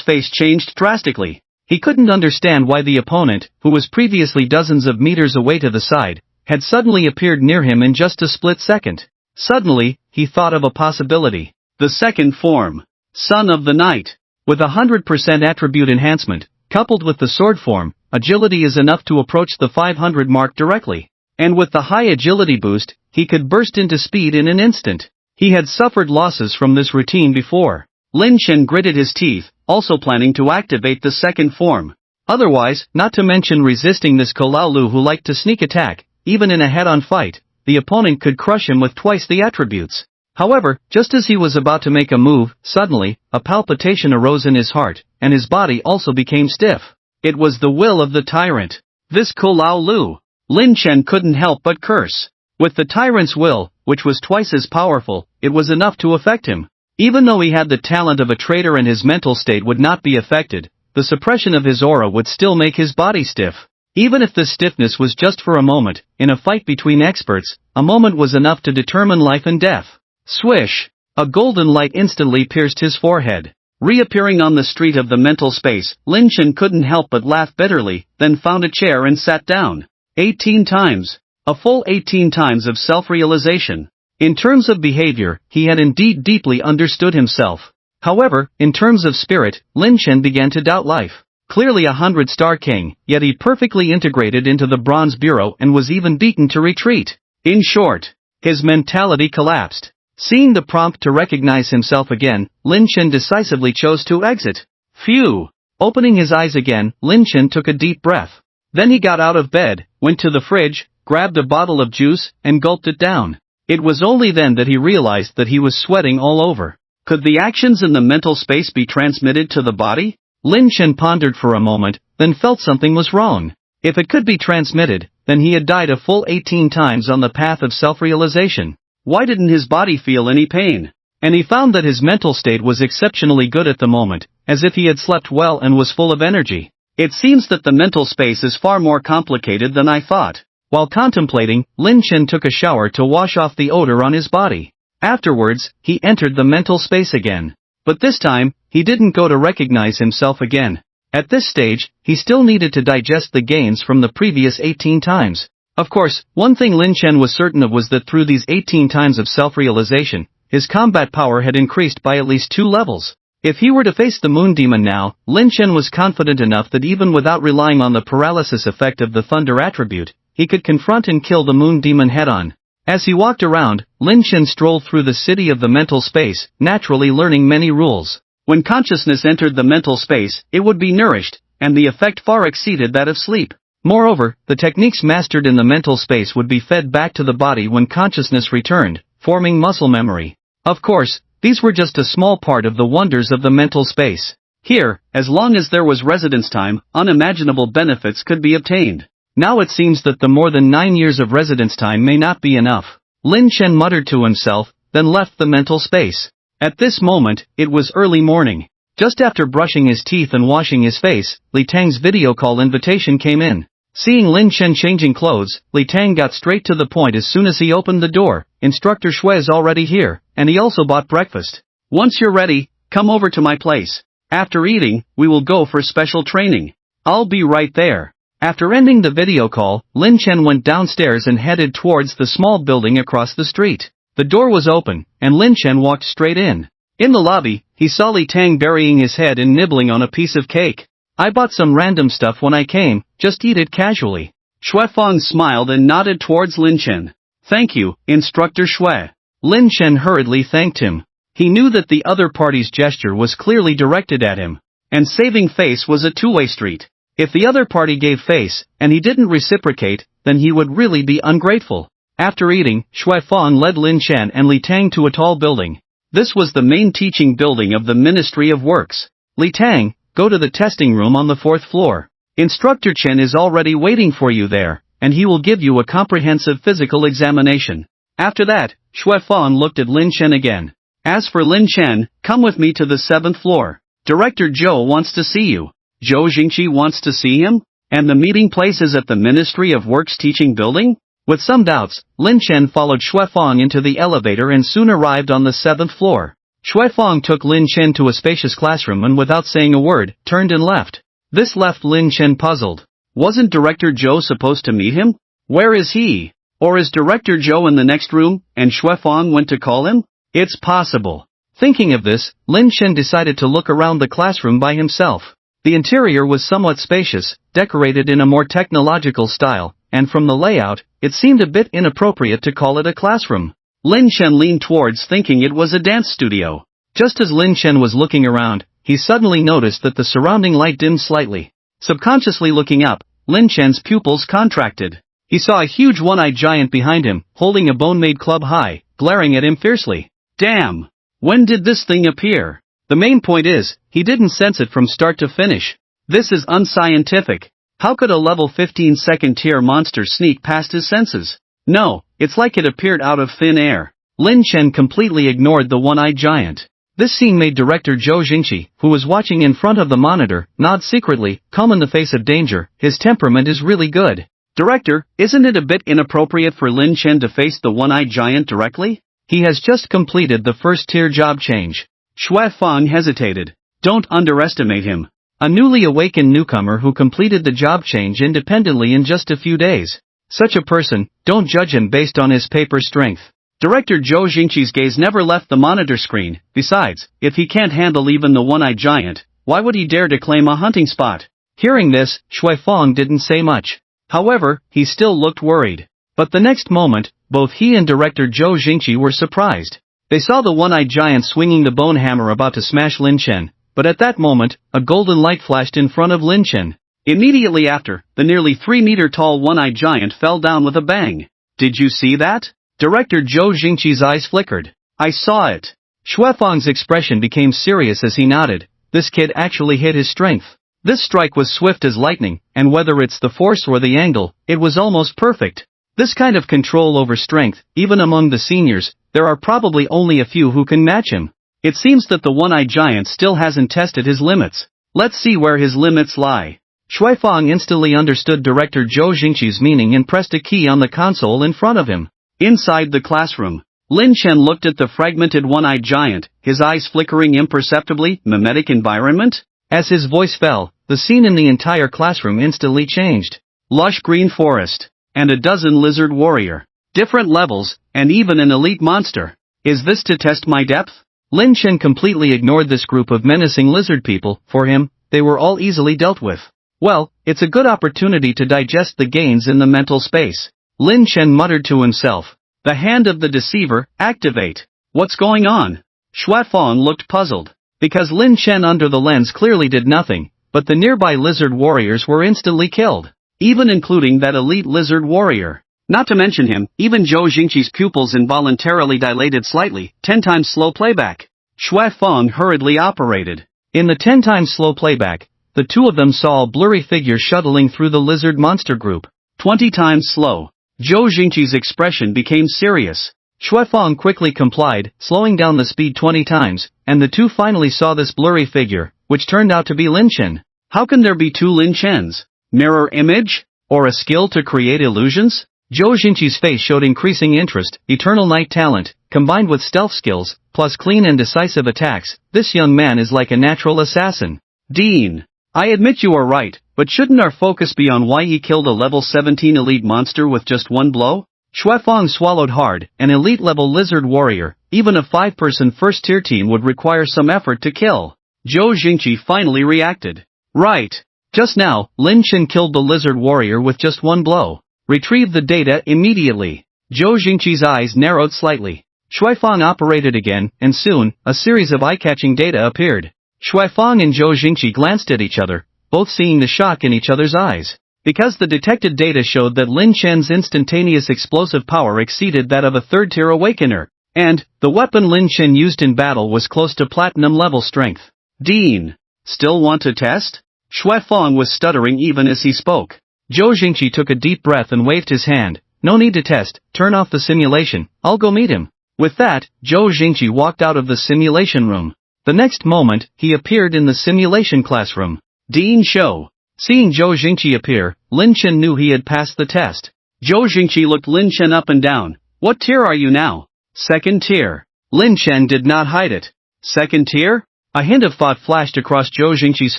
face changed drastically. He couldn't understand why the opponent, who was previously dozens of meters away to the side, had suddenly appeared near him in just a split second. Suddenly, he thought of a possibility. The second form. Son of the Night. With 100% attribute enhancement, coupled with the sword form, agility is enough to approach the 500 mark directly. And with the high agility boost, he could burst into speed in an instant. He had suffered losses from this routine before. Lin Chen gritted his teeth, also planning to activate the second form. Otherwise, not to mention resisting this Kolaolu who liked to sneak attack, even in a head-on fight, the opponent could crush him with twice the attributes. However, just as he was about to make a move, suddenly, a palpitation arose in his heart, and his body also became stiff. It was the will of the tyrant. This Kolaolu. Lin Chen couldn't help but curse. With the tyrant's will, which was twice as powerful, it was enough to affect him. Even though he had the talent of a traitor and his mental state would not be affected, the suppression of his aura would still make his body stiff. Even if this stiffness was just for a moment, in a fight between experts, a moment was enough to determine life and death. Swish! A golden light instantly pierced his forehead. Reappearing on the street of the mental space, Lin Chen couldn't help but laugh bitterly, then found a chair and sat down. 18 times. A full 18 times of self-realization. In terms of behavior, he had indeed deeply understood himself. However, in terms of spirit, Lin Chen began to doubt life. Clearly a 100-star king, yet he perfectly integrated into the Bronze Bureau and was even beaten to retreat. In short, his mentality collapsed. Seeing the prompt to recognize himself again, Lin Chen decisively chose to exit. Phew! Opening his eyes again, Lin Chen took a deep breath. Then he got out of bed, went to the fridge, grabbed a bottle of juice, and gulped it down. It was only then that he realized that he was sweating all over. Could the actions in the mental space be transmitted to the body? Lin Chen pondered for a moment, then felt something was wrong. If it could be transmitted, then he had died a full 18 times on the path of self-realization. Why didn't his body feel any pain? And he found that his mental state was exceptionally good at the moment, as if he had slept well and was full of energy. It seems that the mental space is far more complicated than I thought. While contemplating, Lin Chen took a shower to wash off the odor on his body. Afterwards, he entered the mental space again. But this time, he didn't go to recognize himself again. At this stage, he still needed to digest the gains from the previous 18 times. Of course, one thing Lin Chen was certain of was that through these 18 times of self-realization, his combat power had increased by at least 2 levels. If he were to face the moon demon now, Lin Chen was confident enough that even without relying on the paralysis effect of the thunder attribute, he could confront and kill the moon demon head-on. As he walked around, Lin Chen strolled through the city of the mental space, naturally learning many rules. When consciousness entered the mental space, it would be nourished, and the effect far exceeded that of sleep. Moreover, the techniques mastered in the mental space would be fed back to the body when consciousness returned, forming muscle memory. Of course, these were just a small part of the wonders of the mental space. Here, as long as there was residence time, unimaginable benefits could be obtained. Now it seems that the more than 9 years of residence time may not be enough. Lin Chen muttered to himself, then left the mental space. At this moment, it was early morning. Just after brushing his teeth and washing his face, Li Tang's video call invitation came in. Seeing Lin Chen changing clothes, Li Tang got straight to the point as soon as he opened the door. Instructor Xue's already here, and he also bought breakfast. Once you're ready, come over to my place. After eating, we will go for special training. I'll be right there. After ending the video call, Lin Chen went downstairs and headed towards the small building across the street. The door was open, and Lin Chen walked straight in. In the lobby, he saw Li Tang burying his head and nibbling on a piece of cake. I bought some random stuff when I came, just eat it casually. Xuefeng smiled and nodded towards Lin Chen. Thank you, Instructor Xue. Lin Chen hurriedly thanked him. He knew that the other party's gesture was clearly directed at him. And saving face was a two-way street. If the other party gave face, and he didn't reciprocate, then he would really be ungrateful. After eating, Xuefeng led Lin Chen and Li Tang to a tall building. This was the main teaching building of the Ministry of Works. Li Tang, go to the testing room on the 4th floor. Instructor Chen is already waiting for you there, and he will give you a comprehensive physical examination. After that, Xuefeng looked at Lin Chen again. As for Lin Chen, come with me to the 7th floor. Director Zhou wants to see you. Zhou Jingqi wants to see him? And the meeting place is at the Ministry of Works teaching building? With some doubts, Lin Chen followed Xuefeng into the elevator and soon arrived on the 7th floor. Xuefeng took Lin Chen to a spacious classroom and without saying a word, turned and left. This left Lin Chen puzzled. Wasn't Director Zhou supposed to meet him? Where is he? Or is Director Zhou in the next room, and Xuefeng went to call him? It's possible. Thinking of this, Lin Chen decided to look around the classroom by himself. The interior was somewhat spacious, decorated in a more technological style, and from the layout, it seemed a bit inappropriate to call it a classroom. Lin Chen leaned towards thinking it was a dance studio. Just as Lin Chen was looking around, he suddenly noticed that the surrounding light dimmed slightly. Subconsciously looking up, Lin Chen's pupils contracted. He saw a huge one-eyed giant behind him, holding a bone-made club high, glaring at him fiercely. Damn! When did this thing appear? The main point is, he didn't sense it from start to finish. This is unscientific. How could a level 15 second-tier monster sneak past his senses? No, it's like it appeared out of thin air. Lin Chen completely ignored the one-eyed giant. This scene made Director Zhou Jingqi, who was watching in front of the monitor, nod secretly, calm in the face of danger. His temperament is really good. Director, isn't it a bit inappropriate for Lin Chen to face the one-eyed giant directly? He has just completed the first-tier job change. Xuefeng hesitated. Don't underestimate him. A newly awakened newcomer who completed the job change independently in just a few days. Such a person, don't judge him based on his paper strength. Director Zhou Jingqi's gaze never left the monitor screen. Besides, if he can't handle even the one-eyed giant, why would he dare to claim a hunting spot? Hearing this, Xuefeng didn't say much. However, he still looked worried. But the next moment, both he and Director Zhou Jingqi were surprised. They saw the one-eyed giant swinging the bone hammer about to smash Lin Chen, but at that moment, a golden light flashed in front of Lin Chen. Immediately after, the nearly 3-meter-tall one-eyed giant fell down with a bang. Did you see that? Director Zhou Jingqi's eyes flickered. I saw it. Xuefeng's expression became serious as he nodded. This kid actually hit his strength. This strike was swift as lightning, and whether it's the force or the angle, it was almost perfect. This kind of control over strength, even among the seniors, there are probably only a few who can match him. It seems that the one-eyed giant still hasn't tested his limits. Let's see where his limits lie. Xuefeng instantly understood Director Zhou Jingqi's meaning and pressed a key on the console in front of him. Inside the classroom, Lin Chen looked at the fragmented one-eyed giant, his eyes flickering imperceptibly. Mimetic environment? As his voice fell, the scene in the entire classroom instantly changed. Lush green forest, and a dozen lizard warrior. Different levels, and even an elite monster. Is this to test my depth? Lin Chen completely ignored this group of menacing lizard people. For him, they were all easily dealt with. Well, it's a good opportunity to digest the gains in the mental space. Lin Chen muttered to himself. The hand of the deceiver, activate. What's going on? Xuefeng looked puzzled. Because Lin Chen under the lens clearly did nothing, but the nearby lizard warriors were instantly killed. Even including that elite lizard warrior. Not to mention him, even Zhou Jingqi's pupils involuntarily dilated slightly, 10 times slow playback. Xuefeng hurriedly operated. In the 10 times slow playback, the two of them saw a blurry figure shuttling through the lizard monster group. 20 times slow. Zhou Jingqi's expression became serious. Xuefeng quickly complied, slowing down the speed 20 times, and the two finally saw this blurry figure, which turned out to be Lin Chen. How can there be two Lin Chens? Mirror image? Or a skill to create illusions? Zhou Jingqi's face showed increasing interest. Eternal night talent, combined with stealth skills, plus clean and decisive attacks, this young man is like a natural assassin. Dean. I admit you are right, but shouldn't our focus be on why he killed a level 17 elite monster with just one blow? Xuefeng swallowed hard. An elite-level lizard warrior, even a 5-person first-tier team would require some effort to kill. Zhou Jingqi finally reacted. Right. Just now, Lin Chen killed the lizard warrior with just one blow. Retrieve the data immediately. Zhou Jingqi's eyes narrowed slightly. Xuefeng operated again, and soon, a series of eye-catching data appeared. Xuefeng and Zhou Jingqi glanced at each other, both seeing the shock in each other's eyes. Because the detected data showed that Lin Chen's instantaneous explosive power exceeded that of a third-tier awakener, and the weapon Lin Chen used in battle was close to platinum-level strength. Dean. Still want to test? Xuefeng was stuttering even as he spoke. Zhou Jingqi took a deep breath and waved his hand. No need to test, turn off the simulation, I'll go meet him. With that, Zhou Jingqi walked out of the simulation room. The next moment, he appeared in the simulation classroom. Dean Shou. Seeing Zhou Jingqi appear, Lin Chen knew he had passed the test. Zhou Jingqi looked Lin Chen up and down. What tier are you now? Second tier. Lin Chen did not hide it. Second tier? A hint of thought flashed across Zhou Jingqi's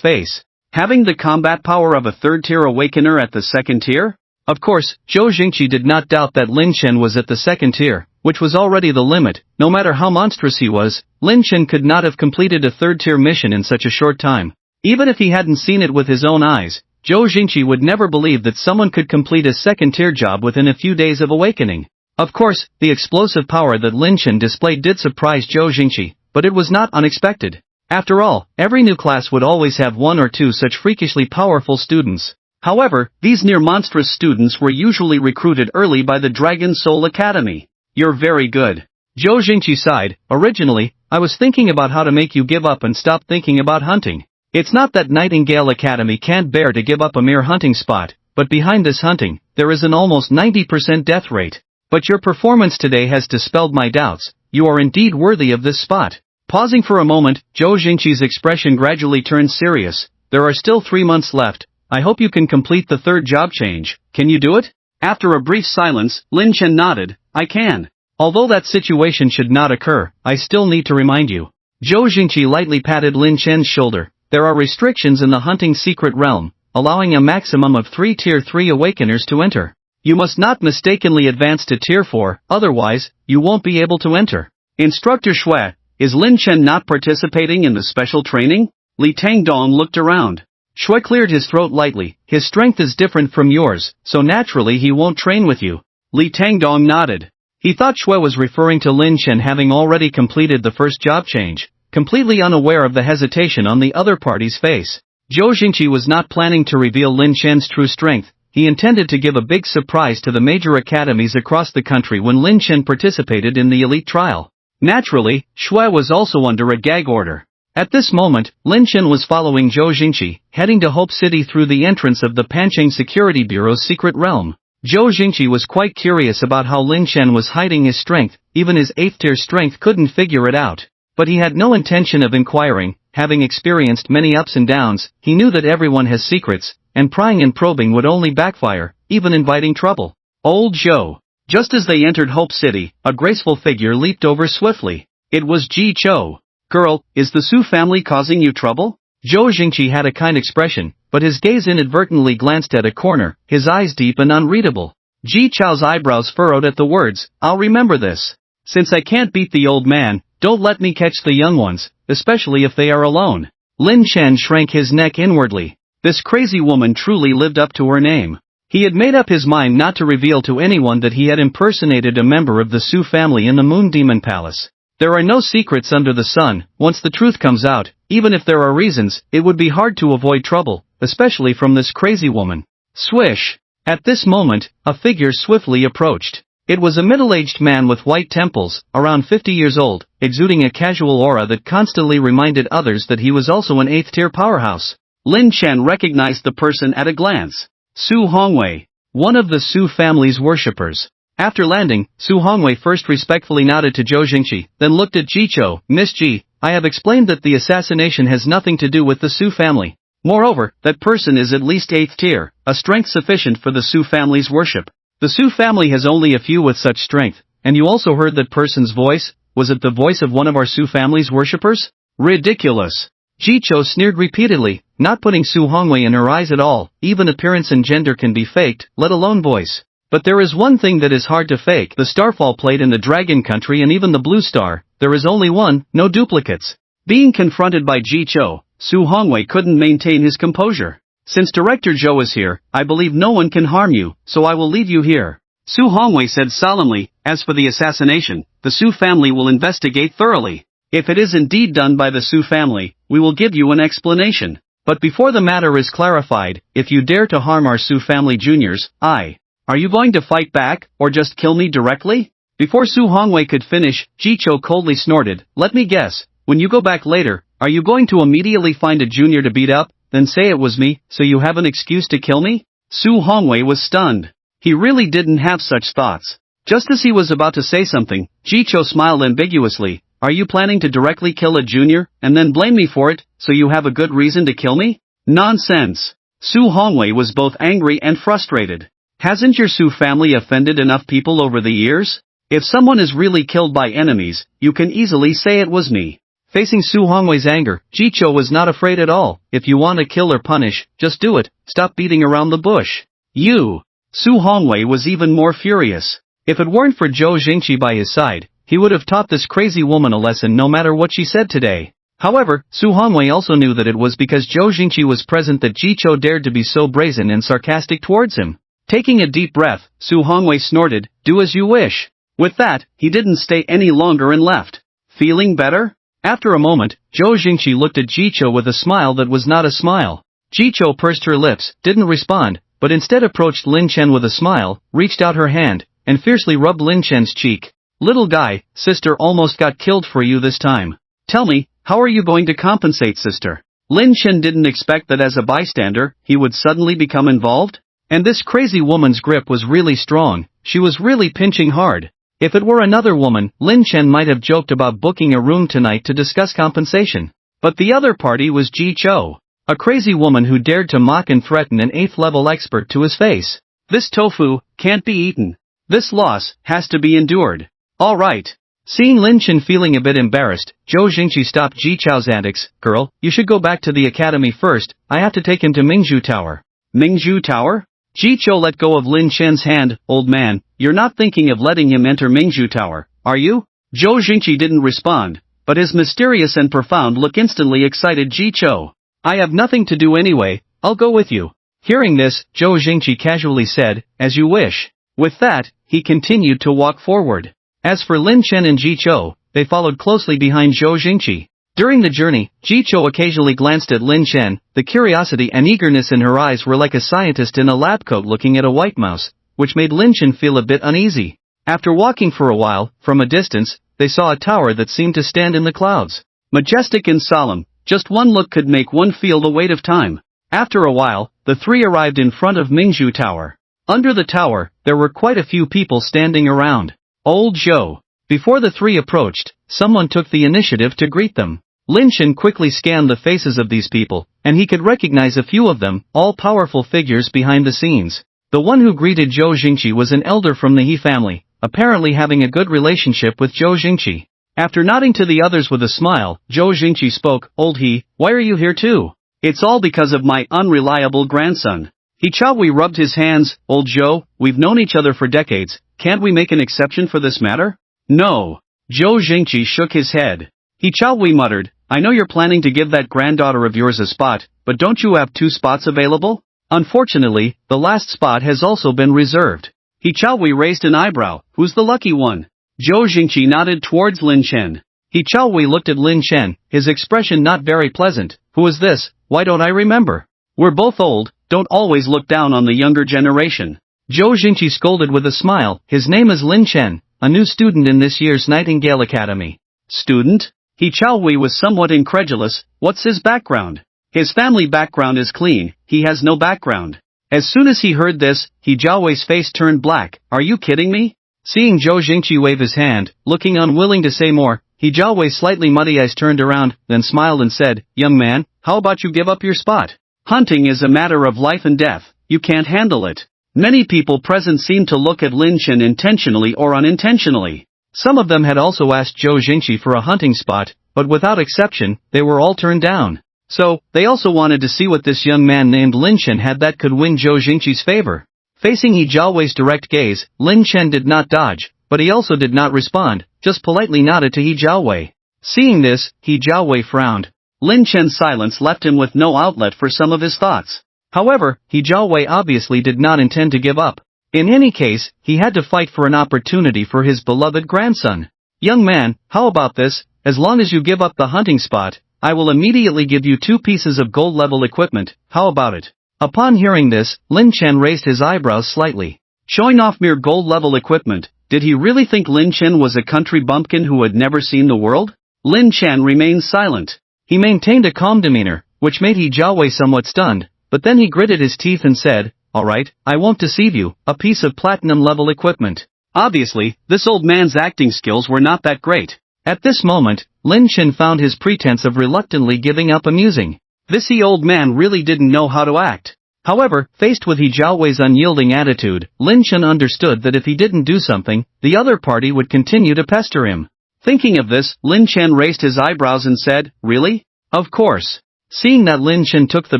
face. Having the combat power of a third-tier awakener at the second tier? Of course, Zhou Jingqi did not doubt that Lin Chen was at the second tier, which was already the limit. No matter how monstrous he was, Lin Chen could not have completed a third-tier mission in such a short time. Even if he hadn't seen it with his own eyes, Zhou Jingqi would never believe that someone could complete a second-tier job within a few days of awakening. Of course, the explosive power that Lin Chen displayed did surprise Zhou Jingqi, but it was not unexpected. After all, every new class would always have one or two such freakishly powerful students. However, these near-monstrous students were usually recruited early by the Dragon Soul Academy. You're very good. Zhou Jingqi sighed. Originally, I was thinking about how to make you give up and stop thinking about hunting. It's not that Nightingale Academy can't bear to give up a mere hunting spot, but behind this hunting, there is an almost 90% death rate. But your performance today has dispelled my doubts. You are indeed worthy of this spot. Pausing for a moment, Zhou Jingqi's expression gradually turned serious. There are still 3 months left. I hope you can complete the third job change. Can you do it? After a brief silence, Lin Chen nodded. I can. Although that situation should not occur, I still need to remind you. Zhou Jingqi lightly patted Lin Chen's shoulder. There are restrictions in the hunting secret realm, allowing a maximum of 3 Tier 3 awakeners to enter. You must not mistakenly advance to Tier 4, otherwise, you won't be able to enter. Instructor Xue, is Lin Chen not participating in the special training? Li Tangdong looked around. Xue cleared his throat lightly. His strength is different from yours, so naturally he won't train with you. Li Tangdong nodded. He thought Xue was referring to Lin Chen having already completed the first job change, completely unaware of the hesitation on the other party's face. Zhou Jingqi was not planning to reveal Lin Chen's true strength. He intended to give a big surprise to the major academies across the country when Lin Chen participated in the elite trial. Naturally, Xue was also under a gag order. At this moment, Lin Chen was following Zhou Jingqi, heading to Hope City through the entrance of the Pancheng Security Bureau's secret realm. Zhou Jingqi was quite curious about how Lin Chen was hiding his strength. Even his 8th-tier strength couldn't figure it out. But he had no intention of inquiring. Having experienced many ups and downs, he knew that everyone has secrets, and prying and probing would only backfire, even inviting trouble. Old Zhou. Just as they entered Hope City, a graceful figure leaped over swiftly. It was Ji Chou. Girl, is the Su family causing you trouble? Zhou Jingqi had a kind expression, but his gaze inadvertently glanced at a corner, his eyes deep and unreadable. Ji Chou's eyebrows furrowed at the words, I'll remember this. Since I can't beat the old man, Don't let me catch the young ones, especially if they are alone. Lin Chen shrank his neck inwardly. This crazy woman truly lived up to her name. He had made up his mind not to reveal to anyone that he had impersonated a member of the Su family in the Moon Demon Palace. There are no secrets under the sun. Once the truth comes out, even if there are reasons, it would be hard to avoid trouble, especially from this crazy woman. Swish! At this moment, a figure swiftly approached. It was a middle-aged man with white temples, around 50 years old, exuding a casual aura that constantly reminded others that he was also an 8th-tier powerhouse. Lin Chen recognized the person at a glance. Su Hongwei, one of the Su family's worshippers. After landing, Su Hongwei first respectfully nodded to Zhou Jingqi, then looked at Jicho. Miss Ji, I have explained that the assassination has nothing to do with the Su family. Moreover, that person is at least 8th tier, a strength sufficient for the Su family's worship. The Su family has only a few with such strength, and you also heard that person's voice? Was it the voice of one of our Su family's worshippers? Ridiculous! Jicho sneered repeatedly, not putting Su Hongwei in her eyes at all. Even appearance and gender can be faked, let alone voice. But there is one thing that is hard to fake: the Starfall Plate in the Dragon Country and even the Blue Star. There is only one, no duplicates. Being confronted by Jicho, Su Hongwei couldn't maintain his composure. Since Director Zhou is here, I believe no one can harm you, so I will leave you here. Su Hongwei said solemnly. As for the assassination, the Su family will investigate thoroughly. If it is indeed done by the Su family, we will give you an explanation. But before the matter is clarified, if you dare to harm our Su family juniors, are you going to fight back, or just kill me directly? Before Su Hongwei could finish, Jicho coldly snorted. Let me guess, when you go back later, are you going to immediately find a junior to beat up, then say it was me, so you have an excuse to kill me? Su Hongwei was stunned. He really didn't have such thoughts. Just as he was about to say something, Jicho smiled ambiguously. Are you planning to directly kill a junior, and then blame me for it, so you have a good reason to kill me? Nonsense! Su Hongwei was both angry and frustrated. Hasn't your Su family offended enough people over the years? If someone is really killed by enemies, you can easily say it was me. Facing Su Hongwei's anger, Jicho was not afraid at all. If you want to kill or punish, just do it, stop beating around the bush. You! Su Hongwei was even more furious. If it weren't for Zhou Jingqi by his side, he would have taught this crazy woman a lesson no matter what she said today. However, Su Hongwei also knew that it was because Zhou Jingqi was present that Jicho dared to be so brazen and sarcastic towards him. Taking a deep breath, Su Hongwei snorted, do as you wish. With that, he didn't stay any longer and left. Feeling better? After a moment, Zhou Jingqi looked at Jicho with a smile that was not a smile. Jicho pursed her lips, didn't respond, but instead approached Lin Chen with a smile, reached out her hand, and fiercely rubbed Lin Chen's cheek. Little guy, sister almost got killed for you this time. Tell me, how are you going to compensate, sister? Lin Chen didn't expect that as a bystander, he would suddenly become involved. And this crazy woman's grip was really strong, she was really pinching hard. If it were another woman, Lin Chen might have joked about booking a room tonight to discuss compensation. But the other party was Jicho, a crazy woman who dared to mock and threaten an 8th-level expert to his face. This tofu can't be eaten. This loss has to be endured. All right. Seeing Lin Chen feeling a bit embarrassed, Zhou Jingqi stopped Jicho's antics. Girl, you should go back to the academy first, I have to take him to Mingzhu Tower. Mingzhu Tower? Jicho let go of Lin Chen's hand. Old man, you're not thinking of letting him enter Mingzhu Tower, are you? Zhou Jingqi didn't respond, but his mysterious and profound look instantly excited Jicho. I have nothing to do anyway, I'll go with you. Hearing this, Zhou Jingqi casually said, as you wish. With that, he continued to walk forward. As for Lin Chen and Jicho, they followed closely behind Zhou Jingqi. During the journey, Jicho occasionally glanced at Lin Chen. The curiosity and eagerness in her eyes were like a scientist in a lab coat looking at a white mouse, which made Lin Chen feel a bit uneasy. After walking for a while, from a distance, they saw a tower that seemed to stand in the clouds. Majestic and solemn, just one look could make one feel the weight of time. After a while, the three arrived in front of Mingzhu Tower. Under the tower, there were quite a few people standing around. Old Zhou. Before the three approached, someone took the initiative to greet them. Lin Chen quickly scanned the faces of these people, and he could recognize a few of them, all powerful figures behind the scenes. The one who greeted Zhou Jingqi was an elder from the He family, apparently having a good relationship with Zhou Jingqi. After nodding to the others with a smile, Zhou Jingqi spoke, Old He, why are you here too? It's all because of my unreliable grandson. He Chawi rubbed his hands. Old Zhou, we've known each other for decades, can't we make an exception for this matter? No. Zhou Jingqi shook his head. He Chaohui muttered, I know you're planning to give that granddaughter of yours a spot, but don't you have 2 spots available? Unfortunately, the last spot has also been reserved. He Chaohui raised an eyebrow, who's the lucky one? Zhou Jingqi nodded towards Lin Chen. He Chaohui looked at Lin Chen, his expression not very pleasant. Who is this? Why don't I remember? We're both old, don't always look down on the younger generation. Zhou Jingqi scolded with a smile. His name is Lin Chen, a new student in this year's Nightingale Academy. Student? He Chaohui was somewhat incredulous. What's his background? His family background is clean, he has no background. As soon as he heard this, He Jiaowei's face turned black. Are you kidding me? Seeing Zhou Jingqi wave his hand, looking unwilling to say more, He Jiaowei's slightly muddy eyes turned around, then smiled and said, Young man, how about you give up your spot? Hunting is a matter of life and death, you can't handle it. Many people present seemed to look at Lin Chen intentionally or unintentionally. Some of them had also asked Zhou Jingqi for a hunting spot, but without exception, they were all turned down. So, they also wanted to see what this young man named Lin Chen had that could win Zhou Jingqi's favor. Facing He Jiaowei's direct gaze, Lin Chen did not dodge, but he also did not respond, just politely nodded to He Jiaowei. Seeing this, He Jiaowei frowned. Lin Chen's silence left him with no outlet for some of his thoughts. However, He Jiaowei obviously did not intend to give up. In any case, he had to fight for an opportunity for his beloved grandson. Young man, how about this? As long as you give up the hunting spot, I will immediately give you 2 pieces of gold-level equipment, how about it? Upon hearing this, Lin Chen raised his eyebrows slightly. Showing off mere gold-level equipment, did he really think Lin Chen was a country bumpkin who had never seen the world? Lin Chen remained silent. He maintained a calm demeanor, which made He Jiaowei somewhat stunned, but then he gritted his teeth and said, Alright, I won't deceive you, a piece of platinum-level equipment. Obviously, this old man's acting skills were not that great. At this moment, Lin Chen found his pretense of reluctantly giving up amusing. This old man really didn't know how to act. However, faced with He Jiaowei's unyielding attitude, Lin Chen understood that if he didn't do something, the other party would continue to pester him. Thinking of this, Lin Chen raised his eyebrows and said, Really? Of course. Seeing that Lin Chen took the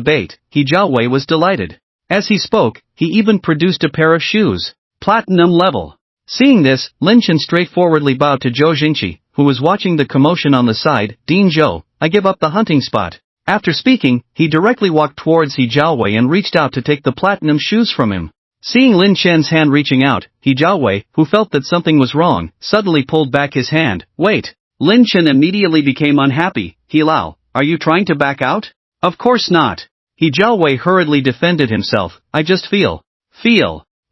bait, He Jiaowei was delighted. As he spoke, he even produced a pair of shoes. Platinum level. Seeing this, Lin Chen straightforwardly bowed to Zhou Jingqi, who was watching the commotion on the side. Dean Zhou, I give up the hunting spot. After speaking, he directly walked towards He Jiaowei and reached out to take the platinum shoes from him. Seeing Lin Chen's hand reaching out, He Jiaowei, who felt that something was wrong, suddenly pulled back his hand. Wait. Lin Chen immediately became unhappy. He Lao, are you trying to back out? Of course not. He Jiaowei hurriedly defended himself. I just feel.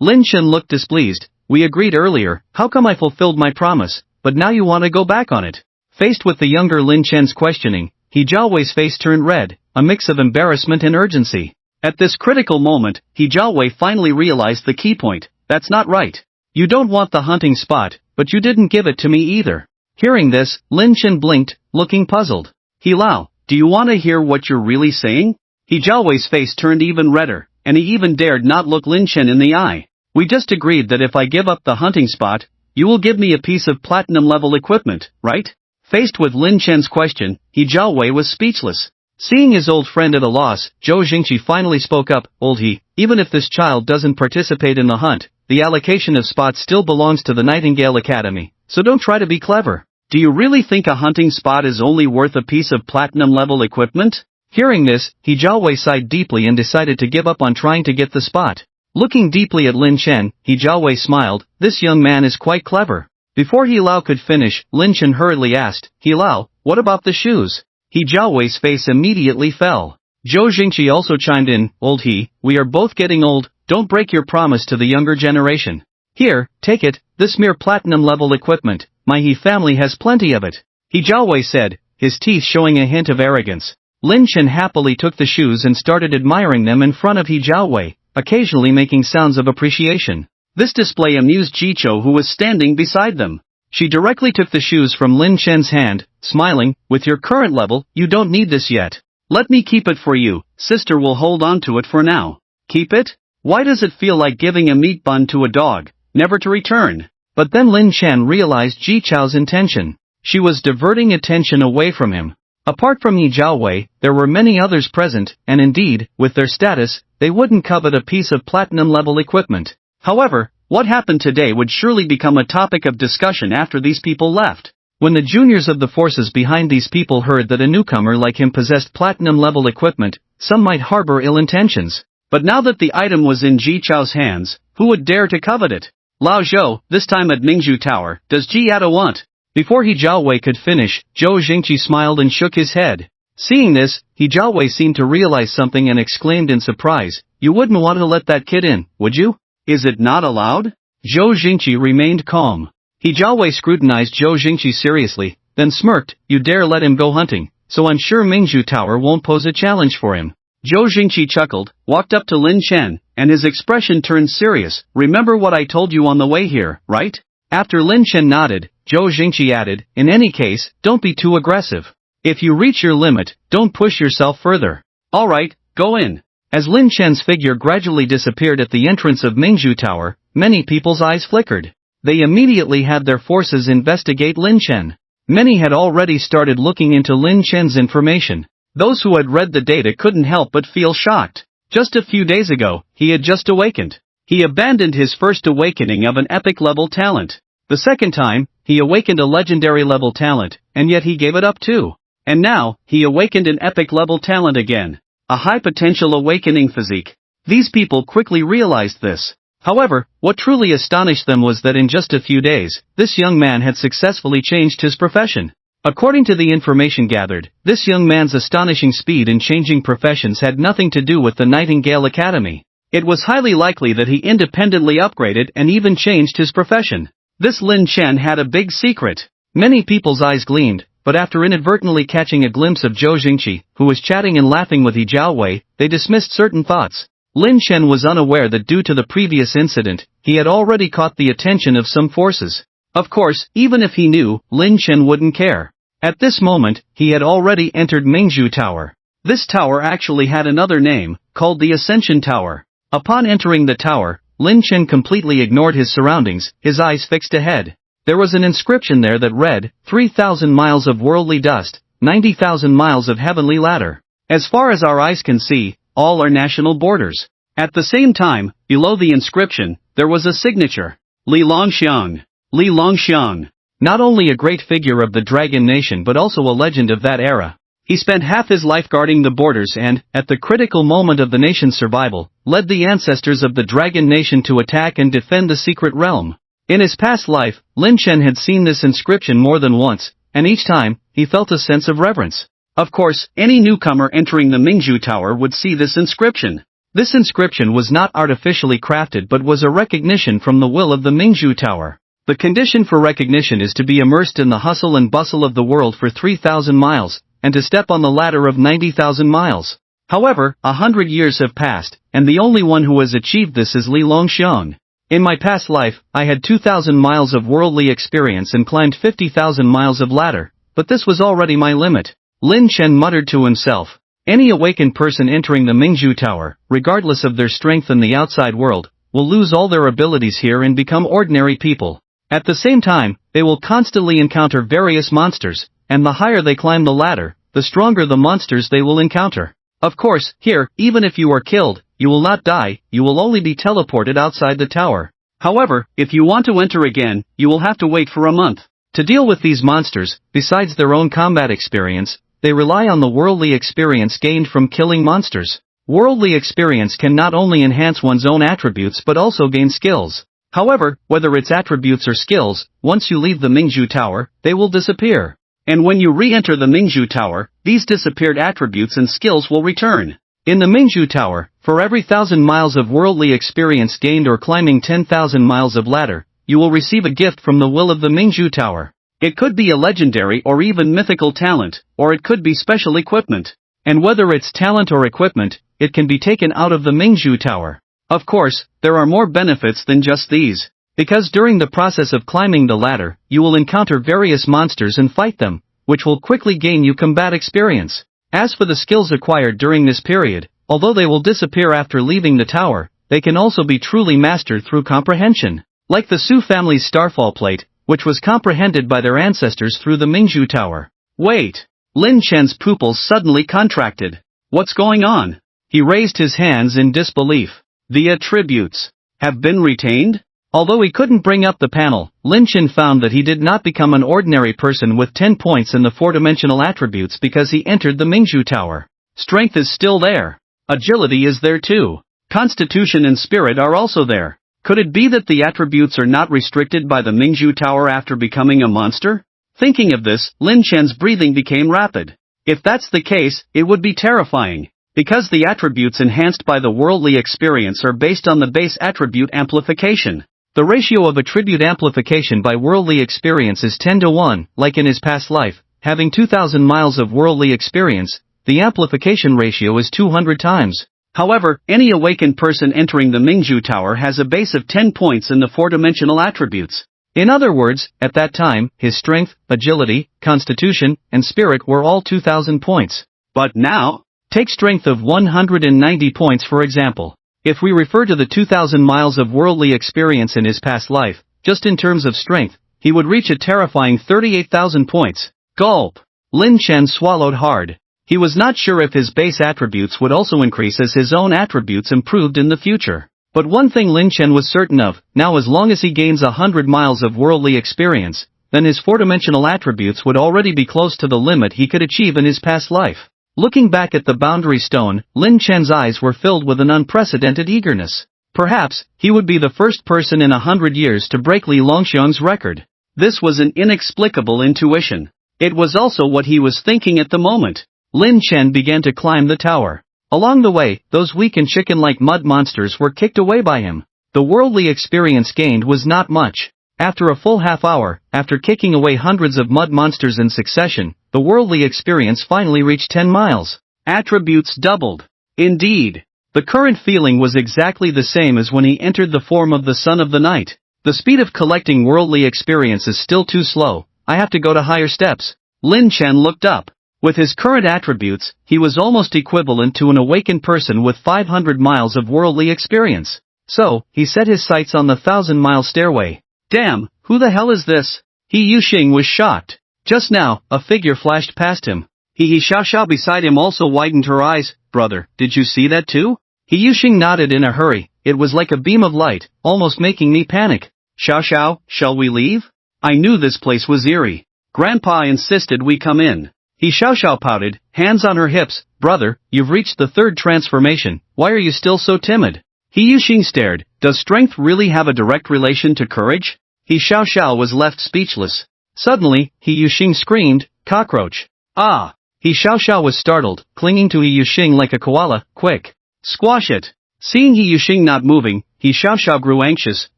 Lin Chen looked displeased. We agreed earlier, how come I fulfilled my promise, but now you want to go back on it? Faced with the younger Lin Chen's questioning, He Jiaowei's face turned red, a mix of embarrassment and urgency. At this critical moment, He Jiaowei finally realized the key point. That's not right. You don't want the hunting spot, but you didn't give it to me either. Hearing this, Lin Chen blinked, looking puzzled. He Lao, do you want to hear what you're really saying? He Jiaowei's face turned even redder, and he even dared not look Lin Chen in the eye. We just agreed that if I give up the hunting spot, you will give me a piece of platinum-level equipment, right? Faced with Lin Chen's question, He Jiaowei was speechless. Seeing his old friend at a loss, Zhou Jingqi finally spoke up. Old He, even if this child doesn't participate in the hunt, the allocation of spots still belongs to the Nightingale Academy, so don't try to be clever. Do you really think a hunting spot is only worth a piece of platinum-level equipment? Hearing this, He Jiaowei sighed deeply and decided to give up on trying to get the spot. Looking deeply at Lin Chen, He Jiaowei smiled. This young man is quite clever. Before He Lao could finish, Lin Chen hurriedly asked, He Lao, what about the shoes? He Jiaowei's face immediately fell. Zhou Jingqi also chimed in, Old He, we are both getting old, don't break your promise to the younger generation. Here, take it, this mere platinum-level equipment, my He family has plenty of it. He Jiaowei said, his teeth showing a hint of arrogance. Lin Chen happily took the shoes and started admiring them in front of He Jiaowei, occasionally making sounds of appreciation. This display amused Jiqiu, who was standing beside them. She directly took the shoes from Lin Chen's hand, smiling, with your current level, you don't need this yet. Let me keep it for you, sister will hold on to it for now. Keep it? Why does it feel like giving a meat bun to a dog, never to return? But then Lin Chen realized Jiqiu's intention. She was diverting attention away from him. Apart from He Jiaowei, there were many others present, and indeed, with their status, they wouldn't covet a piece of platinum-level equipment. However, what happened today would surely become a topic of discussion after these people left. When the juniors of the forces behind these people heard that a newcomer like him possessed platinum-level equipment, some might harbor ill intentions. But now that the item was in Ji Chao's hands, who would dare to covet it? Lao Zhou, this time at Mingzhu Tower, does Ji Yada want? Before He Jiaowei could finish, Zhou Jingqi smiled and shook his head. Seeing this, He Jiaowei seemed to realize something and exclaimed in surprise, "You wouldn't want to let that kid in, would you? Is it not allowed?" Zhou Jingqi remained calm. He Jiaowei scrutinized Zhou Jingqi seriously, then smirked, "You dare let him go hunting, so I'm sure Mingzhu Tower won't pose a challenge for him." Zhou Jingqi chuckled, walked up to Lin Chen, and his expression turned serious. "Remember what I told you on the way here, right?" After Lin Chen nodded, Zhou Jingqi added, "In any case, don't be too aggressive. If you reach your limit, don't push yourself further. Alright, go in." As Lin Chen's figure gradually disappeared at the entrance of Mingzhu Tower, many people's eyes flickered. They immediately had their forces investigate Lin Chen. Many had already started looking into Lin Chen's information. Those who had read the data couldn't help but feel shocked. Just a few days ago, he had just awakened. He abandoned his first awakening of an epic-level talent. The second time, he awakened a legendary-level talent, and yet he gave it up too. And now, he awakened an epic-level talent again. A high-potential awakening physique. These people quickly realized this. However, what truly astonished them was that in just a few days, this young man had successfully changed his profession. According to the information gathered, this young man's astonishing speed in changing professions had nothing to do with the Nightingale Academy. It was highly likely that he independently upgraded and even changed his profession. This Lin Chen had a big secret. Many people's eyes gleamed, but after inadvertently catching a glimpse of Zhou Jingqi, who was chatting and laughing with He Jiaowei, they dismissed certain thoughts. Lin Chen was unaware that due to the previous incident, he had already caught the attention of some forces. Of course, even if he knew, Lin Chen wouldn't care. At this moment, he had already entered Mingzhu Tower. This tower actually had another name, called the Ascension Tower. Upon entering the tower, Lin Chen completely ignored his surroundings, his eyes fixed ahead. There was an inscription there that read, 3,000 miles of worldly dust, 90,000 miles of heavenly ladder. As far as our eyes can see, all are national borders. At the same time, below the inscription, there was a signature. Li Longxiang. Li Longxiang. Not only a great figure of the Dragon Nation but also a legend of that era. He spent half his life guarding the borders and, at the critical moment of the nation's survival, led the ancestors of the Dragon Nation to attack and defend the secret realm. In his past life, Lin Chen had seen this inscription more than once, and each time, he felt a sense of reverence. Of course, any newcomer entering the Mingzhu Tower would see this inscription. This inscription was not artificially crafted but was a recognition from the will of the Mingzhu Tower. The condition for recognition is to be immersed in the hustle and bustle of the world for 3,000 miles, and to step on the ladder of 90,000 miles. However, 100 years have passed, and the only one who has achieved this is Li Longxiang. In my past life, I had 2,000 miles of worldly experience and climbed 50,000 miles of ladder, but this was already my limit. Lin Chen muttered to himself. Any awakened person entering the Mingzhu Tower, regardless of their strength in the outside world, will lose all their abilities here and become ordinary people. At the same time, they will constantly encounter various monsters, and the higher they climb the ladder, the stronger the monsters they will encounter. Of course, here, even if you are killed, you will not die, you will only be teleported outside the tower. However, if you want to enter again, you will have to wait for a month. To deal with these monsters, besides their own combat experience, they rely on the worldly experience gained from killing monsters. Worldly experience can not only enhance one's own attributes but also gain skills. However, whether it's attributes or skills, once you leave the Mingzhu Tower, they will disappear. And when you re-enter the Mingzhu Tower, these disappeared attributes and skills will return. In the Mingzhu Tower, for every 1,000 miles of worldly experience gained or climbing 10,000 miles of ladder, you will receive a gift from the will of the Mingzhu Tower. It could be a legendary or even mythical talent, or it could be special equipment. And whether it's talent or equipment, it can be taken out of the Mingzhu Tower. Of course, there are more benefits than just these. Because during the process of climbing the ladder, you will encounter various monsters and fight them, which will quickly gain you combat experience. As for the skills acquired during this period, although they will disappear after leaving the tower, they can also be truly mastered through comprehension. Like the Su family's Starfall Plate, which was comprehended by their ancestors through the Mingzhu Tower. Wait! Lin Chen's pupils suddenly contracted. What's going on? He raised his hands in disbelief. The attributes have been retained? Although he couldn't bring up the panel, Lin Chen found that he did not become an ordinary person with 10 points in the four-dimensional attributes because he entered the Mingzhu Tower. Strength is still there. Agility is there too. Constitution and spirit are also there. Could it be that the attributes are not restricted by the Mingzhu Tower after becoming a monster? Thinking of this, Lin Chen's breathing became rapid. If that's the case, it would be terrifying. Because the attributes enhanced by the worldly experience are based on the base attribute amplification. The ratio of attribute amplification by worldly experience is 10 to 1, like in his past life, having 2,000 miles of worldly experience, the amplification ratio is 200 times. However, any awakened person entering the Mingzhu Tower has a base of 10 points in the four-dimensional attributes. In other words, at that time, his strength, agility, constitution, and spirit were all 2,000 points. But now, take strength of 190 points for example. If we refer to the 2,000 miles of worldly experience in his past life, just in terms of strength, he would reach a terrifying 38,000 points. Gulp! Lin Chen swallowed hard. He was not sure if his base attributes would also increase as his own attributes improved in the future. But one thing Lin Chen was certain of, now as long as he gains 100 miles of worldly experience, then his four-dimensional attributes would already be close to the limit he could achieve in his past life. Looking back at the boundary stone, Lin Chen's eyes were filled with an unprecedented eagerness. Perhaps, he would be the first person in 100 years to break Li Longxiang's record. This was an inexplicable intuition. It was also what he was thinking at the moment. Lin Chen began to climb the tower. Along the way, those weak and chicken-like mud monsters were kicked away by him. The worldly experience gained was not much. After a full half hour, after kicking away hundreds of mud monsters in succession, the worldly experience finally reached 10 miles. Attributes doubled. Indeed. The current feeling was exactly the same as when he entered the form of the Son of the Night. The speed of collecting worldly experience is still too slow, I have to go to higher steps. Lin Chen looked up. With his current attributes, he was almost equivalent to an awakened person with 500 miles of worldly experience. So, he set his sights on the 1,000-mile stairway. Damn, who the hell is this? He Yuxing was shocked. Just now, a figure flashed past him. He Xiao beside him also widened her eyes. Brother, did you see that too? He Yuxing nodded in a hurry. It was like a beam of light, almost making me panic. Xiao, shall we leave? I knew this place was eerie. Grandpa insisted we come in. He Xiao pouted, hands on her hips. Brother, you've reached the third transformation, why are you still so timid? He Yuxing stared. Does strength really have a direct relation to courage? He Xiao was left speechless. Suddenly, He Yuxing screamed, cockroach. Ah! He Xiao was startled, clinging to He Yuxing like a koala. Quick! Squash it! Seeing He Yuxing not moving, He Xiao grew anxious,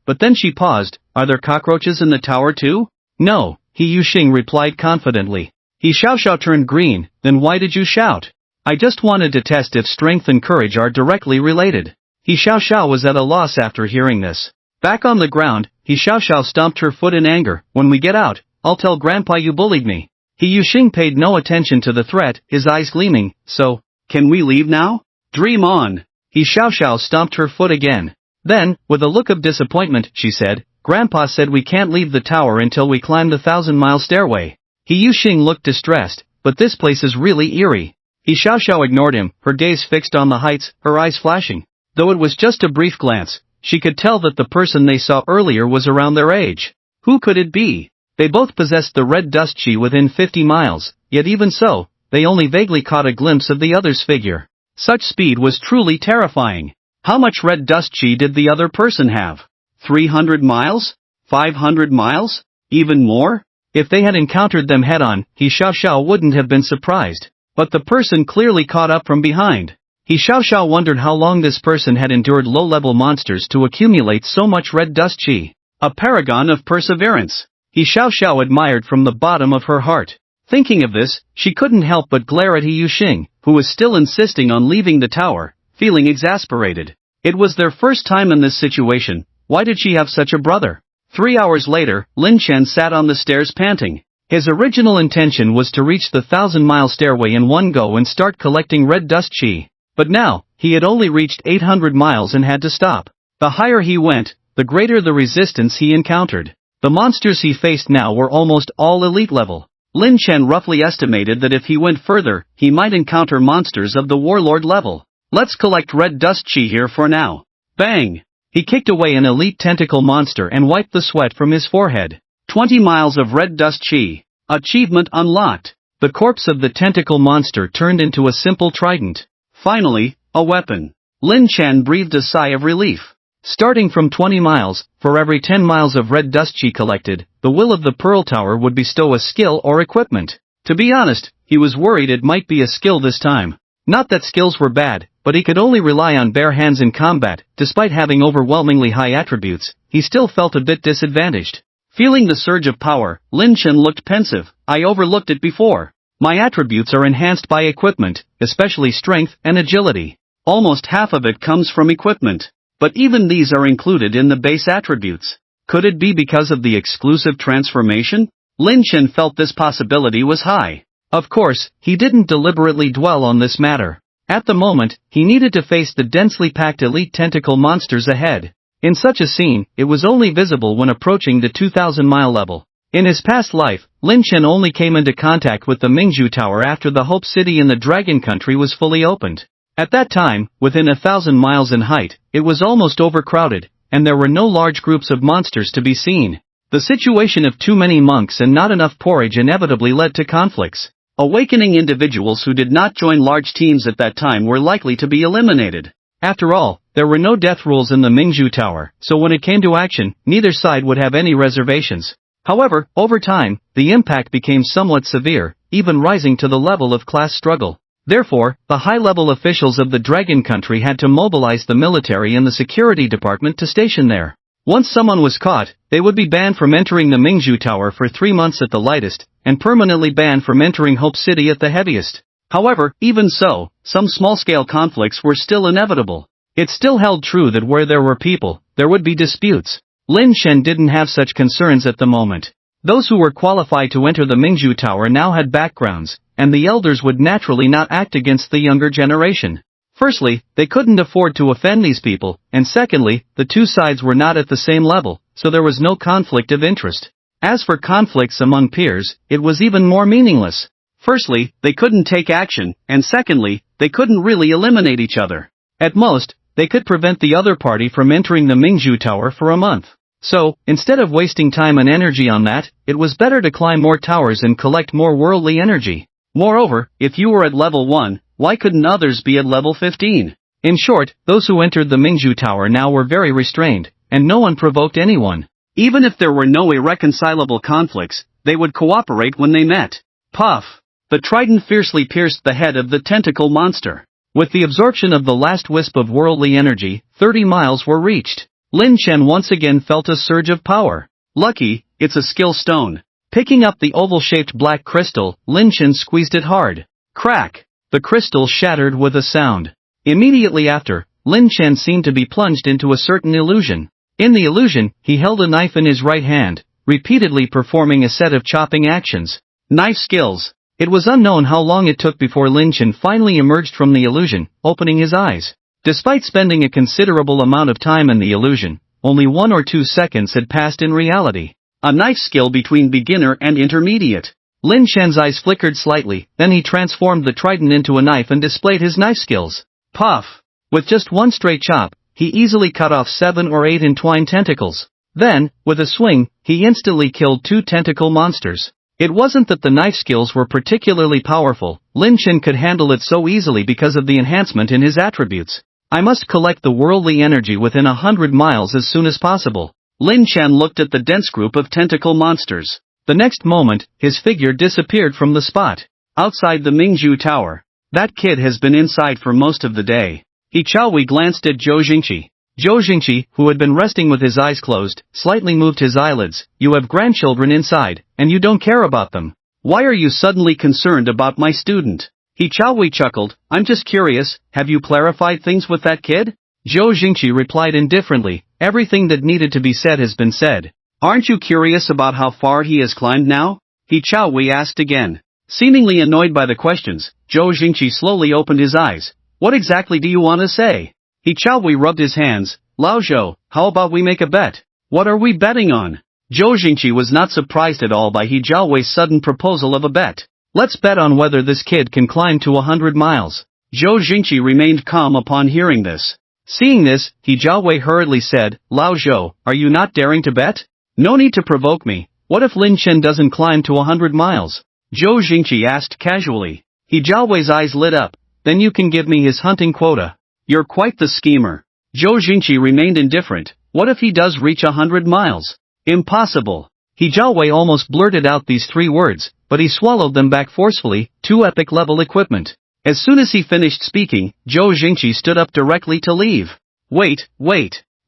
but then she paused. Are there cockroaches in the tower too? No, He Yuxing replied confidently. He Xiao turned green. Then why did you shout? I just wanted to test if strength and courage are directly related. He Xiao was at a loss after hearing this. Back on the ground, He Xiao stomped her foot in anger. When we get out, I'll tell Grandpa you bullied me. He Yuxing paid no attention to the threat, his eyes gleaming. So, can we leave now? Dream on. He Xiao stomped her foot again. Then, with a look of disappointment, she said, Grandpa said we can't leave the tower until we climb the 1,000-mile stairway. He Yuxing looked distressed, but this place is really eerie. He Xiao ignored him, her gaze fixed on the heights, her eyes flashing. Though it was just a brief glance, she could tell that the person they saw earlier was around their age. Who could it be? They both possessed the red dust chi within 50 miles, yet even so, they only vaguely caught a glimpse of the other's figure. Such speed was truly terrifying. How much red dust chi did the other person have? 300 miles? 500 miles? Even more? If they had encountered them head-on, He Xiao wouldn't have been surprised. But the person clearly caught up from behind. He Xiao wondered how long this person had endured low-level monsters to accumulate so much red dust chi. A paragon of perseverance. He Xiao admired from the bottom of her heart. Thinking of this, she couldn't help but glare at He Yuxing, who was still insisting on leaving the tower, feeling exasperated. It was their first time in this situation. Why did she have such a brother? 3 hours later, Lin Chen sat on the stairs panting. His original intention was to reach the 1,000-mile stairway in one go and start collecting red dust chi. But now, he had only reached 800 miles and had to stop. The higher he went, the greater the resistance he encountered. The monsters he faced now were almost all elite level. Lin Chen roughly estimated that if he went further, he might encounter monsters of the warlord level. Let's collect red dust chi here for now. Bang! He kicked away an elite tentacle monster and wiped the sweat from his forehead. 20 miles of red dust chi. Achievement unlocked. The corpse of the tentacle monster turned into a simple trident. Finally, a weapon. Lin Chen breathed a sigh of relief. Starting from 20 miles, for every 10 miles of red dust chi collected, the will of the Pearl Tower would bestow a skill or equipment. To be honest, he was worried it might be a skill this time. Not that skills were bad, but he could only rely on bare hands in combat. Despite having overwhelmingly high attributes, he still felt a bit disadvantaged. Feeling the surge of power, Lin Chen looked pensive. I overlooked it before. My attributes are enhanced by equipment, especially strength and agility. Almost half of it comes from equipment. But even these are included in the base attributes. Could it be because of the exclusive transformation? Lin Chen felt this possibility was high. Of course, he didn't deliberately dwell on this matter. At the moment, he needed to face the densely packed elite tentacle monsters ahead. In such a scene, it was only visible when approaching the 2,000-mile level. In his past life, Lin Chen only came into contact with the Mingzhu Tower after the Hope City in the Dragon Country was fully opened. At that time, within 1,000 miles in height, it was almost overcrowded, and there were no large groups of monsters to be seen. The situation of too many monks and not enough porridge inevitably led to conflicts. Awakening individuals who did not join large teams at that time were likely to be eliminated. After all, there were no death rules in the Mingzhu Tower, so when it came to action, neither side would have any reservations. However, over time, the impact became somewhat severe, even rising to the level of class struggle. Therefore, the high-level officials of the Dragon Country had to mobilize the military and the security department to station there. Once someone was caught, they would be banned from entering the Mingzhu Tower for 3 months at the lightest, and permanently banned from entering Hope City at the heaviest. However, even so, some small-scale conflicts were still inevitable. It still held true that where there were people, there would be disputes. Lin Chen didn't have such concerns at the moment. Those who were qualified to enter the Mingzhu Tower now had backgrounds, and the elders would naturally not act against the younger generation. Firstly, they couldn't afford to offend these people, and secondly, the two sides were not at the same level, so there was no conflict of interest. As for conflicts among peers, it was even more meaningless. Firstly, they couldn't take action, and secondly, they couldn't really eliminate each other. At most, they could prevent the other party from entering the Mingzhu Tower for a month. So, instead of wasting time and energy on that, it was better to climb more towers and collect more worldly energy. Moreover, if you were at level 1, why couldn't others be at level 15? In short, those who entered the Mingzhu Tower now were very restrained, and no one provoked anyone. Even if there were no irreconcilable conflicts, they would cooperate when they met. Puff! The trident fiercely pierced the head of the tentacle monster. With the absorption of the last wisp of worldly energy, 30 miles were reached. Lin Chen once again felt a surge of power. Lucky, it's a skill stone. Picking up the oval-shaped black crystal, Lin Chen squeezed it hard. Crack! The crystal shattered with a sound. Immediately after, Lin Chen seemed to be plunged into a certain illusion. In the illusion, he held a knife in his right hand, repeatedly performing a set of chopping actions. Knife skills. It was unknown how long it took before Lin Chen finally emerged from the illusion, opening his eyes. Despite spending a considerable amount of time in the illusion, only 1 or 2 seconds had passed in reality. A knife skill between beginner and intermediate. Lin Chen's eyes flickered slightly, then he transformed the trident into a knife and displayed his knife skills. Puff! With just one straight chop, he easily cut off 7 or 8 entwined tentacles. Then, with a swing, he instantly killed 2 tentacle monsters. It wasn't that the knife skills were particularly powerful, Lin Chen could handle it so easily because of the enhancement in his attributes. I must collect the worldly energy within 100 miles as soon as possible. Lin Chen looked at the dense group of tentacle monsters. The next moment, his figure disappeared from the spot. Outside the Mingzhu Tower. That kid has been inside for most of the day. He Chaohui glanced at Zhou Jingqi. Zhou Jingqi, who had been resting with his eyes closed, slightly moved his eyelids. You have grandchildren inside, and you don't care about them. Why are you suddenly concerned about my student? He Chaohui chuckled. I'm just curious, have you clarified things with that kid? Zhou Jingqi replied indifferently. Everything that needed to be said has been said. Aren't you curious about how far he has climbed now? He Chaohui asked again. Seemingly annoyed by the questions, Zhou Jingqi slowly opened his eyes. What exactly do you want to say? He Chaohui rubbed his hands. Lao Zhou, how about we make a bet? What are we betting on? Zhou Jingqi was not surprised at all by He Jiaohui's sudden proposal of a bet. Let's bet on whether this kid can climb to 100 miles. Zhou Jingqi remained calm upon hearing this. Seeing this, He Jiawei hurriedly said, Lao Zhou, are you not daring to bet? No need to provoke me. What if Lin Chen doesn't climb to 100 miles? Zhou Jingqi asked casually. He Jiawei's eyes lit up. Then you can give me his hunting quota. You're quite the schemer. Zhou Jingqi remained indifferent. What if he does reach 100 miles? Impossible. He Jiawei almost blurted out these 3 words, but he swallowed them back forcefully. 2 epic level equipment. As soon as he finished speaking, Zhou Jingqi stood up directly to leave. Wait.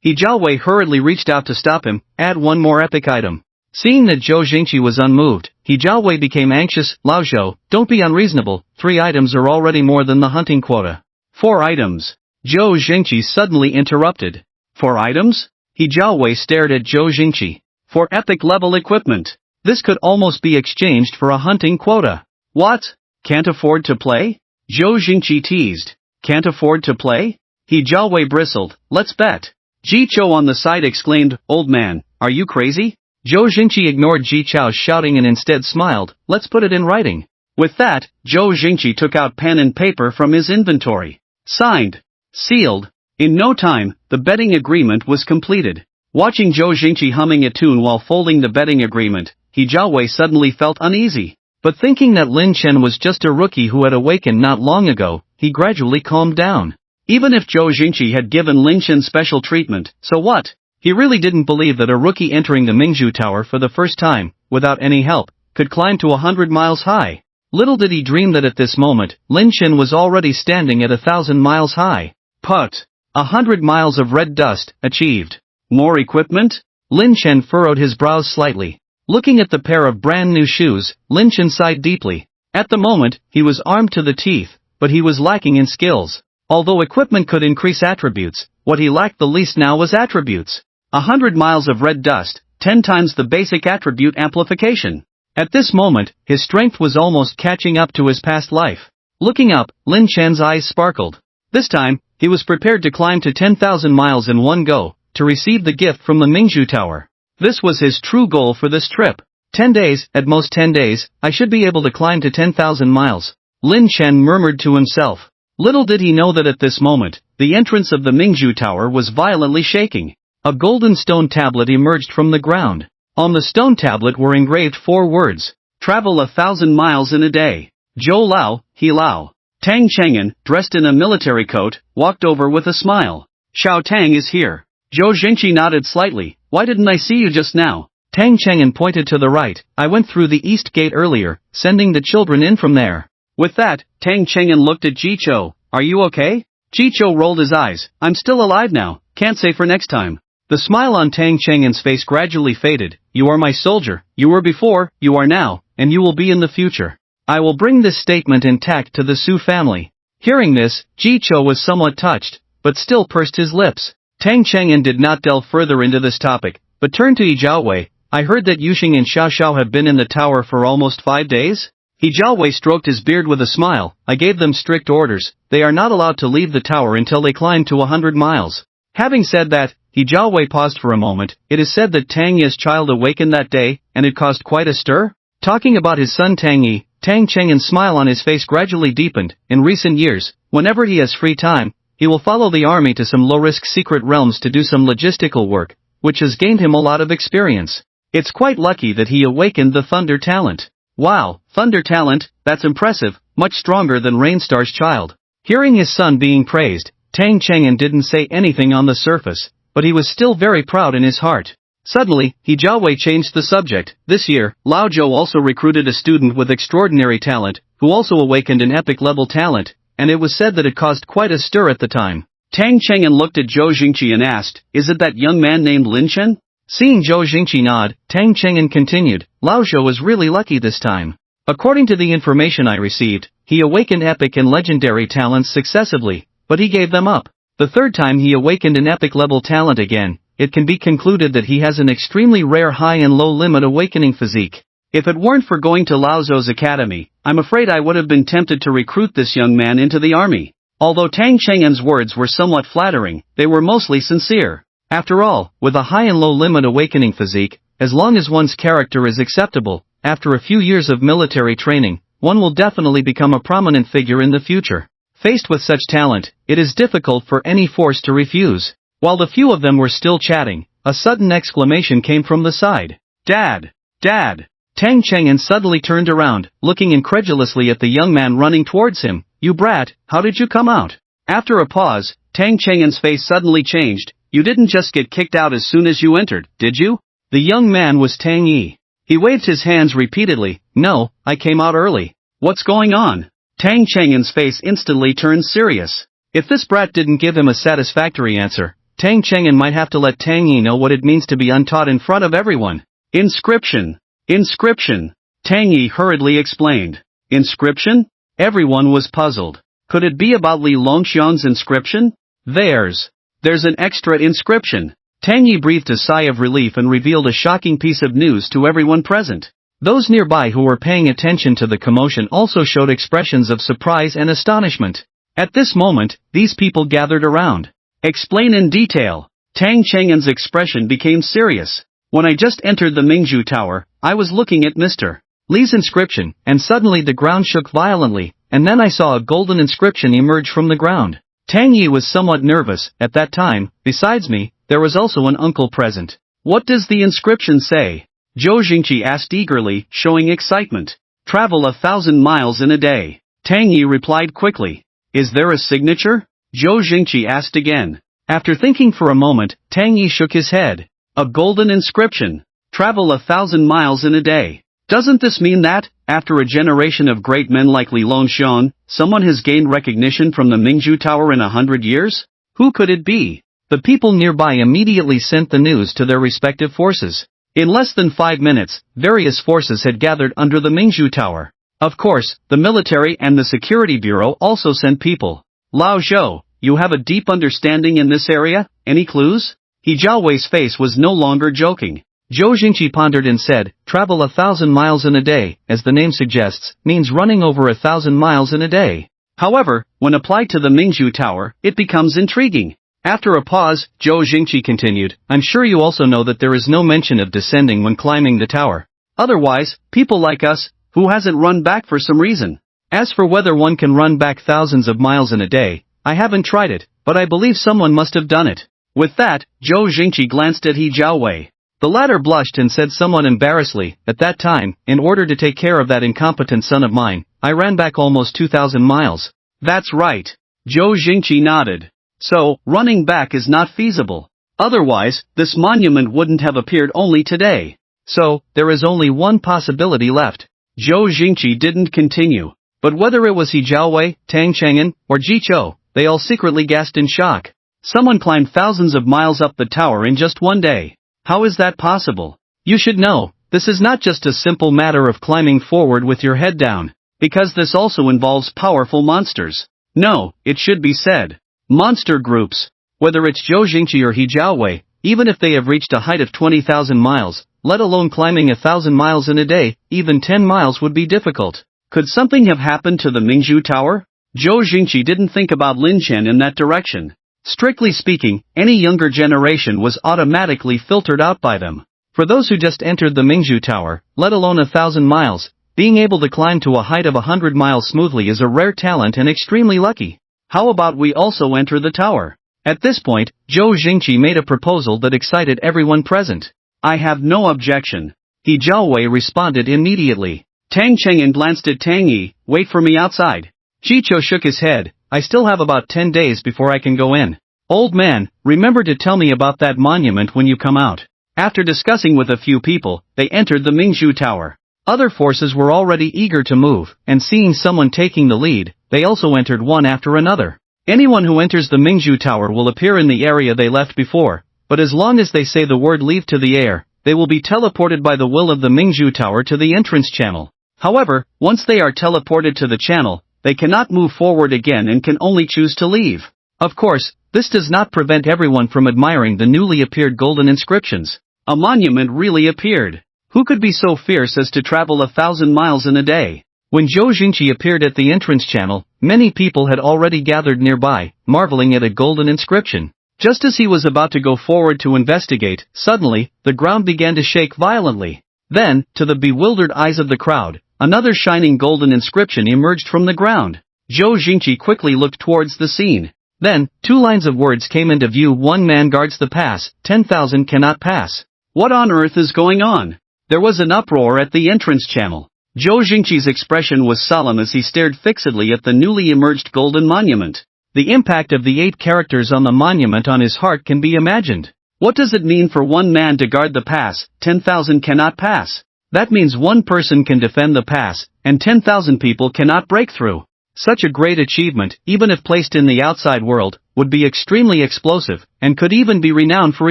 He Jiawei hurriedly reached out to stop him. Add 1 more epic item. Seeing that Zhou Jingqi was unmoved, He Jiawei became anxious. Lao Zhou, don't be unreasonable. 3 items are already more than the hunting quota. 4 items. Zhou Jingqi suddenly interrupted. 4 items? He Jiawei stared at Zhou Jingqi. 4 epic level equipment. This could almost be exchanged for a hunting quota. What? Can't afford to play? Zhou Jingqi teased. Can't afford to play? He Jiawei bristled. Let's bet. Ji Chou on the side exclaimed, Old man, are you crazy? Zhou Jingqi ignored Ji Chou's shouting and instead smiled. Let's put it in writing. With that, Zhou Jingqi took out pen and paper from his inventory. Signed. Sealed. In no time, the betting agreement was completed. Watching Zhou Jingqi humming a tune while folding the betting agreement, He Jiawei suddenly felt uneasy. But thinking that Lin Chen was just a rookie who had awakened not long ago, he gradually calmed down. Even if Zhou Jingqi had given Lin Chen special treatment, so what? He really didn't believe that a rookie entering the Mingzhu Tower for the first time, without any help, could climb to 100 miles high. Little did he dream that at this moment, Lin Chen was already standing at 1,000 miles high. Put. 100 miles of red dust, achieved. More equipment? Lin Chen furrowed his brows slightly. Looking at the pair of brand new shoes, Lin Chen sighed deeply. At the moment, he was armed to the teeth, but he was lacking in skills. Although equipment could increase attributes, what he lacked the least now was attributes. 100 miles of red dust, 10 times the basic attribute amplification. At this moment, his strength was almost catching up to his past life. Looking up, Lin Chen's eyes sparkled. This time, he was prepared to climb to 10,000 miles in one go, to receive the gift from the Mingzhu Tower. This was his true goal for this trip. 10 days, at most 10 days, I should be able to climb to 10,000 miles. Lin Chen murmured to himself. Little did he know that at this moment, the entrance of the Mingzhu Tower was violently shaking. A golden stone tablet emerged from the ground. On the stone tablet were engraved 4 words. Travel 1,000 miles in a day. Zhou Lao, He Lao. Tang Cheng'an, dressed in a military coat, walked over with a smile. Xiao Tang is here. Zhou Jingqi nodded slightly. Why didn't I see you just now? Tang Cheng'an pointed to the right. I went through the east gate earlier, sending the children in from there. With that, Tang Cheng'an looked at Ji Chou. Are you okay? Ji Chou rolled his eyes. I'm still alive now. Can't say for next time. The smile on Tang Cheng'an's face gradually faded. You are my soldier. You were before, you are now, and you will be in the future. I will bring this statement intact to the Su family. Hearing this, Ji Chou was somewhat touched, but still pursed his lips. Tang Cheng'an did not delve further into this topic, but turned to He Jiawei. I heard that Yuxing and Xiao Xiao have been in the tower for almost 5 days? He Jiawei stroked his beard with a smile. I gave them strict orders. They are not allowed to leave the tower until they climb to 100 miles. Having said that, He Jiawei paused for a moment. It is said that Tang Yi's child awakened that day, and it caused quite a stir? Talking about his son Tang Yi, Tang Cheng'an's smile on his face gradually deepened. In recent years, whenever he has free time, he will follow the army to some low-risk secret realms to do some logistical work, which has gained him a lot of experience. It's quite lucky that he awakened the thunder talent. Wow, thunder talent, that's impressive, much stronger than Rainstar's child. Hearing his son being praised, Tang Cheng'an didn't say anything on the surface, but he was still very proud in his heart. Suddenly, He Jiawei changed the subject. This year, Lao Zhou also recruited a student with extraordinary talent, who also awakened an epic-level talent, and it was said that it caused quite a stir at the time. Tang Cheng'an looked at Zhou Jingqi and asked, is it that young man named Lin Chen? Seeing Zhou Jingqi nod, Tang Cheng'an continued, Lao Zhou was really lucky this time. According to the information I received, he awakened epic and legendary talents successively, but he gave them up. The third time he awakened an epic-level talent again, it can be concluded that he has an extremely rare high and low limit awakening physique. If it weren't for going to Lao Zhou's academy, I'm afraid I would have been tempted to recruit this young man into the army. Although Tang Cheng'an's words were somewhat flattering, they were mostly sincere. After all, with a high and low limit awakening physique, as long as one's character is acceptable, after a few years of military training, one will definitely become a prominent figure in the future. Faced with such talent, it is difficult for any force to refuse. While the few of them were still chatting, a sudden exclamation came from the side. Dad! Dad! Tang Cheng'an suddenly turned around, looking incredulously at the young man running towards him. You brat, how did you come out? After a pause, Tang Cheng'an's face suddenly changed. You didn't just get kicked out as soon as you entered, did you? The young man was Tang Yi. He waved his hands repeatedly. No, I came out early. What's going on? Tang Cheng'an's face instantly turned serious. If this brat didn't give him a satisfactory answer, Tang Cheng'an might have to let Tang Yi know what it means to be untaught in front of everyone. Inscription. Inscription. Tang Yi hurriedly explained. Inscription? Everyone was puzzled. Could it be about Li Longxiang's inscription? There's an extra inscription. Tang Yi breathed a sigh of relief and revealed a shocking piece of news to everyone present. Those nearby who were paying attention to the commotion also showed expressions of surprise and astonishment. At this moment, these people gathered around. Explain in detail. Tang Cheng'an's expression became serious. When I just entered the Mingzhu Tower, I was looking at Mr. Li's inscription, and suddenly the ground shook violently, and then I saw a golden inscription emerge from the ground. Tang Yi was somewhat nervous. At that time, besides me, there was also an uncle present. What does the inscription say? Zhou Jingqi asked eagerly, showing excitement. Travel 1,000 miles in a day. Tang Yi replied quickly. Is there a signature? Zhou Jingqi asked again. After thinking for a moment, Tang Yi shook his head. A golden inscription. Travel 1,000 miles in a day. Doesn't this mean that, after a generation of great men like Li Longxiang, someone has gained recognition from the Mingzhu Tower in 100 years? Who could it be? The people nearby immediately sent the news to their respective forces. In less than 5 minutes, various forces had gathered under the Mingzhu Tower. Of course, the military and the security bureau also sent people. Lao Zhou, you have a deep understanding in this area? Any clues? He Jiaowei's face was no longer joking. Zhou Jingqi pondered and said, travel 1,000 miles in a day, as the name suggests, means running over 1,000 miles in a day. However, when applied to the Mingzhu Tower, it becomes intriguing. After a pause, Zhou Jingqi continued, I'm sure you also know that there is no mention of descending when climbing the tower. Otherwise, people like us, who hasn't run back for some reason? As for whether one can run back thousands of miles in a day, I haven't tried it, but I believe someone must have done it. With that, Zhou Jingqi glanced at He Jiaowei. The latter blushed and said somewhat embarrassedly, at that time, in order to take care of that incompetent son of mine, I ran back almost 2,000 miles. That's right. Zhou Jingqi nodded. So, running back is not feasible. Otherwise, this monument wouldn't have appeared only today. So, there is only one possibility left. Zhou Jingqi didn't continue. But whether it was He Jiaowei, Tang Cheng'an, or Ji Chou, they all secretly gasped in shock. Someone climbed thousands of miles up the tower in just one day. How is that possible? You should know, this is not just a simple matter of climbing forward with your head down, because this also involves powerful monsters. No, it should be said. Monster groups. Whether it's Zhou Jingqi or He Jiaowei, even if they have reached a height of 20,000 miles, let alone climbing 1,000 miles in a day, even 10 miles would be difficult. Could something have happened to the Mingzhu Tower? Zhou Jingqi didn't think about Lin Chen in that direction. Strictly speaking, any younger generation was automatically filtered out by them. For those who just entered the Mingzhu Tower, let alone 1,000 miles, being able to climb to a height of 100 miles smoothly is a rare talent and extremely lucky. How about we also enter the tower? At this point, Zhou Jingqi made a proposal that excited everyone present. I have no objection. He Jiaowei responded immediately. Tang Cheng'an glanced at Tang Yi, wait for me outside. Ji Chou shook his head, I still have about 10 days before I can go in. Old man, remember to tell me about that monument when you come out. After discussing with a few people, they entered the Mingzhu Tower. Other forces were already eager to move, and seeing someone taking the lead, they also entered one after another. Anyone who enters the Mingzhu Tower will appear in the area they left before, but as long as they say the word leave to the air, they will be teleported by the will of the Mingzhu Tower to the entrance channel. However, once they are teleported to the channel, they cannot move forward again and can only choose to leave. Of course, this does not prevent everyone from admiring the newly appeared golden inscriptions. A monument really appeared. Who could be so fierce as to travel 1,000 miles in a day? When Zhou Jingqi appeared at the entrance channel, many people had already gathered nearby, marveling at a golden inscription. Just as he was about to go forward to investigate, suddenly, the ground began to shake violently. Then, to the bewildered eyes of the crowd, another shining golden inscription emerged from the ground. Zhou Jingqi quickly looked towards the scene. Then, two lines of words came into view. 1 man guards the pass, 10,000 cannot pass. What on earth is going on? There was an uproar at the entrance channel. Zhou Jingqi's expression was solemn as he stared fixedly at the newly emerged golden monument. The impact of the 8 characters on the monument on his heart can be imagined. What does it mean for 1 man to guard the pass, 10,000 cannot pass? That means 1 person can defend the pass, and 10,000 people cannot break through. Such a great achievement, even if placed in the outside world, would be extremely explosive, and could even be renowned for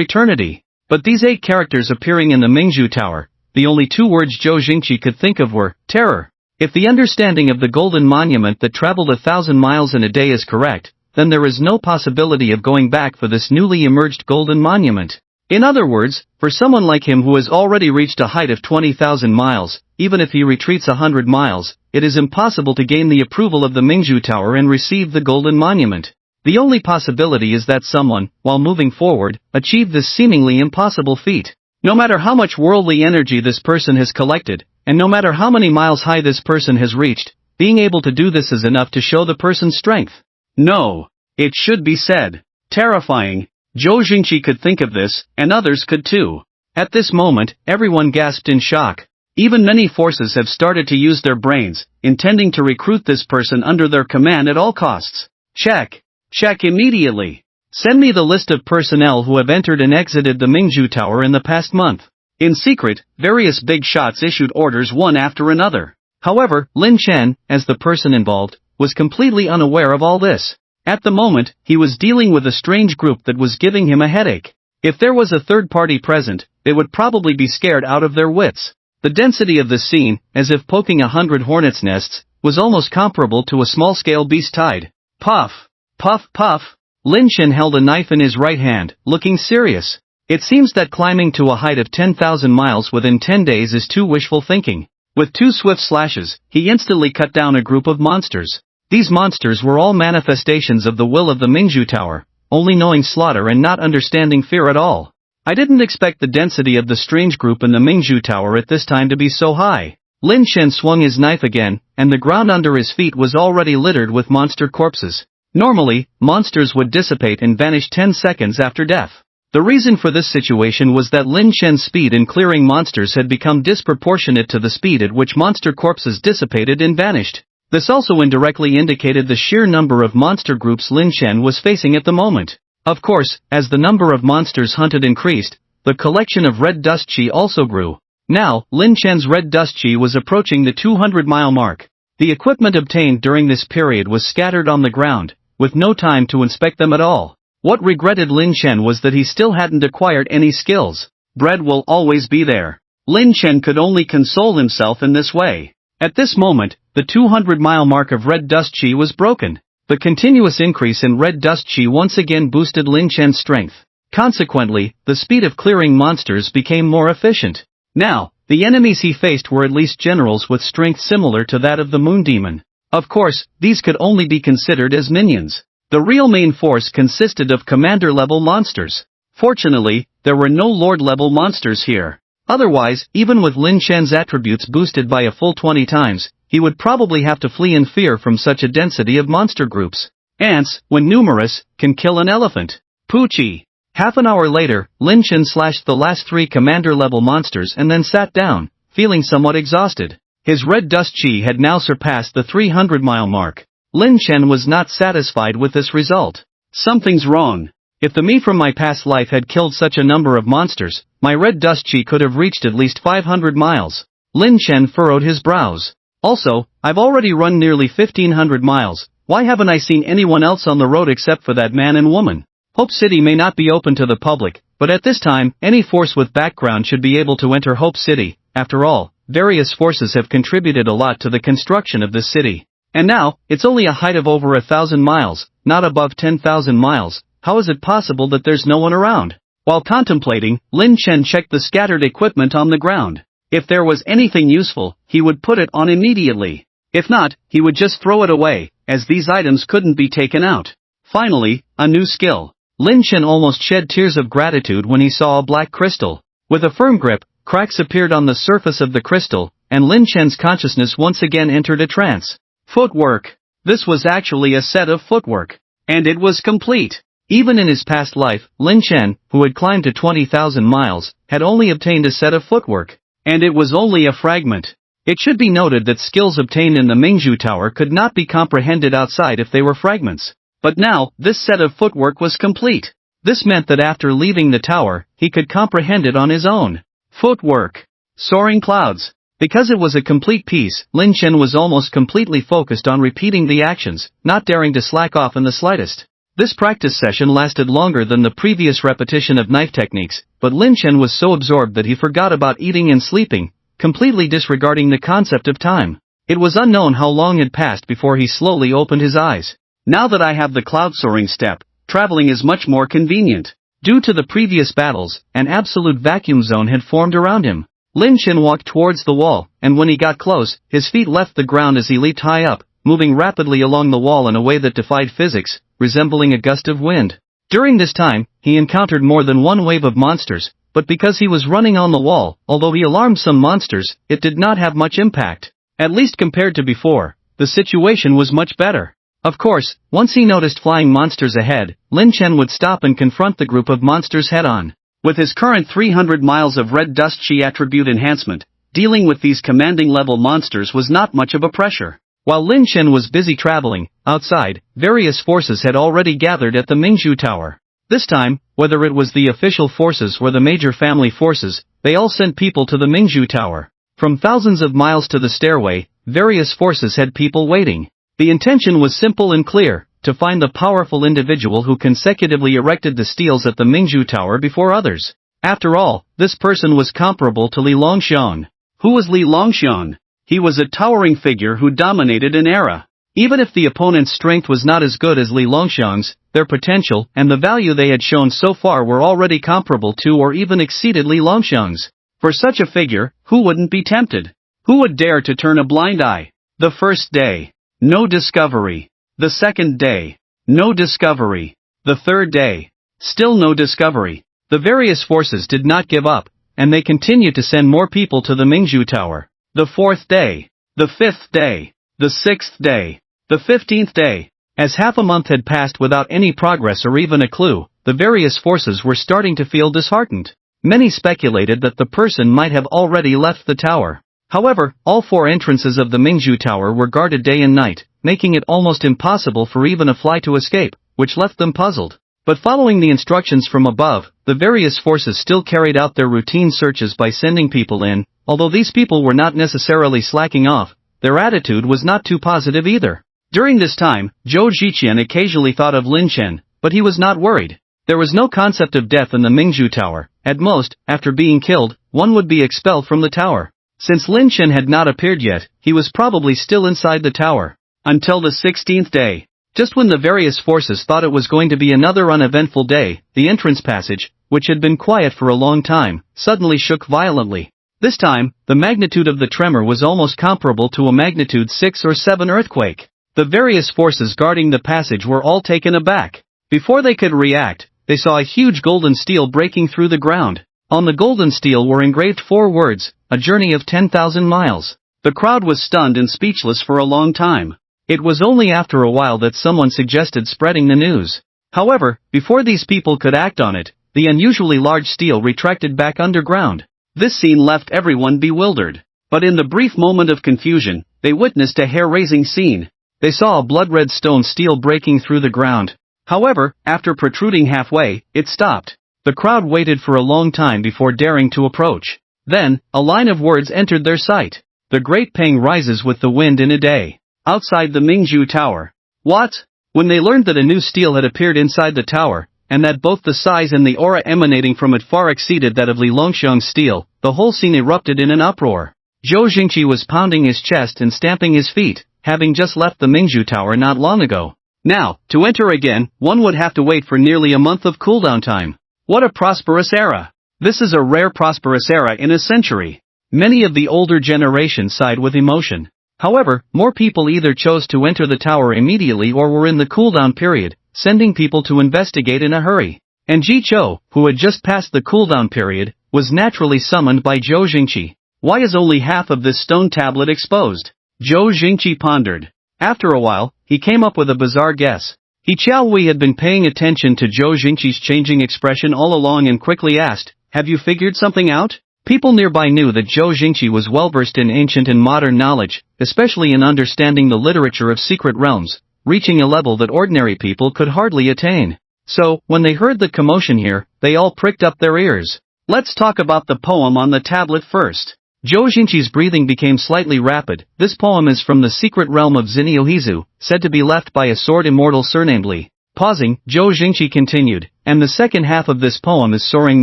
eternity. But these 8 characters appearing in the Mingzhu Tower, the only 2 words Zhou Jingqi could think of were, terror. If the understanding of the golden monument that traveled 1,000 miles in a day is correct, then there is no possibility of going back for this newly emerged golden monument. In other words, for someone like him who has already reached a height of 20,000 miles, even if he retreats 100 miles, it is impossible to gain the approval of the Mingzhu Tower and receive the golden monument. The only possibility is that someone, while moving forward, achieved this seemingly impossible feat. No matter how much worldly energy this person has collected, and no matter how many miles high this person has reached, being able to do this is enough to show the person's strength. No. It should be said. Terrifying. Zhou Jingqi could think of this, and others could too. At this moment, everyone gasped in shock. Even many forces have started to use their brains, intending to recruit this person under their command at all costs. Check. Check immediately. Send me the list of personnel who have entered and exited the Mingzhu Tower in the past month. In secret, various big shots issued orders one after another. However, Lin Chen, as the person involved, was completely unaware of all this. At the moment, he was dealing with a strange group that was giving him a headache. If there was a third party present, they would probably be scared out of their wits. The density of the scene, as if poking 100 hornets' nests, was almost comparable to a small-scale beast tide. Puff! Puff! Puff! Lin Chen held a knife in his right hand, looking serious. It seems that climbing to a height of 10,000 miles within 10 days is too wishful thinking. With 2 swift slashes, he instantly cut down a group of monsters. These monsters were all manifestations of the will of the Mingzhu Tower, only knowing slaughter and not understanding fear at all. I didn't expect the density of the strange group in the Mingzhu Tower at this time to be so high. Lin Chen swung his knife again, and the ground under his feet was already littered with monster corpses. Normally, monsters would dissipate and vanish 10 seconds after death. The reason for this situation was that Lin Chen's speed in clearing monsters had become disproportionate to the speed at which monster corpses dissipated and vanished. This also indirectly indicated the sheer number of monster groups Lin Chen was facing at the moment. Of course, as the number of monsters hunted increased, the collection of red dust chi also grew. Now, Lin Chen's red dust chi was approaching the 200-mile mark. The equipment obtained during this period was scattered on the ground, with no time to inspect them at all. What regretted Lin Chen was that he still hadn't acquired any skills. Bread will always be there. Lin Chen could only console himself in this way. At this moment, the 200-mile mark of red dust chi was broken. The continuous increase in red dust chi once again boosted Lin Chen's strength. Consequently, the speed of clearing monsters became more efficient. Now, the enemies he faced were at least generals with strength similar to that of the Moon Demon. Of course, these could only be considered as minions. The real main force consisted of commander-level monsters. Fortunately, there were no lord-level monsters here. Otherwise, even with Lin Chen's attributes boosted by a full 20 times, he would probably have to flee in fear from such a density of monster groups. Ants, when numerous, can kill an elephant. Poochie. Half an hour later, Lin Chen slashed the last 3 commander-level monsters and then sat down, feeling somewhat exhausted. His red dust chi had now surpassed the 300-mile mark. Lin Chen was not satisfied with this result. Something's wrong. If the me from my past life had killed such a number of monsters, my red dust chi could have reached at least 500 miles. Lin Chen furrowed his brows. Also, I've already run nearly 1,500 miles, why haven't I seen anyone else on the road except for that man and woman? Hope City may not be open to the public, but at this time, any force with background should be able to enter Hope City. After all, various forces have contributed a lot to the construction of this city. And now, it's only a height of over 1,000 miles, not above 10,000 miles. How is it possible that there's no one around? While contemplating, Lin Chen checked the scattered equipment on the ground. If there was anything useful, he would put it on immediately. If not, he would just throw it away, as these items couldn't be taken out. Finally, a new skill. Lin Chen almost shed tears of gratitude when he saw a black crystal. With a firm grip, cracks appeared on the surface of the crystal, and Lin Chen's consciousness once again entered a trance. Footwork. This was actually a set of footwork. And it was complete. Even in his past life, Lin Chen, who had climbed to 20,000 miles, had only obtained a set of footwork. And it was only a fragment. It should be noted that skills obtained in the Mingzhu Tower could not be comprehended outside if they were fragments. But now, this set of footwork was complete. This meant that after leaving the tower, he could comprehend it on his own. Footwork. Soaring clouds. Because it was a complete piece, Lin Chen was almost completely focused on repeating the actions, not daring to slack off in the slightest. This practice session lasted longer than the previous repetition of knife techniques, but Lin Chen was so absorbed that he forgot about eating and sleeping, completely disregarding the concept of time. It was unknown how long had passed before he slowly opened his eyes. Now that I have the cloud soaring step, traveling is much more convenient. Due to the previous battles, an absolute vacuum zone had formed around him. Lin Chen walked towards the wall, and when he got close, his feet left the ground as he leaped high up, moving rapidly along the wall in a way that defied physics, resembling a gust of wind. During this time, he encountered more than one wave of monsters, but because he was running on the wall, although he alarmed some monsters, it did not have much impact. At least compared to before, the situation was much better. Of course, once he noticed flying monsters ahead, Lin Chen would stop and confront the group of monsters head-on. With his current 300 miles of red dust chi attribute enhancement, dealing with these commanding level monsters was not much of a pressure. While Lin Chen was busy traveling, outside, various forces had already gathered at the Mingzhu Tower. This time, whether it was the official forces or the major family forces, they all sent people to the Mingzhu Tower. From thousands of miles to the stairway, various forces had people waiting. The intention was simple and clear, to find the powerful individual who consecutively erected the steels at the Mingzhu Tower before others. After all, this person was comparable to Li Longxiang. Who was Li Longxiang? He was a towering figure who dominated an era. Even if the opponent's strength was not as good as Li Longxiang's, their potential and the value they had shown so far were already comparable to or even exceeded Li Longxiang's. For such a figure, who wouldn't be tempted? Who would dare to turn a blind eye? The first day. No discovery. The second day. No discovery. The third day. Still no discovery. The various forces did not give up, and they continued to send more people to the Mingzhu Tower. The fourth day. The fifth day. The sixth day. The 15th day. As half a month had passed without any progress or even a clue, the various forces were starting to feel disheartened. Many speculated that the person might have already left the tower. However, all four entrances of the Mingzhu Tower were guarded day and night, making it almost impossible for even a fly to escape, which left them puzzled. But following the instructions from above, the various forces still carried out their routine searches by sending people in. Although these people were not necessarily slacking off, their attitude was not too positive either. During this time, Zhou Zhiqian occasionally thought of Lin Chen, but he was not worried. There was no concept of death in the Mingzhu Tower. At most, after being killed, one would be expelled from the tower. Since Lin Chen had not appeared yet, he was probably still inside the tower. Until the 16th day. Just when the various forces thought it was going to be another uneventful day, the entrance passage, which had been quiet for a long time, suddenly shook violently. This time, the magnitude of the tremor was almost comparable to a magnitude 6 or 7 earthquake. The various forces guarding the passage were all taken aback. Before they could react, they saw a huge golden steel breaking through the ground. On the golden steel were engraved 4 words, a journey of 10,000 miles. The crowd was stunned and speechless for a long time. It was only after a while that someone suggested spreading the news. However, before these people could act on it, the unusually large steel retracted back underground. This scene left everyone bewildered. But in the brief moment of confusion, they witnessed a hair-raising scene. They saw a blood-red stone steel breaking through the ground. However, after protruding halfway, it stopped. The crowd waited for a long time before daring to approach. Then, a line of words entered their sight. The Great Pang rises with the wind in a day. Outside the Mingzhu Tower. What? When they learned that a new steel had appeared inside the tower, and that both the size and the aura emanating from it far exceeded that of Li Longxiang's steel, the whole scene erupted in an uproar. Zhou Jingqi was pounding his chest and stamping his feet, having just left the Mingzhu Tower not long ago. Now, to enter again, one would have to wait for nearly a month of cooldown time. What a prosperous era! This is a rare prosperous era in a century. Many of the older generation sighed with emotion. However, more people either chose to enter the tower immediately or were in the cooldown period, sending people to investigate in a hurry. And Ji Chou, who had just passed the cooldown period, was naturally summoned by Zhou Jingqi. Why is only half of this stone tablet exposed? Zhou Jingqi pondered. After a while, he came up with a bizarre guess. He Xiao Wei had been paying attention to Zhou Jingqi's changing expression all along and quickly asked, "Have you figured something out?" People nearby knew that Zhou Jingqi was well versed in ancient and modern knowledge, especially in understanding the literature of secret realms, reaching a level that ordinary people could hardly attain. So, when they heard the commotion here, they all pricked up their ears. Let's talk about the poem on the tablet first. Zhou Jingqi's breathing became slightly rapid. This poem is from the secret realm of Ziniohizu, said to be left by a sword immortal surnamed Li. Pausing, Zhou Jingqi continued, and the second half of this poem is soaring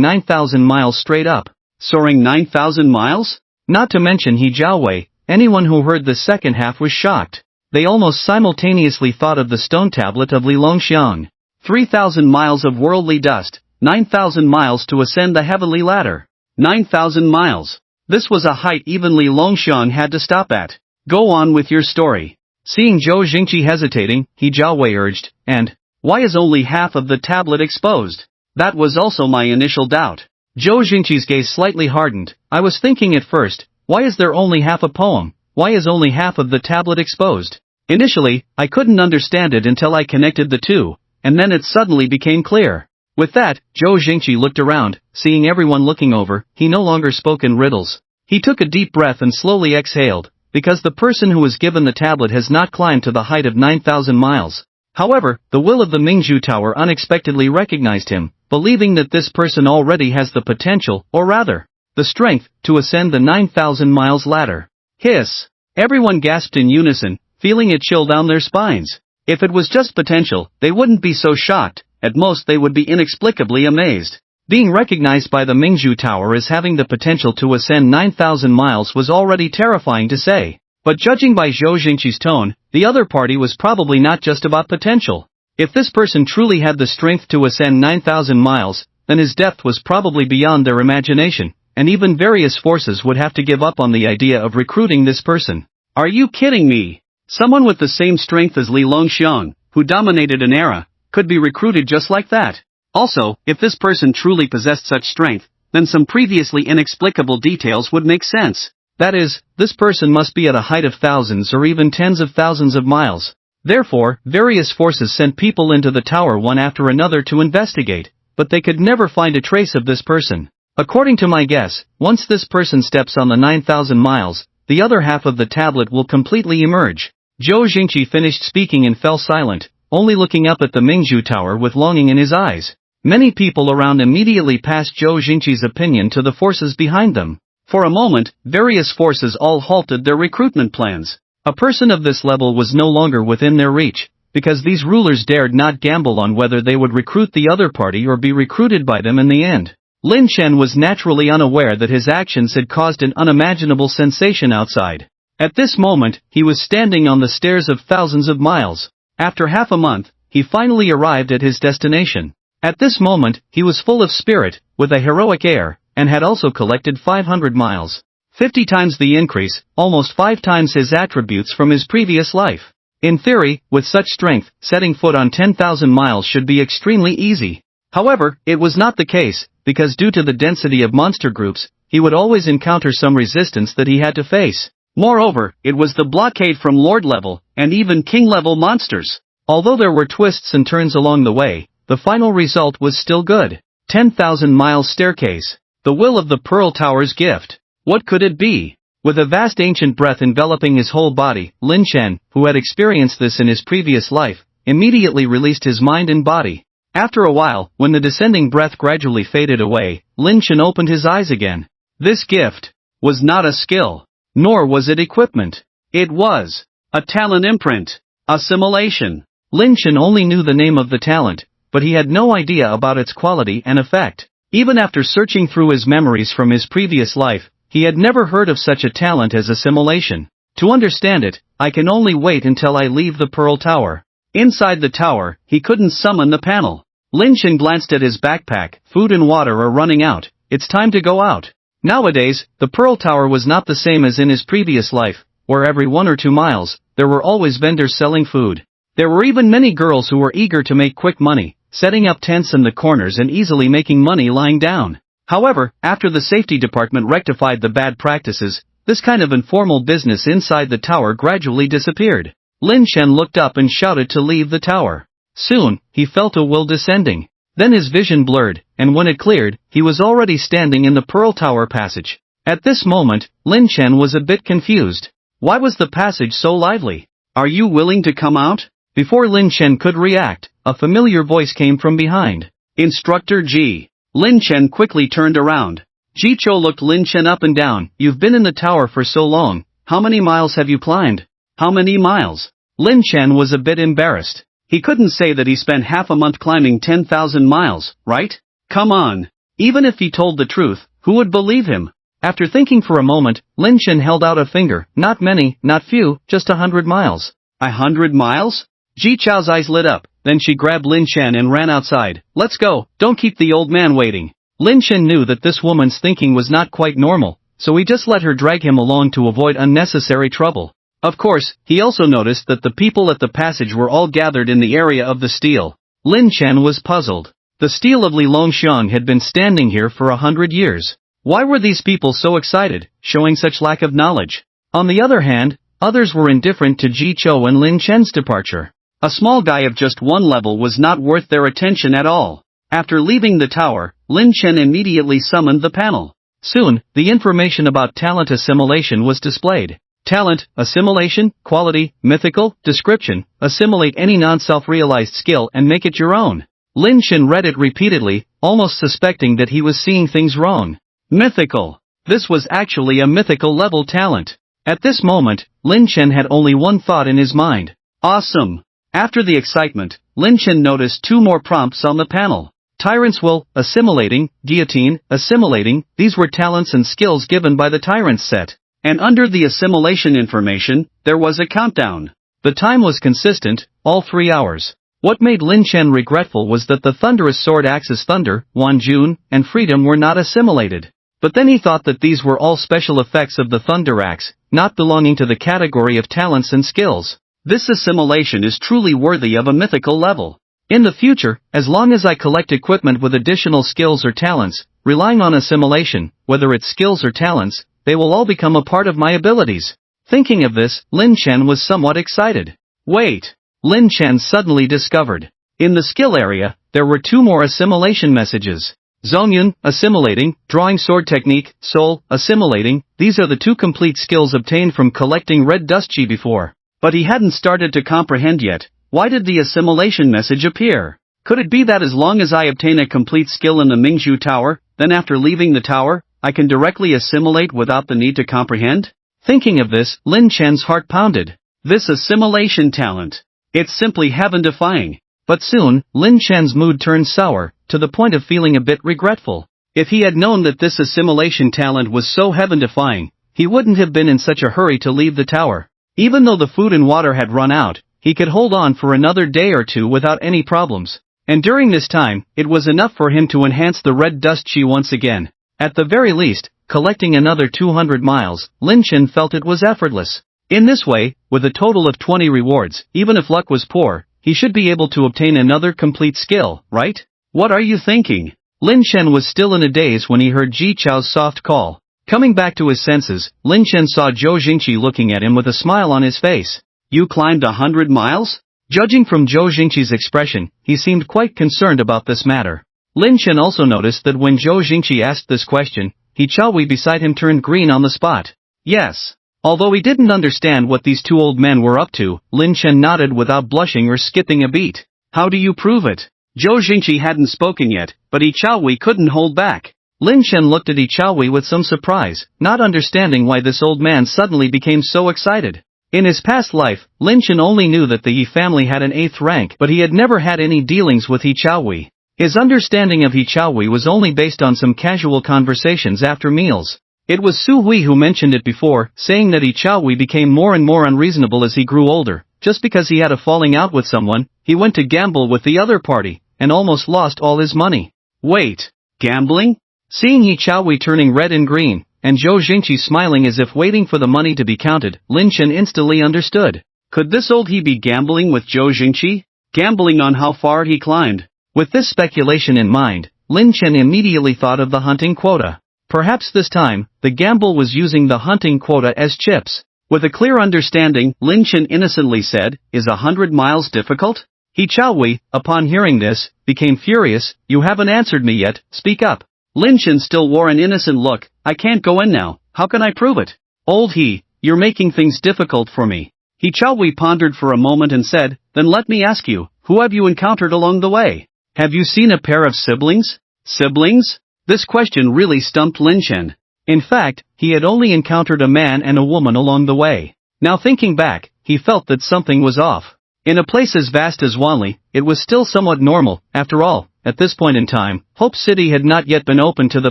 9,000 miles straight up. Soaring 9,000 miles? Not to mention He Jiaowei. Anyone who heard the second half was shocked. They almost simultaneously thought of the stone tablet of Li Longxiang. 3,000 miles of worldly dust, 9,000 miles to ascend the heavenly ladder. 9,000 miles. This was a height even Li Longxiang had to stop at. Go on with your story. Seeing Zhou Jingqi hesitating, He Jiaowei urged, and, why is only half of the tablet exposed? That was also my initial doubt. Zhou Jingqi's gaze slightly hardened. I was thinking at first, why is there only half a poem? Why is only half of the tablet exposed? Initially, I couldn't understand it until I connected the two, and then it suddenly became clear. With that, Zhou Jingqi looked around, seeing everyone looking over, he no longer spoke in riddles. He took a deep breath and slowly exhaled, because the person who was given the tablet has not climbed to the height of 9,000 miles. However, the will of the Mingzhu Tower unexpectedly recognized him, believing that this person already has the potential, or rather, the strength, to ascend the 9,000 miles ladder. Hiss! Everyone gasped in unison, feeling a chill down their spines. If it was just potential, they wouldn't be so shocked, at most they would be inexplicably amazed. Being recognized by the Mingzhu Tower as having the potential to ascend 9,000 miles was already terrifying to say. But judging by Zhou Jingqi's tone, the other party was probably not just about potential. If this person truly had the strength to ascend 9,000 miles, then his depth was probably beyond their imagination, and even various forces would have to give up on the idea of recruiting this person. Are you kidding me? Someone with the same strength as Li Longxiang, who dominated an era, could be recruited just like that. Also, if this person truly possessed such strength, then some previously inexplicable details would make sense. That is, this person must be at a height of thousands or even tens of thousands of miles. Therefore, various forces sent people into the tower one after another to investigate, but they could never find a trace of this person. According to my guess, once this person steps on the 9,000 miles, the other half of the tablet will completely emerge. Zhou Jingqi finished speaking and fell silent, only looking up at the Mingzhu Tower with longing in his eyes. Many people around immediately passed Zhou Jingqi's opinion to the forces behind them. For a moment, various forces all halted their recruitment plans. A person of this level was no longer within their reach, because these rulers dared not gamble on whether they would recruit the other party or be recruited by them in the end. Lin Chen was naturally unaware that his actions had caused an unimaginable sensation outside. At this moment, he was standing on the stairs of thousands of miles. After half a month, he finally arrived at his destination. At this moment, he was full of spirit, with a heroic air, and had also collected 500 miles. 50 times the increase, almost 5 times his attributes from his previous life. In theory, with such strength, setting foot on 10,000 miles should be extremely easy. However, it was not the case, because due to the density of monster groups, he would always encounter some resistance that he had to face. Moreover, it was the blockade from Lord level, and even King level monsters. Although there were twists and turns along the way, the final result was still good. 10,000 miles staircase. The will of the Pearl Tower's gift. What could it be? With a vast ancient breath enveloping his whole body, Lin Chen, who had experienced this in his previous life, immediately released his mind and body. After a while, when the descending breath gradually faded away, Lin Chen opened his eyes again. This gift was not a skill, nor was it equipment. It was a talent imprint, assimilation. Lin Chen only knew the name of the talent, but he had no idea about its quality and effect. Even after searching through his memories from his previous life, he had never heard of such a talent as assimilation. To understand it, I can only wait until I leave the Pearl Tower. Inside the tower, he couldn't summon the panel. Lin Chen glanced at his backpack. Food and water are running out. It's time to go out. Nowadays, the Pearl Tower was not the same as in his previous life, where every 1 or 2 miles, there were always vendors selling food. There were even many girls who were eager to make quick money, setting up tents in the corners and easily making money lying down. However, after the safety department rectified the bad practices, this kind of informal business inside the tower gradually disappeared. Lin Chen looked up and shouted to leave the tower. Soon, he felt a will descending. Then his vision blurred, and when it cleared, he was already standing in the Pearl Tower passage. At this moment, Lin Chen was a bit confused. Why was the passage so lively? Are you willing to come out? Before Lin Chen could react, a familiar voice came from behind. Instructor Ji. Lin Chen quickly turned around. Ji Cho looked Lin Chen up and down. You've been in the tower for so long. How many miles have you climbed? How many miles? Lin Chen was a bit embarrassed. He couldn't say that he spent half a month climbing 10,000 miles, right? Come on. Even if he told the truth, who would believe him? After thinking for a moment, Lin Chen held out a finger. Not many, not few, just 100 miles. 100 miles? Ji Chao's eyes lit up, then she grabbed Lin Chen and ran outside. Let's go, don't keep the old man waiting. Lin Chen knew that this woman's thinking was not quite normal, so he just let her drag him along to avoid unnecessary trouble. Of course, he also noticed that the people at the passage were all gathered in the area of the stele. Lin Chen was puzzled. The stele of Li Longxiang had been standing here for 100 years. Why were these people so excited, showing such lack of knowledge? On the other hand, others were indifferent to Ji Cho and Lin Chen's departure. A small guy of just one level was not worth their attention at all. After leaving the tower, Lin Chen immediately summoned the panel. Soon, the information about talent assimilation was displayed. Talent, assimilation, quality, mythical, description, assimilate any non-self-realized skill and make it your own. Lin Chen read it repeatedly, almost suspecting that he was seeing things wrong. Mythical. This was actually a mythical level talent. At this moment, Lin Chen had only one thought in his mind. Awesome. After the excitement, Lin Chen noticed two more prompts on the panel. Tyrant's Will, assimilating, guillotine, assimilating, these were talents and skills given by the Tyrant's set. And under the assimilation information, there was a countdown. The time was consistent, all 3 hours. What made Lin Chen regretful was that the thunderous sword axes Thunder, Wanjun, and Freedom were not assimilated. But then he thought that these were all special effects of the Thunder Axe, not belonging to the category of talents and skills. This assimilation is truly worthy of a mythical level. In the future, as long as I collect equipment with additional skills or talents, relying on assimilation, whether it's skills or talents, they will all become a part of my abilities. Thinking of this, Lin Chen was somewhat excited. Wait! Lin Chen suddenly discovered. In the skill area, there were two more assimilation messages. Zongyun, assimilating, drawing sword technique, soul, assimilating, these are the two complete skills obtained from collecting red dust chi before. But he hadn't started to comprehend yet. Why did the assimilation message appear? Could it be that as long as I obtain a complete skill in the Mingzhu Tower, then after leaving the tower, I can directly assimilate without the need to comprehend? Thinking of this, Lin Chen's heart pounded. This assimilation talent. It's simply heaven-defying. But soon, Lin Chen's mood turned sour, to the point of feeling a bit regretful. If he had known that this assimilation talent was so heaven-defying, he wouldn't have been in such a hurry to leave the tower. Even though the food and water had run out, he could hold on for another day or two without any problems. And during this time, it was enough for him to enhance the red dust chi once again. At the very least, collecting another 200 miles, Lin Chen felt it was effortless. In this way, with a total of 20 rewards, even if luck was poor, he should be able to obtain another complete skill, right? What are you thinking? Lin Chen was still in a daze when he heard Ji Chao's soft call. Coming back to his senses, Lin Chen saw Zhou Jingqi looking at him with a smile on his face. You climbed 100 miles? Judging from Zhou Jingqi's expression, he seemed quite concerned about this matter. Lin Chen also noticed that when Zhou Jingqi asked this question, He Chaohui beside him turned green on the spot. Yes. Although he didn't understand what these two old men were up to, Lin Chen nodded without blushing or skipping a beat. How do you prove it? Zhou Jingqi hadn't spoken yet, but He Chaohui couldn't hold back. Lin Chen looked at He Chaohui with some surprise, not understanding why this old man suddenly became so excited. In his past life, Lin Chen only knew that the Yi family had an 8th rank, but he had never had any dealings with He Chaohui. His understanding of He Chaohui was only based on some casual conversations after meals. It was Su Hui who mentioned it before, saying that He Chaohui became more and more unreasonable as he grew older. Just because he had a falling out with someone, he went to gamble with the other party, and almost lost all his money. Wait, gambling? Seeing He Chaohui turning red and green, and Zhou Jingqi smiling as if waiting for the money to be counted, Lin Chen instantly understood. Could this old he be gambling with Zhou Jingqi? Gambling on how far he climbed? With this speculation in mind, Lin Chen immediately thought of the hunting quota. Perhaps this time, the gamble was using the hunting quota as chips. With a clear understanding, Lin Chen innocently said, "Is 100 miles difficult?" He Chaowei, upon hearing this, became furious. "You haven't answered me yet, speak up." Lin Chen still wore an innocent look. "I can't go in now, how can I prove it?" "Old he, you're making things difficult for me." He Chaowei pondered for a moment and said, "Then let me ask you, who have you encountered along the way? Have you seen a pair of siblings?" Siblings? This question really stumped Lin Chen. In fact, he had only encountered a man and a woman along the way. Now thinking back, he felt that something was off. In a place as vast as Wanli, it was still somewhat normal. After all, at this point in time, Hope City had not yet been open to the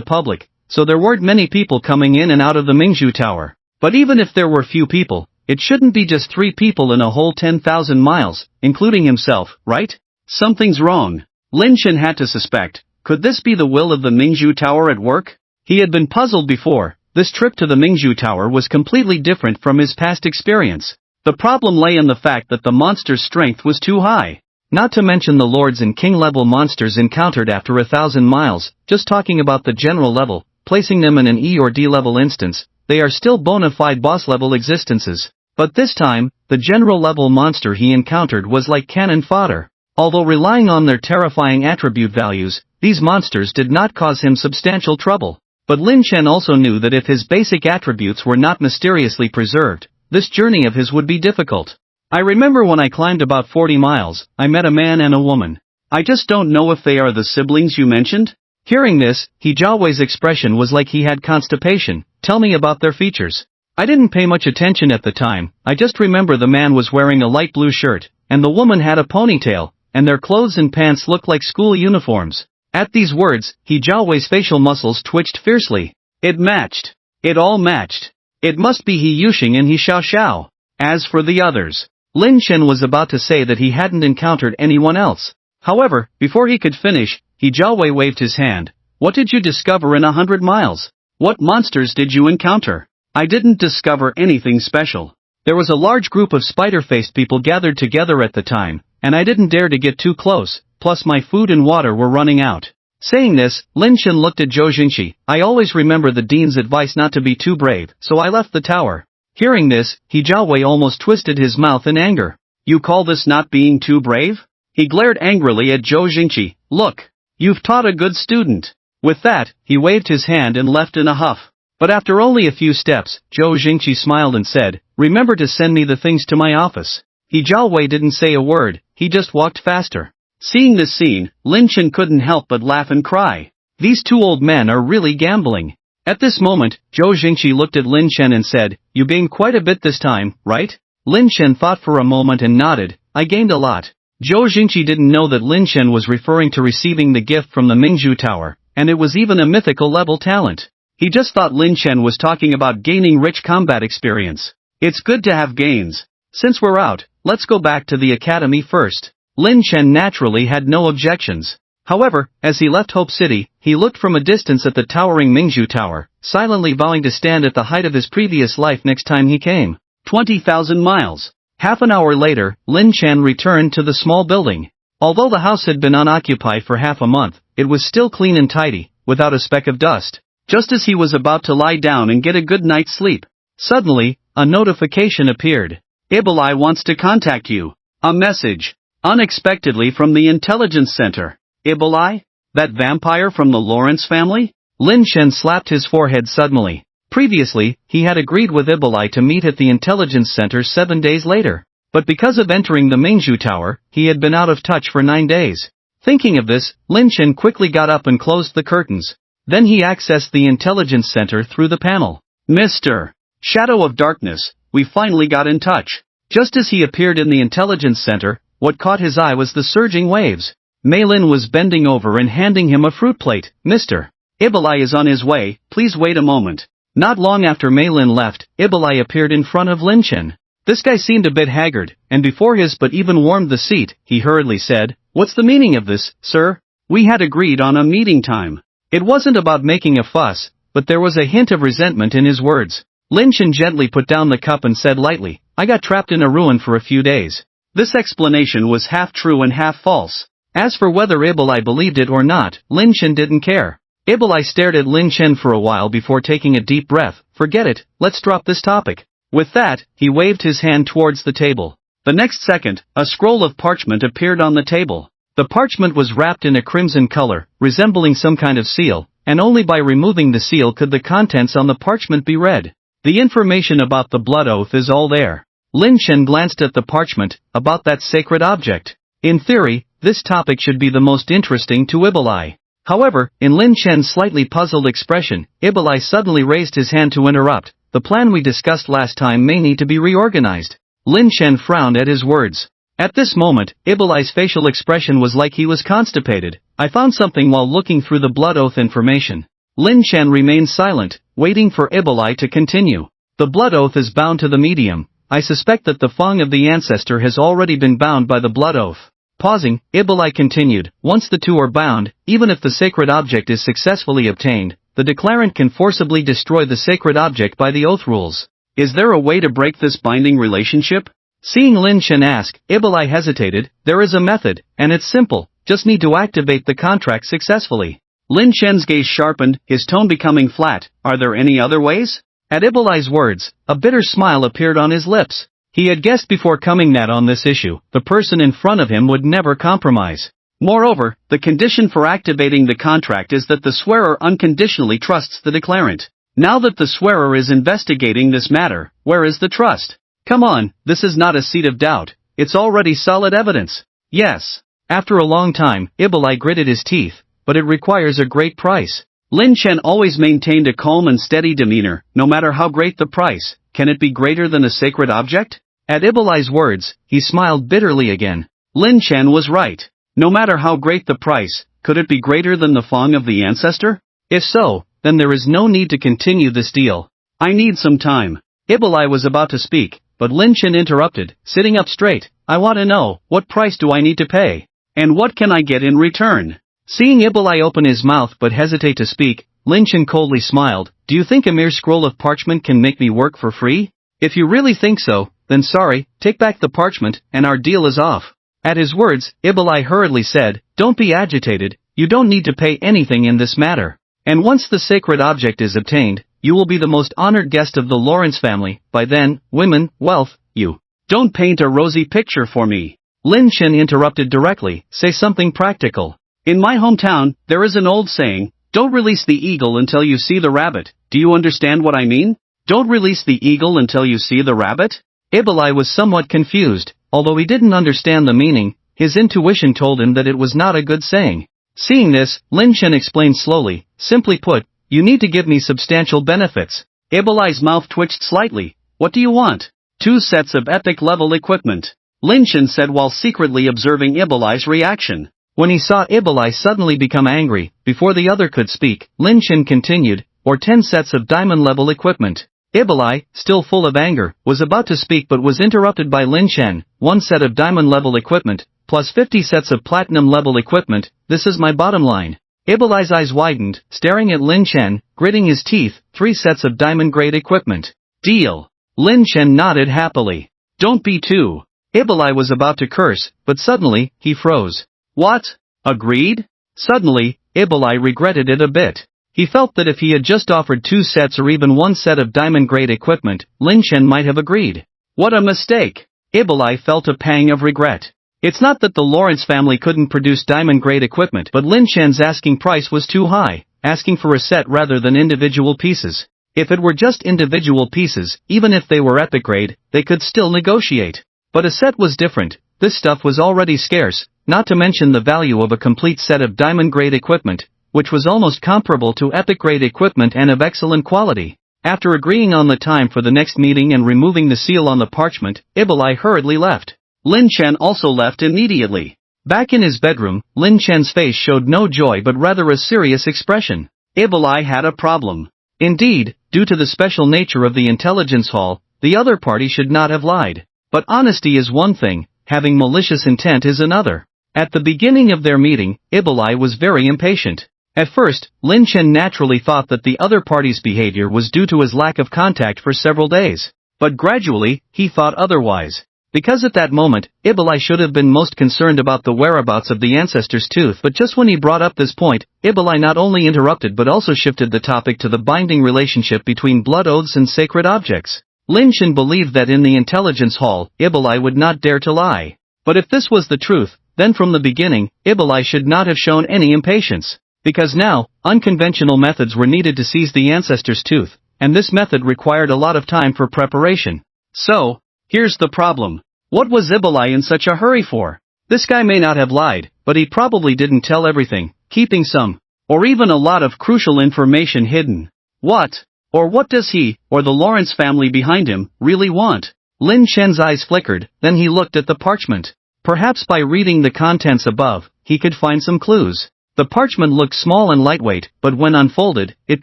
public, so there weren't many people coming in and out of the Mingzhu Tower. But even if there were few people, it shouldn't be just 3 people in a whole 10,000 miles, including himself, right? Something's wrong. Lin Chen had to suspect. Could this be the will of the Mingzhu Tower at work? He had been puzzled before. This trip to the Mingzhu Tower was completely different from his past experience. The problem lay in the fact that the monster's strength was too high. Not to mention the lords and king level monsters encountered after 1,000 miles, just talking about the general level, placing them in an E or D level instance, they are still bona fide boss level existences. But this time, the general level monster he encountered was like cannon fodder. Although relying on their terrifying attribute values, these monsters did not cause him substantial trouble. But Lin Chen also knew that if his basic attributes were not mysteriously preserved, this journey of his would be difficult. "I remember when I climbed about 40 miles, I met a man and a woman. I just don't know if they are the siblings you mentioned?" Hearing this, He Jiawei's expression was like he had constipation. "Tell me about their features." "I didn't pay much attention at the time, I just remember the man was wearing a light blue shirt, and the woman had a ponytail, and their clothes and pants looked like school uniforms." At these words, He Jiawei's facial muscles twitched fiercely. It matched. It all matched. It must be He Yuxing and He Xiao. As for the others, Lin Chen was about to say that he hadn't encountered anyone else. However, before he could finish, He Jiawei waved his hand. "What did you discover in 100 miles? What monsters did you encounter?" "I didn't discover anything special. There was a large group of spider-faced people gathered together at the time, and I didn't dare to get too close, plus my food and water were running out." Saying this, Lin Chen looked at Zhou Jingqi. "I always remember the dean's advice not to be too brave, so I left the tower." Hearing this, He Jiawei almost twisted his mouth in anger. "You call this not being too brave?" He glared angrily at Zhou Jingqi. "Look, you've taught a good student." With that, he waved his hand and left in a huff. But after only a few steps, Zhou Jingqi smiled and said, "Remember to send me the things to my office." He Jiawei didn't say a word, he just walked faster. Seeing this scene, Lin Chen couldn't help but laugh and cry. These two old men are really gambling. At this moment, Zhou Jingqi looked at Lin Chen and said, "You gained quite a bit this time, right?" Lin Chen thought for a moment and nodded. "I gained a lot." Zhou Jingqi didn't know that Lin Chen was referring to receiving the gift from the Mingzhu Tower, and it was even a mythical level talent. He just thought Lin Chen was talking about gaining rich combat experience. It's good to have gains. Since we're out, let's go back to the academy first. Lin Chen naturally had no objections. However, as he left Hope City, he looked from a distance at the towering Mingzhu Tower, silently vowing to stand at the height of his previous life next time he came. 20,000 miles. Half an hour later, Lin Chen returned to the small building. Although the house had been unoccupied for half a month, it was still clean and tidy, without a speck of dust. Just as he was about to lie down and get a good night's sleep, suddenly, a notification appeared. "Ibilai wants to contact you." A message. Unexpectedly from the intelligence center. Ibilai? That vampire from the Lawrence family? Lin Chen slapped his forehead suddenly. Previously, he had agreed with Ibilai to meet at the intelligence center 7 days later. But because of entering the Mingzhu Tower, he had been out of touch for 9 days. Thinking of this, Lin Chen quickly got up and closed the curtains. Then he accessed the intelligence center through the panel. "Mr. Shadow of Darkness, we finally got in touch." Just as he appeared in the intelligence center, what caught his eye was the surging waves. Mei Lin was bending over and handing him a fruit plate. "Mr. Ibilai is on his way, please wait a moment." Not long after Mei Lin left, Ibilai appeared in front of Lin Chen. This guy seemed a bit haggard, and before his but even warmed the seat, he hurriedly said, "What's the meaning of this, sir? We had agreed on a meeting time." It wasn't about making a fuss, but there was a hint of resentment in his words. Lin Chen gently put down the cup and said lightly, "I got trapped in a ruin for a few days." This explanation was half true and half false. As for whether Ibilai believed it or not, Lin Chen didn't care. Ibilai stared at Lin Chen for a while before taking a deep breath. "Forget it, let's drop this topic. With that, he waved his hand towards the table. The next second, a scroll of parchment appeared on the table. The parchment was wrapped in a crimson color, resembling some kind of seal, and only by removing the seal could the contents on the parchment be read. The information about the blood oath is all there. Lin Chen glanced at the parchment, about that sacred object. In theory, this topic should be the most interesting to Ibolai. However, in Lin Chen's slightly puzzled expression, Ibolai suddenly raised his hand to interrupt. The plan we discussed last time may need to be reorganized. Lin Chen frowned at his words. At this moment, Ibolai's facial expression was like he was constipated. I found something while looking through the blood oath information. Lin Chen remained silent, waiting for Ibolai to continue. The blood oath is bound to the medium. I suspect that the Fang of the ancestor has already been bound by the blood oath. Pausing, Ibolai continued, once the two are bound, even if the sacred object is successfully obtained, the declarant can forcibly destroy the sacred object by the oath rules. Is there a way to break this binding relationship? Seeing Lin Chen ask, Ibolai hesitated. There is a method, and it's simple, just need to activate the contract successfully. Lin Chen's gaze sharpened, his tone becoming flat. Are there any other ways? At Ibolai's words, a bitter smile appeared on his lips. He had guessed before coming that on this issue, the person in front of him would never compromise. Moreover, the condition for activating the contract is that the swearer unconditionally trusts the declarant. Now that the swearer is investigating this matter, where is the trust? Come on, this is not a seed of doubt, it's already solid evidence. Yes. After a long time, Ibolai gritted his teeth, but it requires a great price. Lin Chen always maintained a calm and steady demeanor, no matter how great the price. Can it be greater than a sacred object? At Ibolai's words, he smiled bitterly again. Lin Chen was right. No matter how great the price, could it be greater than the Fang of the ancestor? If so, then there is no need to continue this deal. I need some time. Ibolai was about to speak, but Lin Chen interrupted, sitting up straight. I want to know, what price do I need to pay? And what can I get in return? Seeing Ibolai open his mouth but hesitate to speak, Lin Chen coldly smiled. Do you think a mere scroll of parchment can make me work for free? If you really think so, then sorry, take back the parchment, and our deal is off. At his words, Ibolai hurriedly said, don't be agitated, you don't need to pay anything in this matter. And once the sacred object is obtained, you will be the most honored guest of the Lawrence family. By then, women, wealth, you. Don't paint a rosy picture for me. Lin Chen interrupted directly, say something practical. In my hometown, there is an old saying, don't release the eagle until you see the rabbit. Do you understand what I mean? Don't release the eagle until you see the rabbit? Ibolai was somewhat confused, although he didn't understand the meaning, his intuition told him that it was not a good saying. Seeing this, Lin Chen explained slowly, simply put, you need to give me substantial benefits. Ibolai's mouth twitched slightly. What do you want? 2 sets of epic-level equipment. Lin Chen said while secretly observing Ibolai's reaction. When he saw Ibolai suddenly become angry, before the other could speak, Lin Chen continued, or 10 sets of diamond-level equipment. Ibolai, still full of anger, was about to speak but was interrupted by Lin Chen. 1 set of diamond-level equipment, plus 50 sets of platinum-level equipment, this is my bottom line. Ibolai's eyes widened, staring at Lin Chen, gritting his teeth. 3 sets of diamond-grade equipment. Deal. Lin Chen nodded happily. Don't be too. Ibolai was about to curse, but suddenly, he froze. What? Agreed? Suddenly, Ibolai regretted it a bit. He felt that if he had just offered 2 sets or even 1 set of diamond-grade equipment, Lin Chen might have agreed. What a mistake! Ibolai felt a pang of regret. It's not that the Lawrence family couldn't produce diamond-grade equipment, but Lin Chen's asking price was too high, asking for a set rather than individual pieces. If it were just individual pieces, even if they were epic grade, they could still negotiate. But a set was different. This stuff was already scarce, not to mention the value of a complete set of diamond-grade equipment, which was almost comparable to epic-grade equipment and of excellent quality. After agreeing on the time for the next meeting and removing the seal on the parchment, Ibolai hurriedly left. Lin Chen also left immediately. Back in his bedroom, Lin Chen's face showed no joy but rather a serious expression. Ibolai had a problem. Indeed, due to the special nature of the intelligence hall, the other party should not have lied. But honesty is one thing, having malicious intent is another. At the beginning of their meeting, Ibolai was very impatient. At first, Lin Chen naturally thought that the other party's behavior was due to his lack of contact for several days. But gradually, he thought otherwise. Because at that moment, Ibolai should have been most concerned about the whereabouts of the ancestor's tooth, but just when he brought up this point, Ibolai not only interrupted but also shifted the topic to the binding relationship between blood oaths and sacred objects. Lin Chen believed that in the intelligence hall, Ibolai would not dare to lie. But if this was the truth, then from the beginning, Ibolai should not have shown any impatience. Because now, unconventional methods were needed to seize the ancestor's tooth, and this method required a lot of time for preparation. So, here's the problem. What was Ibolai in such a hurry for? This guy may not have lied, but he probably didn't tell everything, keeping some, or even a lot of crucial information hidden. What? Or what does he, or the Lawrence family behind him, really want? Lin Chen's eyes flickered, then he looked at the parchment. Perhaps by reading the contents above, he could find some clues. The parchment looked small and lightweight, but when unfolded, it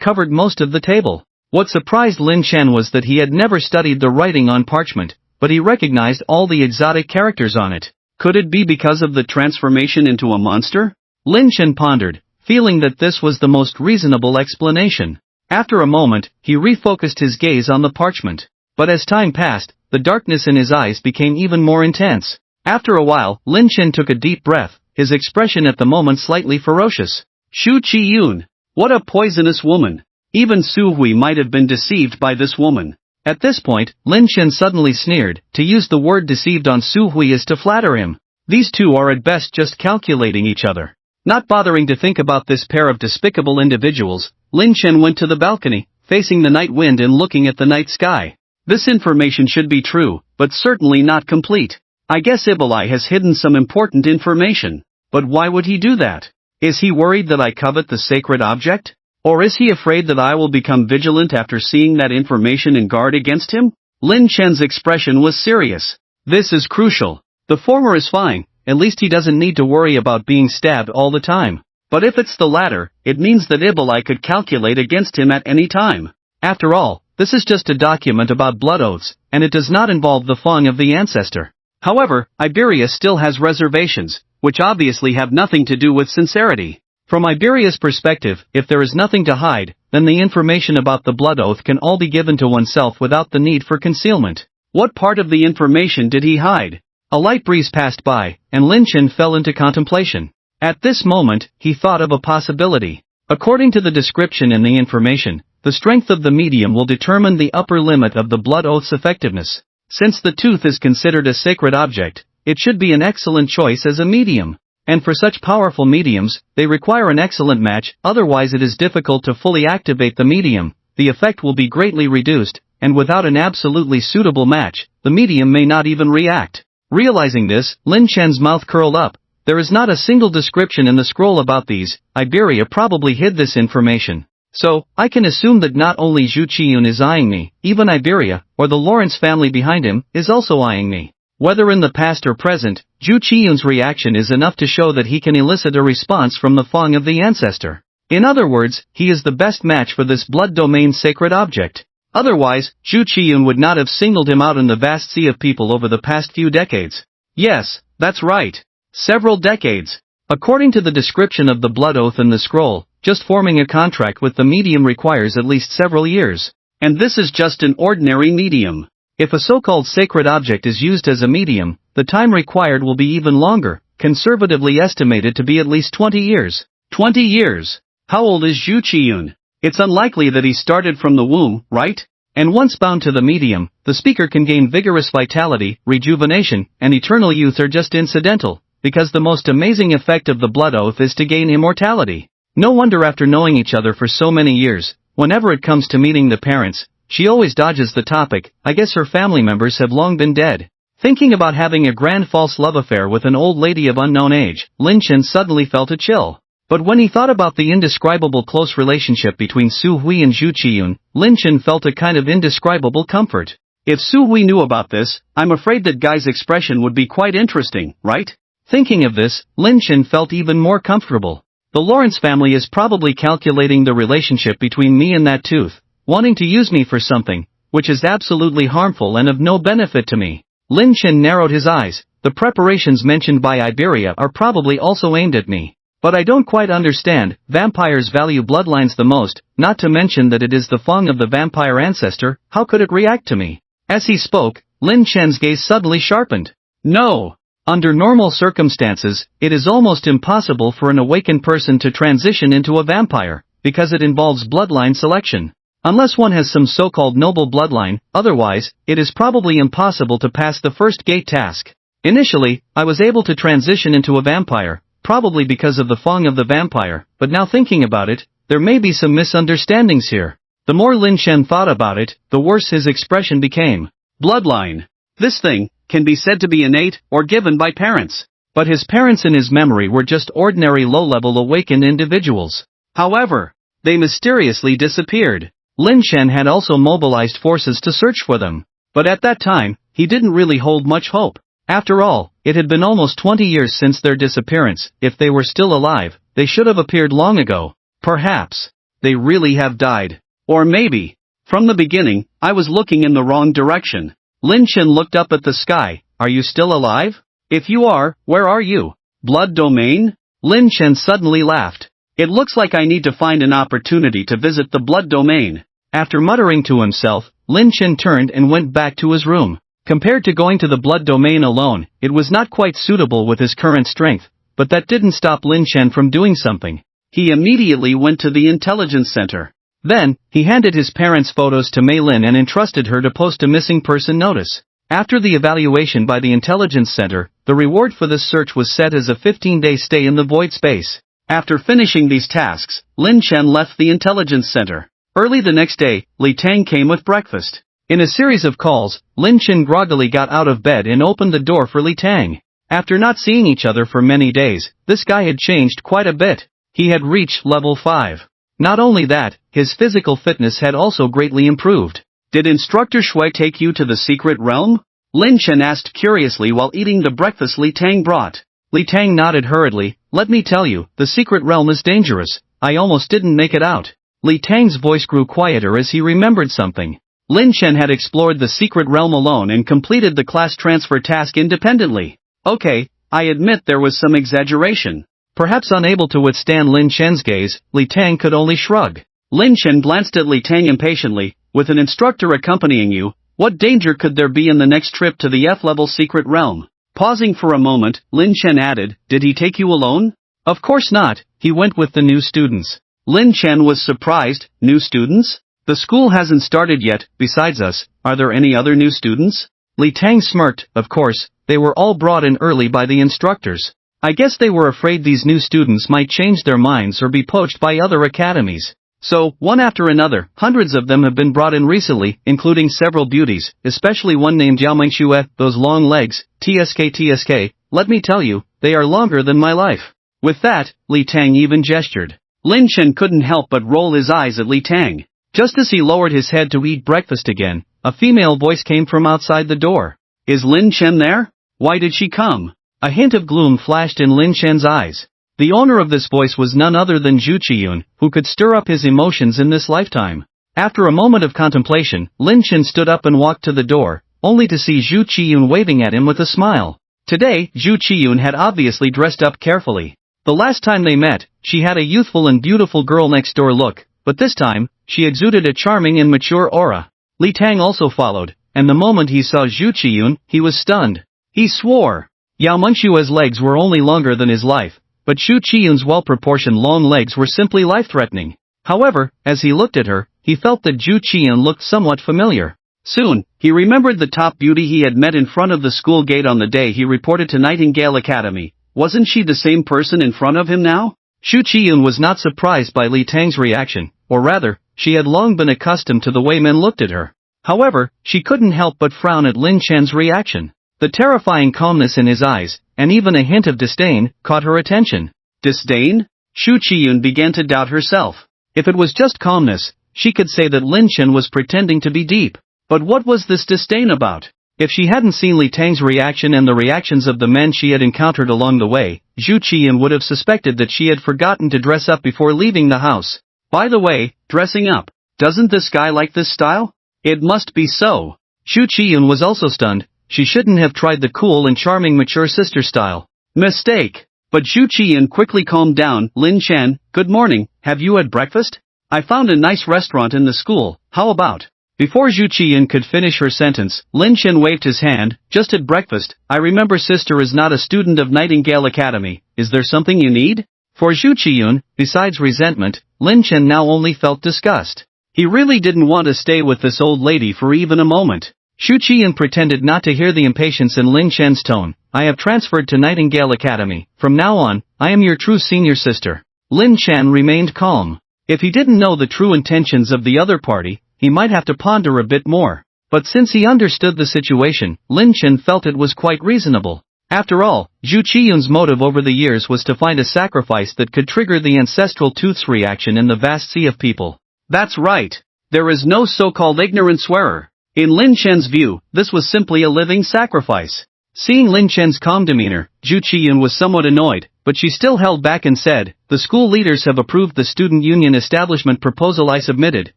covered most of the table. What surprised Lin Chen was that he had never studied the writing on parchment, but he recognized all the exotic characters on it. Could it be because of the transformation into a monster? Lin Chen pondered, feeling that this was the most reasonable explanation. After a moment, he refocused his gaze on the parchment. But as time passed, the darkness in his eyes became even more intense. After a while, Lin Chen took a deep breath, his expression at the moment slightly ferocious. Xu Qiyun! What a poisonous woman! Even Su Hui might have been deceived by this woman. At this point, Lin Chen suddenly sneered. To use the word deceived on Su Hui is to flatter him. These two are at best just calculating each other. Not bothering to think about this pair of despicable individuals, Lin Chen went to the balcony, facing the night wind and looking at the night sky. This information should be true, but certainly not complete. I guess Ibolai has hidden some important information. But why would he do that? Is he worried that I covet the sacred object? Or is he afraid that I will become vigilant after seeing that information and guard against him? Lin Chen's expression was serious. This is crucial. The former is fine, at least he doesn't need to worry about being stabbed all the time. But if it's the latter, it means that Ibolai could calculate against him at any time. After all, this is just a document about blood oaths, and it does not involve the Feng of the ancestor. However, Iberia still has reservations, which obviously have nothing to do with sincerity. From Iberia's perspective, if there is nothing to hide, then the information about the blood oath can all be given to oneself without the need for concealment. What part of the information did he hide? A light breeze passed by, and Lin Chen fell into contemplation. At this moment, he thought of a possibility. According to the description in the information, the strength of the medium will determine the upper limit of the blood oath's effectiveness. Since the tooth is considered a sacred object, it should be an excellent choice as a medium. And for such powerful mediums, they require an excellent match, otherwise it is difficult to fully activate the medium, the effect will be greatly reduced, and without an absolutely suitable match, the medium may not even react. Realizing this, Lin Chen's mouth curled up. There is not a single description in the scroll about these. Iberia probably hid this information. So, I can assume that not only Xu Qiyun is eyeing me, even Iberia, or the Lawrence family behind him, is also eyeing me. Whether in the past or present, Xu Qiyun's reaction is enough to show that he can elicit a response from the Feng of the ancestor. In other words, he is the best match for this blood domain sacred object. Otherwise, Xu Qiyun would not have singled him out in the vast sea of people over the past few decades. Yes, that's right. Several decades. According to the description of the blood oath in the scroll, just forming a contract with the medium requires at least several years. And this is just an ordinary medium. If a so-called sacred object is used as a medium, the time required will be even longer, conservatively estimated to be at least 20 years. 20 years! How old is Xu Qiyun? It's unlikely that he started from the womb, right? And once bound to the medium, the speaker can gain vigorous vitality, rejuvenation, and eternal youth are just incidental, because the most amazing effect of the blood oath is to gain immortality. No wonder after knowing each other for so many years, whenever it comes to meeting the parents, she always dodges the topic. I guess her family members have long been dead. Thinking about having a grand false love affair with an old lady of unknown age, Lin Chen suddenly felt a chill. But when he thought about the indescribable close relationship between Su Hui and Xu Qiyun, Lin Chen felt a kind of indescribable comfort. If Su Hui knew about this, I'm afraid that guy's expression would be quite interesting, right? Thinking of this, Lin Chen felt even more comfortable. The Lawrence family is probably calculating the relationship between me and that tooth, wanting to use me for something, which is absolutely harmful and of no benefit to me. Lin Chen narrowed his eyes. The preparations mentioned by Iberia are probably also aimed at me. But I don't quite understand. Vampires value bloodlines the most, not to mention that it is the Feng of the vampire ancestor. How could it react to me? As he spoke, Lin Chen's gaze suddenly sharpened. No! Under normal circumstances, it is almost impossible for an awakened person to transition into a vampire, because it involves bloodline selection. Unless one has some so-called noble bloodline, otherwise, it is probably impossible to pass the first gate task. Initially, I was able to transition into a vampire, probably because of the fong of the vampire, but now thinking about it, there may be some misunderstandings here. The more Lin Chen thought about it, the worse his expression became. Bloodline. This thing can be said to be innate or given by parents. But his parents in his memory were just ordinary low-level awakened individuals. However, they mysteriously disappeared. Lin Chen had also mobilized forces to search for them. But at that time, he didn't really hold much hope. After all, it had been almost 20 years since their disappearance. If they were still alive, they should have appeared long ago. Perhaps they really have died. Or maybe, from the beginning, I was looking in the wrong direction. Lin Chen looked up at the sky. Are you still alive? If you are, where are you? Blood domain? Lin Chen suddenly laughed. It looks like I need to find an opportunity to visit the blood domain. After muttering to himself, Lin Chen turned and went back to his room. Compared to going to the blood domain alone, it was not quite suitable with his current strength, but that didn't stop Lin Chen from doing something. He immediately went to the intelligence center. Then, he handed his parents' photos to Mei Lin and entrusted her to post a missing person notice. After the evaluation by the intelligence center, the reward for this search was set as a 15-day stay in the void space. After finishing these tasks, Lin Chen left the intelligence center. Early the next day, Li Tang came with breakfast. In a series of calls, Lin Chen groggily got out of bed and opened the door for Li Tang. After not seeing each other for many days, this guy had changed quite a bit. He had reached level 5. Not only that, his physical fitness had also greatly improved. Did Instructor Shui take you to the secret realm? Lin Chen asked curiously while eating the breakfast Li Tang brought. Li Tang nodded hurriedly. Let me tell you, the secret realm is dangerous. I almost didn't make it out. Li Tang's voice grew quieter as he remembered something. Lin Chen had explored the secret realm alone and completed the class transfer task independently. Okay, I admit there was some exaggeration. Perhaps unable to withstand Lin Chen's gaze, Li Tang could only shrug. Lin Chen glanced at Li Tang impatiently. With an instructor accompanying you, what danger could there be in the next trip to the F-level secret realm? Pausing for a moment, Lin Chen added, did he take you alone? Of course not, he went with the new students. Lin Chen was surprised. New students? The school hasn't started yet. Besides us, are there any other new students? Li Tang smirked. Of course, they were all brought in early by the instructors. I guess they were afraid these new students might change their minds or be poached by other academies. So, one after another, hundreds of them have been brought in recently, including several beauties, especially one named Yao Mengxue. Those long legs, TSK, let me tell you, they are longer than my life. With that, Li Tang even gestured. Lin Chen couldn't help but roll his eyes at Li Tang. Just as he lowered his head to eat breakfast again, a female voice came from outside the door. Is Lin Chen there? Why did she come? A hint of gloom flashed in Lin Chen's eyes. The owner of this voice was none other than Zhu Qiyun, who could stir up his emotions in this lifetime. After a moment of contemplation, Lin Chen stood up and walked to the door, only to see Zhu Qiyun waving at him with a smile. Today, Zhu Qiyun had obviously dressed up carefully. The last time they met, she had a youthful and beautiful girl next door look, but this time, she exuded a charming and mature aura. Li Tang also followed, and the moment he saw Zhu Qiyun, he was stunned. He swore. Yao Mengshue's legs were only longer than his life, but Zhu Qiyun's well-proportioned long legs were simply life-threatening. However, as he looked at her, he felt that Zhu Qiyun looked somewhat familiar. Soon, he remembered the top beauty he had met in front of the school gate on the day he reported to Nightingale Academy. Wasn't she the same person in front of him now? Zhu Qiyun was not surprised by Li Tang's reaction, or rather, she had long been accustomed to the way men looked at her. However, she couldn't help but frown at Lin Chen's reaction. The terrifying calmness in his eyes, and even a hint of disdain, caught her attention. Disdain? Zhu Qiyun began to doubt herself. If it was just calmness, she could say that Lin Chen was pretending to be deep. But what was this disdain about? If she hadn't seen Li Tang's reaction and the reactions of the men she had encountered along the way, Zhu Qiyun would have suspected that she had forgotten to dress up before leaving the house. By the way, dressing up. Doesn't this guy like this style? It must be so. Zhu Qiyun was also stunned. She shouldn't have tried the cool and charming mature sister style. Mistake. But Zhu Qiyun quickly calmed down. Lin Chen, good morning, have you had breakfast? I found a nice restaurant in the school, how about? Before Zhu Qiyun could finish her sentence, Lin Chen waved his hand. Just at breakfast. I remember sister is not a student of Nightingale Academy. Is there something you need? For Zhu Qiyun, besides resentment, Lin Chen now only felt disgust. He really didn't want to stay with this old lady for even a moment. Xu Qian pretended not to hear the impatience in Lin Chen's tone. I have transferred to Nightingale Academy. From now on, I am your true senior sister. Lin Chen remained calm. If he didn't know the true intentions of the other party, he might have to ponder a bit more. But since he understood the situation, Lin Chen felt it was quite reasonable. After all, Xu Qian's motive over the years was to find a sacrifice that could trigger the ancestral tooth's reaction in the vast sea of people. That's right. There is no so-called ignorant swearer. In Lin Chen's view, this was simply a living sacrifice. Seeing Lin Chen's calm demeanor, Xu Qian was somewhat annoyed, but she still held back and said, "The school leaders have approved the student union establishment proposal I submitted,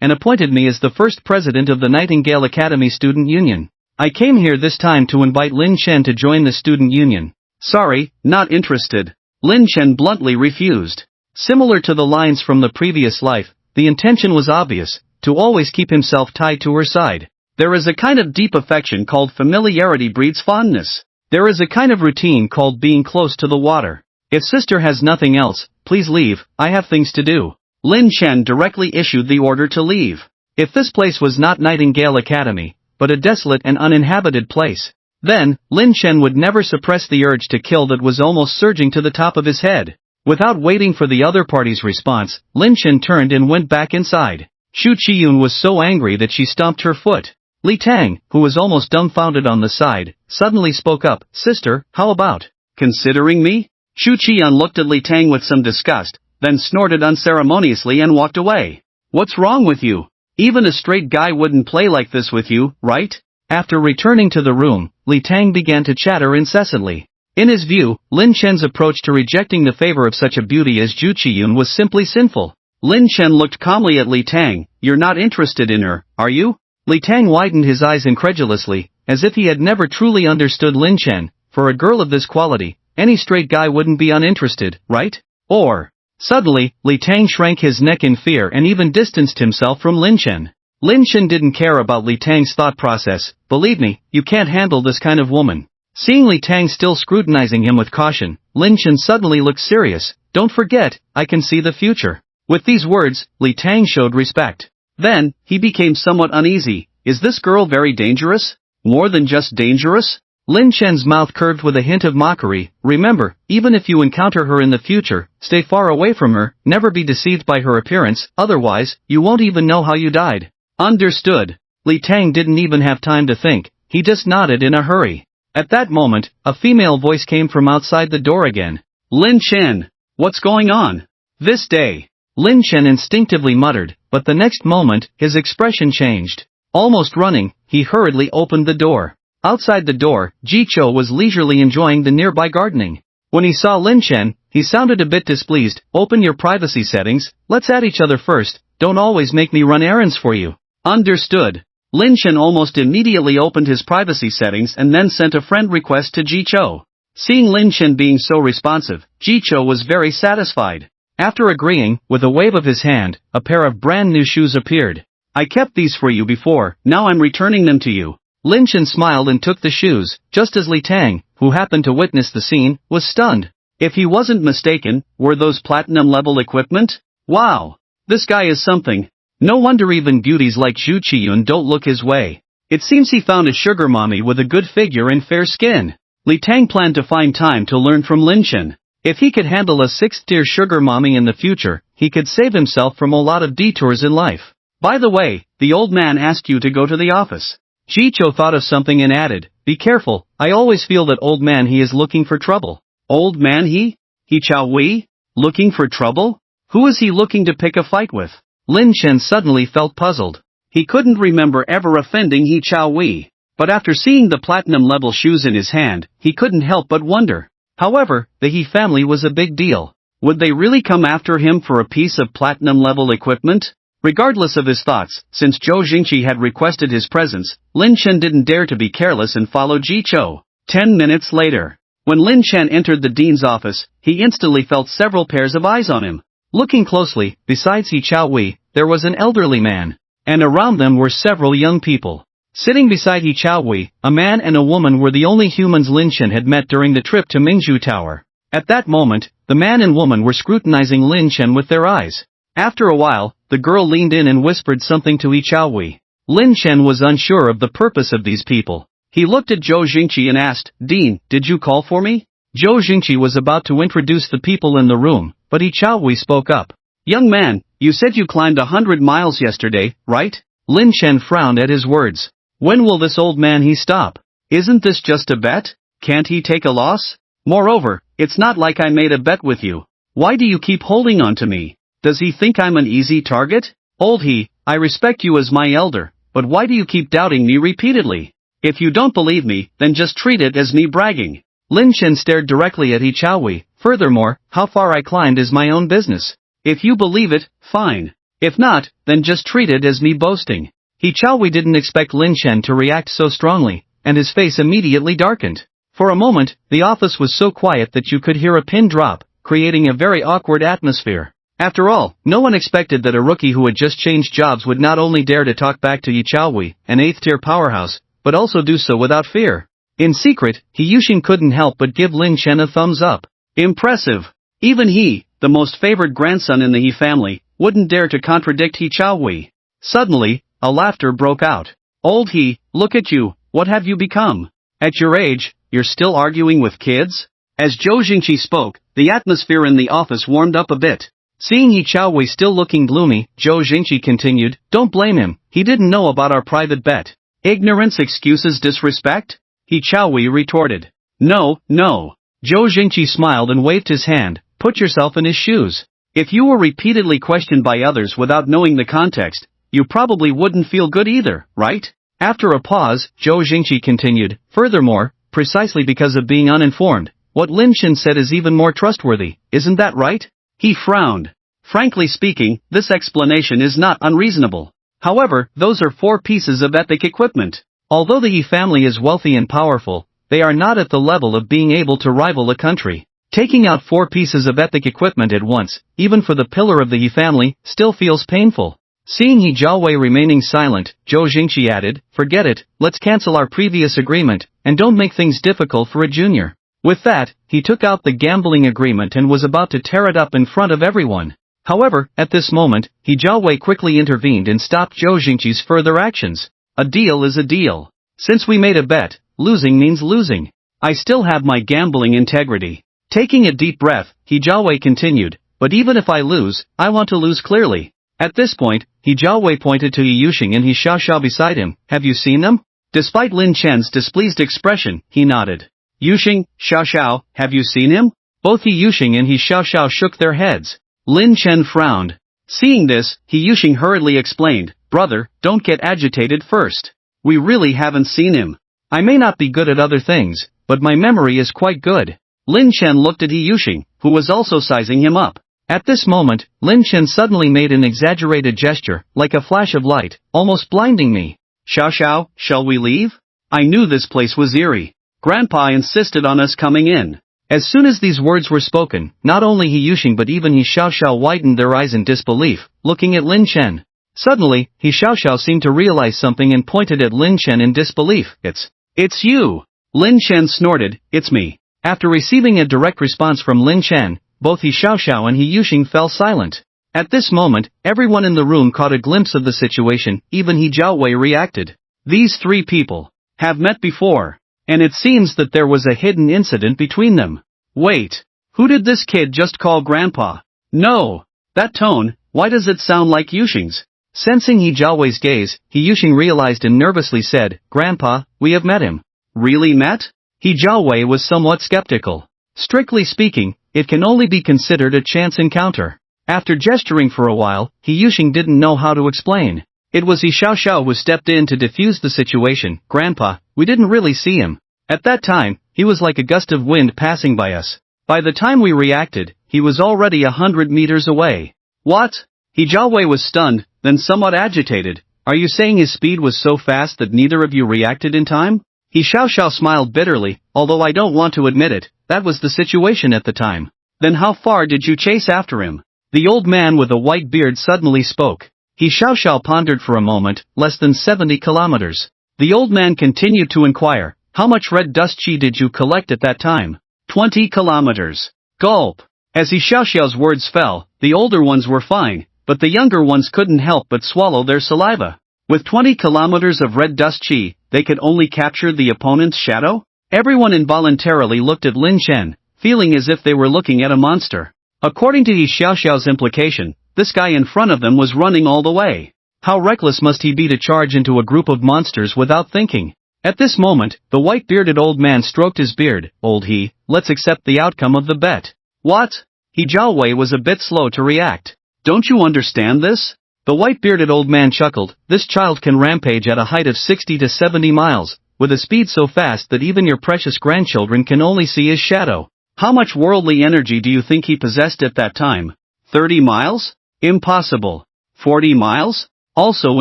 and appointed me as the first president of the Nightingale Academy Student Union. I came here this time to invite Lin Chen to join the student union." "Sorry, not interested." Lin Chen bluntly refused. Similar to the lines from the previous life, the intention was obvious, to always keep himself tied to her side. There is a kind of deep affection called familiarity breeds fondness. There is a kind of routine called being close to the water. If sister has nothing else, please leave, I have things to do. Lin Chen directly issued the order to leave. If this place was not Nightingale Academy, but a desolate and uninhabited place, then, Lin Chen would never suppress the urge to kill that was almost surging to the top of his head. Without waiting for the other party's response, Lin Chen turned and went back inside. Xu Qiyun was so angry that she stomped her foot. Li Tang, who was almost dumbfounded on the side, suddenly spoke up, "Sister, how about considering me?" Xu Qian looked at Li Tang with some disgust, then snorted unceremoniously and walked away. "What's wrong with you? Even a straight guy wouldn't play like this with you, right?" After returning to the room, Li Tang began to chatter incessantly. In his view, Lin Chen's approach to rejecting the favor of such a beauty as Xu Qiyun was simply sinful. Lin Chen looked calmly at Li Tang. "You're not interested in her, are you?" Li Tang widened his eyes incredulously, as if he had never truly understood Lin Chen. For a girl of this quality, any straight guy wouldn't be uninterested, right? Or... Suddenly, Li Tang shrank his neck in fear and even distanced himself from Lin Chen. Lin Chen didn't care about Li Tang's thought process. "Believe me, you can't handle this kind of woman." Seeing Li Tang still scrutinizing him with caution, Lin Chen suddenly looked serious. "Don't forget, I can see the future." With these words, Li Tang showed respect. Then, he became somewhat uneasy. Is this girl very dangerous? More than just dangerous? Lin Chen's mouth curved with a hint of mockery. "Remember, even if you encounter her in the future, stay far away from her, never be deceived by her appearance, otherwise, you won't even know how you died." "Understood." Li Tang didn't even have time to think, he just nodded in a hurry. At that moment, a female voice came from outside the door again. "Lin Chen, what's going on this day?" Lin Chen instinctively muttered, but the next moment, his expression changed. Almost running, he hurriedly opened the door. Outside the door, Ji Chou was leisurely enjoying the nearby gardening. When he saw Lin Chen, he sounded a bit displeased. "Open your privacy settings, let's add each other first, don't always make me run errands for you." "Understood." Lin Chen almost immediately opened his privacy settings and then sent a friend request to Ji Chou. Seeing Lin Chen being so responsive, Ji Chou was very satisfied. After agreeing, with a wave of his hand, a pair of brand new shoes appeared. "I kept these for you before, now I'm returning them to you." Lin Chen smiled and took the shoes, just as Li Tang, who happened to witness the scene, was stunned. If he wasn't mistaken, were those platinum-level equipment? Wow! This guy is something. No wonder even beauties like Xu Qiyun don't look his way. It seems he found a sugar mommy with a good figure and fair skin. Li Tang planned to find time to learn from Lin Chen. If he could handle a sixth-tier sugar mommy in the future, he could save himself from a lot of detours in life. "By the way, the old man asked you to go to the office." Ji Chou thought of something and added, "Be careful, I always feel that old man he is looking for trouble." "Old man he? He Chao Wei? Looking for trouble? Who is he looking to pick a fight with?" Lin Chen suddenly felt puzzled. He couldn't remember ever offending He Chao Wei. But after seeing the platinum-level shoes in his hand, he couldn't help but wonder. However, the He family was a big deal. Would they really come after him for a piece of platinum-level equipment? Regardless of his thoughts, since Zhou Jingqi had requested his presence, Lin Chen didn't dare to be careless and follow Ji Chou. 10 minutes later, when Lin Chen entered the dean's office, he instantly felt several pairs of eyes on him. Looking closely, besides He Chao Wei, there was an elderly man. And around them were several young people. Sitting beside He Chao Wei, a man and a woman were the only humans Lin Chen had met during the trip to Mingzhu Tower. At that moment, the man and woman were scrutinizing Lin Chen with their eyes. After a while, the girl leaned in and whispered something to Yi Chaowei. Lin Chen was unsure of the purpose of these people. He looked at Zhou Jingqi and asked, Dean, did you call for me? Zhou Jingqi was about to introduce the people in the room, but Yi Chaowei spoke up. Young man, you said you climbed 100 miles yesterday, right? Lin Chen frowned at his words. When will this old man he stop? Isn't this just a bet? Can't he take a loss? Moreover, it's not like I made a bet with you. Why do you keep holding on to me? Does he think I'm an easy target? Old he, I respect you as my elder, but why do you keep doubting me repeatedly? If you don't believe me, then just treat it as me bragging. Lin Chen stared directly at Yi Chaowei. Furthermore, how far I climbed is my own business. If you believe it, fine. If not, then just treat it as me boasting. Yi Chaowei didn't expect Lin Chen to react so strongly, and his face immediately darkened. For a moment, the office was so quiet that you could hear a pin drop, creating a very awkward atmosphere. After all, no one expected that a rookie who had just changed jobs would not only dare to talk back to Yi Chaowei, an 8th-tier powerhouse, but also do so without fear. In secret, He Yuxing couldn't help but give Lin Chen a thumbs up. Impressive. Even he, the most favored grandson in the He family, wouldn't dare to contradict Yi Chaowei. Suddenly, a laughter broke out. Old He, look at you, what have you become? At your age, you're still arguing with kids? As Zhou Jingqi spoke, the atmosphere in the office warmed up a bit. Seeing Yi Chaowei still looking gloomy, Zhou Jingqi continued, Don't blame him, he didn't know about our private bet. Ignorance excuses disrespect? Yi Chaowei retorted. No, no. Zhou Jingqi smiled and waved his hand. Put yourself in his shoes. If you were repeatedly questioned by others without knowing the context, you probably wouldn't feel good either, right? After a pause, Zhou Jingqi continued, Furthermore, precisely because of being uninformed, what Lin Chen said is even more trustworthy, isn't that right? He frowned. Frankly speaking, this explanation is not unreasonable. However, those are 4 pieces of epic equipment. Although the Yi family is wealthy and powerful, they are not at the level of being able to rival a country. Taking out 4 pieces of epic equipment at once, even for the pillar of the Yi family, still feels painful. Seeing Yi Chaowei remaining silent, Zhou Jingqi added, Forget it, let's cancel our previous agreement, and don't make things difficult for a junior. With that, he took out the gambling agreement and was about to tear it up in front of everyone. However, at this moment, Yi Chaowei quickly intervened and stopped Zhou Jingqi's further actions. A deal is a deal. Since we made a bet, losing means losing. I still have my gambling integrity. Taking a deep breath, Yi Chaowei continued, But even if I lose, I want to lose clearly. At this point, Yi Chaowei pointed to Yi Yuxing and He Xiaoxiao beside him. Have you seen them? Despite Lin Chen's displeased expression, he nodded. Yuxing, Xiaoxiao, have you seen him? Both He Yuxing and He Xiaoxiao shook their heads. Lin Chen frowned. Seeing this, He Yuxing hurriedly explained, Brother, don't get agitated first. We really haven't seen him. I may not be good at other things, but my memory is quite good. Lin Chen looked at He Yuxing, who was also sizing him up. At this moment, Lin Chen suddenly made an exaggerated gesture, like a flash of light, almost blinding me. Xiaoxiao, shall we leave? I knew this place was eerie. Grandpa insisted on us coming in. As soon as these words were spoken, not only He Yuxing but even He Xiaoxiao widened their eyes in disbelief, looking at Lin Chen. Suddenly, He Xiaoxiao seemed to realize something and pointed at Lin Chen in disbelief. It's you! Lin Chen snorted, It's me. After receiving a direct response from Lin Chen, both He Xiaoxiao and He Yuxing fell silent. At this moment, everyone in the room caught a glimpse of the situation, even Yi Chaowei reacted. These 3 people have met before, and it seems that there was a hidden incident between them. Wait, who did this kid just call Grandpa? No, that tone, why does it sound like Yuxing's? Sensing Yi Chaowei's gaze, He Yuxing realized and nervously said, Grandpa, we have met him. Really met? Yi Chaowei was somewhat skeptical. Strictly speaking, it can only be considered a chance encounter. After gesturing for a while, He Yuxing didn't know how to explain. It was He Xiaoxiao who stepped in to defuse the situation. Grandpa, we didn't really see him. At that time, he was like a gust of wind passing by us. By the time we reacted, he was already 100 meters away. What? Yi Chaowei was stunned, then somewhat agitated. Are you saying his speed was so fast that neither of you reacted in time? He Xiaoxiao smiled bitterly, although I don't want to admit it, that was the situation at the time. Then how far did you chase after him? The old man with a white beard suddenly spoke. He Xiaoxiao pondered for a moment, less than 70 kilometers. The old man continued to inquire, how much red dust chi did you collect at that time? 20 kilometers. Gulp. As He Xiaoxiao's words fell, the older ones were fine, but the younger ones couldn't help but swallow their saliva. With 20 kilometers of red dust chi, they could only capture the opponent's shadow? Everyone involuntarily looked at Lin Chen, feeling as if they were looking at a monster. According to Yi Xiaoxiao's implication, this guy in front of them was running all the way. How reckless must he be to charge into a group of monsters without thinking? At this moment, the white-bearded old man stroked his beard. Old he, let's accept the outcome of the bet. What? He Jiaowei was a bit slow to react. Don't you understand this? The white-bearded old man chuckled. This child can rampage at a height of 60 to 70 miles, with a speed so fast that even your precious grandchildren can only see his shadow. How much worldly energy do you think he possessed at that time? 30 miles? Impossible. 40 miles? Also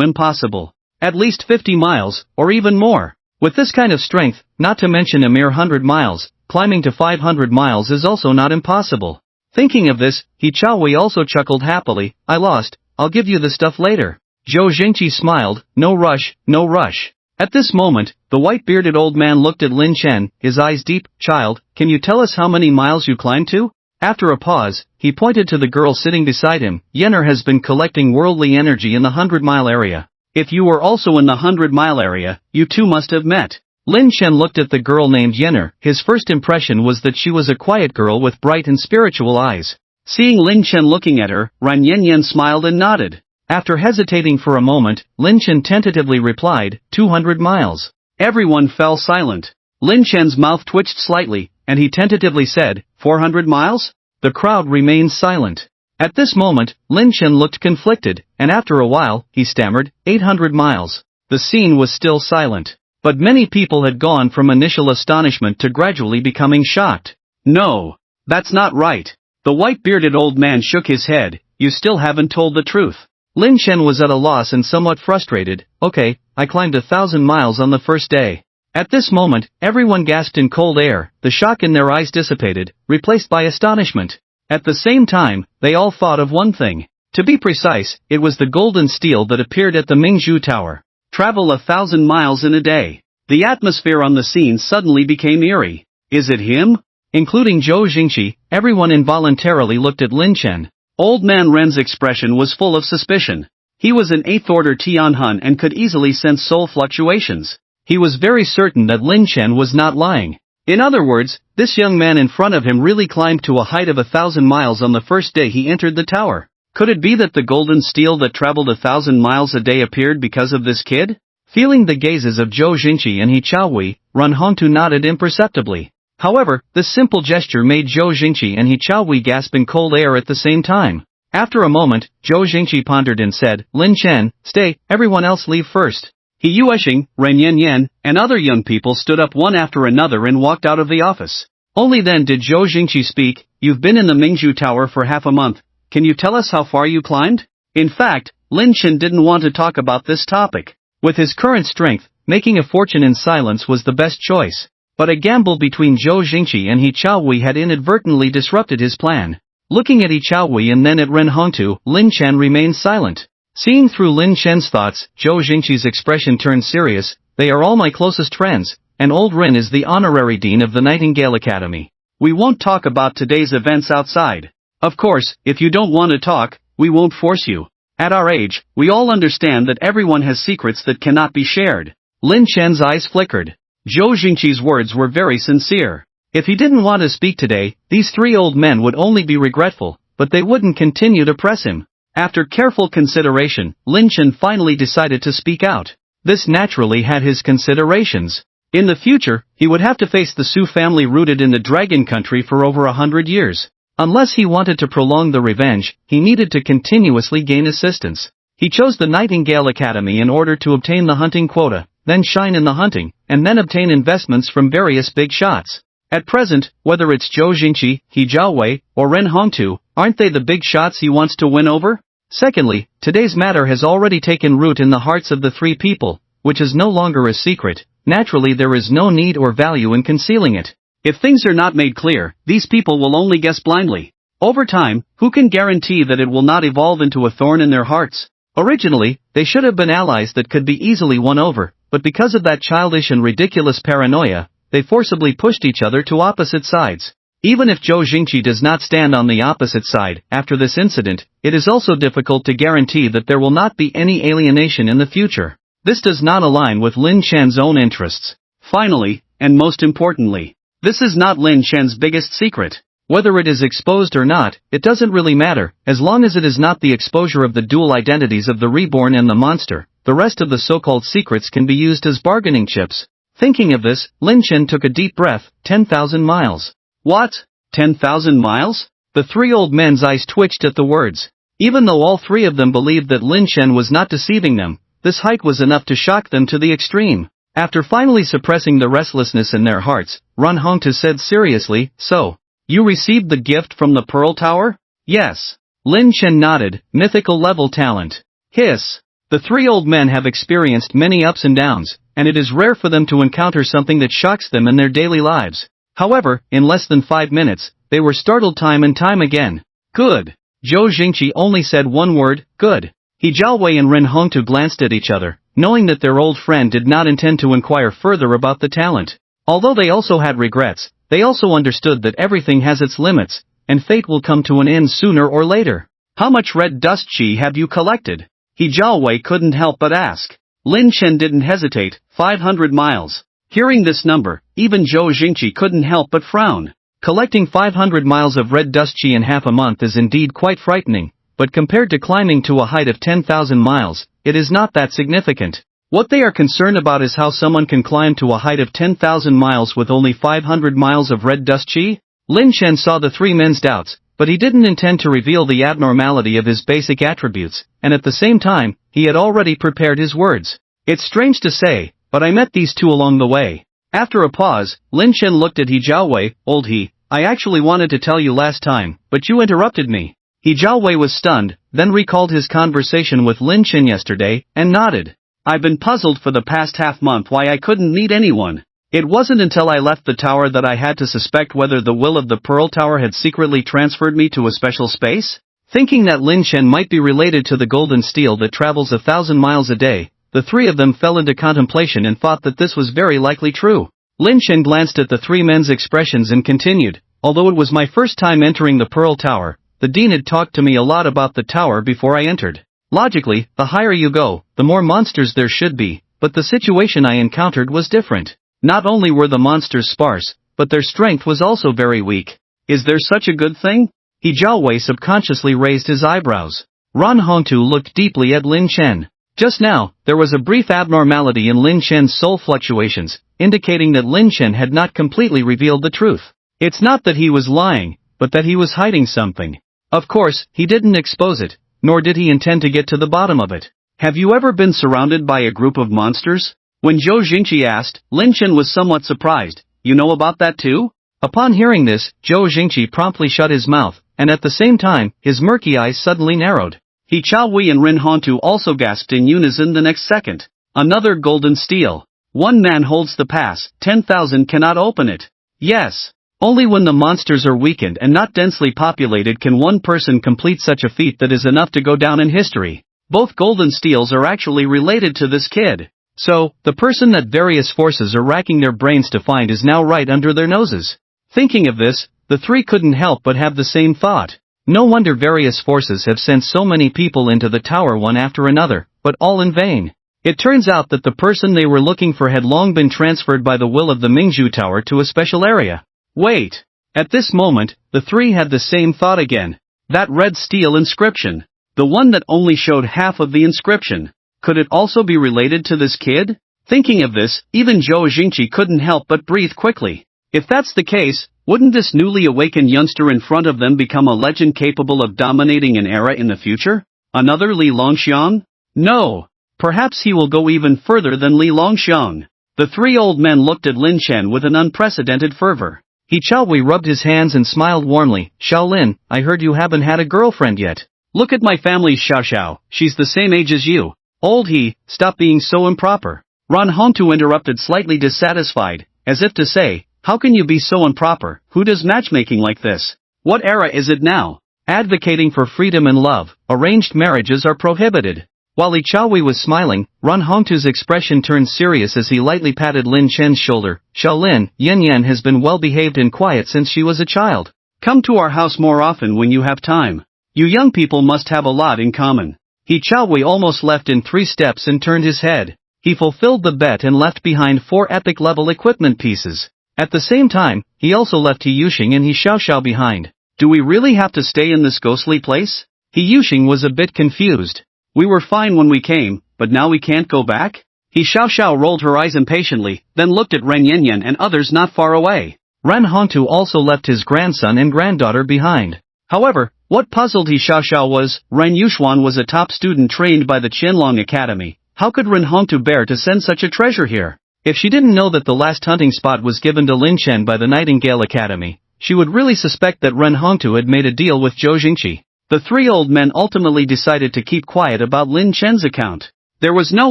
impossible. At least 50 miles, or even more. With this kind of strength, not to mention a mere 100 miles, climbing to 500 miles is also not impossible. Thinking of this, He Chaowei also chuckled happily. I lost, I'll give you the stuff later. Zhou Jingqi smiled. No rush, no rush. At this moment, the white-bearded old man looked at Lin Chen, his eyes deep. Child, can you tell us how many miles you climbed to? After a pause, he pointed to the girl sitting beside him. Yenner has been collecting worldly energy in the 100-mile area. If you were also in the 100-mile area, you two must have met. Lin Chen looked at the girl named Yenner. His first impression was that she was a quiet girl with bright and spiritual eyes. Seeing Lin Chen looking at her, Ran Yanyan smiled and nodded. After hesitating for a moment, Lin Chen tentatively replied, 200 miles. Everyone fell silent. Lin Chen's mouth twitched slightly, and he tentatively said, 400 miles? The crowd remained silent. At this moment, Lin Chen looked conflicted, and after a while, he stammered, 800 miles. The scene was still silent. But many people had gone from initial astonishment to gradually becoming shocked. No, that's not right. The white-bearded old man shook his head. You still haven't told the truth. Lin Chen was at a loss and somewhat frustrated. Okay, I climbed 1,000 miles on the first day. At this moment, everyone gasped in cold air. The shock in their eyes dissipated, replaced by astonishment. At the same time, they all thought of one thing. To be precise, it was the golden steel that appeared at the Mingzhu Tower. Travel 1,000 miles in a day. The atmosphere on the scene suddenly became eerie. Is it him? Including Zhou Jingqi, everyone involuntarily looked at Lin Chen. Old man Ren's expression was full of suspicion. He was an 8th-order Tianhun and could easily sense soul fluctuations. He was very certain that Lin Chen was not lying. In other words, this young man in front of him really climbed to a height of 1,000 miles on the first day he entered the tower. Could it be that the golden steel that traveled 1,000 miles a day appeared because of this kid? Feeling the gazes of Zhou Jingqi and He Chaowei, Ran Hongtu nodded imperceptibly. However, this simple gesture made Zhou Jingqi and He Chaowei gasp in cold air at the same time. After a moment, Zhou Jingqi pondered and said, Lin Chen, stay, everyone else leave first. He Yuexing, Ren Yanyan, and other young people stood up one after another and walked out of the office. Only then did Zhou Jingqi speak. You've been in the Mingzhu Tower for half a month. Can you tell us how far you climbed? In fact, Lin Chen didn't want to talk about this topic. With his current strength, making a fortune in silence was the best choice. But a gamble between Zhou Jingqi and He Chaowei had inadvertently disrupted his plan. Looking at He Chaowei and then at Ren Hongtu, Lin Chen remained silent. Seeing through Lin Chen's thoughts, Zhou Jingqi's expression turned serious. They are all my closest friends, and old Ren is the honorary dean of the Nightingale Academy. We won't talk about today's events outside. Of course, if you don't want to talk, we won't force you. At our age, we all understand that everyone has secrets that cannot be shared. Lin Chen's eyes flickered. Zhou Jingqi's words were very sincere. If he didn't want to speak today, these three old men would only be regretful, but they wouldn't continue to press him. After careful consideration, Lin Chen finally decided to speak out. This naturally had his considerations. In the future, he would have to face the Su family rooted in the Dragon Country for over 100 years. Unless he wanted to prolong the revenge, he needed to continuously gain assistance. He chose the Nightingale Academy in order to obtain the hunting quota, then shine in the hunting, and then obtain investments from various big shots. At present, whether it's Zhou Jingqi, He Jiaowei, or Ren Hongtu, aren't they the big shots he wants to win over? Secondly, today's matter has already taken root in the hearts of the three people, which is no longer a secret. Naturally there is no need or value in concealing it. If things are not made clear, these people will only guess blindly. Over time, who can guarantee that it will not evolve into a thorn in their hearts? Originally, they should have been allies that could be easily won over, but because of that childish and ridiculous paranoia, they forcibly pushed each other to opposite sides. Even if Zhou Jingqi does not stand on the opposite side after this incident, it is also difficult to guarantee that there will not be any alienation in the future. This does not align with Lin Chen's own interests. Finally, and most importantly, this is not Lin Chen's biggest secret. Whether it is exposed or not, it doesn't really matter, as long as it is not the exposure of the dual identities of the Reborn and the monster. The rest of the so-called secrets can be used as bargaining chips. Thinking of this, Lin Chen took a deep breath. 10,000 miles. What? 10,000 miles? The three old men's eyes twitched at the words. Even though all three of them believed that Lin Chen was not deceiving them, this height was enough to shock them to the extreme. After finally suppressing the restlessness in their hearts, Ran Hongtu said seriously, "So, you received the gift from the Pearl Tower?" "Yes." Lin Chen nodded. "Mythical level talent." Hiss. The three old men have experienced many ups and downs, and it is rare for them to encounter something that shocks them in their daily lives. However, in less than 5 minutes, they were startled time and time again. "Good." Zhou Jingqi only said one word, "Good." He Jiaowei and Ren Hongtu glanced at each other, knowing that their old friend did not intend to inquire further about the talent. Although they also had regrets, they also understood that everything has its limits, and fate will come to an end sooner or later. "How much red dust chi have you collected?" He Jiaowei couldn't help but ask. Lin Chen didn't hesitate. 500 miles. Hearing this number, even Zhou Jingqi couldn't help but frown. Collecting 500 miles of red dust chi in half a month is indeed quite frightening, but compared to climbing to a height of 10,000 miles, it is not that significant. What they are concerned about is how someone can climb to a height of 10,000 miles with only 500 miles of red dust chi? Lin Chen saw the three men's doubts, but he didn't intend to reveal the abnormality of his basic attributes, and at the same time, he had already prepared his words. "It's strange to say, but I met these two along the way." After a pause, Lin Chen looked at He Jiaowei. "Old He, I actually wanted to tell you last time, but you interrupted me." He Jiaowei was stunned, then recalled his conversation with Lin Chen yesterday, and nodded. "I've been puzzled for the past half-month why I couldn't meet anyone. It wasn't until I left the tower that I had to suspect whether the will of the Pearl Tower had secretly transferred me to a special space." Thinking that Lin Chen might be related to the golden steel that travels 1,000 miles a day, the three of them fell into contemplation and thought that this was very likely true. Lin Chen glanced at the three men's expressions and continued, "Although it was my first time entering the Pearl Tower, the dean had talked to me a lot about the tower before I entered. Logically, the higher you go, the more monsters there should be, but the situation I encountered was different. Not only were the monsters sparse, but their strength was also very weak. Is there such a good thing?" He Jiaowei subconsciously raised his eyebrows. Ran Hongtu looked deeply at Lin Chen. Just now, there was a brief abnormality in Lin Chen's soul fluctuations, indicating that Lin Chen had not completely revealed the truth. It's not that he was lying, but that he was hiding something. Of course, he didn't expose it, nor did he intend to get to the bottom of it. "Have you ever been surrounded by a group of monsters?" When Zhou Jingqi asked, Lin Chen was somewhat surprised. "You know about that too?" Upon hearing this, Zhou Jingqi promptly shut his mouth, and at the same time, his murky eyes suddenly narrowed. He Chaowei and Ren Hongtu also gasped in unison the next second. "Another golden steel. One man holds the pass, 10,000 cannot open it." "Yes. Only when the monsters are weakened and not densely populated can one person complete such a feat that is enough to go down in history. Both golden steels are actually related to this kid. So, the person that various forces are racking their brains to find is now right under their noses." Thinking of this, the three couldn't help but have the same thought. No wonder various forces have sent so many people into the tower one after another, but all in vain. It turns out that the person they were looking for had long been transferred by the will of the Mingzhu Tower to a special area. Wait. At this moment, the three had the same thought again. That red steel inscription. The one that only showed half of the inscription. Could it also be related to this kid? Thinking of this, even Zhou Jingqi couldn't help but breathe quickly. If that's the case, wouldn't this newly awakened youngster in front of them become a legend capable of dominating an era in the future? Another Li Longxiang? No. Perhaps he will go even further than Li Longxiang. The three old men looked at Lin Chen with an unprecedented fervor. He Chaowei rubbed his hands and smiled warmly. "Shaolin, I heard you haven't had a girlfriend yet." "Look at my family's Xiao, she's the same age as you." "Old He, stop being so improper." Ran Hongtu interrupted slightly dissatisfied, as if to say, "How can you be so improper? Who does matchmaking like this? What era is it now? Advocating for freedom and love, arranged marriages are prohibited." While Li Chaohui was smiling, Ren Hongtu's expression turned serious as he lightly patted Lin Chen's shoulder. Shaolin, Yan Yan has been well behaved and quiet since she was a child. Come to our house more often when you have time. You young people must have a lot in common. Li Chaohui almost left in 3 steps and turned his head. He fulfilled the bet and left behind 4 epic-level equipment pieces. At the same time, he also left He Yuxing and He Xiaoxiao behind. Do we really have to stay in this ghostly place? He Yuxing was a bit confused. We were fine when we came, but now we can't go back? He Xiaoxiao rolled her eyes impatiently, then looked at Ren Yanyan and others not far away. Ren Hongtu also left his grandson and granddaughter behind. However, what puzzled He Xiaoxiao was, Ren Yuxuan was a top student trained by the Qianlong Academy. How could Ren Hongtu bear to send such a treasure here? If she didn't know that the last hunting spot was given to Lin Chen by the Nightingale Academy, she would really suspect that Ren Hongtu had made a deal with Zhou Jingqi. The 3 old men ultimately decided to keep quiet about Lin Chen's account. There was no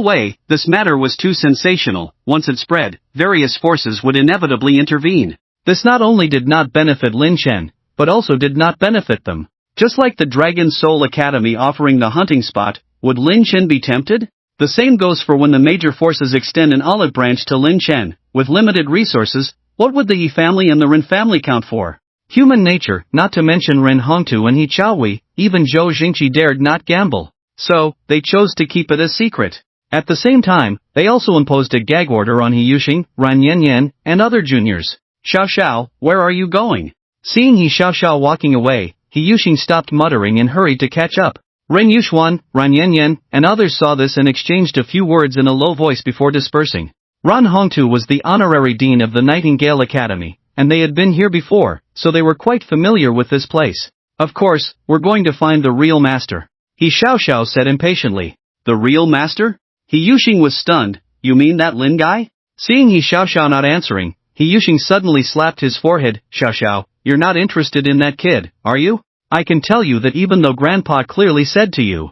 way, this matter was too sensational. Once it spread, various forces would inevitably intervene. This not only did not benefit Lin Chen, but also did not benefit them. Just like the Dragon Soul Academy offering the hunting spot, would Lin Chen be tempted? The same goes for when the major forces extend an olive branch to Lin Chen. With limited resources, what would the Yi family and the Ren family count for? Human nature, not to mention Ren Hongtu and He Chaohui, even Zhou Jingqi dared not gamble. So, they chose to keep it a secret. At the same time, they also imposed a gag order on He Yuxing, Ren Yanyan, and other juniors. Xiaoxiao, where are you going? Seeing He Xiaoxiao walking away, He Yuxing stopped muttering and hurried to catch up. Ren Yuxuan, Ren Yanyan, and others saw this and exchanged a few words in a low voice before dispersing. Ren Hongtu was the honorary dean of the Nightingale Academy, and they had been here before, so they were quite familiar with this place. Of course, we're going to find the real master. He Xiaoxiao said impatiently. The real master? He Yuxing was stunned. You mean that Lin guy? Seeing He Xiaoxiao not answering, He Yuxing suddenly slapped his forehead. Xiaoxiao, you're not interested in that kid, are you? I can tell you that even though Grandpa clearly said to you.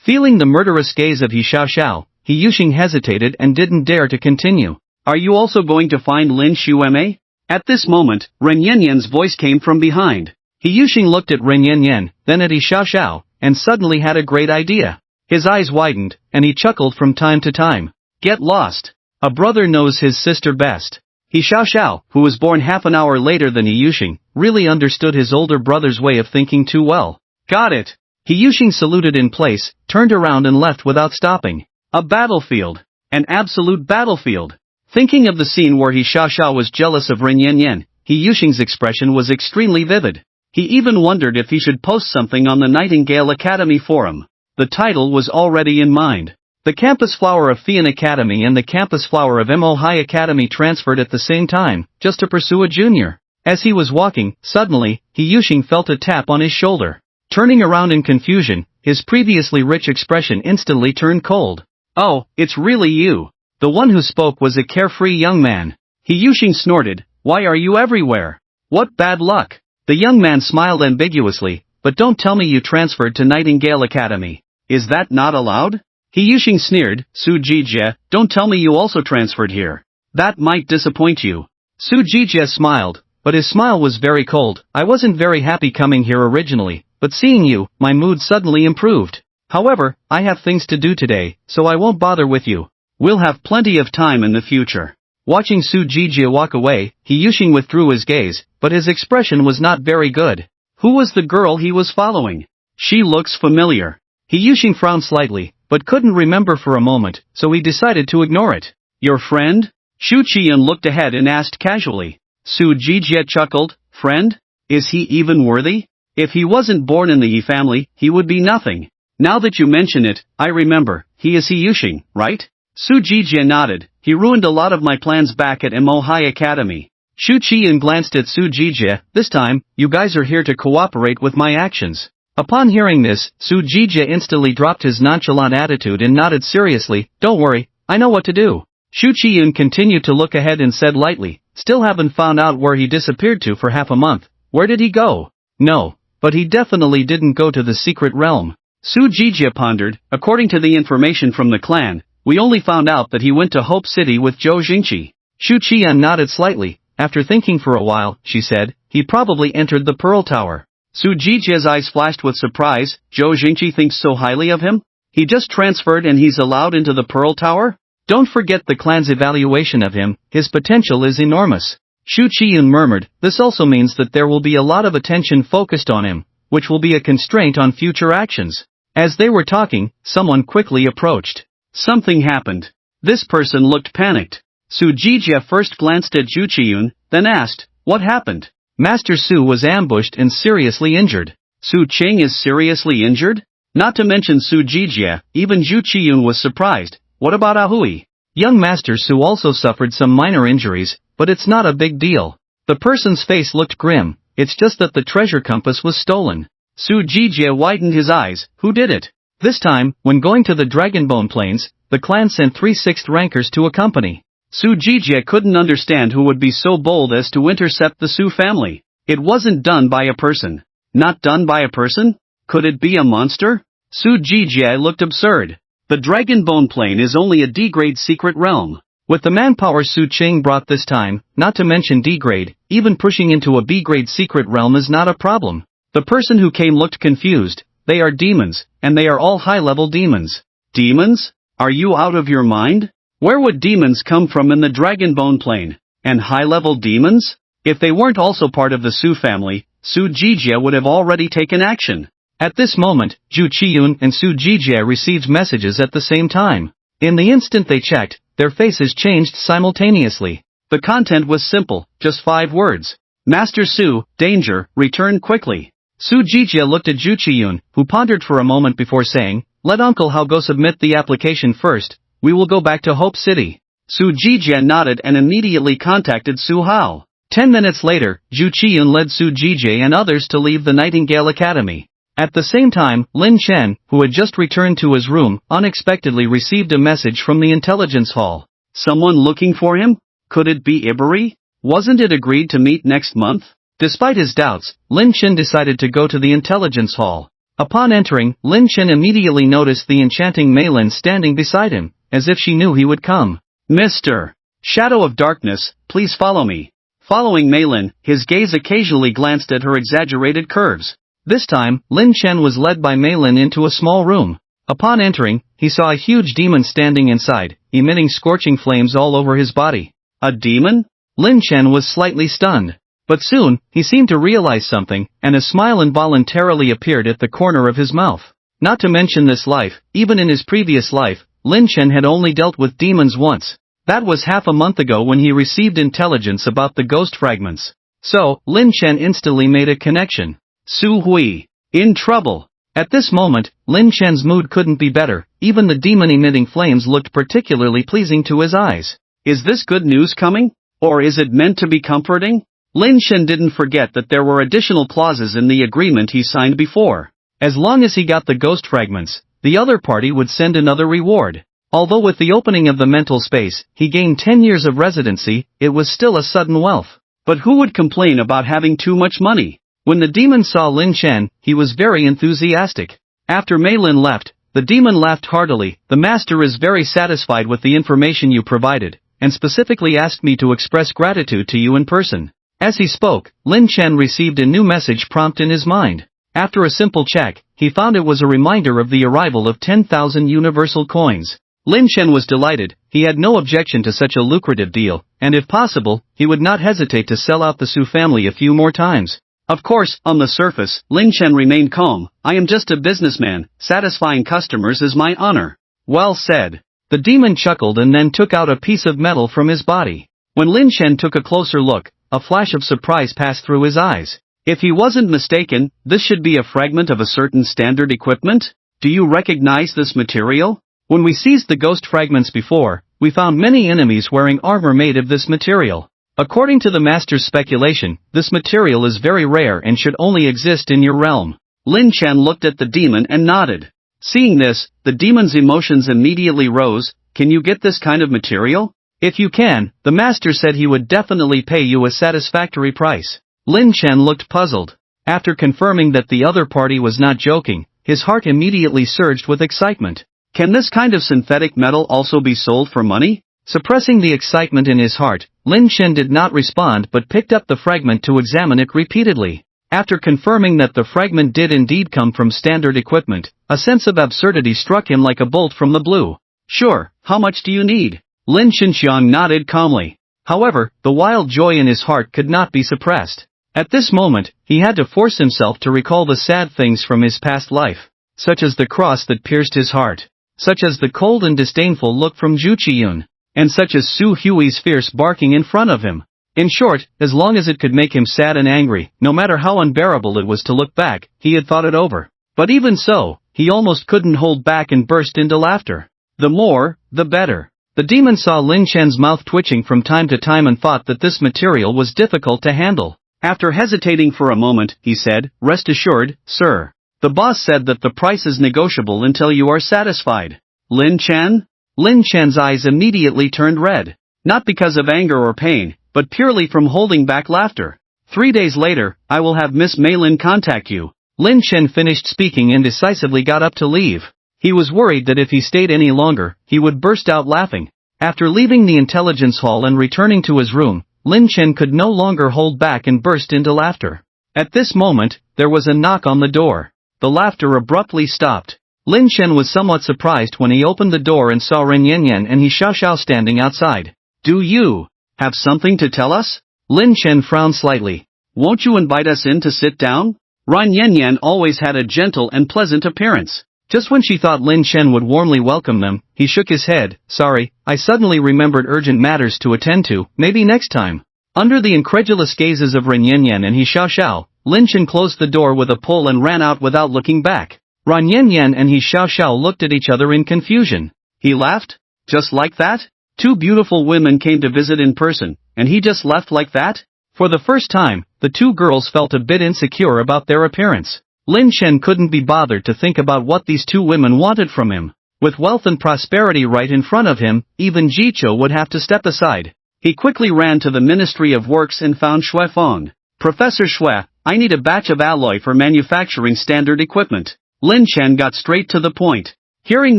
Feeling the murderous gaze of He Xiaoxiao, He Yuxing hesitated and didn't dare to continue. Are you also going to find Lin Xueme? At this moment, Ren Yanyan's voice came from behind. He Yuxing looked at Ren Yanyan, then at He Xiaoxiao, and suddenly had a great idea. His eyes widened, and he chuckled from time to time. Get lost. A brother knows his sister best. He Xiaoxiao, who was born half an hour later than He Yuxing, really understood his older brother's way of thinking too well. Got it. He Yuxing saluted in place, turned around and left without stopping. A battlefield. An absolute battlefield. Thinking of the scene where He Xiaoxiao was jealous of Ren Yanyan, He Yuxing's expression was extremely vivid. He even wondered if he should post something on the Nightingale Academy forum. The title was already in mind. The campus flower of Fian Academy and the campus flower of Mo High Academy transferred at the same time, just to pursue a junior. As he was walking, suddenly, He Yuxing felt a tap on his shoulder. Turning around in confusion, his previously rich expression instantly turned cold. Oh, it's really you. The one who spoke was a carefree young man. He Yuxing snorted, why are you everywhere? What bad luck. The young man smiled ambiguously, but don't tell me you transferred to Nightingale Academy. Is that not allowed? He Yuxing sneered, Su Jijie, don't tell me you also transferred here. That might disappoint you. Su Jijie smiled, but his smile was very cold. I wasn't very happy coming here originally, but seeing you, my mood suddenly improved. However, I have things to do today, so I won't bother with you. We'll have plenty of time in the future. Watching Su Jijie walk away, He Yuxing withdrew his gaze, but his expression was not very good. Who was the girl he was following? She looks familiar. He Yuxing frowned slightly, but couldn't remember for a moment, so he decided to ignore it. Your friend? Xu Qian looked ahead and asked casually. Su Jijie chuckled, friend? Is he even worthy? If he wasn't born in the Yi family, he would be nothing. Now that you mention it, I remember, he is He Yuxing, right? Su Jijie nodded, he ruined a lot of my plans back at Mo High Academy. Xu Qian glanced at Su Jijie, this time, you guys are here to cooperate with my actions. Upon hearing this, Su Jijie instantly dropped his nonchalant attitude and nodded seriously, don't worry, I know what to do. Xu Qian continued to look ahead and said lightly, still haven't found out where he disappeared to for half a month. Where did he go? No, but he definitely didn't go to the secret realm. Su Jijie pondered, according to the information from the clan, we only found out that he went to Hope City with Zhou Jingqi. Xu Qian nodded slightly. After thinking for a while, she said, he probably entered the Pearl Tower. Su Jijie's eyes flashed with surprise, Zhou Jingqi thinks so highly of him? He just transferred and he's allowed into the Pearl Tower? Don't forget the clan's evaluation of him, his potential is enormous. Shu Qiyun murmured, this also means that there will be a lot of attention focused on him, which will be a constraint on future actions. As they were talking, someone quickly approached. Something happened. This person looked panicked. Su Jijie first glanced at Zhu Qiyun, then asked, what happened? Master Su was ambushed and seriously injured. Su Qing is seriously injured? Not to mention Su Jijie, even Zhu Qiyun was surprised. What about Ahui? Young Master Su also suffered some minor injuries, but it's not a big deal. The person's face looked grim, it's just that the treasure compass was stolen. Su Jijie widened his eyes, who did it? This time, when going to the Dragonbone Plains, the clan sent 3 6th rankers to accompany. Su Jijie couldn't understand who would be so bold as to intercept the Su family. It wasn't done by a person. Not done by a person? Could it be a monster? Su Jijie looked absurd. The Dragonbone Plain is only a D-grade secret realm. With the manpower Su Qing brought this time, not to mention D-grade, even pushing into a B-grade secret realm is not a problem. The person who came looked confused. They are demons, and they are all high-level demons. Demons? Are you out of your mind? Where would demons come from in the Dragonbone Plain? And high-level demons? If they weren't also part of the Su family, Su Jijie would have already taken action. At this moment, Zhu Qiyun and Su Jijie received messages at the same time. In the instant they checked, their faces changed simultaneously. The content was simple, just 5 words. Master Su, danger, return quickly. Su Jijie looked at Zhu Qiyun, who pondered for a moment before saying, let Uncle Hao go submit the application first, we will go back to Hope City. Su Jijie nodded and immediately contacted Su Hao. 10 minutes later, Zhu Qiyun led Su Jijie and others to leave the Nightingale Academy. At the same time, Lin Chen, who had just returned to his room, unexpectedly received a message from the intelligence hall. Someone looking for him? Could it be Iberi? Wasn't it agreed to meet next month? Despite his doubts, Lin Chen decided to go to the intelligence hall. Upon entering, Lin Chen immediately noticed the enchanting Meilin standing beside him, as if she knew he would come. Mr. Shadow of Darkness, please follow me. Following Meilin, his gaze occasionally glanced at her exaggerated curves. This time, Lin Chen was led by Meilin into a small room. Upon entering, he saw a huge demon standing inside, emitting scorching flames all over his body. A demon? Lin Chen was slightly stunned. But soon, he seemed to realize something, and a smile involuntarily appeared at the corner of his mouth. Not to mention this life, even in his previous life, Lin Chen had only dealt with demons once. That was half a month ago when he received intelligence about the ghost fragments. So, Lin Chen instantly made a connection. Su Hui. In trouble. At this moment, Lin Chen's mood couldn't be better, even the demon-emitting flames looked particularly pleasing to his eyes. Is this good news coming? Or is it meant to be comforting? Lin Chen didn't forget that there were additional clauses in the agreement he signed before. As long as he got the ghost fragments, the other party would send another reward. Although with the opening of the mental space, he gained 10 years of residency, it was still a sudden wealth. But who would complain about having too much money? When the demon saw Lin Chen, he was very enthusiastic. After Mei Lin left, the demon laughed heartily. The master is very satisfied with the information you provided, and specifically asked me to express gratitude to you in person. As he spoke, Lin Chen received a new message prompt in his mind. After a simple check, he found it was a reminder of the arrival of 10,000 universal coins. Lin Chen was delighted. He had no objection to such a lucrative deal, and if possible, he would not hesitate to sell out the Su family a few more times. Of course, on the surface, Lin Chen remained calm. I am just a businessman, satisfying customers is my honor. Well said. The demon chuckled and then took out a piece of metal from his body. When Lin Chen took a closer look, a flash of surprise passed through his eyes. If he wasn't mistaken, this should be a fragment of a certain standard equipment? Do you recognize this material? When we seized the ghost fragments before, we found many enemies wearing armor made of this material. According to the master's speculation, this material is very rare and should only exist in your realm. Lin Chen looked at the demon and nodded. Seeing this, the demon's emotions immediately rose. Can you get this kind of material? If you can, the master said he would definitely pay you a satisfactory price. Lin Chen looked puzzled. After confirming that the other party was not joking, his heart immediately surged with excitement. Can this kind of synthetic metal also be sold for money? Suppressing the excitement in his heart, Lin Chen did not respond but picked up the fragment to examine it repeatedly. After confirming that the fragment did indeed come from standard equipment, a sense of absurdity struck him like a bolt from the blue. Sure, how much do you need? Lin Shinxiang nodded calmly. However, the wild joy in his heart could not be suppressed. At this moment, he had to force himself to recall the sad things from his past life, such as the cross that pierced his heart, such as the cold and disdainful look from Zhu Qiyun, and such as Su Hui's fierce barking in front of him. In short, as long as it could make him sad and angry, no matter how unbearable it was to look back, he had thought it over. But even so, he almost couldn't hold back and burst into laughter. The more, the better. The demon saw Lin Chen's mouth twitching from time to time and thought that this material was difficult to handle. After hesitating for a moment, he said, "Rest assured, sir. The boss said that the price is negotiable until you are satisfied." Lin Chen? Lin Chen's eyes immediately turned red. Not because of anger or pain, but purely from holding back laughter. 3 days later, I will have Miss Meilin contact you. Lin Chen finished speaking and decisively got up to leave. He was worried that if he stayed any longer, he would burst out laughing. After leaving the intelligence hall and returning to his room, Lin Chen could no longer hold back and burst into laughter. At this moment, there was a knock on the door. The laughter abruptly stopped. Lin Chen was somewhat surprised when he opened the door and saw Ren Yanyan and He Xiaoxiao standing outside. "Do you have something to tell us?" Lin Chen frowned slightly. "Won't you invite us in to sit down?" Ren Yanyan always had a gentle and pleasant appearance. Just when she thought Lin Chen would warmly welcome them, he shook his head. "Sorry, I suddenly remembered urgent matters to attend to, maybe next time." Under the incredulous gazes of Ren Yanyan and He Xiaoxiao, Lin Chen closed the door with a pull and ran out without looking back. Ren Yanyan and He Xiaoxiao looked at each other in confusion. He laughed? Just like that? 2 beautiful women came to visit in person, and he just left like that? For the first time, the 2 girls felt a bit insecure about their appearance. Lin Chen couldn't be bothered to think about what these 2 women wanted from him. With wealth and prosperity right in front of him, even Jicho would have to step aside. He quickly ran to the Ministry of Works and found Shui Feng. "Professor Shui, I need a batch of alloy for manufacturing standard equipment." Lin Chen got straight to the point. Hearing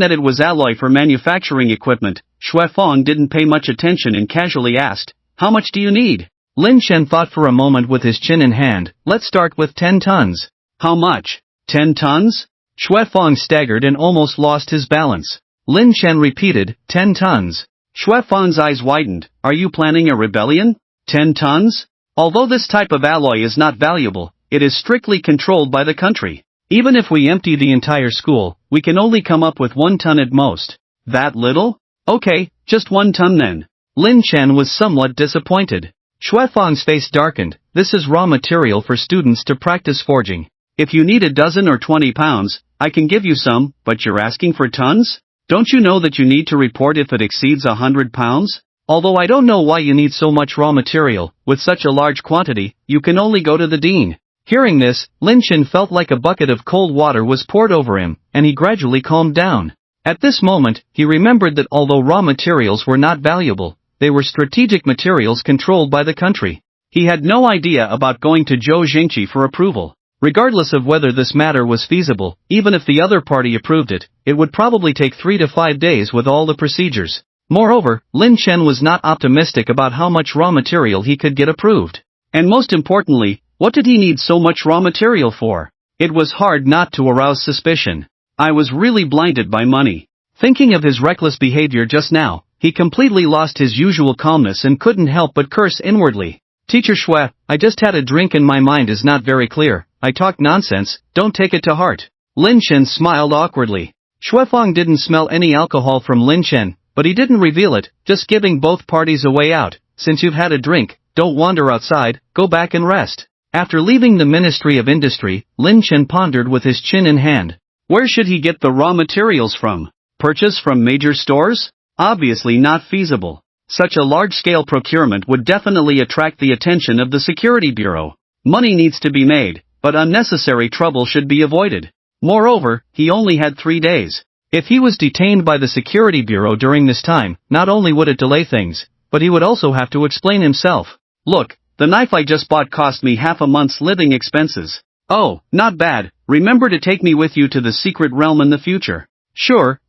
that it was alloy for manufacturing equipment, Shui Feng didn't pay much attention and casually asked, "How much do you need?" Lin Chen thought for a moment with his chin in hand. "Let's start with 10 tons. "How much? 10 tons? Shui Feng staggered and almost lost his balance. Lin Chen repeated, 10 tons. Shui Feng's eyes widened. "Are you planning a rebellion? 10 tons? Although this type of alloy is not valuable, it is strictly controlled by the country. Even if we empty the entire school, we can only come up with 1 ton at most." "That little? Okay, just 1 ton then." Lin Chen was somewhat disappointed. Shui Feng's face darkened. "This is raw material for students to practice forging. If you need a dozen or 20 pounds, I can give you some, but you're asking for tons? Don't you know that you need to report if it exceeds 100 pounds? Although I don't know why you need so much raw material, with such a large quantity, you can only go to the dean." Hearing this, Lin Chen felt like a bucket of cold water was poured over him, and he gradually calmed down. At this moment, he remembered that although raw materials were not valuable, they were strategic materials controlled by the country. He had no idea about going to Zhou Jingqi for approval. Regardless of whether this matter was feasible, even if the other party approved it, it would probably take 3 to 5 days with all the procedures. Moreover, Lin Chen was not optimistic about how much raw material he could get approved. And most importantly, what did he need so much raw material for? It was hard not to arouse suspicion. I was really blinded by money. Thinking of his reckless behavior just now, he completely lost his usual calmness and couldn't help but curse inwardly. "Teacher Shui, I just had a drink and my mind is not very clear. I talk nonsense, don't take it to heart." Lin Chen smiled awkwardly. Shui Feng didn't smell any alcohol from Lin Chen, but he didn't reveal it, just giving both parties a way out. "Since you've had a drink, don't wander outside, go back and rest." After leaving the Ministry of Industry, Lin Chen pondered with his chin in hand. Where should he get the raw materials from? Purchase from major stores? Obviously not feasible. Such a large-scale procurement would definitely attract the attention of the Security Bureau. Money needs to be made, but unnecessary trouble should be avoided. Moreover, he only had 3 days. If he was detained by the Security Bureau during this time, not only would it delay things, but he would also have to explain himself. "Look, the knife I just bought cost me half a month's living expenses." "Oh, not bad, remember to take me with you to the secret realm in the future." Sure.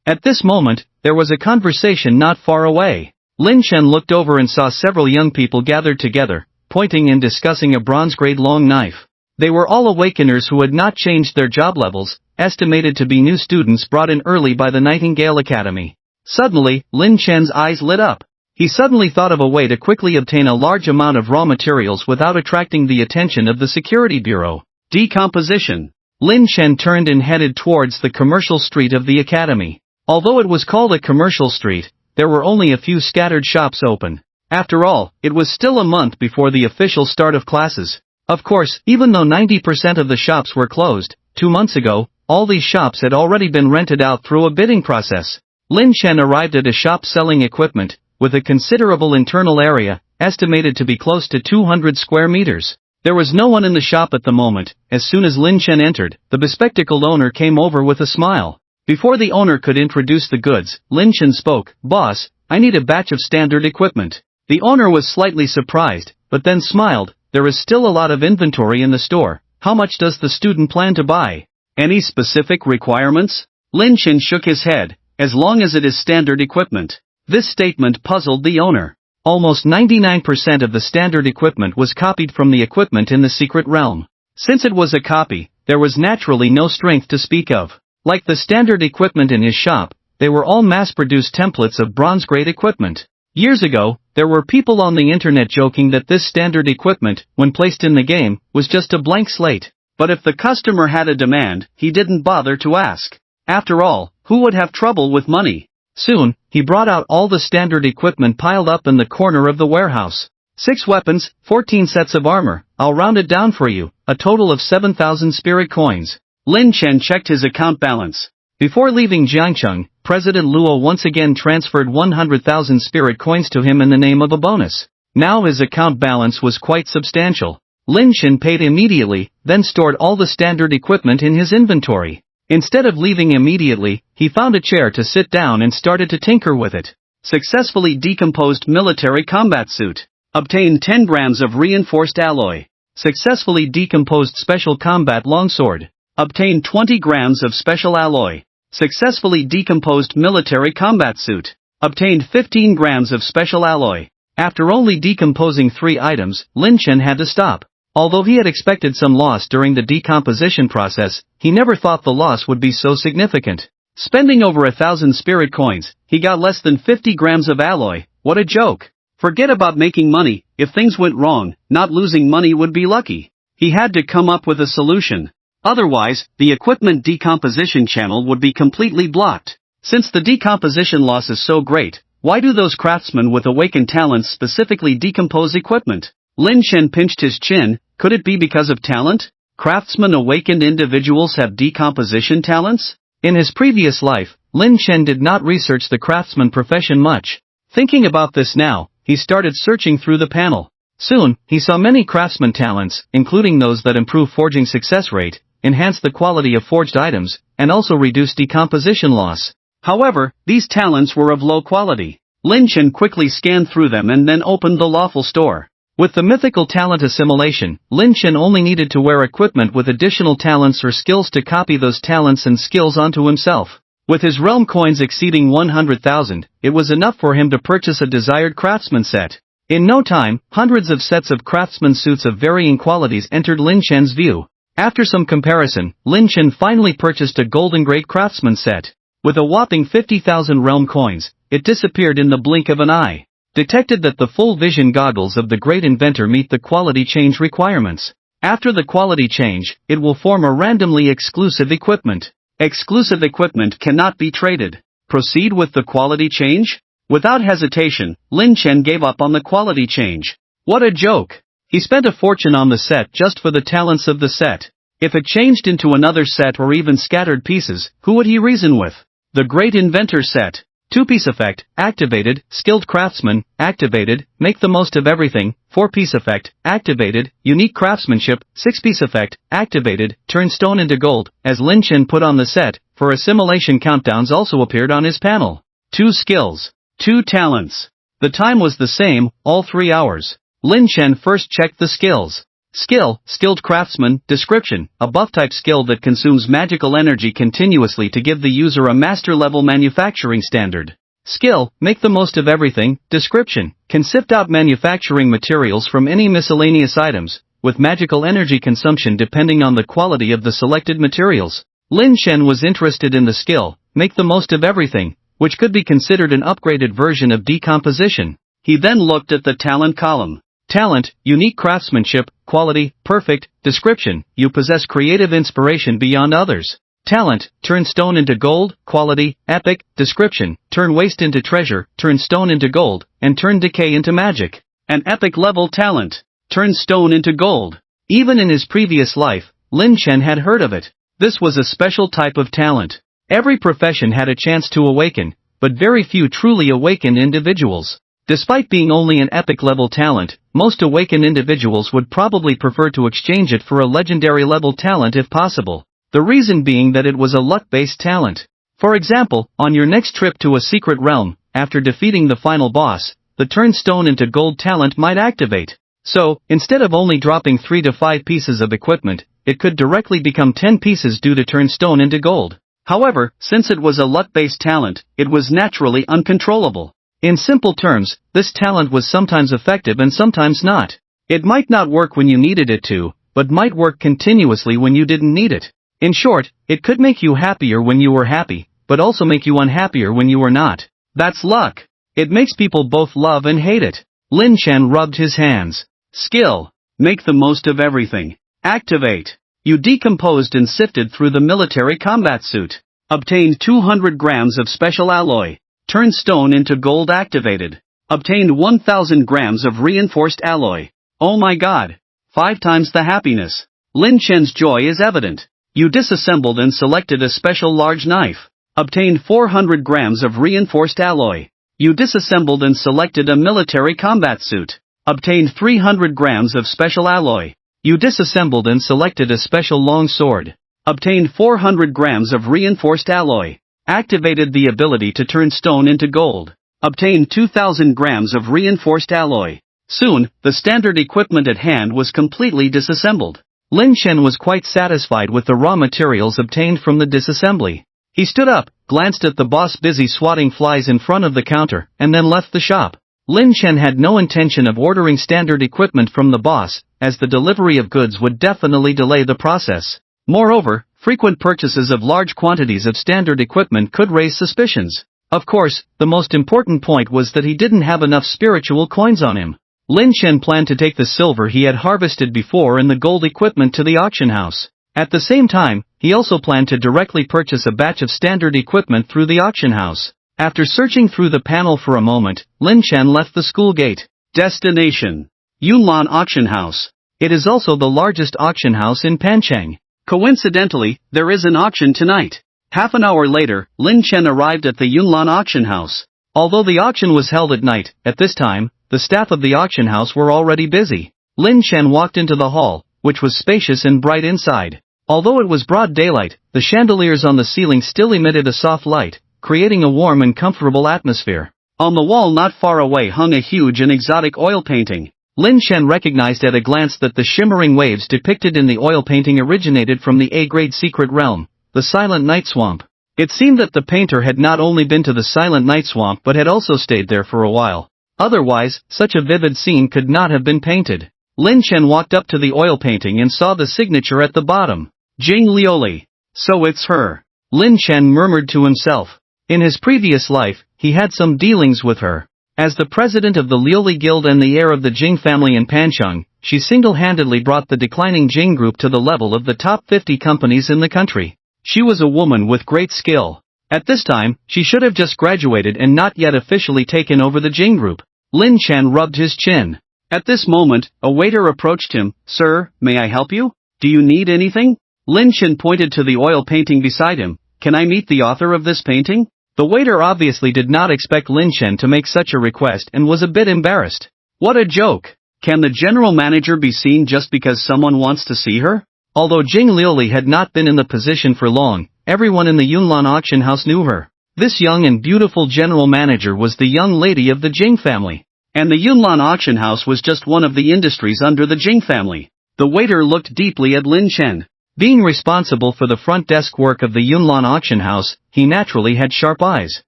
At this moment, there was a conversation not far away. Lin Chen looked over and saw several young people gathered together, pointing and discussing a bronze-grade long knife. They were all awakeners who had not changed their job levels, estimated to be new students brought in early by the Nightingale Academy. Suddenly, Lin Chen's eyes lit up. He suddenly thought of a way to quickly obtain a large amount of raw materials without attracting the attention of the security bureau. Decomposition. Lin Chen turned and headed towards the commercial street of the academy. Although it was called a commercial street, there were only a few scattered shops open. After all, it was still a month before the official start of classes. Of course, even though 90% of the shops were closed, 2 months ago, all these shops had already been rented out through a bidding process. Lin Chen arrived at a shop selling equipment, with a considerable internal area, estimated to be close to 200 square meters. There was no one in the shop at the moment. As soon as Lin Chen entered, the bespectacled owner came over with a smile. Before the owner could introduce the goods, Lin Chen spoke. "Boss, I need a batch of standard equipment." The owner was slightly surprised, but then smiled. "There is still a lot of inventory in the store. How much does the student plan to buy? Any specific requirements?" Lin Chen shook his head. "As long as it is standard equipment." This statement puzzled the owner. Almost 99% of the standard equipment was copied from the equipment in the secret realm. Since it was a copy, there was naturally no strength to speak of. Like the standard equipment in his shop, they were all mass-produced templates of bronze-grade equipment. Years ago, there were people on the internet joking that this standard equipment, when placed in the game, was just a blank slate. But if the customer had a demand, he didn't bother to ask. After all, who would have trouble with money? Soon, he brought out all the standard equipment piled up in the corner of the warehouse. 6 weapons, 14 sets of armor, I'll round it down for you, a total of 7,000 spirit coins. Lin Chen checked his account balance. Before leaving Jiangcheng, President Luo once again transferred 100,000 spirit coins to him in the name of a bonus. Now his account balance was quite substantial. Lin Chen paid immediately, then stored all the standard equipment in his inventory. Instead of leaving immediately, he found a chair to sit down and started to tinker with it. Successfully decomposed military combat suit. Obtained 10 grams of reinforced alloy. Successfully decomposed special combat longsword. Obtained 20 grams of special alloy. Successfully decomposed military combat suit. Obtained 15 grams of special alloy. After only decomposing 3 items, Lin Chen had to stop. Although he had expected some loss during the decomposition process, he never thought the loss would be so significant. Spending over 1,000 spirit coins, he got less than 50 grams of alloy. What a joke. Forget about making money. If things went wrong, not losing money would be lucky. He had to come up with a solution. Otherwise, the equipment decomposition channel would be completely blocked. Since the decomposition loss is so great, why do those craftsmen with awakened talents specifically decompose equipment? Lin Chen pinched his chin. Could it be because of talent? Craftsmen awakened individuals have decomposition talents? In his previous life, Lin Chen did not research the craftsman profession much. Thinking about this now, he started searching through the panel. Soon, he saw many craftsman talents, including those that improve forging success rate, enhance the quality of forged items, and also reduce decomposition loss. However, these talents were of low quality. Lin Chen quickly scanned through them and then opened the lawful store. With the mythical talent assimilation, Lin Chen only needed to wear equipment with additional talents or skills to copy those talents and skills onto himself. With his realm coins exceeding 100,000, it was enough for him to purchase a desired craftsman set. In no time, hundreds of sets of craftsman suits of varying qualities entered Lin Chen's view. After some comparison, Lin Chen finally purchased a golden-grade craftsman set. With a whopping 50,000 realm coins, it disappeared in the blink of an eye. Detected that the full vision goggles of the great inventor meet the quality change requirements. After the quality change, it will form a randomly exclusive equipment. Exclusive equipment cannot be traded. Proceed with the quality change? Without hesitation, Lin Chen gave up on the quality change. What a joke! He spent a fortune on the set just for the talents of the set. If it changed into another set or even scattered pieces, who would he reason with? The great inventor set. 2-piece effect, activated, skilled craftsman, activated, make the most of everything, 4-piece effect, activated, unique craftsmanship, 6-piece effect, activated, turn stone into gold. As Lin Chen put on the set, for assimilation countdowns also appeared on his panel. 2 skills. 2 talents. The time was the same, all 3 hours. Lin Chen first checked the skills. Skill, skilled craftsman, description, a buff-type skill that consumes magical energy continuously to give the user a master-level manufacturing standard. Skill, make the most of everything. Description, can sift out manufacturing materials from any miscellaneous items, with magical energy consumption depending on the quality of the selected materials. Lin Chen was interested in the skill, make the most of everything, which could be considered an upgraded version of decomposition. He then looked at the talent column. Talent, unique craftsmanship, quality, perfect. Description, you possess creative inspiration beyond others. Talent, turn stone into gold, quality, epic. Description, turn waste into treasure, turn stone into gold, and turn decay into magic. An epic level talent, turn stone into gold. Even in his previous life, Lin Chen had heard of it. This was a special type of talent. Every profession had a chance to awaken, but very few truly awakened individuals. Despite being only an epic level talent, most awakened individuals would probably prefer to exchange it for a legendary level talent if possible. The reason being that it was a luck-based talent. For example, on your next trip to a secret realm, after defeating the final boss, the turn stone into gold talent might activate. So, instead of only dropping 3 to 5 pieces of equipment, it could directly become 10 pieces due to turn stone into gold. However, since it was a luck-based talent, it was naturally uncontrollable. In simple terms, this talent was sometimes effective and sometimes not. It might not work when you needed it to, but might work continuously when you didn't need it. In short, it could make you happier when you were happy, but also make you unhappier when you were not. That's luck. It makes people both love and hate it. Lin Chen rubbed his hands. Skill. Make the most of everything. Activate. You decomposed and sifted through the military combat suit. Obtained 200 grams of special alloy. Turn stone into gold activated. Obtained 1000 grams of reinforced alloy. Oh my god. 5 times the happiness. Lin Chen's joy is evident. You disassembled and selected a special large knife. Obtained 400 grams of reinforced alloy. You disassembled and selected a military combat suit. Obtained 300 grams of special alloy. You disassembled and selected a special long sword. Obtained 400 grams of reinforced alloy. Activated the ability to turn stone into gold. Obtained 2000 grams of reinforced alloy. Soon, the standard equipment at hand was completely disassembled. Lin Chen was quite satisfied with the raw materials obtained from the disassembly. He stood up, glanced at the boss busy swatting flies in front of the counter, and then left the shop. Lin Chen had no intention of ordering standard equipment from the boss, as the delivery of goods would definitely delay the process. Moreover, frequent purchases of large quantities of standard equipment could raise suspicions. Of course, the most important point was that he didn't have enough spiritual coins on him. Lin Chen planned to take the silver he had harvested before and the gold equipment to the auction house. At the same time, he also planned to directly purchase a batch of standard equipment through the auction house. After searching through the panel for a moment, Lin Chen left the school gate. Destination: Yunlan Auction House. It is also the largest auction house in Panchang. Coincidentally, there is an auction tonight. Half an hour later, Lin Chen arrived at the Yunlan Auction House. Although the auction was held at night, at this time, the staff of the auction house were already busy. Lin Chen walked into the hall, which was spacious and bright inside. Although it was broad daylight, the chandeliers on the ceiling still emitted a soft light, creating a warm and comfortable atmosphere. On the wall not far away hung a huge and exotic oil painting. Lin Chen recognized at a glance that the shimmering waves depicted in the oil painting originated from the A-grade secret realm, the Silent Night Swamp. It seemed that the painter had not only been to the Silent Night Swamp but had also stayed there for a while. Otherwise, such a vivid scene could not have been painted. Lin Chen walked up to the oil painting and saw the signature at the bottom. Jing Lioli. So it's her. Lin Chen murmured to himself. In his previous life, he had some dealings with her. As the president of the Lioli Guild and the heir of the Jing family in Panchang, she single-handedly brought the declining Jing group to the level of the top 50 companies in the country. She was a woman with great skill. At this time, she should have just graduated and not yet officially taken over the Jing group. Lin Chen rubbed his chin. At this moment, a waiter approached him. Sir, may I help you? Do you need anything? Lin Chen pointed to the oil painting beside him. Can I meet the author of this painting? The waiter obviously did not expect Lin Chen to make such a request and was a bit embarrassed. What a joke! Can the general manager be seen just because someone wants to see her? Although Jing Lioli had not been in the position for long, everyone in the Yunlan auction house knew her. This young and beautiful general manager was the young lady of the Jing family. And the Yunlan auction house was just one of the industries under the Jing family. The waiter looked deeply at Lin Chen. Being responsible for the front desk work of the Yunlan auction house, he naturally had sharp eyes.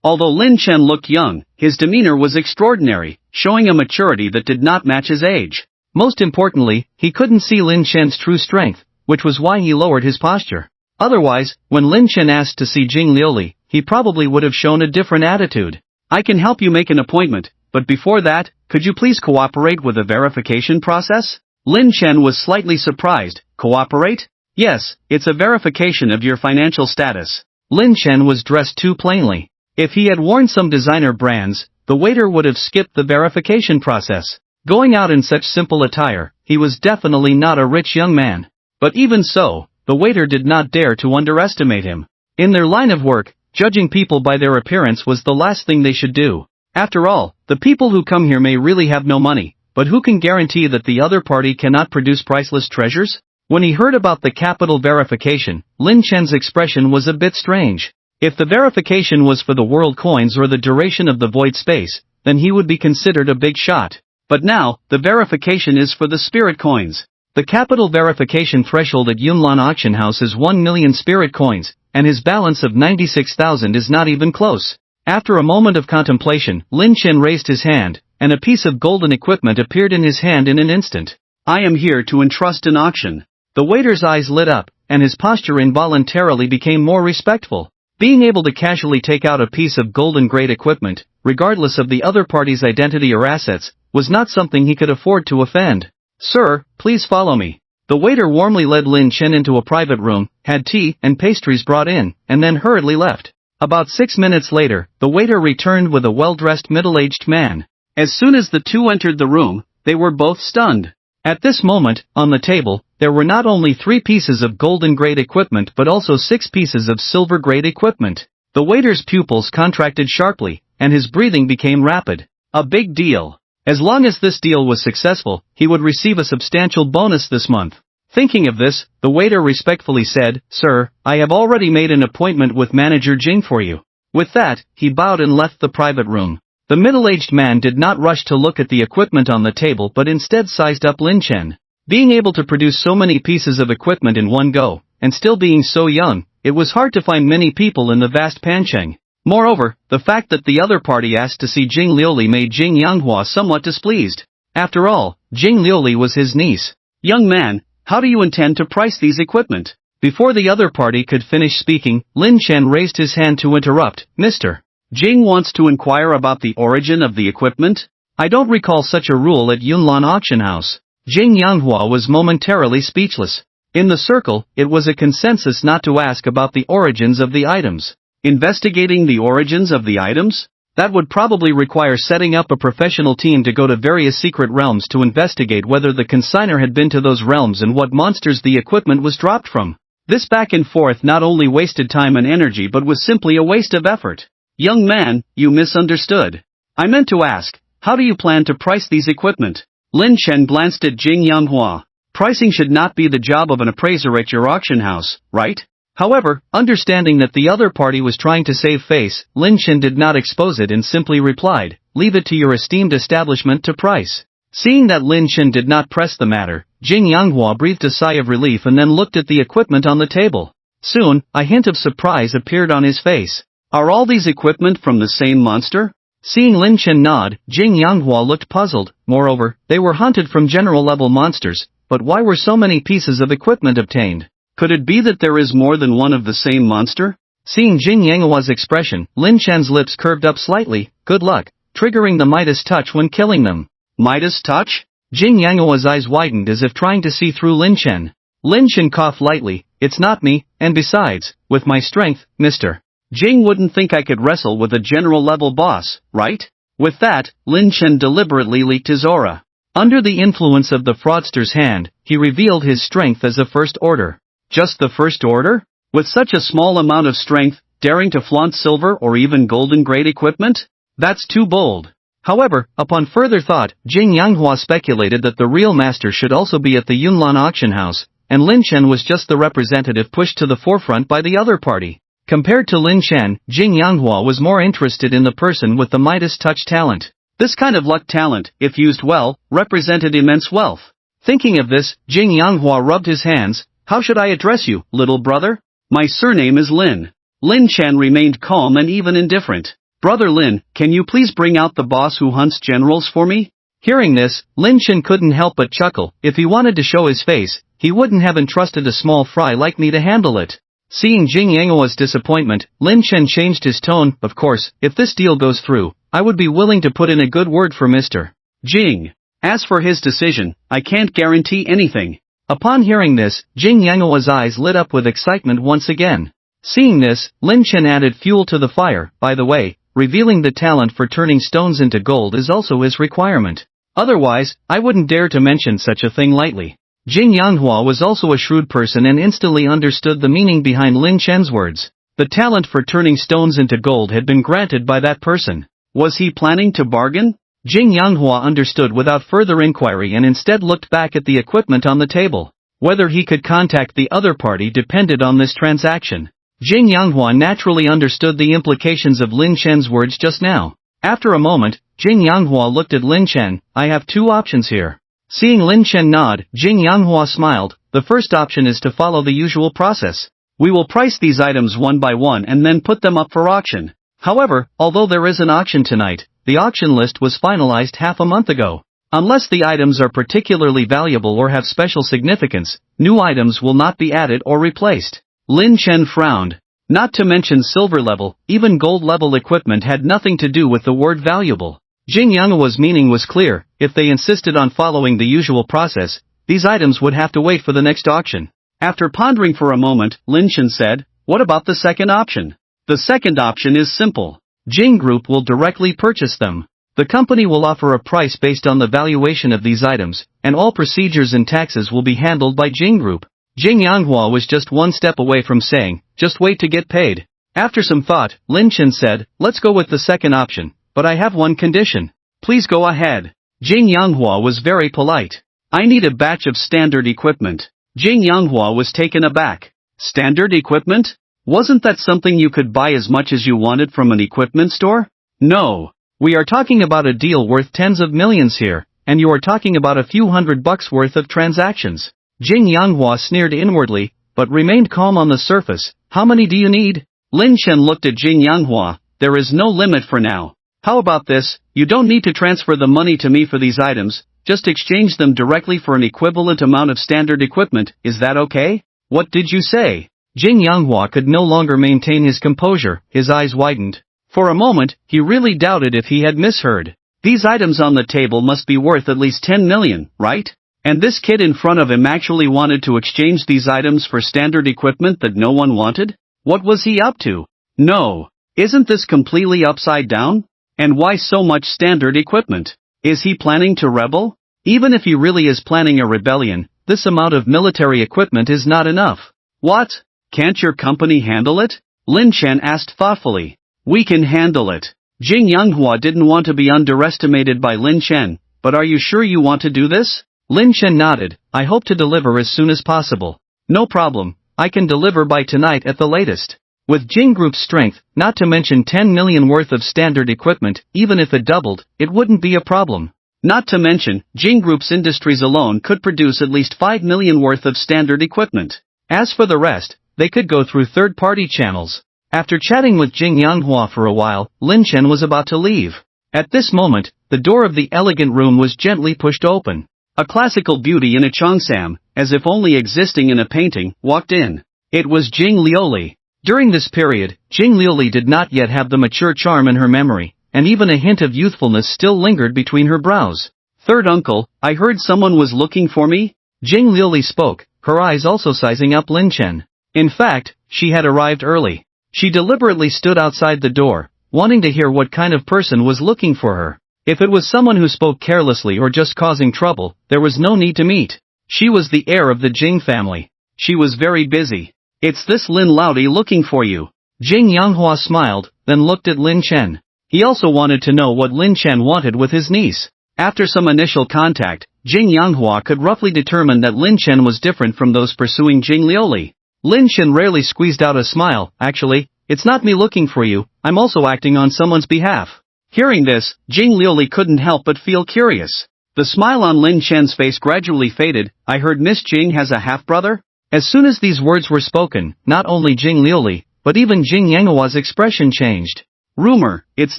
Although Lin Chen looked young, his demeanor was extraordinary, showing a maturity that did not match his age. Most importantly, he couldn't see Lin Chen's true strength, which was why he lowered his posture. Otherwise, when Lin Chen asked to see Jing Liuli, he probably would have shown a different attitude. I can help you make an appointment, but before that, could you please cooperate with the verification process? Lin Chen was slightly surprised. Cooperate? Yes, it's a verification of your financial status. Lin Chen was dressed too plainly. If he had worn some designer brands, the waiter would have skipped the verification process. Going out in such simple attire, he was definitely not a rich young man. But even so, the waiter did not dare to underestimate him. In their line of work, judging people by their appearance was the last thing they should do. After all, the people who come here may really have no money, but who can guarantee that the other party cannot produce priceless treasures? When he heard about the capital verification, Lin Chen's expression was a bit strange. If the verification was for the world coins or the duration of the void space, then he would be considered a big shot. But now, the verification is for the spirit coins. The capital verification threshold at Yunlan Auction House is 1 million spirit coins, and his balance of 96,000 is not even close. After a moment of contemplation, Lin Chen raised his hand, and a piece of golden equipment appeared in his hand in an instant. I am here to entrust an auction. The waiter's eyes lit up, and his posture involuntarily became more respectful. Being able to casually take out a piece of golden-grade equipment, regardless of the other party's identity or assets, was not something he could afford to offend. Sir, please follow me. The waiter warmly led Lin Chen into a private room, had tea and pastries brought in, and then hurriedly left. About 6 minutes later, the waiter returned with a well-dressed middle-aged man. As soon as the two entered the room, they were both stunned. At this moment, on the table, there were not only 3 pieces of golden-grade equipment but also 6 pieces of silver-grade equipment. The waiter's pupils contracted sharply, and his breathing became rapid. A big deal. As long as this deal was successful, he would receive a substantial bonus this month. Thinking of this, the waiter respectfully said, Sir, I have already made an appointment with Manager Jing for you. With that, he bowed and left the private room. The middle-aged man did not rush to look at the equipment on the table but instead sized up Lin Chen. Being able to produce so many pieces of equipment in one go, and still being so young, it was hard to find many people in the vast Pancheng. Moreover, the fact that the other party asked to see Jing Liuli made Jing Yanghua somewhat displeased. After all, Jing Liuli was his niece. Young man, how do you intend to price these equipment? Before the other party could finish speaking, Lin Chen raised his hand to interrupt. Mr. Jing wants to inquire about the origin of the equipment? I don't recall such a rule at Yunlan Auction House. Jing Yanghua was momentarily speechless. In the circle, it was a consensus not to ask about the origins of the items. Investigating the origins of the items? That would probably require setting up a professional team to go to various secret realms to investigate whether the consignor had been to those realms and what monsters the equipment was dropped from. This back and forth not only wasted time and energy but was simply a waste of effort. Young man, you misunderstood. I meant to ask, how do you plan to price these equipment? Lin Chen glanced at Jing Yanghua. Pricing should not be the job of an appraiser at your auction house, right? However, understanding that the other party was trying to save face, Lin Chen did not expose it and simply replied, leave it to your esteemed establishment to price. Seeing that Lin Chen did not press the matter, Jing Yanghua breathed a sigh of relief and then looked at the equipment on the table. Soon, a hint of surprise appeared on his face. Are all these equipment from the same monster? Seeing Lin Chen nod, Jing Yanghua looked puzzled. Moreover, they were hunted from general-level monsters, but why were so many pieces of equipment obtained? Could it be that there is more than one of the same monster? Seeing Jing Yanghua's expression, Lin Chen's lips curved up slightly. Good luck, triggering the Midas touch when killing them. Midas touch? Jing Yanghua's eyes widened as if trying to see through Lin Chen. Lin Chen coughed lightly. It's not me, and besides, with my strength, Mr. Jing wouldn't think I could wrestle with a general-level boss, right? With that, Lin Chen deliberately leaked his aura. Under the influence of the fraudster's hand, he revealed his strength as a first order. Just the first order? With such a small amount of strength, daring to flaunt silver or even golden-grade equipment? That's too bold. However, upon further thought, Jing Yanghua speculated that the real master should also be at the Yunlan auction house, and Lin Chen was just the representative pushed to the forefront by the other party. Compared to Lin Chen, Jing Yanghua was more interested in the person with the Midas touch talent. This kind of luck talent, if used well, represented immense wealth. Thinking of this, Jing Yanghua rubbed his hands. How should I address you, little brother? My surname is Lin. Lin Chen remained calm and even indifferent. "Brother Lin, can you please bring out the boss who hunts generals for me?" Hearing this, Lin Chen couldn't help but chuckle. If he wanted to show his face, he wouldn't have entrusted a small fry like me to handle it. Seeing Jing Yanghua's disappointment, Lin Chen changed his tone. "Of course, if this deal goes through, I would be willing to put in a good word for Mr. Jing. As for his decision, I can't guarantee anything." Upon hearing this, Jing Yanghua's eyes lit up with excitement once again. Seeing this, Lin Chen added fuel to the fire. "By the way, revealing the talent for turning stones into gold is also his requirement. Otherwise, I wouldn't dare to mention such a thing lightly." Jing Yanghua was also a shrewd person and instantly understood the meaning behind Lin Chen's words. The talent for turning stones into gold had been granted by that person. Was he planning to bargain? Jing Yanghua understood without further inquiry and instead looked back at the equipment on the table. Whether he could contact the other party depended on this transaction. Jing Yanghua naturally understood the implications of Lin Chen's words just now. After a moment, Jing Yanghua looked at Lin Chen. "I have two options here." Seeing Lin Chen nod, Jing Yanghua smiled. "The first option is to follow the usual process. We will price these items one by one and then put them up for auction. However, although there is an auction tonight, the auction list was finalized half a month ago. Unless the items are particularly valuable or have special significance, new items will not be added or replaced." Lin Chen frowned. Not to mention silver level, even gold level equipment had nothing to do with the word valuable. Jing Yanghua's meaning was clear. If they insisted on following the usual process, these items would have to wait for the next auction. After pondering for a moment, Lin Chen said, "What about the second option?" "The second option is simple. Jing Group will directly purchase them. The company will offer a price based on the valuation of these items, and all procedures and taxes will be handled by Jing Group." Jing Yanghua was just one step away from saying, "Just wait to get paid." After some thought, Lin Chen said, "Let's go with the second option, but I have one condition." "Please go ahead." Jing Yanghua was very polite. "I need a batch of standard equipment." Jing Yanghua was taken aback. "Standard equipment? Wasn't that something you could buy as much as you wanted from an equipment store?" "No. We are talking about a deal worth tens of millions here, and you are talking about a few $100 worth of transactions." Jing Yanghua sneered inwardly, but remained calm on the surface. "How many do you need?" Lin Chen looked at Jing Yanghua. "There is no limit for now. How about this, you don't need to transfer the money to me for these items, just exchange them directly for an equivalent amount of standard equipment, is that okay?" "What did you say?" Jing Yanghua could no longer maintain his composure, his eyes widened. For a moment, he really doubted if he had misheard. These items on the table must be worth at least 10 million, right? And this kid in front of him actually wanted to exchange these items for standard equipment that no one wanted? What was he up to? No. Isn't this completely upside down? And why so much standard equipment? Is he planning to rebel? Even if he really is planning a rebellion, this amount of military equipment is not enough. What? Can't your company handle it? Lin Chen asked thoughtfully. We can handle it. Jing Yanghua didn't want to be underestimated by Lin Chen, but are you sure you want to do this? Lin Chen nodded. I hope to deliver as soon as possible. No problem, I can deliver by tonight at the latest. With Jing Group's strength, not to mention 10 million worth of standard equipment, even if it doubled, it wouldn't be a problem. Not to mention, Jing Group's industries alone could produce at least 5 million worth of standard equipment. As for the rest, they could go through third-party channels. After chatting with Jing Yanghua for a while, Lin Chen was about to leave. At this moment, the door of the elegant room was gently pushed open. A classical beauty in a cheongsam, as if only existing in a painting, walked in. It was Jing Lioli. During this period, Jing Lioli did not yet have the mature charm in her memory, and even a hint of youthfulness still lingered between her brows. Third uncle, I heard someone was looking for me? Jing Lioli spoke, her eyes also sizing up Lin Chen. In fact, she had arrived early. She deliberately stood outside the door, wanting to hear what kind of person was looking for her. If it was someone who spoke carelessly or just causing trouble, there was no need to meet. She was the heir of the Jing family. She was very busy. It's this Lin Laodi looking for you. Jing Yanghua smiled, then looked at Lin Chen. He also wanted to know what Lin Chen wanted with his niece. After some initial contact, Jing Yanghua could roughly determine that Lin Chen was different from those pursuing Jing Lioli. Lin Chen rarely squeezed out a smile. Actually, it's not me looking for you, I'm also acting on someone's behalf. Hearing this, Jing Lioli couldn't help but feel curious. The smile on Lin Chen's face gradually faded. I heard Miss Jing has a half-brother? As soon as these words were spoken, not only Jing Lioli, but even Jing Yanghua's expression changed. Rumor, it's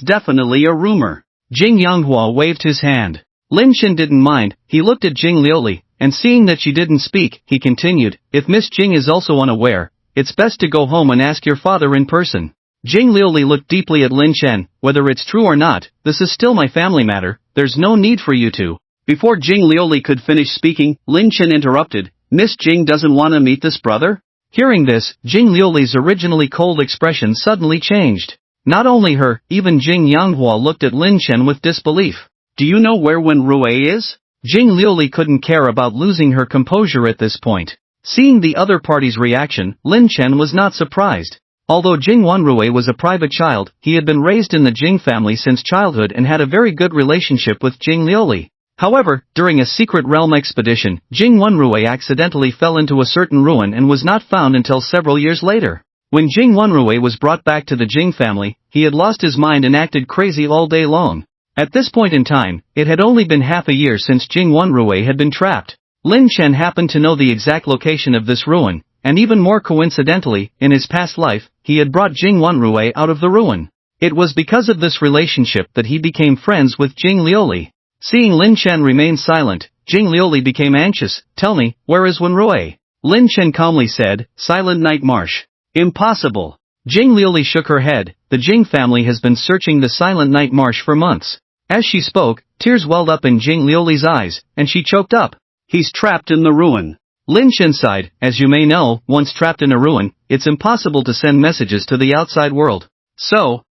definitely a rumor. Jing Yanghua waved his hand. Lin Chen didn't mind, he looked at Jing Liuli, and seeing that she didn't speak, he continued, if Miss Jing is also unaware, it's best to go home and ask your father in person. Jing Liuli looked deeply at Lin Chen, whether it's true or not, this is still my family matter, there's no need for you to. Before Jing Liuli could finish speaking, Lin Chen interrupted, Miss Jing doesn't want to meet this brother? Hearing this, Jing Liuli's originally cold expression suddenly changed. Not only her, even Jing Yanghua looked at Lin Chen with disbelief. Do you know where Wen Rui is? Jing Liuli couldn't care about losing her composure at this point. Seeing the other party's reaction, Lin Chen was not surprised. Although Jing Wenrui was a private child, he had been raised in the Jing family since childhood and had a very good relationship with Jing Liuli. However, during a secret realm expedition, Jing Wenrui accidentally fell into a certain ruin and was not found until several years later. When Jing Wenrui was brought back to the Jing family, he had lost his mind and acted crazy all day long. At this point in time, it had only been half a year since Jing Wenrui had been trapped. Lin Chen happened to know the exact location of this ruin, and even more coincidentally, in his past life, he had brought Jing Wenrui out of the ruin. It was because of this relationship that he became friends with Jing Liuli. Seeing Lin Chen remain silent, Jing Liuli became anxious. Tell me, where is Wenrui? Lin Chen calmly said, Silent Night Marsh. Impossible. Jing Liuli shook her head, the Jing family has been searching the Silent Night Marsh for months. As she spoke, tears welled up in Jing Liuli's eyes, and she choked up. He's trapped in the ruin. Lin Chen sighed, as you may know, once trapped in a ruin, it's impossible to send messages to the outside world. So,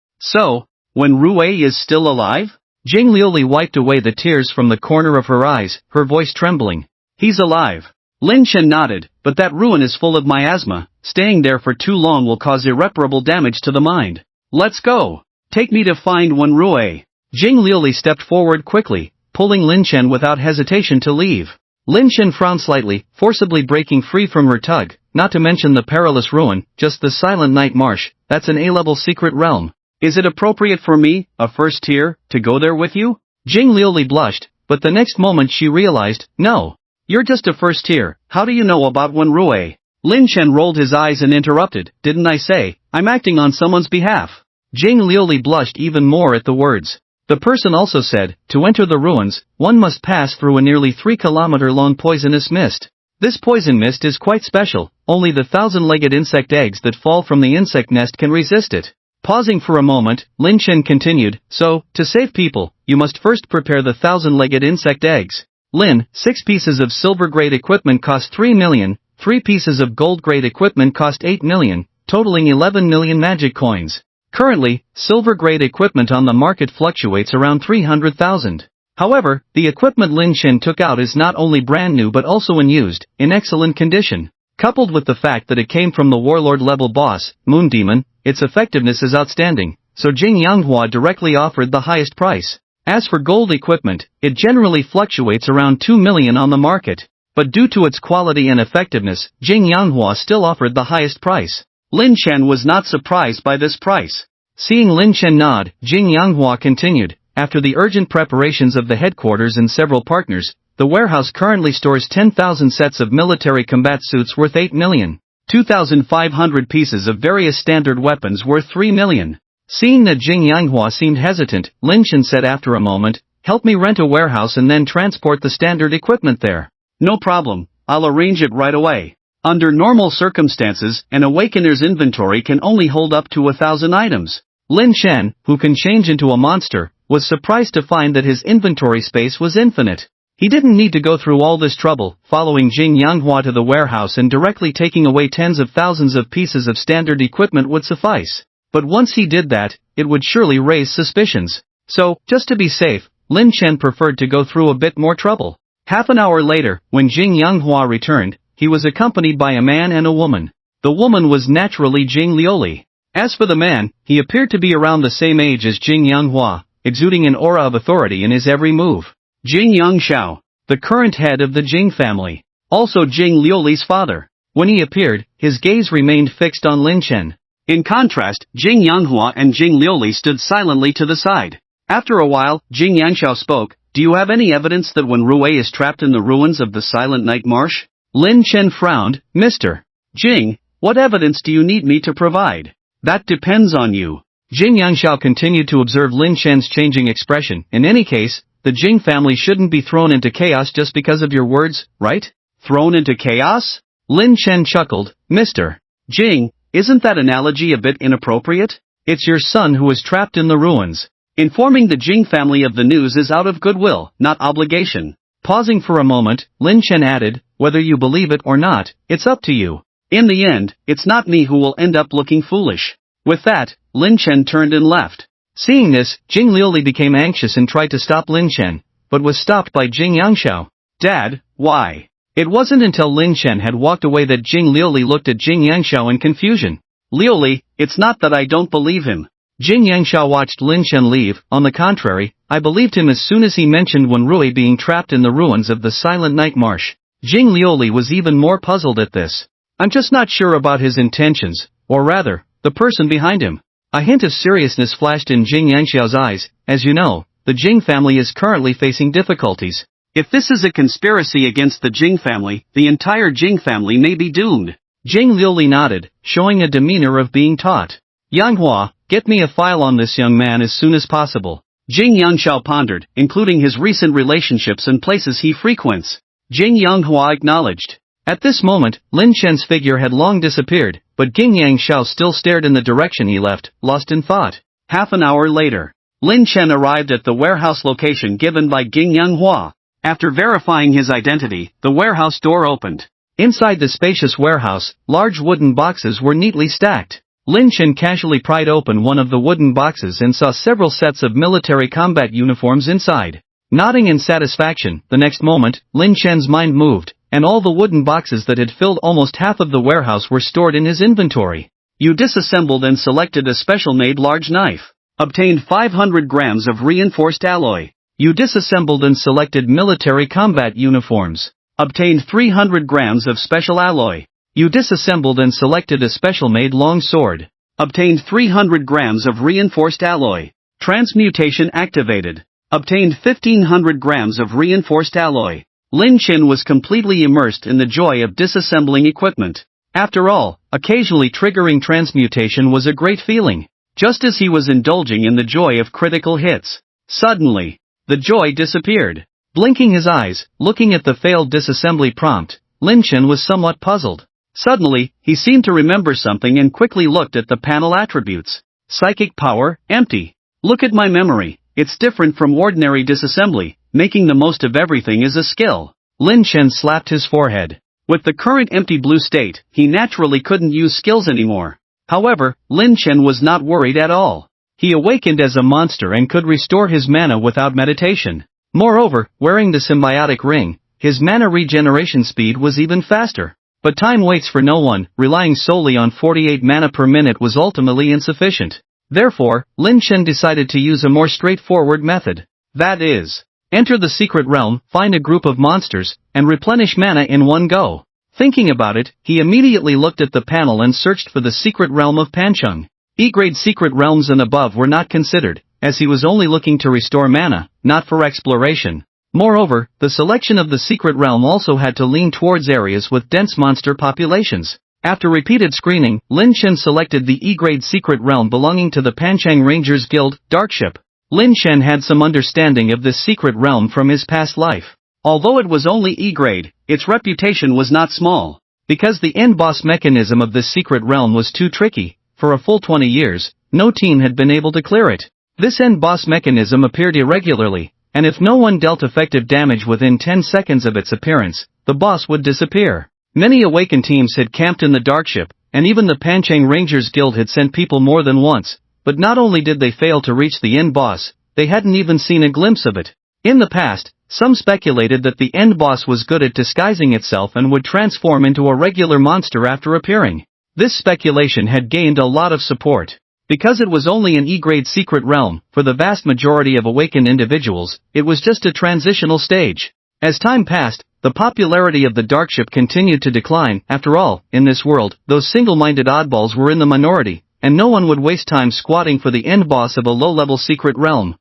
when Rui is still alive? Jing Liuli wiped away the tears from the corner of her eyes, her voice trembling. He's alive. Lin Chen nodded, but that ruin is full of miasma, staying there for too long will cause irreparable damage to the mind. Let's go. Take me to find Wen Rui. Jing Liuli stepped forward quickly, pulling Lin Chen without hesitation to leave. Lin Chen frowned slightly, forcibly breaking free from her tug, not to mention the perilous ruin, just the Silent Night Marsh, that's an A-level secret realm. Is it appropriate for me, a first tier, to go there with you? Jing Liuli blushed, but the next moment she realized, no. You're just a first tier, how do you know about Wen Rui? Lin Chen rolled his eyes and interrupted, didn't I say, I'm acting on someone's behalf? Jing Liuli blushed even more at the words. The person also said, to enter the ruins, one must pass through a nearly 3-kilometer-long poisonous mist. This poison mist is quite special, only the 1,000-legged insect eggs that fall from the insect nest can resist it. Pausing for a moment, Lin Chen continued, so, to save people, you must first prepare the 1,000-legged insect eggs. Lin, 6 pieces of silver-grade equipment cost 3 million, 3 pieces of gold-grade equipment cost 8 million, totaling 11 million magic coins. Currently, silver-grade equipment on the market fluctuates around 300,000. However, the equipment Lin Chen took out is not only brand new but also unused, in excellent condition. Coupled with the fact that it came from the warlord-level boss, Moon Demon, its effectiveness is outstanding, so Jing Yanghua directly offered the highest price. As for gold equipment, it generally fluctuates around 2 million on the market. But due to its quality and effectiveness, Jing Yanghua still offered the highest price. Lin Chen was not surprised by this price. Seeing Lin Chen nod, Jing Yanghua continued, after the urgent preparations of the headquarters and several partners, the warehouse currently stores 10,000 sets of military combat suits worth 8 million. 2,500 pieces of various standard weapons worth 3 million. Seeing that Jing Yanghua seemed hesitant, Lin Chen said after a moment, help me rent a warehouse and then transport the standard equipment there. No problem, I'll arrange it right away. Under normal circumstances, an Awakener's inventory can only hold up to 1,000 items. Lin Chen, who can change into a monster, was surprised to find that his inventory space was infinite. He didn't need to go through all this trouble, following Jing Yanghua to the warehouse and directly taking away tens of thousands of pieces of standard equipment would suffice. But once he did that, it would surely raise suspicions. So, just to be safe, Lin Chen preferred to go through a bit more trouble. Half an hour later, when Jing Yanghua returned, he was accompanied by a man and a woman. The woman was naturally Jing Liuli. As for the man, he appeared to be around the same age as Jing Yanghua, exuding an aura of authority in his every move. Jing Yangxiao, the current head of the Jing family. Also Jing Liuli's father. When he appeared, his gaze remained fixed on Lin Chen. In contrast, Jing Yanghua and Jing Liuli stood silently to the side. After a while, Jing Yangxiao spoke, do you have any evidence that Wen Rui is trapped in the ruins of the Silent Night Marsh? Lin Chen frowned, Mr. Jing, what evidence do you need me to provide? That depends on you. Jing Yangxiao continued to observe Lin Chen's changing expression. In any case, the Jing family shouldn't be thrown into chaos just because of your words, right? Thrown into chaos? Lin Chen chuckled. Mr. Jing, isn't that analogy a bit inappropriate? It's your son who is trapped in the ruins. Informing the Jing family of the news is out of goodwill, not obligation. Pausing for a moment, Lin Chen added, whether you believe it or not, it's up to you. In the end, it's not me who will end up looking foolish. With that, Lin Chen turned and left. Seeing this, Jing Liuli became anxious and tried to stop Lin Chen, but was stopped by Jing Yangxiao. Dad, why? It wasn't until Lin Chen had walked away that Jing Liuli looked at Jing Yangxiao in confusion. Liuli, it's not that I don't believe him. Jing Yangxiao watched Lin Chen leave. On the contrary, I believed him as soon as he mentioned Wen Rui being trapped in the ruins of the Silent Night Marsh. Jing Liuli was even more puzzled at this. I'm just not sure about his intentions, or rather, the person behind him. A hint of seriousness flashed in Jing Yangxiao's eyes. As you know, the Jing family is currently facing difficulties. If this is a conspiracy against the Jing family, the entire Jing family may be doomed. Jing Liuli nodded, showing a demeanor of being taught. Yang Hua, get me a file on this young man as soon as possible. Jing Yangxiao pondered, including his recent relationships and places he frequents. Jing Yanghua acknowledged. At this moment, Lin Chen's figure had long disappeared, but Jing Yangxiao still stared in the direction he left, lost in thought. Half an hour later, Lin Chen arrived at the warehouse location given by Jing Yanghua. After verifying his identity, the warehouse door opened. Inside the spacious warehouse, large wooden boxes were neatly stacked. Lin Chen casually pried open one of the wooden boxes and saw several sets of military combat uniforms inside. Nodding in satisfaction, the next moment, Lin Chen's mind moved, and all the wooden boxes that had filled almost half of the warehouse were stored in his inventory. You disassembled and selected a special-made large knife. Obtained 500 grams of reinforced alloy. You disassembled and selected military combat uniforms. Obtained 300 grams of special alloy. You disassembled and selected a special-made long sword. Obtained 300 grams of reinforced alloy. Transmutation activated. Obtained 1500 grams of reinforced alloy. Lin Chen was completely immersed in the joy of disassembling equipment. After all, occasionally triggering transmutation was a great feeling. Just as he was indulging in the joy of critical hits. Suddenly, the joy disappeared. Blinking his eyes, looking at the failed disassembly prompt, Lin Chen was somewhat puzzled. Suddenly, he seemed to remember something and quickly looked at the panel attributes. Psychic power, empty. Look at my memory, it's different from ordinary disassembly, making the most of everything is a skill. Lin Chen slapped his forehead. With the current empty blue state, he naturally couldn't use skills anymore. However, Lin Chen was not worried at all. He awakened as a monster and could restore his mana without meditation. Moreover, wearing the symbiotic ring, his mana regeneration speed was even faster. But time waits for no one, relying solely on 48 mana per minute was ultimately insufficient. Therefore, Lin Chen decided to use a more straightforward method. That is, enter the secret realm, find a group of monsters, and replenish mana in one go. Thinking about it, he immediately looked at the panel and searched for the secret realm of Pancheng. E-grade secret realms and above were not considered, as he was only looking to restore mana, not for exploration. Moreover, the selection of the secret realm also had to lean towards areas with dense monster populations. After repeated screening, Lin Chen selected the E-grade secret realm belonging to the Pancheng Rangers Guild, Darkship. Lin Chen had some understanding of this secret realm from his past life. Although it was only E-grade, its reputation was not small. Because the end boss mechanism of this secret realm was too tricky, for a full 20 years, no team had been able to clear it. This end boss mechanism appeared irregularly, and if no one dealt effective damage within 10 seconds of its appearance, the boss would disappear. Many awakened teams had camped in the Darkship, and even the Pancheng Rangers Guild had sent people more than once, but not only did they fail to reach the end boss, they hadn't even seen a glimpse of it. In the past, some speculated that the end boss was good at disguising itself and would transform into a regular monster after appearing. This speculation had gained a lot of support. Because it was only an E-grade secret realm, for the vast majority of awakened individuals, it was just a transitional stage. As time passed, the popularity of the Darkship continued to decline. After all, in this world, those single-minded oddballs were in the minority, and no one would waste time squatting for the end boss of a low-level secret realm.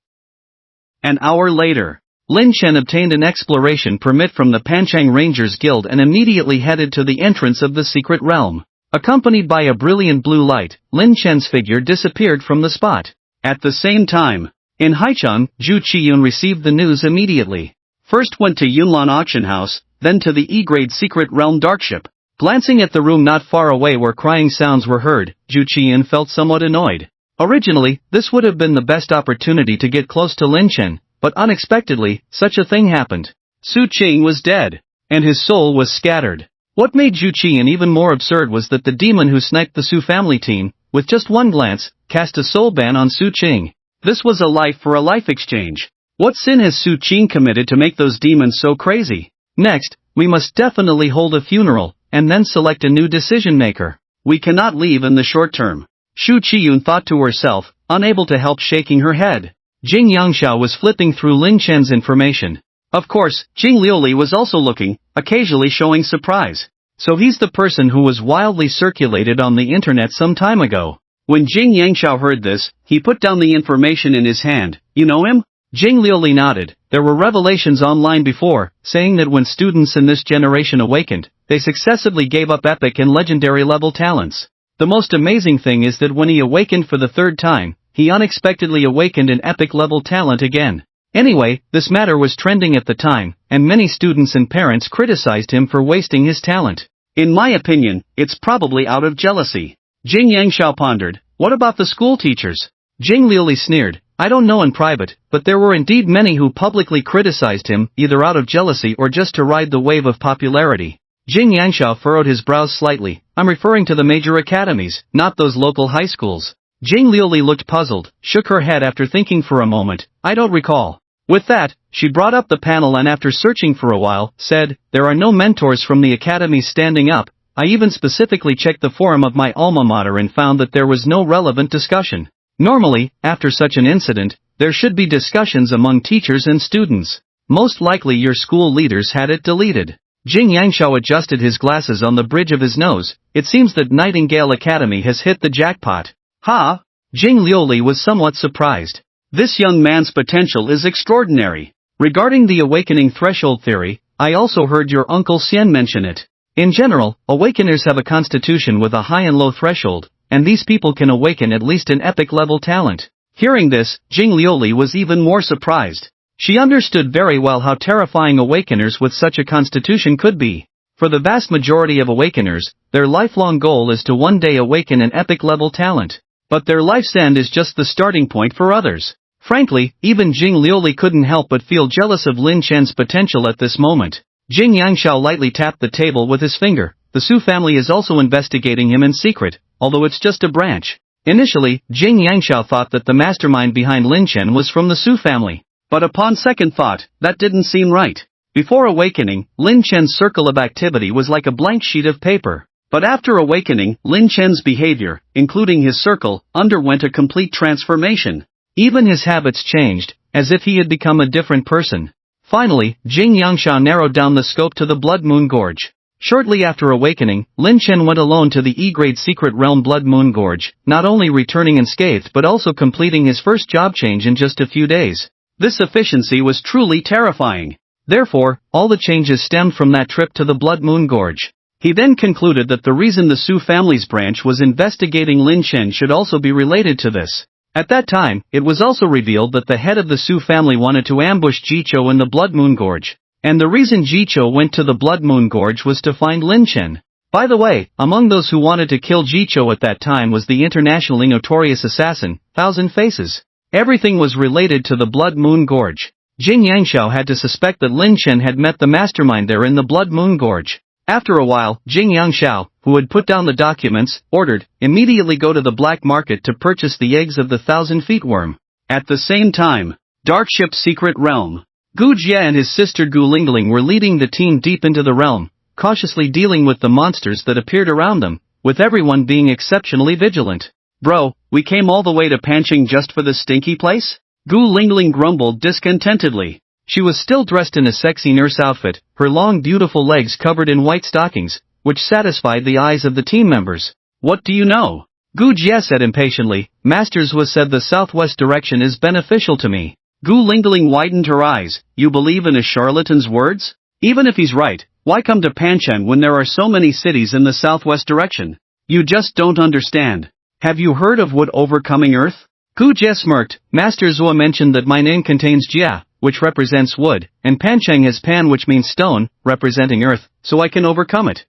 An hour later, Lin Chen obtained an exploration permit from the Pancheng Rangers Guild and immediately headed to the entrance of the secret realm. Accompanied by a brilliant blue light, Lin Chen's figure disappeared from the spot. At the same time, in Haicheng, Zhu Qiyun received the news immediately. First went to Yunlan auction house, then to the E-grade secret realm darkship. Glancing at the room not far away where crying sounds were heard, Zhu Qiyun felt somewhat annoyed. Originally, this would have been the best opportunity to get close to Lin Chen, but unexpectedly, such a thing happened. Su Qing was dead, and his soul was scattered. What made Zhu Qiyun even more absurd was that the demon who sniped the Su family team, with just one glance, cast a soul ban on Su Qing. This was a life for a life exchange. What sin has Su Qing committed to make those demons so crazy? Next, we must definitely hold a funeral, and then select a new decision maker. We cannot leave in the short term. Shu Qiyun thought to herself, unable to help shaking her head. Jing Yangxiao was flipping through Lin Chen's information. Of course, Jing Liuli was also looking, occasionally showing surprise. So he's the person who was wildly circulated on the internet some time ago. When Jing Yangxiao heard this, he put down the information in his hand. You know him? Jing Liuli nodded. There were revelations online before, saying that when students in this generation awakened, they successively gave up epic and legendary level talents. The most amazing thing is that when he awakened for the third time, he unexpectedly awakened an epic level talent again. Anyway, this matter was trending at the time, and many students and parents criticized him for wasting his talent. In my opinion, it's probably out of jealousy. Jing Yangxiao pondered, what about the school teachers? Jing Liuli sneered, I don't know in private, but there were indeed many who publicly criticized him, either out of jealousy or just to ride the wave of popularity. Jing Yangxiao furrowed his brows slightly, I'm referring to the major academies, not those local high schools. Jing Liuli looked puzzled, shook her head after thinking for a moment, I don't recall. With that, she brought up the panel and after searching for a while, said, there are no mentors from the academies standing up. I even specifically checked the forum of my alma mater and found that there was no relevant discussion. Normally, after such an incident, there should be discussions among teachers and students. Most likely your school leaders had it deleted. Jing Yangxiao adjusted his glasses on the bridge of his nose. It seems that Nightingale Academy has hit the jackpot. Ha! Jing Liuli was somewhat surprised. This young man's potential is extraordinary. Regarding the awakening threshold theory, I also heard your uncle Xian mention it. In general, awakeners have a constitution with a high and low threshold, and these people can awaken at least an epic level talent. Hearing this, Jing Liuli was even more surprised. She understood very well how terrifying awakeners with such a constitution could be. For the vast majority of awakeners, their lifelong goal is to one day awaken an epic level talent. But their life's end is just the starting point for others. Frankly, even Jing Liuli couldn't help but feel jealous of Lin Chen's potential at this moment. Jing Yangxiao lightly tapped the table with his finger. The Su family is also investigating him in secret, although it's just a branch. Initially, Jing Yangxiao thought that the mastermind behind Lin Chen was from the Su family. But upon second thought, that didn't seem right. Before awakening, Lin Chen's circle of activity was like a blank sheet of paper. But after awakening, Lin Chen's behavior, including his circle, underwent a complete transformation. Even his habits changed, as if he had become a different person. Finally, Jing Yangxiao narrowed down the scope to the Blood Moon Gorge. Shortly after awakening, Lin Chen went alone to the E-grade secret realm Blood Moon Gorge, not only returning unscathed but also completing his first job change in just a few days. This efficiency was truly terrifying. Therefore, all the changes stemmed from that trip to the Blood Moon Gorge. He then concluded that the reason the Su family's branch was investigating Lin Chen should also be related to this. At that time, it was also revealed that the head of the Su family wanted to ambush Jichou in the Blood Moon Gorge. And the reason Jichou went to the Blood Moon Gorge was to find Lin Chen. By the way, among those who wanted to kill Jichou at that time was the internationally notorious assassin, Thousand Faces. Everything was related to the Blood Moon Gorge. Jing Yangxiao had to suspect that Lin Chen had met the mastermind there in the Blood Moon Gorge. After a while, Jing Yangxiao, who had put down the documents, ordered, immediately go to the black market to purchase the eggs of the 1,000-feet worm. At the same time, Darkship Secret Realm. Gu Jie and his sister Gu Lingling were leading the team deep into the realm, cautiously dealing with the monsters that appeared around them, with everyone being exceptionally vigilant. Bro, we came all the way to Panqing just for this stinky place? Gu Lingling grumbled discontentedly. She was still dressed in a sexy nurse outfit, her long beautiful legs covered in white stockings, which satisfied the eyes of the team members. What do you know? Gu Jie said impatiently. Masters was said the southwest direction is beneficial to me. Gu Lingling widened her eyes. You believe in a charlatan's words? Even if he's right, why come to Panqing when there are so many cities in the southwest direction? You just don't understand. Have you heard of wood overcoming earth? Gu Jie smirked. Master Zhuo mentioned that my name contains Jia, which represents wood, and Pancheng has Pan, which means stone, representing earth, so I can overcome it.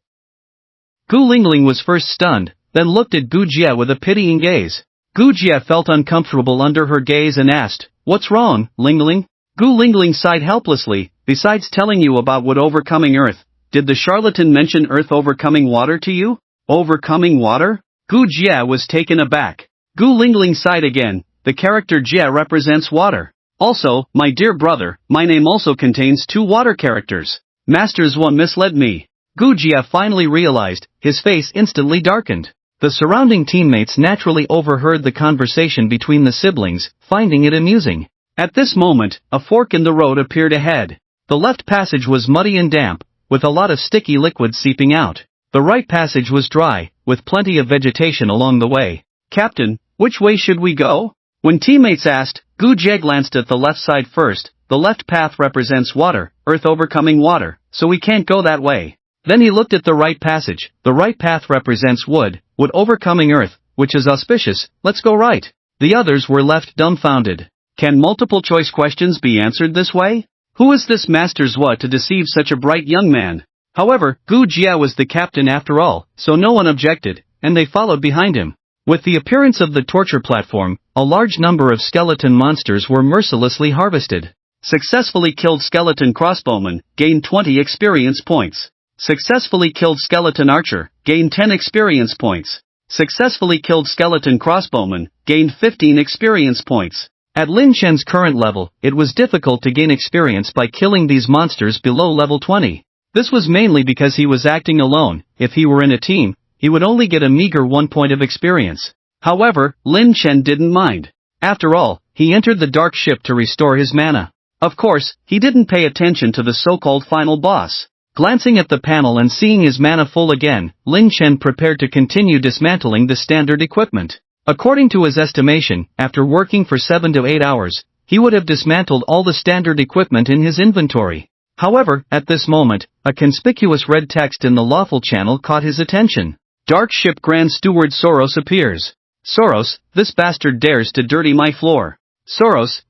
Gu Lingling was first stunned, then looked at Gu Jie with a pitying gaze. Gu Jie felt uncomfortable under her gaze and asked, "What's wrong, Lingling?" Gu Lingling sighed helplessly. Besides telling you about wood overcoming earth, did the charlatan mention earth overcoming water to you? Overcoming water? Gu Jie was taken aback. Gu Lingling sighed again. The character Jie represents water. Also, my dear brother, my name also contains two water characters. Master Zhuo misled me. Gu Jie finally realized, his face instantly darkened. The surrounding teammates naturally overheard the conversation between the siblings, finding it amusing. At this moment, a fork in the road appeared ahead. The left passage was muddy and damp, with a lot of sticky liquid seeping out. The right passage was dry, with plenty of vegetation along the way. Captain, which way should we go? When teammates asked, Gu Jie glanced at the left side first. The left path represents water, earth overcoming water, so we can't go that way. Then he looked at the right passage. The right path represents wood, wood overcoming earth, which is auspicious. Let's go right. The others were left dumbfounded. Can multiple choice questions be answered this way? Who is this Master Zhuo to deceive such a bright young man? However, Gu Jie was the captain after all, so no one objected, and they followed behind him. With the appearance of the torture platform, a large number of skeleton monsters were mercilessly harvested. Successfully killed skeleton crossbowman, gained 20 experience points. Successfully killed skeleton archer, gained 10 experience points. Successfully killed skeleton crossbowman, gained 15 experience points. At Lin Chen's current level, it was difficult to gain experience by killing these monsters below level 20. This was mainly because he was acting alone. If he were in a team, he would only get a meager 1 point of experience. However, Lin Chen didn't mind. After all, he entered the dark ship to restore his mana. Of course, he didn't pay attention to the so-called final boss. Glancing at the panel and seeing his mana full again, Lin Chen prepared to continue dismantling the standard equipment. According to his estimation, after working for 7 to 8 hours, he would have dismantled all the standard equipment in his inventory. However, at this moment, a conspicuous red text in the lawful channel caught his attention. Dark Ship Grand Steward Soros appears. Soros, this bastard dares to dirty my floor. Soros,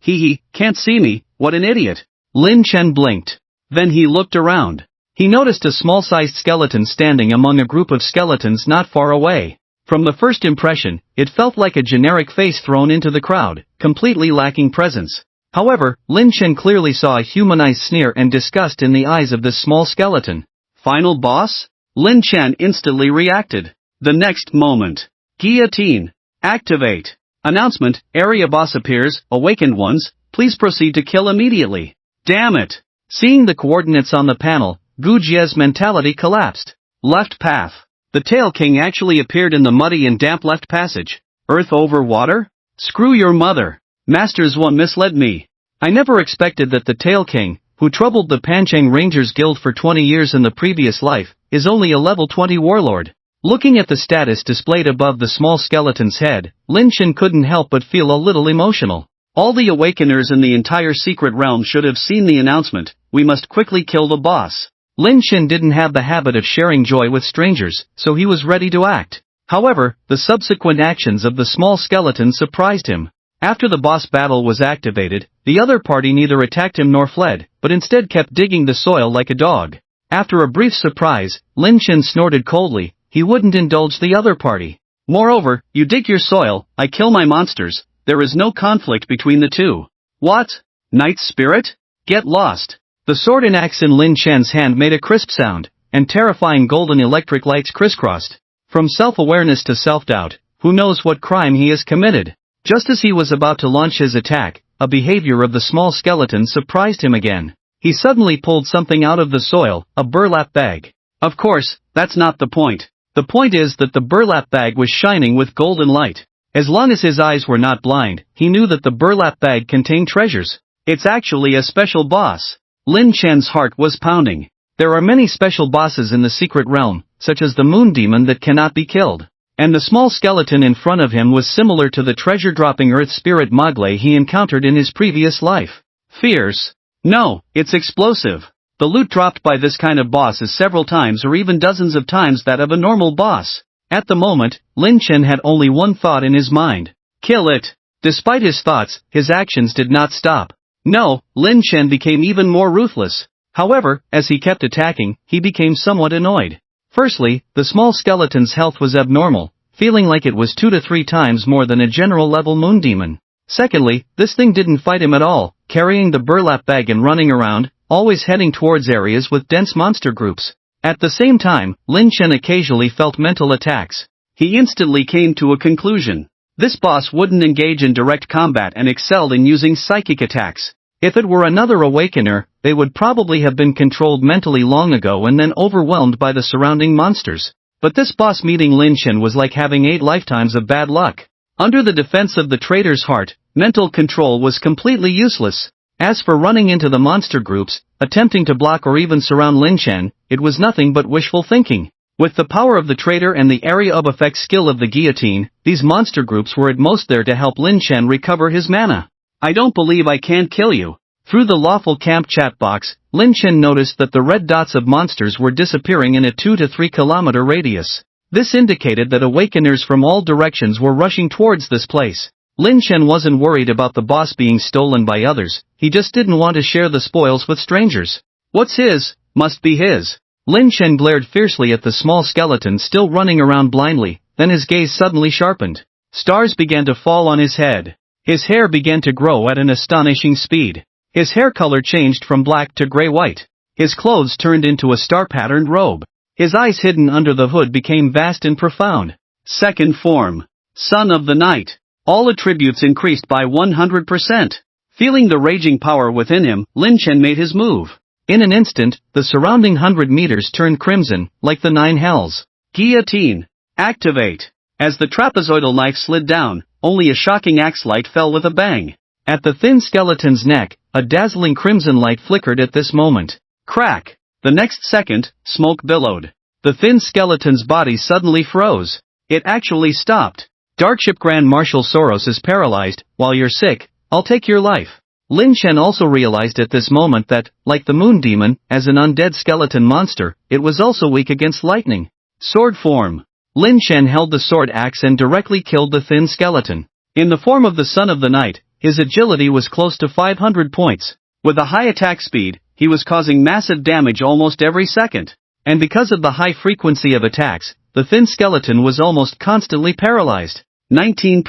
can't see me, what an idiot. Lin Chen blinked. Then he looked around. He noticed a small-sized skeleton standing among a group of skeletons not far away. From the first impression, it felt like a generic face thrown into the crowd, completely lacking presence. However, Lin Chen clearly saw a humanized sneer and disgust in the eyes of this small skeleton. Final boss? Lin Chen instantly reacted. The next moment. Guillotine. Activate. Announcement, area boss appears, awakened ones, please proceed to kill immediately. Damn it. Seeing the coordinates on the panel, Gu Jie's mentality collapsed. Left path. The Tail King actually appeared in the muddy and damp left passage. Earth over water? Screw your mother. Master Zhuo misled me. I never expected that the Tail King, who troubled the Pancheng Rangers Guild for 20 years in the previous life, is only a level 20 warlord. Looking at the status displayed above the small skeleton's head, Lin Chen couldn't help but feel a little emotional. All the Awakeners in the entire secret realm should have seen the announcement, we must quickly kill the boss. Lin Chen didn't have the habit of sharing joy with strangers, so he was ready to act. However, the subsequent actions of the small skeleton surprised him. After the boss battle was activated, the other party neither attacked him nor fled, but instead kept digging the soil like a dog. After a brief surprise, Lin Chen snorted coldly. He wouldn't indulge the other party. Moreover, you dig your soil, I kill my monsters, there is no conflict between the two. What? Night spirit? Get lost. The sword and axe in Lin Chen's hand made a crisp sound, and terrifying golden electric lights crisscrossed. From self-awareness to self-doubt, who knows what crime he has committed? Just as he was about to launch his attack, a behavior of the small skeleton surprised him again. He suddenly pulled something out of the soil, a burlap bag. Of course, that's not the point. The point is that the burlap bag was shining with golden light. As long as his eyes were not blind, he knew that the burlap bag contained treasures. It's actually a special boss. Lin Chen's heart was pounding. There are many special bosses in the secret realm, such as the moon demon that cannot be killed. And the small skeleton in front of him was similar to the treasure-dropping earth spirit Mogley he encountered in his previous life. Fierce. No, it's explosive. The loot dropped by this kind of boss is several times or even dozens of times that of a normal boss. At the moment, Lin Chen had only one thought in his mind. Kill it. Despite his thoughts, his actions did not stop. No, Lin Chen became even more ruthless. However, as he kept attacking, he became somewhat annoyed. Firstly, the small skeleton's health was abnormal, feeling like it was 2 to 3 times more than a general-level moon demon. Secondly, this thing didn't fight him at all, carrying the burlap bag and running around, always heading towards areas with dense monster groups. At the same time, Lin Chen occasionally felt mental attacks. He instantly came to a conclusion. This boss wouldn't engage in direct combat and excelled in using psychic attacks. If it were another awakener, they would probably have been controlled mentally long ago and then overwhelmed by the surrounding monsters. But this boss meeting Lin Chen was like having 8 lifetimes of bad luck. Under the defense of the traitor's heart, mental control was completely useless. As for running into the monster groups, attempting to block or even surround Lin Chen, it was nothing but wishful thinking. With the power of the traitor and the area of effect skill of the guillotine, these monster groups were at most there to help Lin Chen recover his mana. I don't believe I can't kill you. Through the lawful camp chat box, Lin Chen noticed that the red dots of monsters were disappearing in a 2 to 3 kilometer radius. This indicated that awakeners from all directions were rushing towards this place. Lin Chen wasn't worried about the boss being stolen by others, he just didn't want to share the spoils with strangers. What's his, must be his. Lin Chen glared fiercely at the small skeleton still running around blindly, then his gaze suddenly sharpened. Stars began to fall on his head. His hair began to grow at an astonishing speed. His hair color changed from black to gray-white. His clothes turned into a star-patterned robe. His eyes hidden under the hood became vast and profound. Second form. Son of the Night. All attributes increased by 100%. Feeling the raging power within him, Lin Chen made his move. In an instant, the surrounding 100 meters turned crimson, like the 9 hells. Guillotine. Activate. As the trapezoidal knife slid down, only a shocking axe light fell with a bang. At the thin skeleton's neck, a dazzling crimson light flickered at this moment. Crack. The next second, smoke billowed. The thin skeleton's body suddenly froze. It actually stopped. Darkship Grand Marshal Soros is paralyzed. While you're sick, I'll take your life. Lin Chen also realized at this moment that, like the moon demon, as an undead skeleton monster, it was also weak against lightning. Sword form. Lin Chen held the sword axe and directly killed the thin skeleton. In the form of the Son of the Night, his agility was close to 500 points. With a high attack speed, he was causing massive damage almost every second. And because of the high frequency of attacks, the thin skeleton was almost constantly paralyzed. 19%,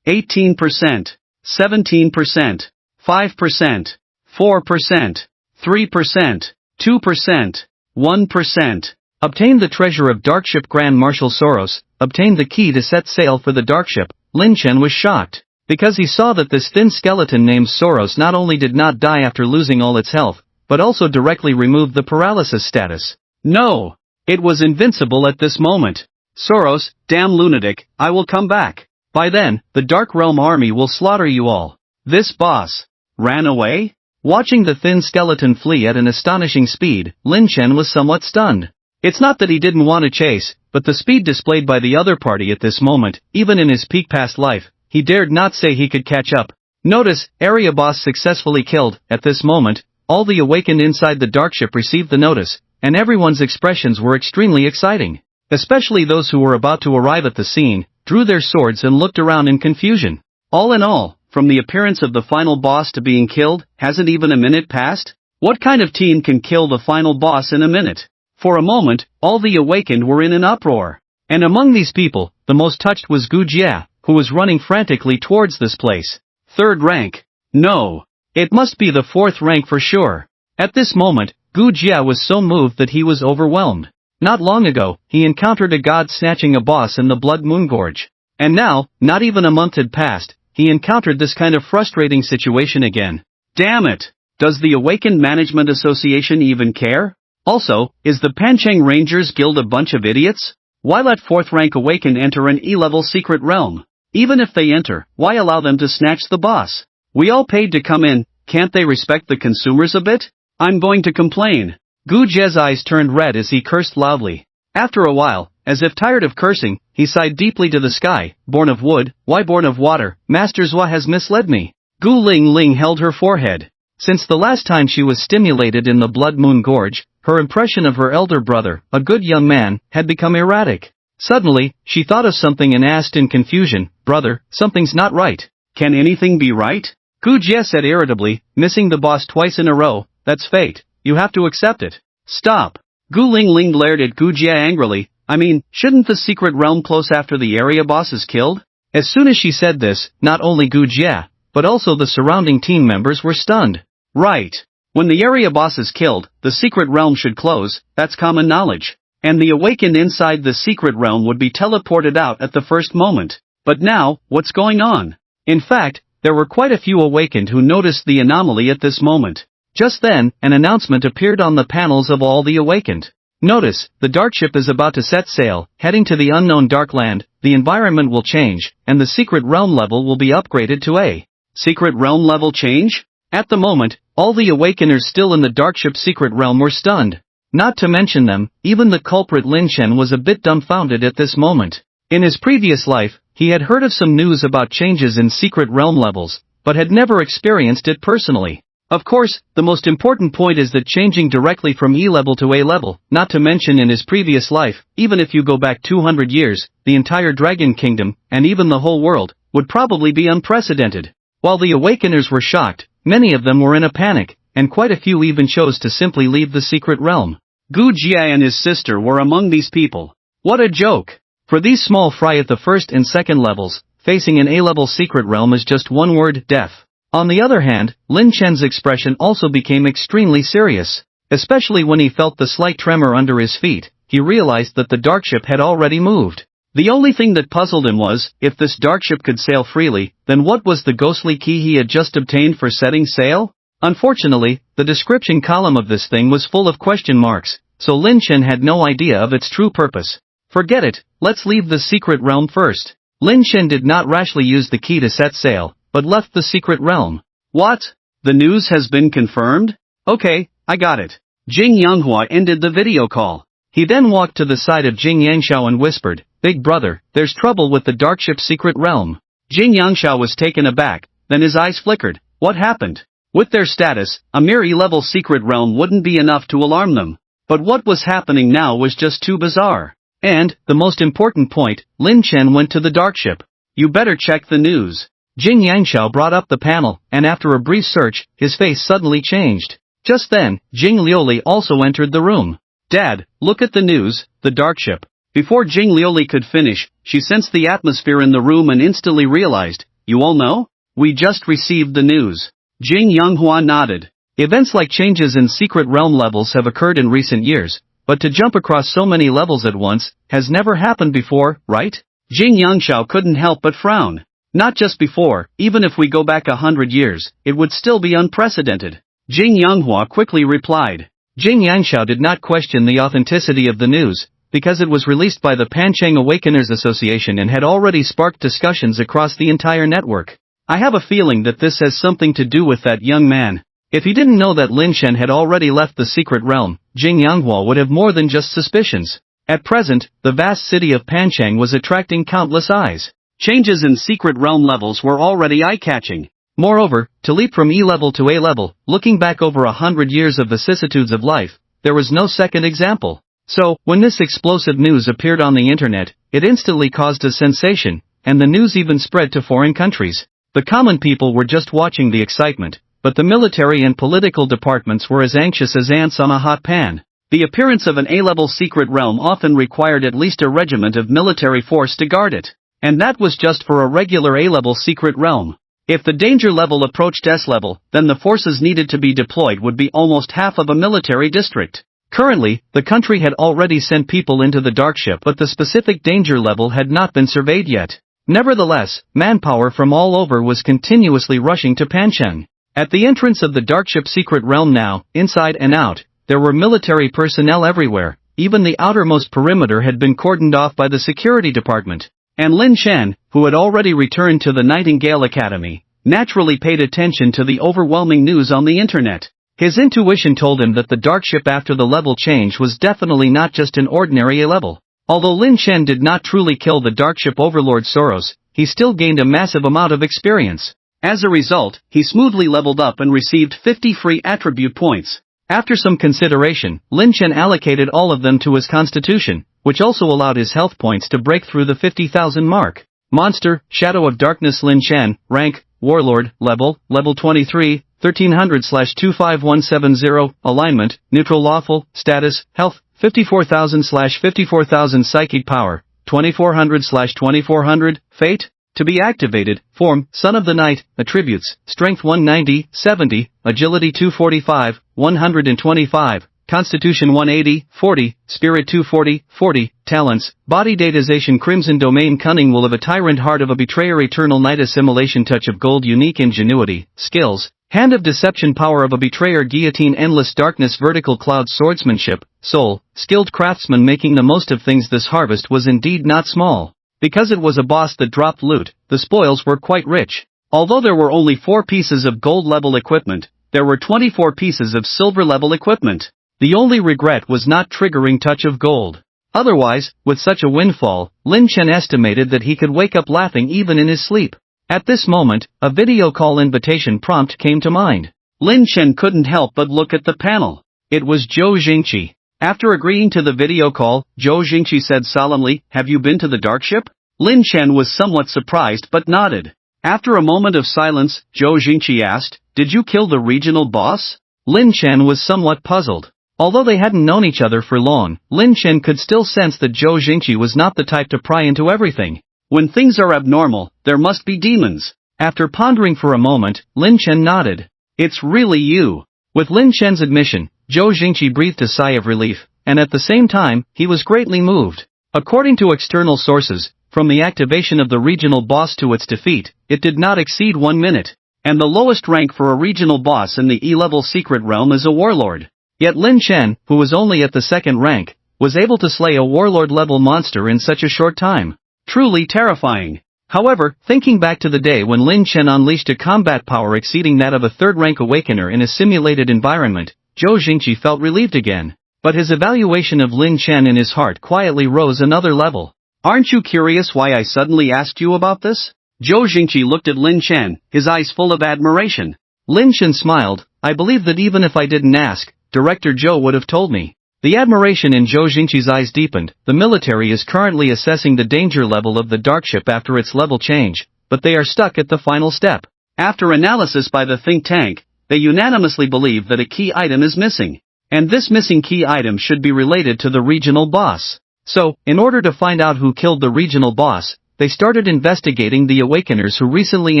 18%, 17%, 5%, 4%, 3%, 2%, 1%. Obtained the treasure of Darkship Grand Marshal Soros, obtained the key to set sail for the Darkship. Lin Chen was shocked. Because he saw that this thin skeleton named Soros not only did not die after losing all its health, but also directly removed the paralysis status. No! It was invincible at this moment. Soros, damn lunatic, I will come back. By then, the Dark Realm army will slaughter you all. This boss ran away? Watching the thin skeleton flee at an astonishing speed, Lin Chen was somewhat stunned. It's not that he didn't want to chase, but the speed displayed by the other party at this moment, even in his peak past life, he dared not say he could catch up. Notice, area boss successfully killed. At this moment, all the awakened inside the Darkship received the notice, and everyone's expressions were extremely exciting. Especially those who were about to arrive at the scene, drew their swords and looked around in confusion. All in all, from the appearance of the final boss to being killed, hasn't even a minute passed? What kind of team can kill the final boss in a minute? For a moment, all the awakened were in an uproar. And among these people, the most touched was Gu Jia, who was running frantically towards this place. 3rd rank. No. It must be the 4th rank for sure. At this moment, Gu Jia was so moved that he was overwhelmed. Not long ago, he encountered a god snatching a boss in the Blood Moon Gorge. And now, not even a month had passed, he encountered this kind of frustrating situation again. Damn it! Does the Awakened Management Association even care? Also, is the Pancheng Rangers Guild a bunch of idiots? Why let 4th rank Awakened enter an E-level secret realm? Even if they enter, why allow them to snatch the boss? We all paid to come in, can't they respect the consumers a bit? I'm going to complain. Gu Jia's eyes turned red as he cursed loudly. After a while, as if tired of cursing, he sighed deeply to the sky. Born of wood, why born of water? Master Zhua has misled me. Gu Ling held her forehead. Since the last time she was stimulated in the Blood Moon Gorge, her impression of her elder brother, a good young man, had become erratic. Suddenly, she thought of something and asked in confusion, "Brother, something's not right." "Can anything be right?" Gu Jie said irritably, "Missing the boss twice in a row, that's fate, you have to accept it." "Stop!" Gu Lingling glared at Gu Jie angrily, "I mean, shouldn't the secret realm close after the area boss is killed?" As soon as she said this, not only Gu Jie, but also the surrounding team members were stunned. Right. When the area boss is killed, the secret realm should close, that's common knowledge. And the awakened inside the secret realm would be teleported out at the first moment. But now, what's going on? In fact, there were quite a few awakened who noticed the anomaly at this moment. Just then, an announcement appeared on the panels of all the awakened. Notice, the dark ship is about to set sail, heading to the unknown dark land, the environment will change, and the secret realm level will be upgraded to A. Secret realm level change? At the moment, all the awakeners still in the dark ship secret realm were stunned. Not to mention them, even the culprit Lin Chen was a bit dumbfounded at this moment. In his previous life, he had heard of some news about changes in secret realm levels, but had never experienced it personally. Of course, the most important point is that changing directly from E level to A level, not to mention in his previous life, even if you go back 200 years, the entire Dragon Kingdom, and even the whole world, would probably be unprecedented. While the awakeners were shocked, many of them were in a panic, and quite a few even chose to simply leave the secret realm. Gu Jie and his sister were among these people. What a joke! For these small fry at the first and second levels, facing an A-level secret realm is just one word, death. On the other hand, Lin Chen's expression also became extremely serious. Especially when he felt the slight tremor under his feet, he realized that the dark ship had already moved. The only thing that puzzled him was, if this dark ship could sail freely, then what was the ghostly key he had just obtained for setting sail? Unfortunately, the description column of this thing was full of question marks, so Lin Chen had no idea of its true purpose. Forget it, let's leave the secret realm first. Lin Chen did not rashly use the key to set sail, but left the secret realm. What? The news has been confirmed? Okay, I got it. Jing Yanghua ended the video call. He then walked to the side of Jing Yangshao and whispered, "Big brother, there's trouble with the dark ship secret realm." Jing Yangshao was taken aback, then his eyes flickered. What happened? With their status, a mere E-level secret realm wouldn't be enough to alarm them. But what was happening now was just too bizarre. And, the most important point, Lin Chen went to the dark ship. You better check the news. Jing Yangshao brought up the panel, and after a brief search, his face suddenly changed. Just then, Jing Liuli also entered the room. Dad, look at the news, the dark ship. Before Jing Liuli could finish, she sensed the atmosphere in the room and instantly realized, you all know? We just received the news. Jing Yanghua nodded. Events like changes in secret realm levels have occurred in recent years, but to jump across so many levels at once has never happened before, right? Jing Yangshao couldn't help but frown. Not just before, even if we go back 100 years, it would still be unprecedented. Jing Yanghua quickly replied. Jing Yangshao did not question the authenticity of the news, because it was released by the Pancheng Awakeners Association and had already sparked discussions across the entire network. I have a feeling that this has something to do with that young man. If he didn't know that Lin Chen had already left the secret realm, Jing Yanghua would have more than just suspicions. At present, the vast city of Pancheng was attracting countless eyes. Changes in secret realm levels were already eye-catching. Moreover, to leap from E level to A level, looking back over 100 years of vicissitudes of life, there was no second example. So, when this explosive news appeared on the internet, it instantly caused a sensation, and the news even spread to foreign countries. The common people were just watching the excitement, but the military and political departments were as anxious as ants on a hot pan. The appearance of an A-level secret realm often required at least a regiment of military force to guard it. And that was just for a regular A-level secret realm. If the danger level approached S-level, then the forces needed to be deployed would be almost half of a military district. Currently, the country had already sent people into the dark ship, but the specific danger level had not been surveyed yet. Nevertheless, manpower from all over was continuously rushing to Pancheng. At the entrance of the dark ship secret realm now, inside and out, there were military personnel everywhere. Even the outermost perimeter had been cordoned off by the security department. And Lin Chen, who had already returned to the Nightingale Academy, naturally paid attention to the overwhelming news on the internet. His intuition told him that the dark ship after the level change was definitely not just an ordinary A-level. Although Lin Chen did not truly kill the dark ship overlord Soros, he still gained a massive amount of experience. As a result, he smoothly leveled up and received 50 free attribute points. After some consideration, Lin Chen allocated all of them to his constitution, which also allowed his health points to break through the 50,000 mark. Monster, Shadow of Darkness Lin Chen, rank, Warlord, level 23, 1300/25170, alignment, neutral lawful, status, health, 54,000/54,000 psychic power, 2400/2400, fate, to be activated, form, Son of the Night, attributes, strength 190, 70, agility 245, 125, constitution 180, 40, spirit 240, 40, talents, body datization crimson domain cunning will of a tyrant heart of a betrayer eternal night assimilation touch of gold unique ingenuity, skills, hand of deception power of a betrayer guillotine endless darkness vertical cloud swordsmanship, soul, skilled craftsman making the most of things this harvest was indeed not small. Because it was a boss that dropped loot, the spoils were quite rich. Although there were only 4 pieces of gold level equipment, there were 24 pieces of silver level equipment. The only regret was not triggering touch of gold. Otherwise, with such a windfall, Lin Chen estimated that he could wake up laughing even in his sleep. At this moment, a video call invitation prompt came to mind. Lin Chen couldn't help but look at the panel. It was Zhou Jingqi. After agreeing to the video call, Zhou Jingqi said solemnly, "Have you been to the dark ship?" Lin Chen was somewhat surprised but nodded. After a moment of silence, Zhou Jingqi asked, "Did you kill the regional boss?" Lin Chen was somewhat puzzled. Although they hadn't known each other for long, Lin Chen could still sense that Zhou Jingqi was not the type to pry into everything. When things are abnormal, there must be demons. After pondering for a moment, Lin Chen nodded. "It's really you." With Lin Chen's admission, Zhou Jingqi breathed a sigh of relief, and at the same time, he was greatly moved. According to external sources, from the activation of the regional boss to its defeat, it did not exceed 1 minute. And the lowest rank for a regional boss in the E-level secret realm is a warlord. Yet Lin Chen, who was only at the 2nd rank, was able to slay a warlord-level monster in such a short time. Truly terrifying. However, thinking back to the day when Lin Chen unleashed a combat power exceeding that of a 3rd-rank awakener in a simulated environment, Zhou Jingqi felt relieved again. But his evaluation of Lin Chen in his heart quietly rose another level. "Aren't you curious why I suddenly asked you about this?" Zhou Jingqi looked at Lin Chen, his eyes full of admiration. Lin Chen smiled. "I believe that even if I didn't ask, Director Zhou would have told me." The admiration in Zhou Jingqi's eyes deepened. The military is currently assessing the danger level of the dark ship after its level change, but they are stuck at the final step. After analysis by the think tank, they unanimously believe that a key item is missing. And this missing key item should be related to the regional boss. So, in order to find out who killed the regional boss, they started investigating the awakeners who recently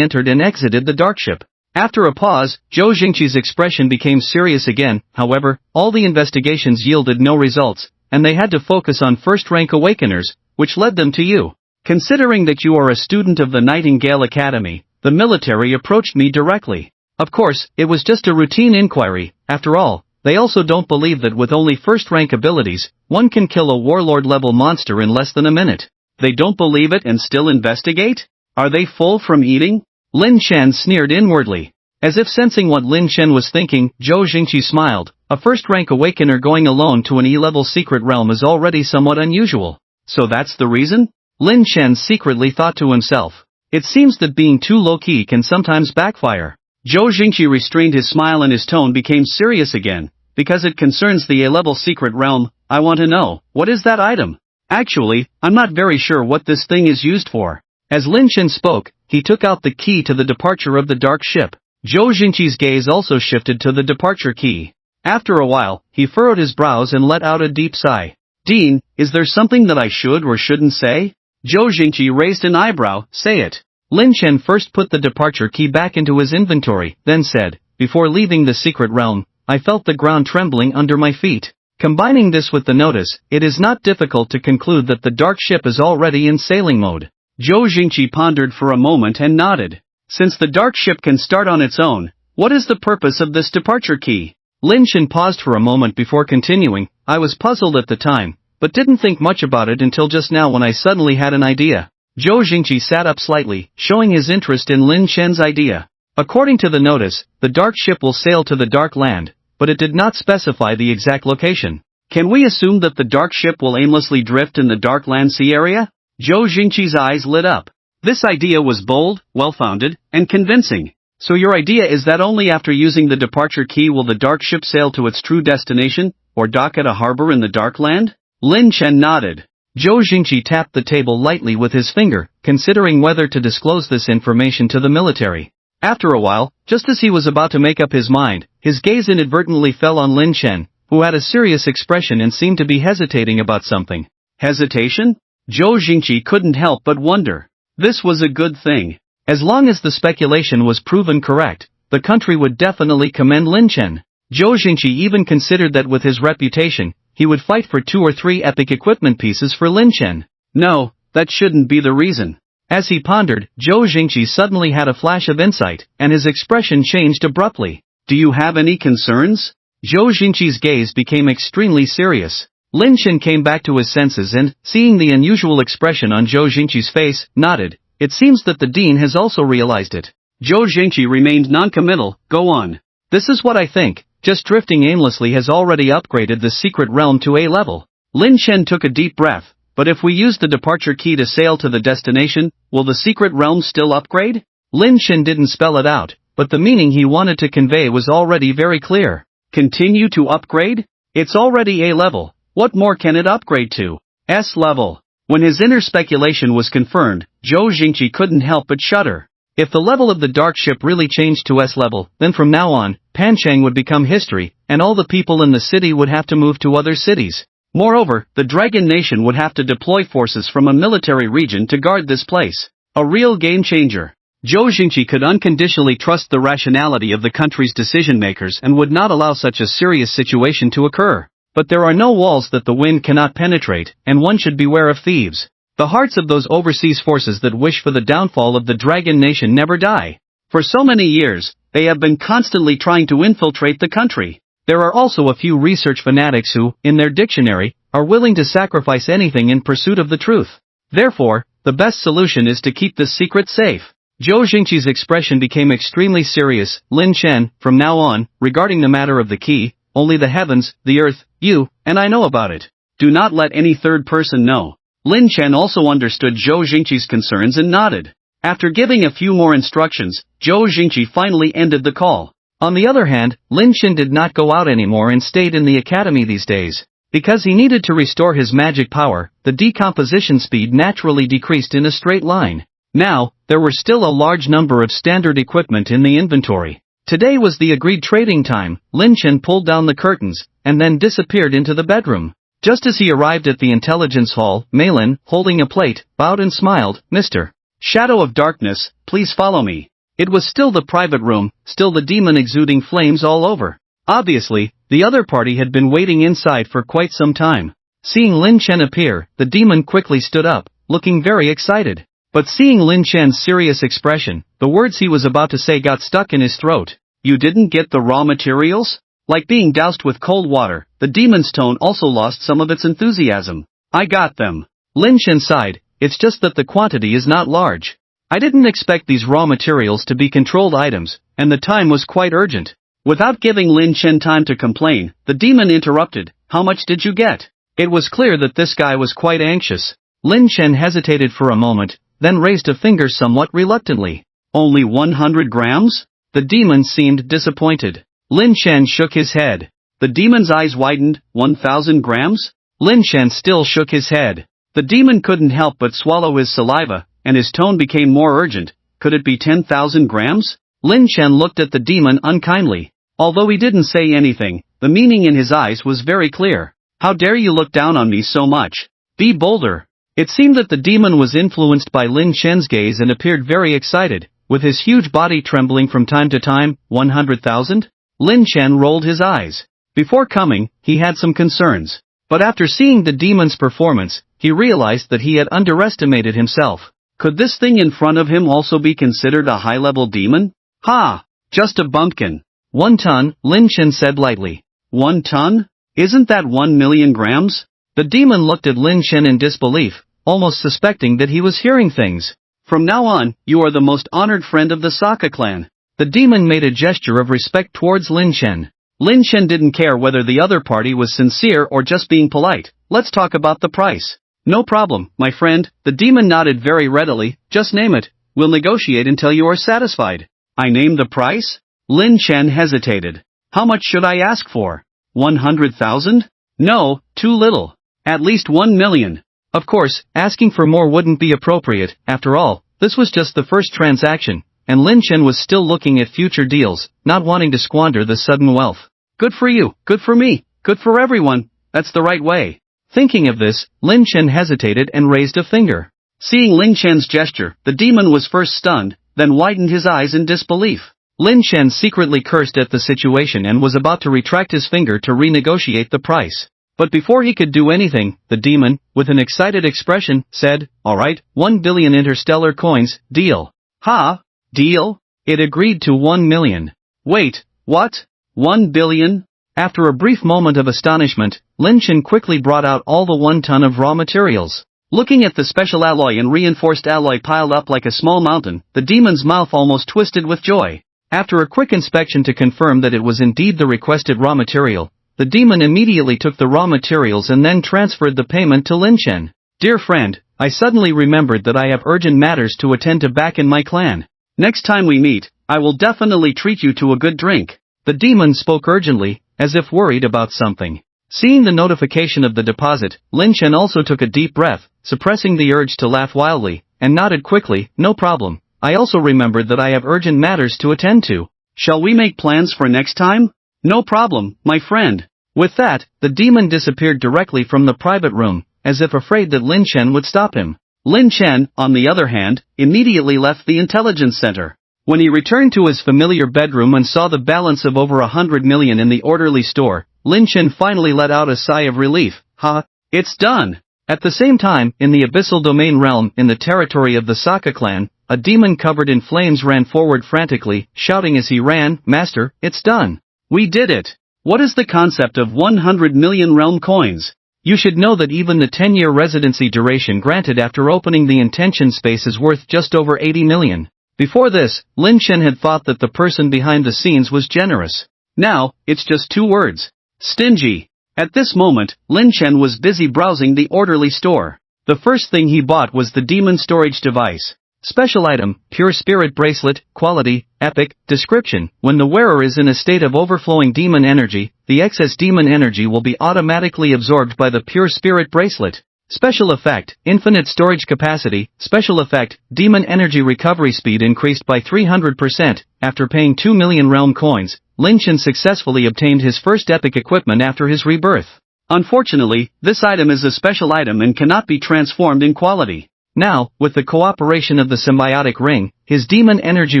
entered and exited the dark ship. After a pause, Zhou Jingqi's expression became serious again. However, all the investigations yielded no results, and they had to focus on 1st-rank awakeners, which led them to you. Considering that you are a student of the Nightingale Academy, the military approached me directly. Of course, it was just a routine inquiry. After all, they also don't believe that with only 1st-rank abilities, one can kill a warlord-level monster in less than a minute. They don't believe it and still investigate? Are they full from eating? Lin Chen sneered inwardly. As if sensing what Lin Chen was thinking, Zhou Jingqi smiled. A 1st-rank awakener going alone to an E-level secret realm is already somewhat unusual. So that's the reason? Lin Chen secretly thought to himself. It seems that being too low-key can sometimes backfire. Zhou Jingqi restrained his smile and his tone became serious again. Because it concerns the A-level secret realm, I want to know, what is that item? Actually, I'm not very sure what this thing is used for. As Lin Chen spoke, he took out the key to the departure of the dark ship. Zhou Jingqi's gaze also shifted to the departure key. After a while, he furrowed his brows and let out a deep sigh. "Dean, is there something that I should or shouldn't say?" Zhou Jingqi raised an eyebrow. "Say it." Lin Chen first put the departure key back into his inventory, then said, "Before leaving the secret realm, I felt the ground trembling under my feet." Combining this with the notice, it is not difficult to conclude that the dark ship is already in sailing mode. Zhou Jingqi pondered for a moment and nodded. Since the dark ship can start on its own, what is the purpose of this departure key? Lin Chen paused for a moment before continuing. "I was puzzled at the time, but didn't think much about it until just now when I suddenly had an idea." Zhou Jingqi sat up slightly, showing his interest in Lin Chen's idea. According to the notice, the dark ship will sail to the dark land, but it did not specify the exact location. Can we assume that the dark ship will aimlessly drift in the dark land sea area? Zhou Jingqi's eyes lit up. This idea was bold, well-founded, and convincing. So your idea is that only after using the departure key will the dark ship sail to its true destination, or dock at a harbor in the dark land? Lin Chen nodded. Zhou Jingqi tapped the table lightly with his finger, considering whether to disclose this information to the military. After a while, just as he was about to make up his mind, his gaze inadvertently fell on Lin Chen, who had a serious expression and seemed to be hesitating about something. Hesitation? Zhou Jingqi couldn't help but wonder. This was a good thing. As long as the speculation was proven correct, the country would definitely commend Lin Chen. Zhou Jingqi even considered that with his reputation, he would fight for 2 or 3 epic equipment pieces for Lin Chen. No, that shouldn't be the reason. As he pondered, Zhou Jingqi suddenly had a flash of insight, and his expression changed abruptly. Do you have any concerns? Zhou Jingqi's gaze became extremely serious. Lin Chen came back to his senses and, seeing the unusual expression on Zhou Jingqi's face, nodded. It seems that the dean has also realized it. Zhou Jingqi remained non-committal. Go on. This is what I think. Just drifting aimlessly has already upgraded the secret realm to A level. Lin Chen took a deep breath. But if we use the departure key to sail to the destination, will the secret realm still upgrade? Lin Chen didn't spell it out, but the meaning he wanted to convey was already very clear. Continue to upgrade? It's already A level. What more can it upgrade to? S level. When his inner speculation was confirmed, Zhou Jingqi couldn't help but shudder. If the level of the dark ship really changed to S level, then from now on, Panchang would become history, and all the people in the city would have to move to other cities. Moreover, the Dragon Nation would have to deploy forces from a military region to guard this place. A real game changer. Zhou Jingqi could unconditionally trust the rationality of the country's decision-makers and would not allow such a serious situation to occur. But there are no walls that the wind cannot penetrate, and one should beware of thieves. The hearts of those overseas forces that wish for the downfall of the Dragon Nation never die. For so many years, they have been constantly trying to infiltrate the country. There are also a few research fanatics who, in their dictionary, are willing to sacrifice anything in pursuit of the truth. Therefore, the best solution is to keep this secret safe. Zhou Jingqi's expression became extremely serious. Lin Chen, from now on, regarding the matter of the key, only the heavens, the earth, you, and I know about it. Do not let any third person know. Lin Chen also understood Zhou Jingqi's concerns and nodded. After giving a few more instructions, Zhou Jingqi finally ended the call. On the other hand, Lin Chen did not go out anymore and stayed in the academy these days. Because he needed to restore his magic power, the decomposition speed naturally decreased in a straight line. Now, there were still a large number of standard equipment in the inventory. Today was the agreed trading time. Lin Chen pulled down the curtains, and then disappeared into the bedroom. Just as he arrived at the intelligence hall, Malin, holding a plate, bowed and smiled. Mr. Shadow of Darkness, please follow me. It was still the private room, still the demon exuding flames all over. Obviously, the other party had been waiting inside for quite some time. Seeing Lin Chen appear, the demon quickly stood up, looking very excited. But seeing Lin Chen's serious expression, the words he was about to say got stuck in his throat. You didn't get the raw materials? Like being doused with cold water, the demon's tone also lost some of its enthusiasm. I got them. Lin Chen sighed. It's just that the quantity is not large. I didn't expect these raw materials to be controlled items, and the time was quite urgent. Without giving Lin Chen time to complain, the demon interrupted. How much did you get? It was clear that this guy was quite anxious. Lin Chen hesitated for a moment, then raised a finger somewhat reluctantly. Only 100 grams? The demon seemed disappointed. Lin Chen shook his head. The demon's eyes widened. 1,000 grams? Lin Chen still shook his head. The demon couldn't help but swallow his saliva, and his tone became more urgent. Could it be 10,000 grams? Lin Chen looked at the demon unkindly. Although he didn't say anything, the meaning in his eyes was very clear. How dare you look down on me so much? Be bolder. It seemed that the demon was influenced by Lin Chen's gaze and appeared very excited, with his huge body trembling from time to time. 100,000? Lin Chen rolled his eyes. Before coming, he had some concerns. But after seeing the demon's performance, he realized that he had underestimated himself. Could this thing in front of him also be considered a high-level demon? Ha! Just a bumpkin. 1 ton, Lin Chen said lightly. 1 ton? Isn't that 1 million grams? The demon looked at Lin Chen in disbelief, almost suspecting that he was hearing things. From now on, you are the most honored friend of the Saka clan. The demon made a gesture of respect towards Lin Chen. Lin Chen didn't care whether the other party was sincere or just being polite. Let's talk about the price. No problem, my friend, the demon nodded very readily. Just name it. We'll negotiate until you are satisfied. I name the price? Lin Chen hesitated. How much should I ask for? 100,000? No, too little. At least 1 million. Of course, asking for more wouldn't be appropriate. After all, this was just the first transaction, and Lin Chen was still looking at future deals, not wanting to squander the sudden wealth. Good for you, good for me, good for everyone, that's the right way. Thinking of this, Lin Chen hesitated and raised a finger. Seeing Lin Chen's gesture, the demon was first stunned, then widened his eyes in disbelief. Lin Chen secretly cursed at the situation and was about to retract his finger to renegotiate the price. But before he could do anything, the demon, with an excited expression, said, "Alright, 1 billion interstellar coins, deal." "Ha? Deal?" It agreed to 1 million. "Wait, what? 1 billion? After a brief moment of astonishment, Lin Chen quickly brought out all the 1 ton of raw materials. Looking at the special alloy and reinforced alloy piled up like a small mountain, the demon's mouth almost twisted with joy. After a quick inspection to confirm that it was indeed the requested raw material, the demon immediately took the raw materials and then transferred the payment to Lin Chen. "Dear friend, I suddenly remembered that I have urgent matters to attend to back in my clan. Next time we meet, I will definitely treat you to a good drink." The demon spoke urgently, as if worried about something. Seeing the notification of the deposit, Lin Chen also took a deep breath, suppressing the urge to laugh wildly, and nodded quickly, "No problem. I also remembered that I have urgent matters to attend to. Shall we make plans for next time?" "No problem, my friend." With that, the demon disappeared directly from the private room, as if afraid that Lin Chen would stop him. Lin Chen, on the other hand, immediately left the intelligence center. When he returned to his familiar bedroom and saw the balance of over 100 million in the orderly store, Lin Chen finally let out a sigh of relief. "Ha, it's done." At the same time, in the abyssal domain realm, in the territory of the Saka clan, a demon covered in flames ran forward frantically, shouting as he ran, "Master, it's done. We did it. What is the concept of 100 million realm coins? You should know that even the 10-year residency duration granted after opening the intention space is worth just over 80 million. Before this, Lin Chen had thought that the person behind the scenes was generous. Now, it's just 2 words. Stingy. At this moment, Lin Chen was busy browsing the orderly store. The first thing he bought was the demon storage device. Special item, pure spirit bracelet, quality, epic, description. When the wearer is in a state of overflowing demon energy, the excess demon energy will be automatically absorbed by the pure spirit bracelet. Special effect, infinite storage capacity. Special effect, demon energy recovery speed increased by 300%. After paying 2 million realm coins, Lin Chen successfully obtained his first epic equipment after his rebirth. Unfortunately, this item is a special item and cannot be transformed in quality. Now, with the cooperation of the symbiotic ring, his demon energy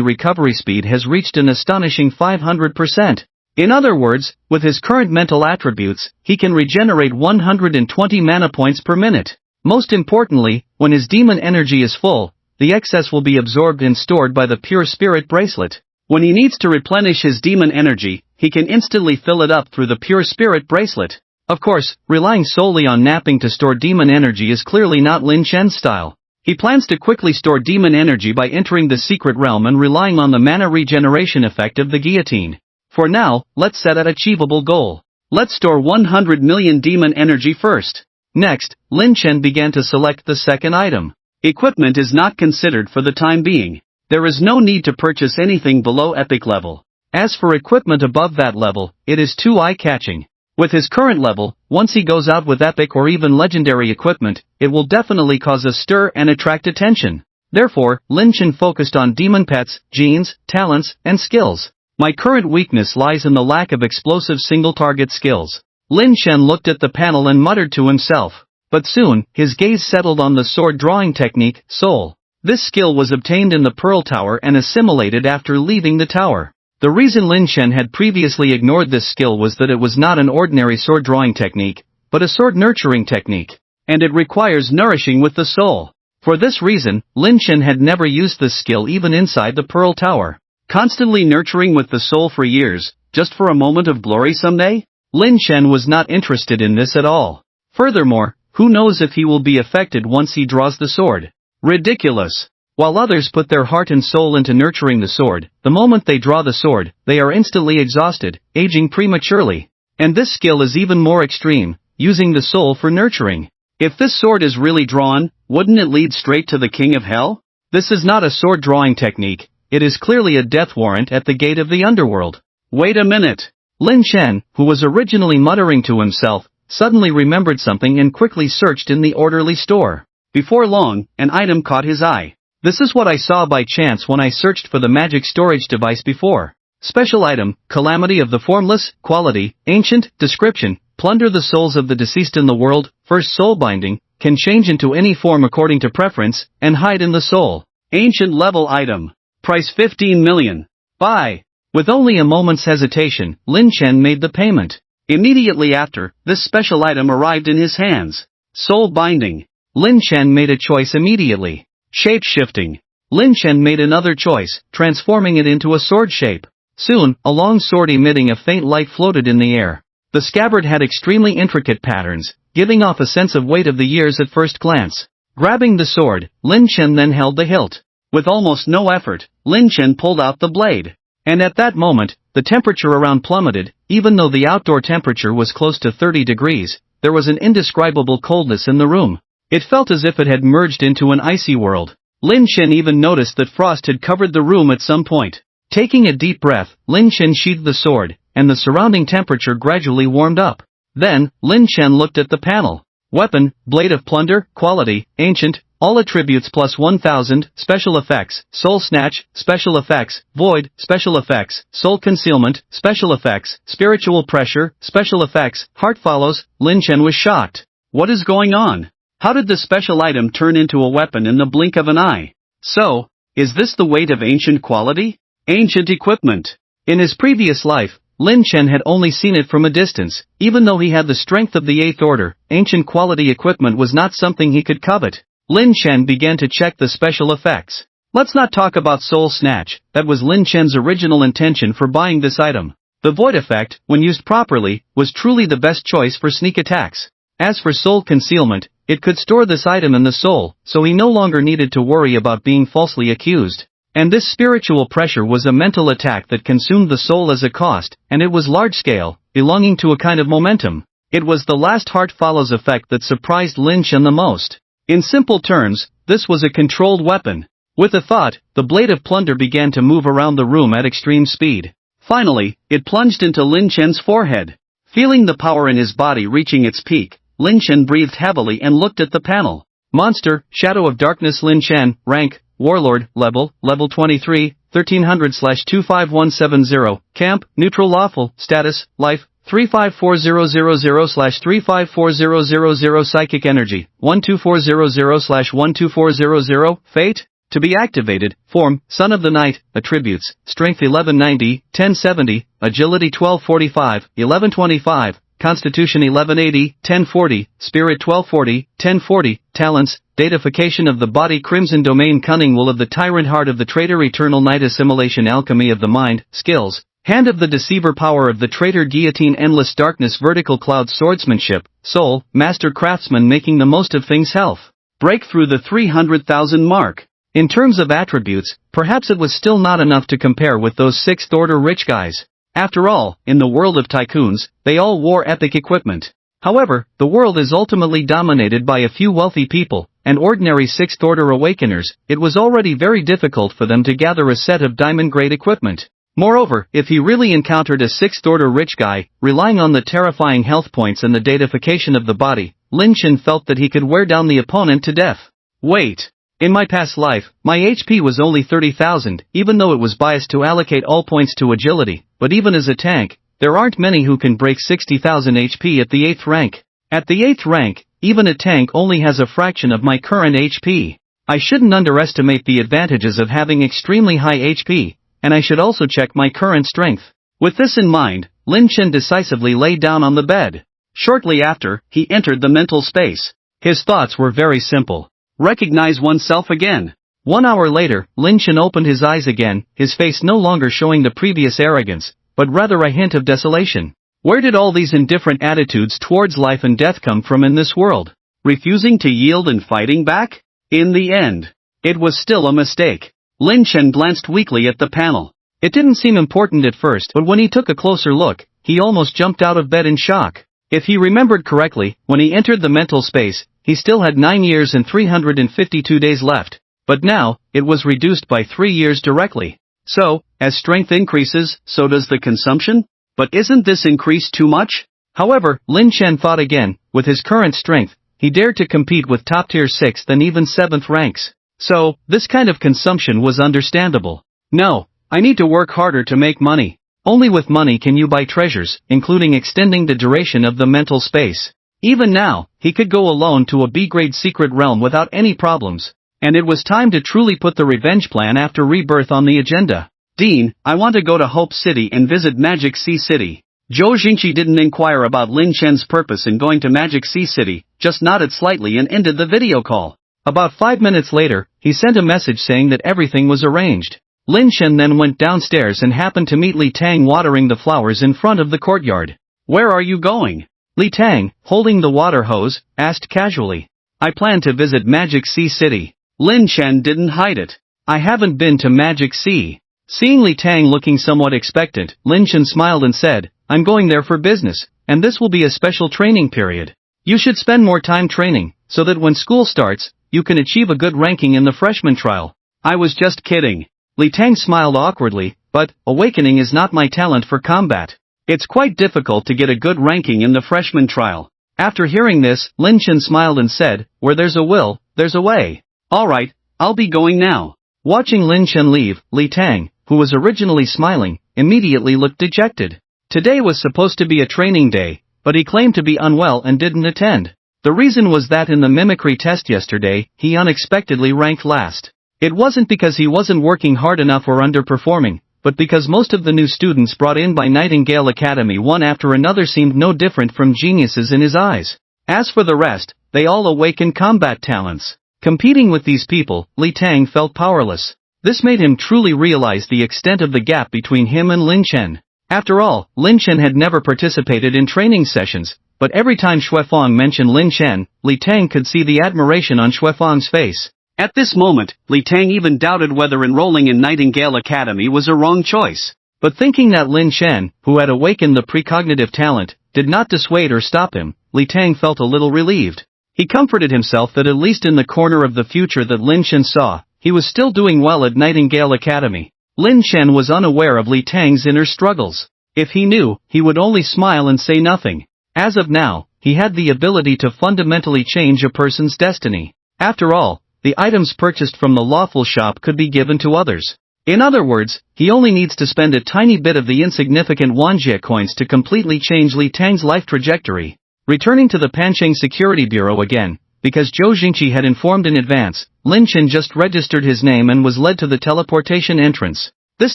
recovery speed has reached an astonishing 500%. In other words, with his current mental attributes, he can regenerate 120 mana points per minute. Most importantly, when his demon energy is full, the excess will be absorbed and stored by the pure spirit bracelet. When he needs to replenish his demon energy, he can instantly fill it up through the pure spirit bracelet. Of course, relying solely on napping to store demon energy is clearly not Lin Chen's style. He plans to quickly store demon energy by entering the secret realm and relying on the mana regeneration effect of the guillotine. For now, let's set an achievable goal. Let's store 100 million demon energy first. Next, Lin Chen began to select the second item. Equipment is not considered for the time being. There is no need to purchase anything below epic level. As for equipment above that level, it is too eye-catching. With his current level, once he goes out with epic or even legendary equipment, it will definitely cause a stir and attract attention. Therefore, Lin Chen focused on demon pets, genes, talents, and skills. My current weakness lies in the lack of explosive single-target skills. Lin Chen looked at the panel and muttered to himself. But soon, his gaze settled on the sword drawing technique, Soul. This skill was obtained in the Pearl Tower and assimilated after leaving the tower. The reason Lin Chen had previously ignored this skill was that it was not an ordinary sword drawing technique, but a sword nurturing technique, and it requires nourishing with the soul. For this reason, Lin Chen had never used this skill even inside the Pearl Tower. Constantly nurturing with the soul for years, just for a moment of glory someday? Lin Chen was not interested in this at all. Furthermore, who knows if he will be affected once he draws the sword? Ridiculous. While others put their heart and soul into nurturing the sword, the moment they draw the sword, they are instantly exhausted, aging prematurely. And this skill is even more extreme, using the soul for nurturing. If this sword is really drawn, wouldn't it lead straight to the King of Hell? This is not a sword drawing technique, it is clearly a death warrant at the gate of the underworld. Wait a minute. Lin Chen, who was originally muttering to himself, suddenly remembered something and quickly searched in the orderly store. Before long, an item caught his eye. This is what I saw by chance when I searched for the magic storage device before. Special item, calamity of the formless, quality, ancient, description, plunder the souls of the deceased in the world, first soul binding, can change into any form according to preference, and hide in the soul. Ancient level item. Price 15 million. Buy. With only a moment's hesitation, Lin Chen made the payment. Immediately after, this special item arrived in his hands. Soul binding. Lin Chen made a choice immediately. Shape shifting. Lin Chen made another choice, transforming it into a sword shape. Soon, a long sword emitting a faint light floated in the air. The scabbard had extremely intricate patterns, giving off a sense of weight of the years at first glance. Grabbing the sword, Lin Chen then held the hilt. With almost no effort, Lin Chen pulled out the blade. And at that moment, the temperature around plummeted. Even though the outdoor temperature was close to 30 degrees, there was an indescribable coldness in the room. It felt as if it had merged into an icy world. Lin Chen even noticed that frost had covered the room at some point. Taking a deep breath, Lin Chen sheathed the sword, and the surrounding temperature gradually warmed up. Then, Lin Chen looked at the panel. Weapon, blade of plunder, quality, ancient, all attributes plus 1000, special effects, soul snatch, special effects, void, special effects, soul concealment, special effects, spiritual pressure, special effects, heart follows. Lin Chen was shocked. What is going on? How did the special item turn into a weapon in the blink of an eye? So, is this the weight of ancient quality? Ancient equipment. In his previous life, Lin Chen had only seen it from a distance. Even though he had the strength of the 8th order, ancient quality equipment was not something he could covet. Lin Chen began to check the special effects. Let's not talk about soul snatch. That was Lin Chen's original intention for buying this item. The void effect, when used properly, was truly the best choice for sneak attacks. As for soul concealment, it could store this item in the soul, so he no longer needed to worry about being falsely accused. And this spiritual pressure was a mental attack that consumed the soul as a cost, and it was large-scale, belonging to a kind of momentum. It was the last heart follows effect that surprised Lin Chen the most. In simple terms, this was a controlled weapon. With a thought, the blade of plunder began to move around the room at extreme speed. Finally, it plunged into Lin Chen's forehead. Feeling the power in his body reaching its peak, Lin Chen breathed heavily and looked at the panel. Monster, Shadow of Darkness Lin Chen, rank, Warlord, level 23, 1300/25170, camp, neutral lawful, status, life, 354000/354000, psychic energy, 12400/12400, fate, to be activated, form, Son of the Night, attributes, strength 1190, 1070, agility 1245, 1125, Constitution 1180, 1040, Spirit 1240, 1040, Talents, Deification of the Body, Crimson Domain, Cunning Will of the Tyrant, Heart of the Traitor, Eternal Night, Assimilation, Alchemy of the Mind, Skills, Hand of the Deceiver, Power of the Traitor, Guillotine, Endless Darkness, Vertical Cloud, Swordsmanship, Soul, Master Craftsman, Making the Most of Things, Health. Break through the 300,000 mark. In terms of attributes, perhaps it was still not enough to compare with those 6th order rich guys. After all, in the world of tycoons, they all wore epic equipment. However, the world is ultimately dominated by a few wealthy people, and ordinary 6th order awakeners. It was already very difficult for them to gather a set of diamond-grade equipment. Moreover, if he really encountered a 6th order rich guy, relying on the terrifying health points and the deification of the body, Lin Chen felt that he could wear down the opponent to death. Wait. In my past life, my HP was only 30,000, even though it was biased to allocate all points to agility, but even as a tank, there aren't many who can break 60,000 HP at the 8th rank. At the 8th rank, even a tank only has a fraction of my current HP. I shouldn't underestimate the advantages of having extremely high HP, and I should also check my current strength. With this in mind, Lin Chen decisively lay down on the bed. Shortly after, he entered the mental space. His thoughts were very simple. Recognize oneself again. 1 hour later, Lin Chen opened his eyes again, his face no longer showing the previous arrogance, but rather a hint of desolation. Where did all these indifferent attitudes towards life and death come from in this world? Refusing to yield and fighting back? In the end, it was still a mistake. Lin Chen glanced weakly at the panel. It didn't seem important at first, but when he took a closer look, he almost jumped out of bed in shock. If he remembered correctly, when he entered the mental space, he still had 9 years and 352 days left, but now, it was reduced by 3 years directly. So, as strength increases, so does the consumption? But isn't this increase too much? However, Lin Chen thought again. With his current strength, he dared to compete with top-tier 6th and even 7th ranks. So, this kind of consumption was understandable. No, I need to work harder to make money. Only with money can you buy treasures, including extending the duration of the mental space. Even now, he could go alone to a B-grade secret realm without any problems. And it was time to truly put the revenge plan after rebirth on the agenda. Dean, I want to go to Hope City and visit Magic Sea City. Zhou Jingqi didn't inquire about Lin Chen's purpose in going to Magic Sea City, just nodded slightly and ended the video call. About 5 minutes later, he sent a message saying that everything was arranged. Lin Chen then went downstairs and happened to meet Li Tang watering the flowers in front of the courtyard. Where are you going? Li Tang, holding the water hose, asked casually. I plan to visit Magic Sea City. Lin Chen didn't hide it. I haven't been to Magic Sea. Seeing Li Tang looking somewhat expectant, Lin Chen smiled and said, I'm going there for business, and this will be a special training period. You should spend more time training, so that when school starts, you can achieve a good ranking in the freshman trial. I was just kidding. Li Tang smiled awkwardly, but, awakening is not my talent for combat. It's quite difficult to get a good ranking in the freshman trial. After hearing this, Lin Chen smiled and said, where there's a will, there's a way. Alright, I'll be going now. Watching Lin Chen leave, Li Tang, who was originally smiling, immediately looked dejected. Today was supposed to be a training day, but he claimed to be unwell and didn't attend. The reason was that in the mimicry test yesterday, he unexpectedly ranked last. It wasn't because he wasn't working hard enough or underperforming, but because most of the new students brought in by Nightingale Academy one after another seemed no different from geniuses in his eyes. As for the rest, they all awakened combat talents. Competing with these people, Li Tang felt powerless. This made him truly realize the extent of the gap between him and Lin Chen. After all, Lin Chen had never participated in training sessions, but every time Xuefeng mentioned Lin Chen, Li Tang could see the admiration on Xuefeng's face. At this moment, Li Tang even doubted whether enrolling in Nightingale Academy was a wrong choice. But thinking that Lin Chen, who had awakened the precognitive talent, did not dissuade or stop him, Li Tang felt a little relieved. He comforted himself that at least in the corner of the future that Lin Chen saw, he was still doing well at Nightingale Academy. Lin Chen was unaware of Li Tang's inner struggles. If he knew, he would only smile and say nothing. As of now, he had the ability to fundamentally change a person's destiny. After all, the items purchased from the lawful shop could be given to others. In other words, he only needs to spend a tiny bit of the insignificant Wanjie coins to completely change Li Tang's life trajectory. Returning to the Pancheng Security Bureau again, because Zhou Jingqi had informed in advance, Lin Chen just registered his name and was led to the teleportation entrance. This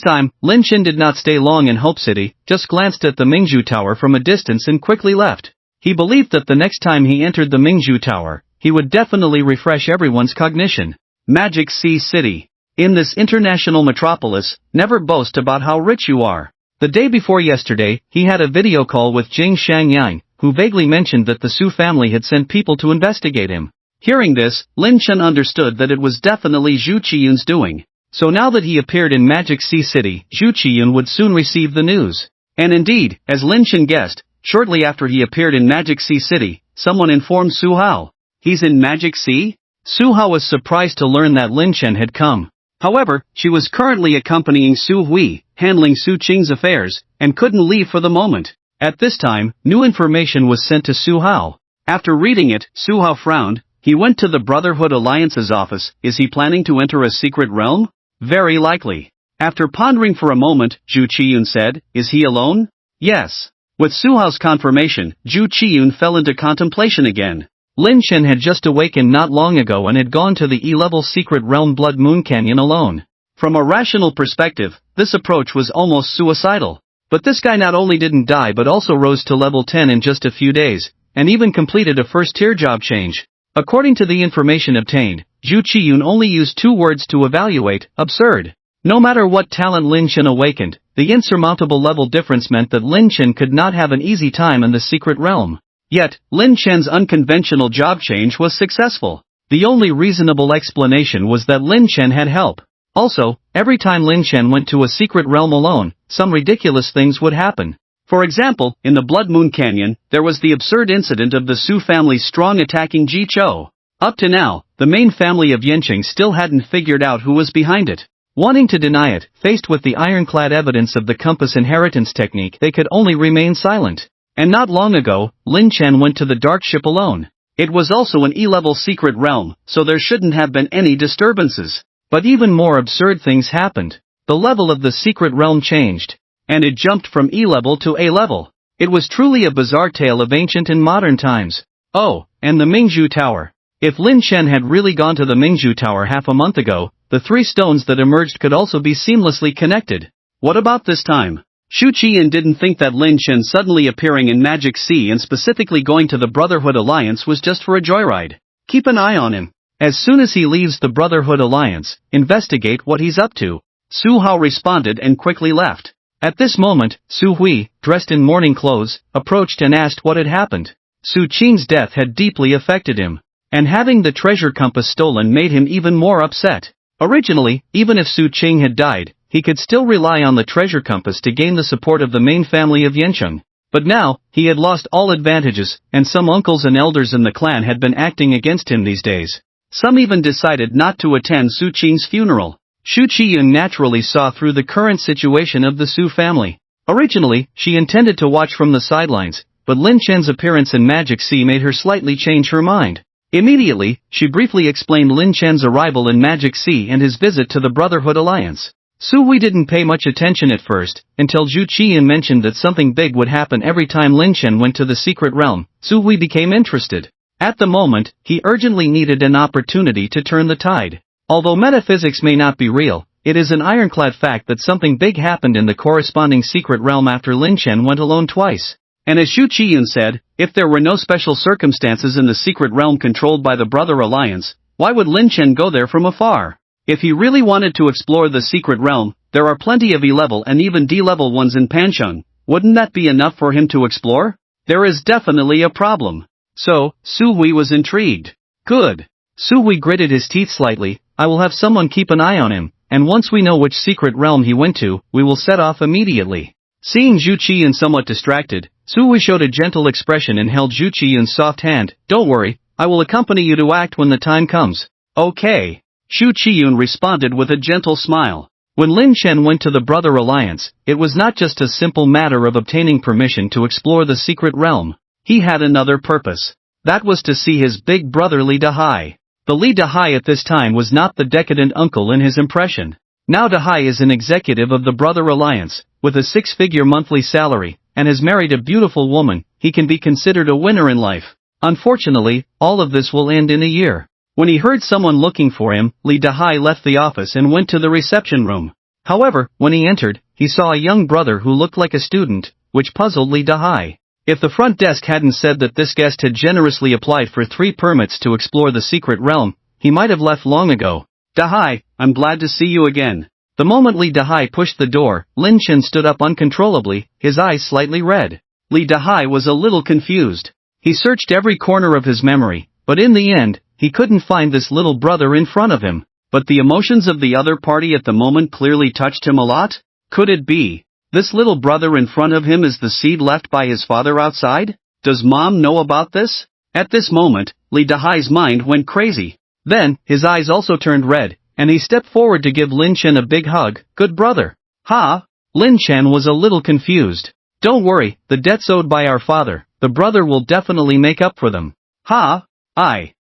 time, Lin Chen did not stay long in Hope City, just glanced at the Mingzhu Tower from a distance and quickly left. He believed that the next time he entered the Mingzhu Tower, he would definitely refresh everyone's cognition. Magic Sea City. In this international metropolis, never boast about how rich you are. The day before yesterday, he had a video call with Jing Shangyang, who vaguely mentioned that the Su family had sent people to investigate him. Hearing this, Lin Chen understood that it was definitely Zhu Qiyun's doing. So now that he appeared in Magic Sea City, Zhu Qiyun would soon receive the news. And indeed, as Lin Chen guessed, shortly after he appeared in Magic Sea City, someone informed Su Hao. He's in Magic Sea? Su Hao was surprised to learn that Lin Chen had come. However, she was currently accompanying Su Hui, handling Su Qing's affairs, and couldn't leave for the moment. At this time, new information was sent to Su Hao. After reading it, Su Hao frowned. He went to the Brotherhood Alliance's office. Is he planning to enter a secret realm? Very likely. After pondering for a moment, Zhu Qiyun said, is he alone? Yes. With Su Hao's confirmation, Zhu Qiyun fell into contemplation again. Lin Chen had just awakened not long ago and had gone to the E-level secret realm Blood Moon Canyon alone. From a rational perspective, this approach was almost suicidal. But this guy not only didn't die but also rose to level 10 in just a few days, and even completed a first-tier job change. According to the information obtained, Zhu Qiyun only used 2 words to evaluate, absurd. No matter what talent Lin Chen awakened, the insurmountable level difference meant that Lin Chen could not have an easy time in the secret realm. Yet, Lin Chen's unconventional job change was successful. The only reasonable explanation was that Lin Chen had help. Also, every time Lin Chen went to a secret realm alone, some ridiculous things would happen. For example, in the Blood Moon Canyon, there was the absurd incident of the Su family's strong attacking Ji Chou. Up to now, the main family of Yanqing still hadn't figured out who was behind it. Wanting to deny it, faced with the ironclad evidence of the compass inheritance technique, they could only remain silent. And not long ago, Lin Chen went to the dark ship alone. It was also an E-level secret realm, so there shouldn't have been any disturbances. But even more absurd things happened. The level of the secret realm changed. And it jumped from E-level to A-level. It was truly a bizarre tale of ancient and modern times. Oh, and the Mingzhu Tower. If Lin Chen had really gone to the Mingzhu Tower half a month ago, the three stones that emerged could also be seamlessly connected. What about this time? Xu Qian didn't think that Lin Chen suddenly appearing in Magic Sea and specifically going to the Brotherhood Alliance was just for a joyride. Keep an eye on him. As soon as he leaves the Brotherhood Alliance, investigate what he's up to. Su Hao responded and quickly left. At this moment, Su Hui, dressed in mourning clothes, approached and asked what had happened. Su Qing's death had deeply affected him. And having the treasure compass stolen made him even more upset. Originally, even if Su Qing had died, he could still rely on the treasure compass to gain the support of the main family of Yancheng. But now, he had lost all advantages, and some uncles and elders in the clan had been acting against him these days. Some even decided not to attend Su Qing's funeral. Xu Qiyun naturally saw through the current situation of the Su family. Originally, she intended to watch from the sidelines, but Lin Chen's appearance in Magic Sea made her slightly change her mind. Immediately, she briefly explained Lin Chen's arrival in Magic Sea and his visit to the Brotherhood Alliance. Su Hui didn't pay much attention at first, until Xu Qian mentioned that something big would happen every time Lin Chen went to the secret realm. Su Hui became interested. At the moment, he urgently needed an opportunity to turn the tide. Although metaphysics may not be real, it is an ironclad fact that something big happened in the corresponding secret realm after Lin Chen went alone twice. And as Xu Qian said, if there were no special circumstances in the secret realm controlled by the Brother Alliance, why would Lin Chen go there from afar? If he really wanted to explore the secret realm, there are plenty of E-level and even D-level ones in Pancheng. Wouldn't that be enough for him to explore? There is definitely a problem. So, Su Hui was intrigued. Good. Su Hui gritted his teeth slightly. I will have someone keep an eye on him, and once we know which secret realm he went to, we will set off immediately. Seeing Xu Qian somewhat distracted, Su Hui showed a gentle expression and held Xu Qian's soft hand. Don't worry, I will accompany you to act when the time comes. Okay. Xu Qian responded with a gentle smile. When Lin Chen went to the Brother Alliance, it was not just a simple matter of obtaining permission to explore the secret realm. He had another purpose. That was to see his big brother Li Dahai. The Li Dahai at this time was not the decadent uncle in his impression. Now Dahai is an executive of the Brother Alliance, with a six-figure monthly salary, and has married a beautiful woman. He can be considered a winner in life. Unfortunately, all of this will end in a year. When he heard someone looking for him, Li Dahai left the office and went to the reception room. However, when he entered, he saw a young brother who looked like a student, which puzzled Li Dahai. If the front desk hadn't said that this guest had generously applied for 3 permits to explore the secret realm, he might have left long ago. Dahai, I'm glad to see you again. The moment Li Dahai pushed the door, Lin Chen stood up uncontrollably, his eyes slightly red. Li Dahai was a little confused. He searched every corner of his memory, but in the end, he couldn't find this little brother in front of him. But the emotions of the other party at the moment clearly touched him a lot. Could it be? This little brother in front of him is the seed left by his father outside? Does mom know about this? At this moment, Li Dahai's mind went crazy. Then, his eyes also turned red, and he stepped forward to give Lin Chen a big hug. Good brother. Ha! Lin Chen was a little confused. Don't worry, the debts owed by our father, the brother will definitely make up for them. Ha!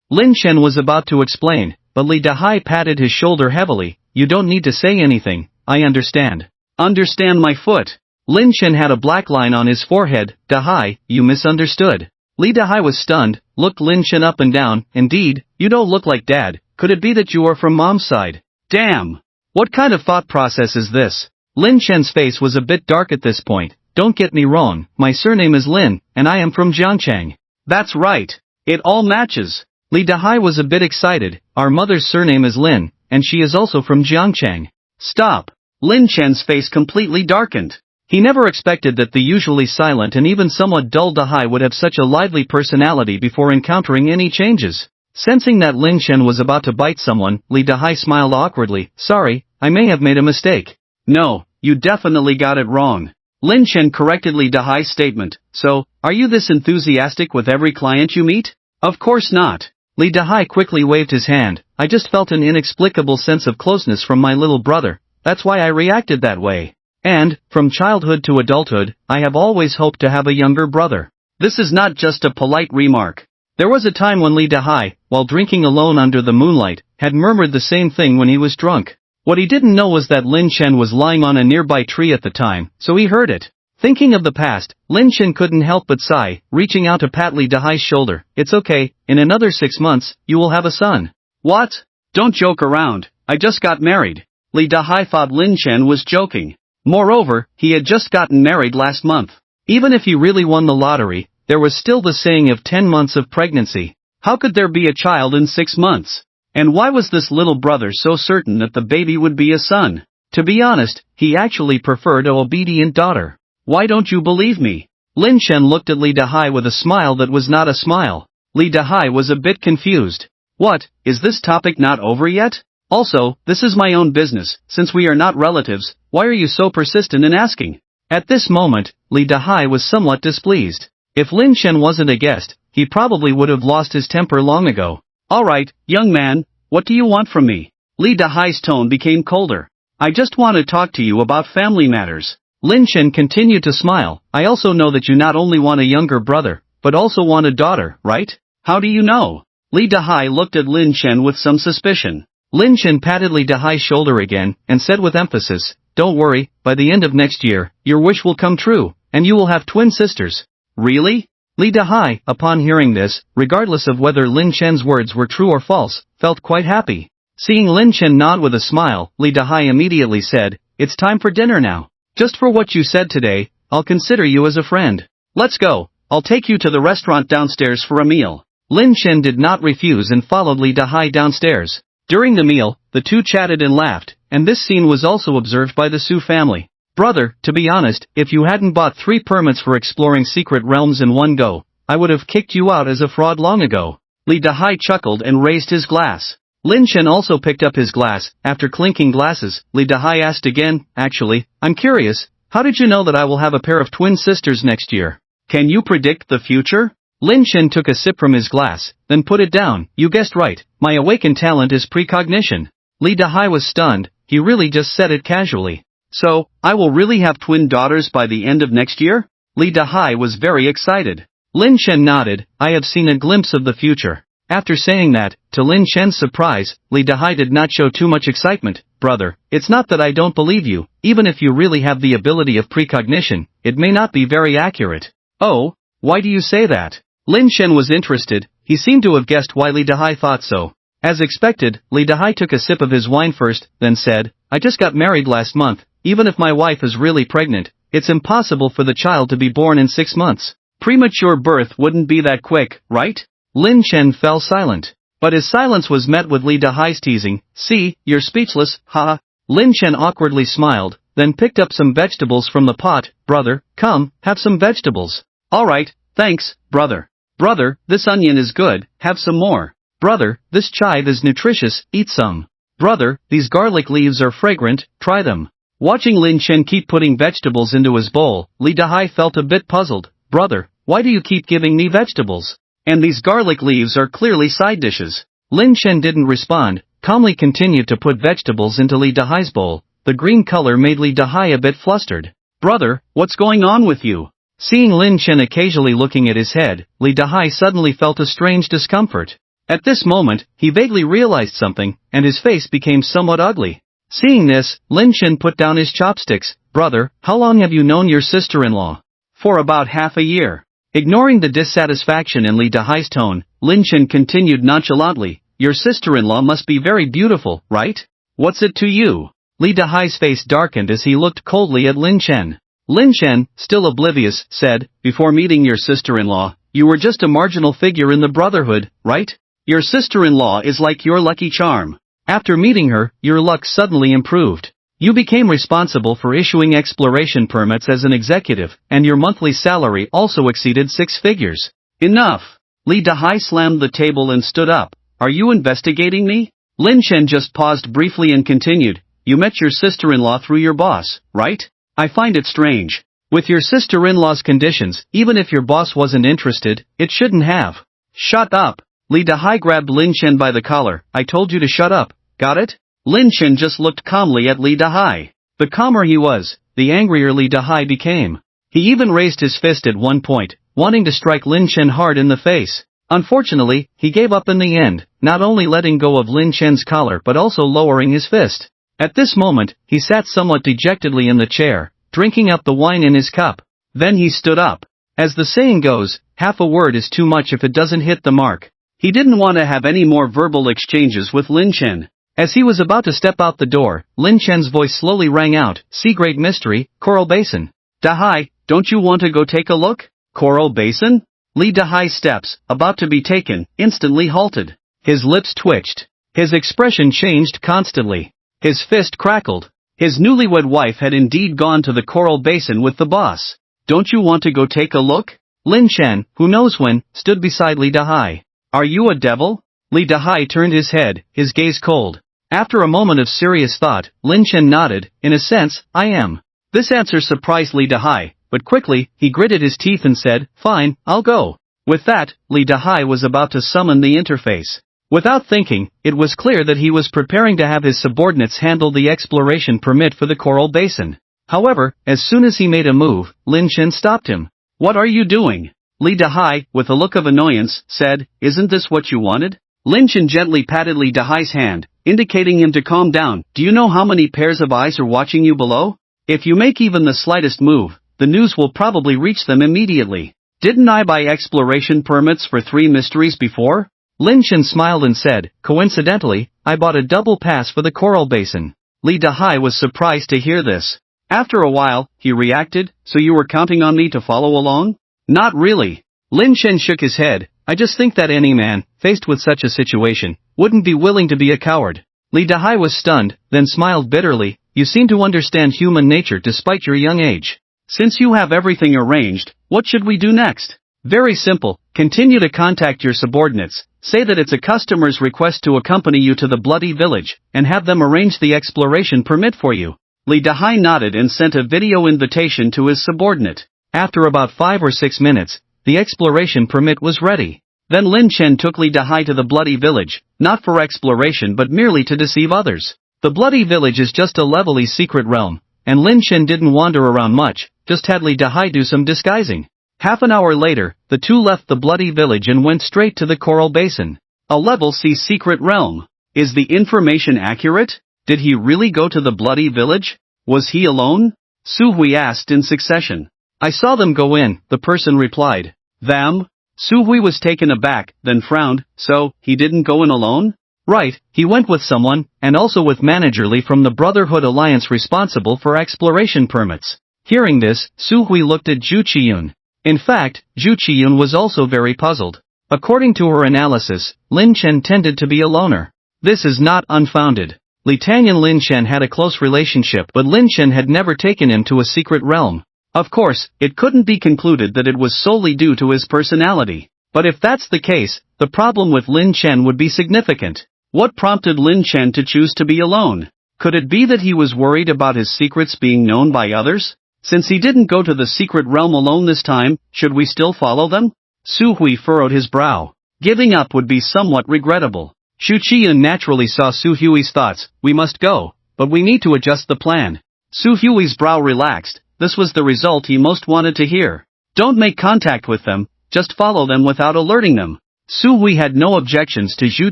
Lin Chen was about to explain, but Li Dahai patted his shoulder heavily. You don't need to say anything, I understand. Understand my foot. Lin Chen had a black line on his forehead. Dahai, you misunderstood. Li Dahai was stunned, looked Lin Chen up and down. Indeed, you don't look like dad. Could it be that you are from mom's side? Damn! What kind of thought process is this? Lin Chen's face was a bit dark at this point. Don't get me wrong, my surname is Lin, and I am from Jiangcheng. That's right. It all matches. Li Dahai was a bit excited. Our mother's surname is Lin, and she is also from Jiangcheng. Stop. Lin Chen's face completely darkened. He never expected that the usually silent and even somewhat dull Dahai would have such a lively personality before encountering any changes. Sensing that Lin Chen was about to bite someone, Li Dahai smiled awkwardly. Sorry, I may have made a mistake. No, you definitely got it wrong. Lin Chen corrected Li Dahai's statement. So, are you this enthusiastic with every client you meet? Of course not. Li Dahai quickly waved his hand. I just felt an inexplicable sense of closeness from my little brother. That's why I reacted that way. And, from childhood to adulthood, I have always hoped to have a younger brother. This is not just a polite remark. There was a time when Lee Dahai, while drinking alone under the moonlight, had murmured the same thing when he was drunk. What he didn't know was that Lin Chen was lying on a nearby tree at the time, so he heard it. Thinking of the past, Lin Chen couldn't help but sigh, reaching out to pat Lee Dahai's shoulder. It's okay, in another 6 months, you will have a son. What? Don't joke around, I just got married. Lee Dahai thought Lin Chen was joking. Moreover, he had just gotten married last month. Even if he really won the lottery, there was still the saying of 10 months of pregnancy. How could there be a child in 6 months? And why was this little brother so certain that the baby would be a son? To be honest, he actually preferred an obedient daughter. Why don't you believe me? Lin Chen looked at Lee Dahai with a smile that was not a smile. Lee Dahai was a bit confused. What, is this topic not over yet? Also, this is my own business, since we are not relatives, why are you so persistent in asking? At this moment, Lee Dahai was somewhat displeased. If Lin Chen wasn't a guest, he probably would have lost his temper long ago. Alright, young man, what do you want from me? Lee Dahai's tone became colder. I just want to talk to you about family matters. Lin Chen continued to smile. I also know that you not only want a younger brother, but also want a daughter, right? How do you know? Lee Dahai looked at Lin Chen with some suspicion. Lin Chen patted Lee Dahai's shoulder again, and said with emphasis, don't worry, by the end of next year, your wish will come true, and you will have twin sisters. Really? Lee Dahai, upon hearing this, regardless of whether Lin Chen's words were true or false, felt quite happy. Seeing Lin Chen nod with a smile, Lee Dahai immediately said, it's time for dinner now. Just for what you said today, I'll consider you as a friend. Let's go, I'll take you to the restaurant downstairs for a meal. Lin Chen did not refuse and followed Lee Dahai downstairs. During the meal, the two chatted and laughed, and this scene was also observed by the Su family. Brother, to be honest, if you hadn't bought 3 permits for exploring secret realms in one go, I would have kicked you out as a fraud long ago. Lee Dahai chuckled and raised his glass. Lin Chen also picked up his glass. After clinking glasses, Lee Dahai asked again, actually, I'm curious, how did you know that I will have a pair of twin sisters next year? Can you predict the future? Lin Chen took a sip from his glass, then put it down. You guessed right, my awakened talent is precognition. Lee Dahai was stunned, he really just said it casually. So, I will really have twin daughters by the end of next year? Lee Dahai was very excited. Lin Chen nodded, I have seen a glimpse of the future. After saying that, to Lin Chen's surprise, Lee Dahai did not show too much excitement. Brother, it's not that I don't believe you, even if you really have the ability of precognition, it may not be very accurate. Oh, why do you say that? Lin Chen was interested, he seemed to have guessed why Lee Dahai thought so. As expected, Lee Dahai took a sip of his wine first, then said, I just got married last month, even if my wife is really pregnant, it's impossible for the child to be born in 6 months. Premature birth wouldn't be that quick, right? Lin Chen fell silent. But his silence was met with Lee Dahai's teasing, see, you're speechless, haha. Lin Chen awkwardly smiled, then picked up some vegetables from the pot. Brother, come, have some vegetables. Alright, thanks, brother. Brother, this onion is good, have some more. Brother, this chive is nutritious, eat some. Brother, these garlic leaves are fragrant, try them. Watching Lin Chen keep putting vegetables into his bowl, Lee Dahai felt a bit puzzled. Brother, why do you keep giving me vegetables? And these garlic leaves are clearly side dishes. Lin Chen didn't respond, calmly continued to put vegetables into Lee Dahai's bowl. The green color made Lee Dahai a bit flustered. Brother, what's going on with you? Seeing Lin Chen occasionally looking at his head, Lee Dahai suddenly felt a strange discomfort. At this moment, he vaguely realized something, and his face became somewhat ugly. Seeing this, Lin Chen put down his chopsticks. Brother, how long have you known your sister-in-law? For about half a year. Ignoring the dissatisfaction in Lee Dahai's tone, Lin Chen continued nonchalantly, your sister-in-law must be very beautiful, right? What's it to you? Lee Dahai's face darkened as he looked coldly at Lin Chen. Lin Chen, still oblivious, said, before meeting your sister-in-law, you were just a marginal figure in the brotherhood, right? Your sister-in-law is like your lucky charm. After meeting her, your luck suddenly improved. You became responsible for issuing exploration permits as an executive, and your monthly salary also exceeded 6 figures. Enough! Lee Dahai slammed the table and stood up. Are you investigating me? Lin Chen just paused briefly and continued, you met your sister-in-law through your boss, right? I find it strange. With your sister-in-law's conditions, even if your boss wasn't interested, it shouldn't have. Shut up! Lee Dahai grabbed Lin Chen by the collar. I told you to shut up, got it? Lin Chen just looked calmly at Lee Dahai. The calmer he was, the angrier Li Dahai became. He even raised his fist at one point, wanting to strike Lin Chen hard in the face. Unfortunately, he gave up in the end, not only letting go of Lin Chen's collar but also lowering his fist. At this moment, he sat somewhat dejectedly in the chair, drinking up the wine in his cup. Then he stood up. As the saying goes, half a word is too much if it doesn't hit the mark. He didn't want to have any more verbal exchanges with Lin Chen. As he was about to step out the door, Lin Chen's voice slowly rang out, "See great mystery, Coral Basin. Dahai, don't you want to go take a look?" Coral Basin? Li Dahai's steps, about to be taken, instantly halted. His lips twitched. His expression changed constantly. His fist crackled. His newlywed wife had indeed gone to the Coral Basin with the boss. "Don't you want to go take a look?" Lin Chen, who knows when, stood beside Li Dahai. "Are you a devil?" Li Dahai turned his head, his gaze cold. After a moment of serious thought, Lin Chen nodded, "In a sense, I am." This answer surprised Li Dahai, but quickly, he gritted his teeth and said, "Fine, I'll go." With that, Li Dahai was about to summon the interface. Without thinking, it was clear that he was preparing to have his subordinates handle the exploration permit for the Coral Basin. However, as soon as he made a move, Lin Chen stopped him. "What are you doing?" Li Dahai, with a look of annoyance, said, "Isn't this what you wanted?" Lin Chen gently patted Li Dahai's hand, indicating him to calm down. "Do you know how many pairs of eyes are watching you below? If you make even the slightest move, the news will probably reach them immediately. Didn't I buy exploration permits for 3 mysteries before?" Lin Chen smiled and said, "Coincidentally, I bought a double pass for the Coral Basin." Li Dahai was surprised to hear this. After a while, he reacted, "So you were counting on me to follow along?" "Not really." Lin Chen shook his head. "I just think that any man, faced with such a situation, wouldn't be willing to be a coward." Li Dahai was stunned, then smiled bitterly. "You seem to understand human nature despite your young age. Since you have everything arranged, what should we do next?" "Very simple, continue to contact your subordinates, say that it's a customer's request to accompany you to the Bloody Village, and have them arrange the exploration permit for you." Li Dahai nodded and sent a video invitation to his subordinate. After about 5 or 6 minutes, the exploration permit was ready. Then Lin Chen took Li Dahai to the Bloody Village, not for exploration but merely to deceive others. The Bloody Village is just a levelly secret realm, and Lin Chen didn't wander around much, just had Li Dahai do some disguising. Half an hour later, the two left the Bloody Village and went straight to the Coral Basin. A level C secret realm. Is the information accurate? Did he really go to the Bloody Village? Was he alone? Su Hui asked in succession. "I saw them go in," the person replied. "Them?" Su Hui was taken aback, then frowned. "So, he didn't go in alone?" "Right, he went with someone, and also with Manager Li from the Brotherhood Alliance responsible for exploration permits." Hearing this, Su Hui looked at Zhu Qiyun. In fact, Zhu Qiyun was also very puzzled. According to her analysis, Lin Chen tended to be a loner. This is not unfounded. Li Tang and Lin Chen had a close relationship, but Lin Chen had never taken him to a secret realm. Of course, it couldn't be concluded that it was solely due to his personality. But if that's the case, the problem with Lin Chen would be significant. What prompted Lin Chen to choose to be alone? Could it be that he was worried about his secrets being known by others? Since he didn't go to the secret realm alone this time, should we still follow them? Su Hui furrowed his brow. Giving up would be somewhat regrettable. Zhu Qiyun naturally saw Su Hui's thoughts. "We must go, but we need to adjust the plan." Su Hui's brow relaxed. This was the result he most wanted to hear. Don't make contact with them, just follow them without alerting them. Su Hui had no objections to Zhu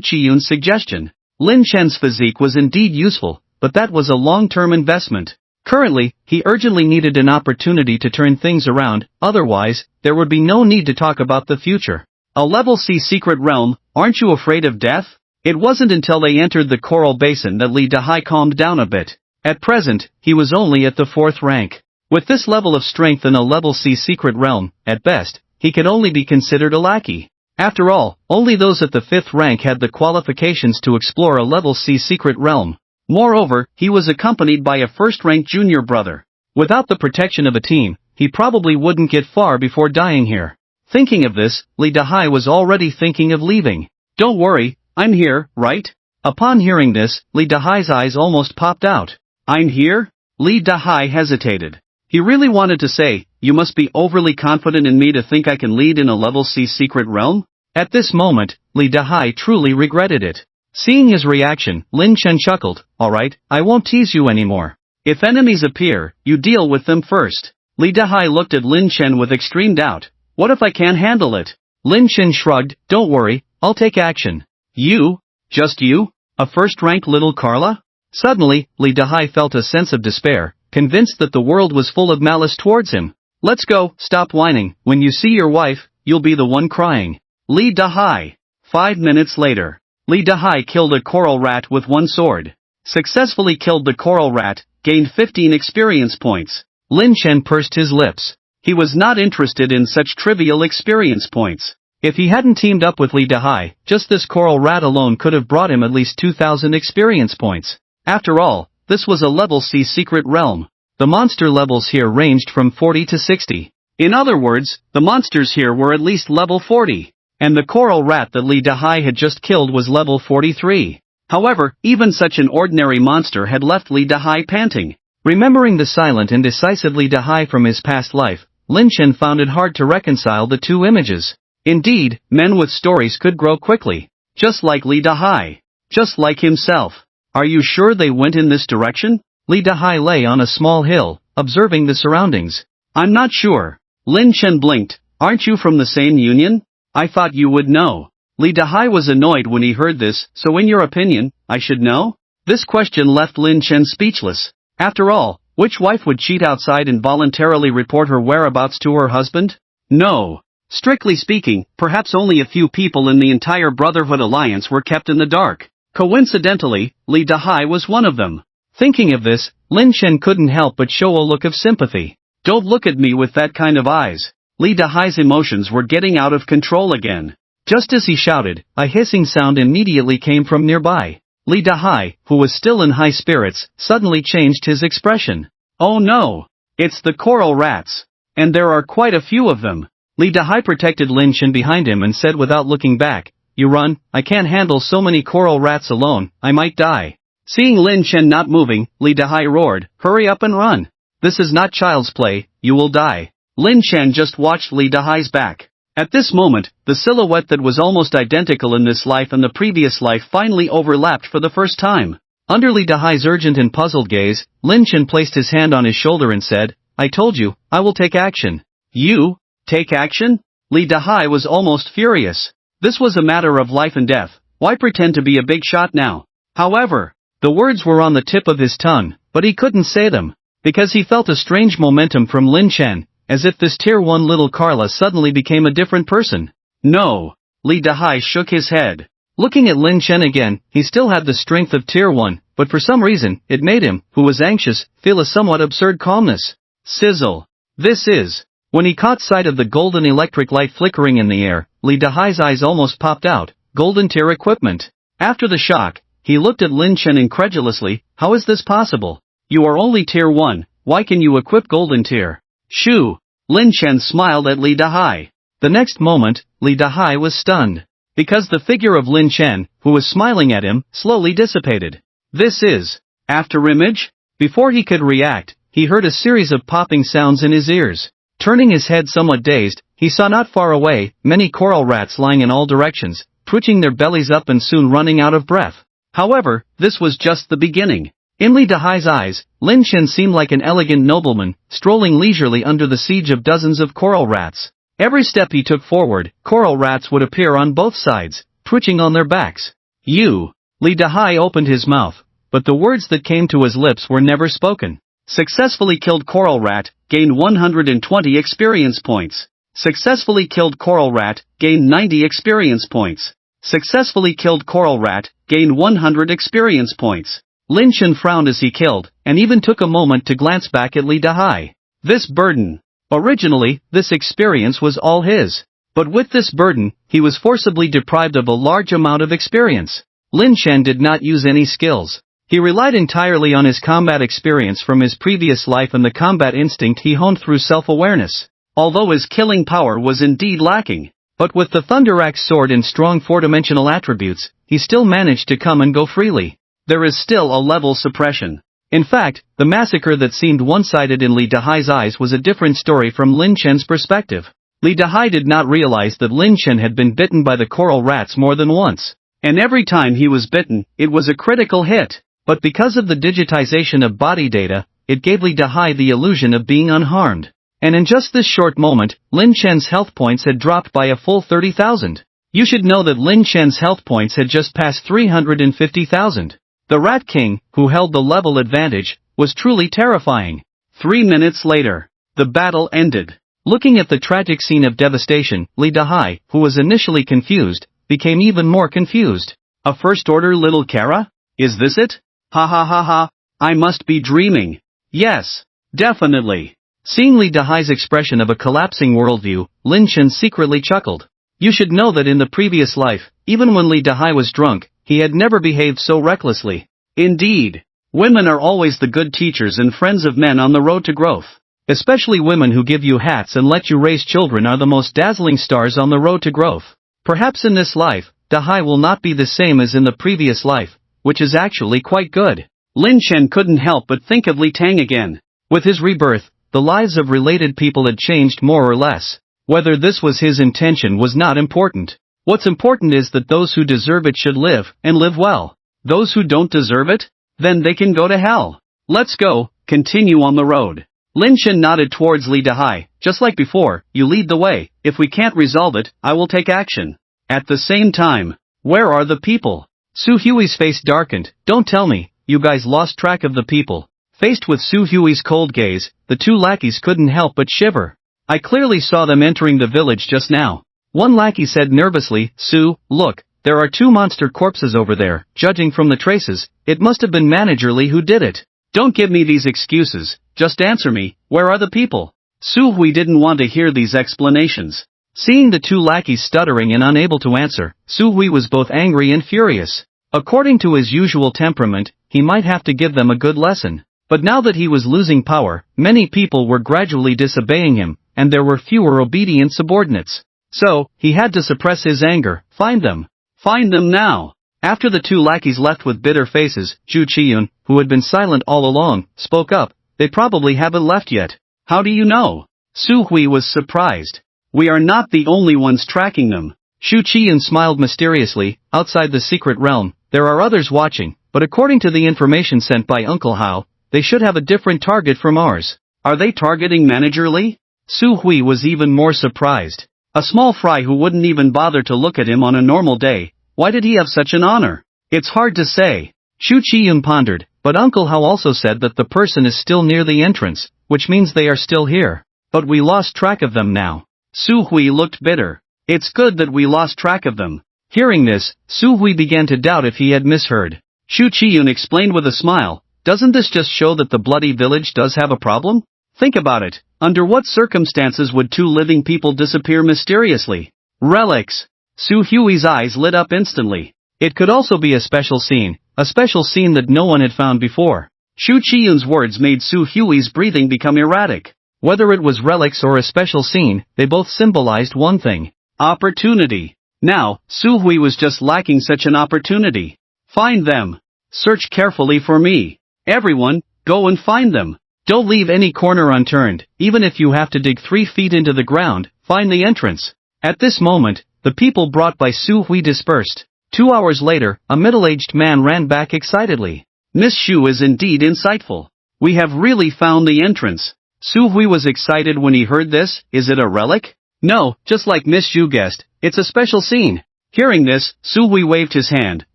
Qiyun's suggestion. Lin Chen's physique was indeed useful, but that was a long-term investment. Currently, he urgently needed an opportunity to turn things around, otherwise, there would be no need to talk about the future. A level C secret realm, aren't you afraid of death? It wasn't until they entered the Coral Basin that Li Dahai calmed down a bit. At present, he was only at the 4th rank. With this level of strength in a level C secret realm, at best, he could only be considered a lackey. After all, only those at the 5th rank had the qualifications to explore a level C secret realm. Moreover, he was accompanied by a first-rank junior brother. Without the protection of a team, he probably wouldn't get far before dying here. Thinking of this, Li Dahai was already thinking of leaving. "Don't worry, I'm here, right?" Upon hearing this, Li Dahai's eyes almost popped out. "I'm here?" Li Dahai hesitated. He really wanted to say, "You must be overly confident in me to think I can lead in a level C secret realm?" At this moment, Li Dahai truly regretted it. Seeing his reaction, Lin Chen chuckled. "Alright, I won't tease you anymore. If enemies appear, you deal with them first. Li Dehai looked at Lin Chen with extreme doubt. What if I can't handle it? Lin Chen shrugged. Don't worry, I'll take action. You? Just you? A first-rank little Carla? Suddenly, Li Dehai felt a sense of despair, convinced that the world was full of malice towards him. Let's go, stop whining. When you see your wife, you'll be the one crying. Li Dehai. 5 minutes later. Li Dehai killed a coral rat with one sword. Successfully killed the coral rat, gained 15 experience points. Lin Chen pursed his lips. He was not interested in such trivial experience points. If he hadn't teamed up with Li Dehai, just this coral rat alone could have brought him at least 2,000 experience points. After all, this was a level C secret realm. The monster levels here ranged from 40 to 60. In other words, the monsters here were at least level 40. And the coral rat that Li Dehai had just killed was level 43. However, even such an ordinary monster had left Li Dehai panting. Remembering the silent and decisive Li Dehai from his past life, Lin Chen found it hard to reconcile the two images. Indeed, men with stories could grow quickly. Just like Li Dehai. Just like himself. Are you sure they went in this direction? Li Dehai lay on a small hill, observing the surroundings. I'm not sure. Lin Chen blinked. Aren't you from the same union? I thought you would know. Li Dehai was annoyed when he heard this, so in your opinion, I should know? This question left Lin Chen speechless. After all, which wife would cheat outside and voluntarily report her whereabouts to her husband? No. Strictly speaking, perhaps only a few people in the entire Brotherhood Alliance were kept in the dark. Coincidentally, Li Dehai was one of them. Thinking of this, Lin Chen couldn't help but show a look of sympathy. Don't look at me with that kind of eyes. Li Dehai's emotions were getting out of control again. Just as he shouted, a hissing sound immediately came from nearby. Li Dehai, who was still in high spirits, suddenly changed his expression. Oh no! It's the coral rats. And there are quite a few of them. Li Dehai protected Lin Chen behind him and said without looking back, You run, I can't handle so many coral rats alone, I might die. Seeing Lin Chen not moving, Li Dehai roared, Hurry up and run. This is not child's play, you will die. Lin Chen just watched Li Dehai's back. At this moment, the silhouette that was almost identical in this life and the previous life finally overlapped for the first time. Under Li Dehai's urgent and puzzled gaze, Lin Chen placed his hand on his shoulder and said, I told you, I will take action. You? Take action? Li Dehai was almost furious. This was a matter of life and death, why pretend to be a big shot now? However, the words were on the tip of his tongue, but he couldn't say them. Because he felt a strange momentum from Lin Chen, as if this Tier 1 little Carla suddenly became a different person. No. Li Dehai shook his head. Looking at Lin Chen again, he still had the strength of Tier 1, but for some reason, it made him, who was anxious, feel a somewhat absurd calmness. Sizzle. This is. When he caught sight of the golden electric light flickering in the air, Li Dehai's eyes almost popped out. Golden tier equipment. After the shock, he looked at Lin Chen incredulously. How is this possible? You are only Tier 1, why can you equip golden tier? Shoo! Lin Chen smiled at Li Dehai. The next moment, Li Dehai was stunned. Because the figure of Lin Chen, who was smiling at him, slowly dissipated. This is. After image? Before he could react, he heard a series of popping sounds in his ears. Turning his head somewhat dazed, he saw not far away, many coral rats lying in all directions, twitching their bellies up and soon running out of breath. However, this was just the beginning. In Li Dehai's eyes, Lin Chen seemed like an elegant nobleman, strolling leisurely under the siege of dozens of coral rats. Every step he took forward, coral rats would appear on both sides, twitching on their backs. You! Li Dehai opened his mouth, but the words that came to his lips were never spoken. Successfully killed coral rat, gained 120 experience points. Successfully killed coral rat, gained 90 experience points. Successfully killed coral rat, gained 100 experience points. Lin Chen frowned as he killed, and even took a moment to glance back at Li Dehai. This burden. Originally, this experience was all his. But with this burden, he was forcibly deprived of a large amount of experience. Lin Chen did not use any skills. He relied entirely on his combat experience from his previous life and the combat instinct he honed through self-awareness. Although his killing power was indeed lacking. But with the Thunder Axe sword and strong four-dimensional attributes, he still managed to come and go freely. There is still a level suppression. In fact, the massacre that seemed one-sided in Li Dehai's eyes was a different story from Lin Chen's perspective. Li Dehai did not realize that Lin Chen had been bitten by the coral rats more than once. And every time he was bitten, it was a critical hit. But because of the digitization of body data, it gave Li Dahai the illusion of being unharmed. And in just this short moment, Lin Chen's health points had dropped by a full 30,000. You should know that Lin Chen's health points had just passed 350,000. The Rat King, who held the level advantage, was truly terrifying. 3 minutes later, the battle ended. Looking at the tragic scene of devastation, Li Dahai, who was initially confused, became even more confused. A first-order little Kara? Is this it? Ha ha ha ha, I must be dreaming. Yes, definitely. Seeing Li Dahai's expression of a collapsing worldview, Lin Chen secretly chuckled. You should know that in the previous life, even when Li Dahai was drunk, he had never behaved so recklessly. Indeed, women are always the good teachers and friends of men on the road to growth. Especially women who give you hats and let you raise children are the most dazzling stars on the road to growth. Perhaps in this life, Dahai will not be the same as in the previous life, which is actually quite good. Lin Chen couldn't help but think of Li Tang again. With his rebirth, the lives of related people had changed more or less. Whether this was his intention was not important. What's important is that those who deserve it should live, and live well. Those who don't deserve it? Then they can go to hell. Let's go, continue on the road. Lin Chen nodded towards Li Dahai. Just like before, you lead the way. If we can't resolve it, I will take action. At the same time, where are the people? Su Hui's face darkened. Don't tell me, you guys lost track of the people. Faced with Su Hui's cold gaze, the two lackeys couldn't help but shiver. I clearly saw them entering the village just now. One lackey said nervously, Su, look, there are 2 monster corpses over there. Judging from the traces, it must have been Manager Li who did it. Don't give me these excuses, just answer me, where are the people? Su Hui didn't want to hear these explanations. Seeing the 2 lackeys stuttering and unable to answer, Su Hui was both angry and furious. According to his usual temperament, he might have to give them a good lesson. But now that he was losing power, many people were gradually disobeying him, and there were fewer obedient subordinates. So, he had to suppress his anger. Find them. Find them now. After the 2 lackeys left with bitter faces, Zhu Qiyun, who had been silent all along, spoke up. They probably haven't left yet. How do you know? Su Hui was surprised. We are not the only ones tracking them. Zhu Qiyun smiled mysteriously. Outside the secret realm, there are others watching, but according to the information sent by Uncle Hao, they should have a different target from ours. Are they targeting Manager Li? Su Hui was even more surprised. A small fry who wouldn't even bother to look at him on a normal day. Why did he have such an honor? It's hard to say. Zhu Qiyun pondered, but Uncle Hao also said that the person is still near the entrance, which means they are still here. But we lost track of them now. Su Hui looked bitter. It's good that we lost track of them. Hearing this, Su Hui began to doubt if he had misheard. Zhu Qiyun explained with a smile. Doesn't this just show that the bloody village does have a problem? Think about it. Under what circumstances would 2 living people disappear mysteriously? Relics. Su Hui's eyes lit up instantly. It could also be a special scene that no one had found before. Zhu Qiyun's words made Su Hui's breathing become erratic. Whether it was relics or a special scene, they both symbolized one thing. Opportunity. Now, Su Hui was just lacking such an opportunity. Find them. Search carefully for me. Everyone, go and find them. Don't leave any corner unturned, even if you have to dig 3 feet into the ground, find the entrance. At this moment, the people brought by Su Hui dispersed. 2 hours later, a middle-aged man ran back excitedly. Miss Xu is indeed insightful. We have really found the entrance. Su Hui was excited when he heard this. Is it a relic? No, just like Miss Xu guessed, it's a special scene. Hearing this, Su Hui waved his hand.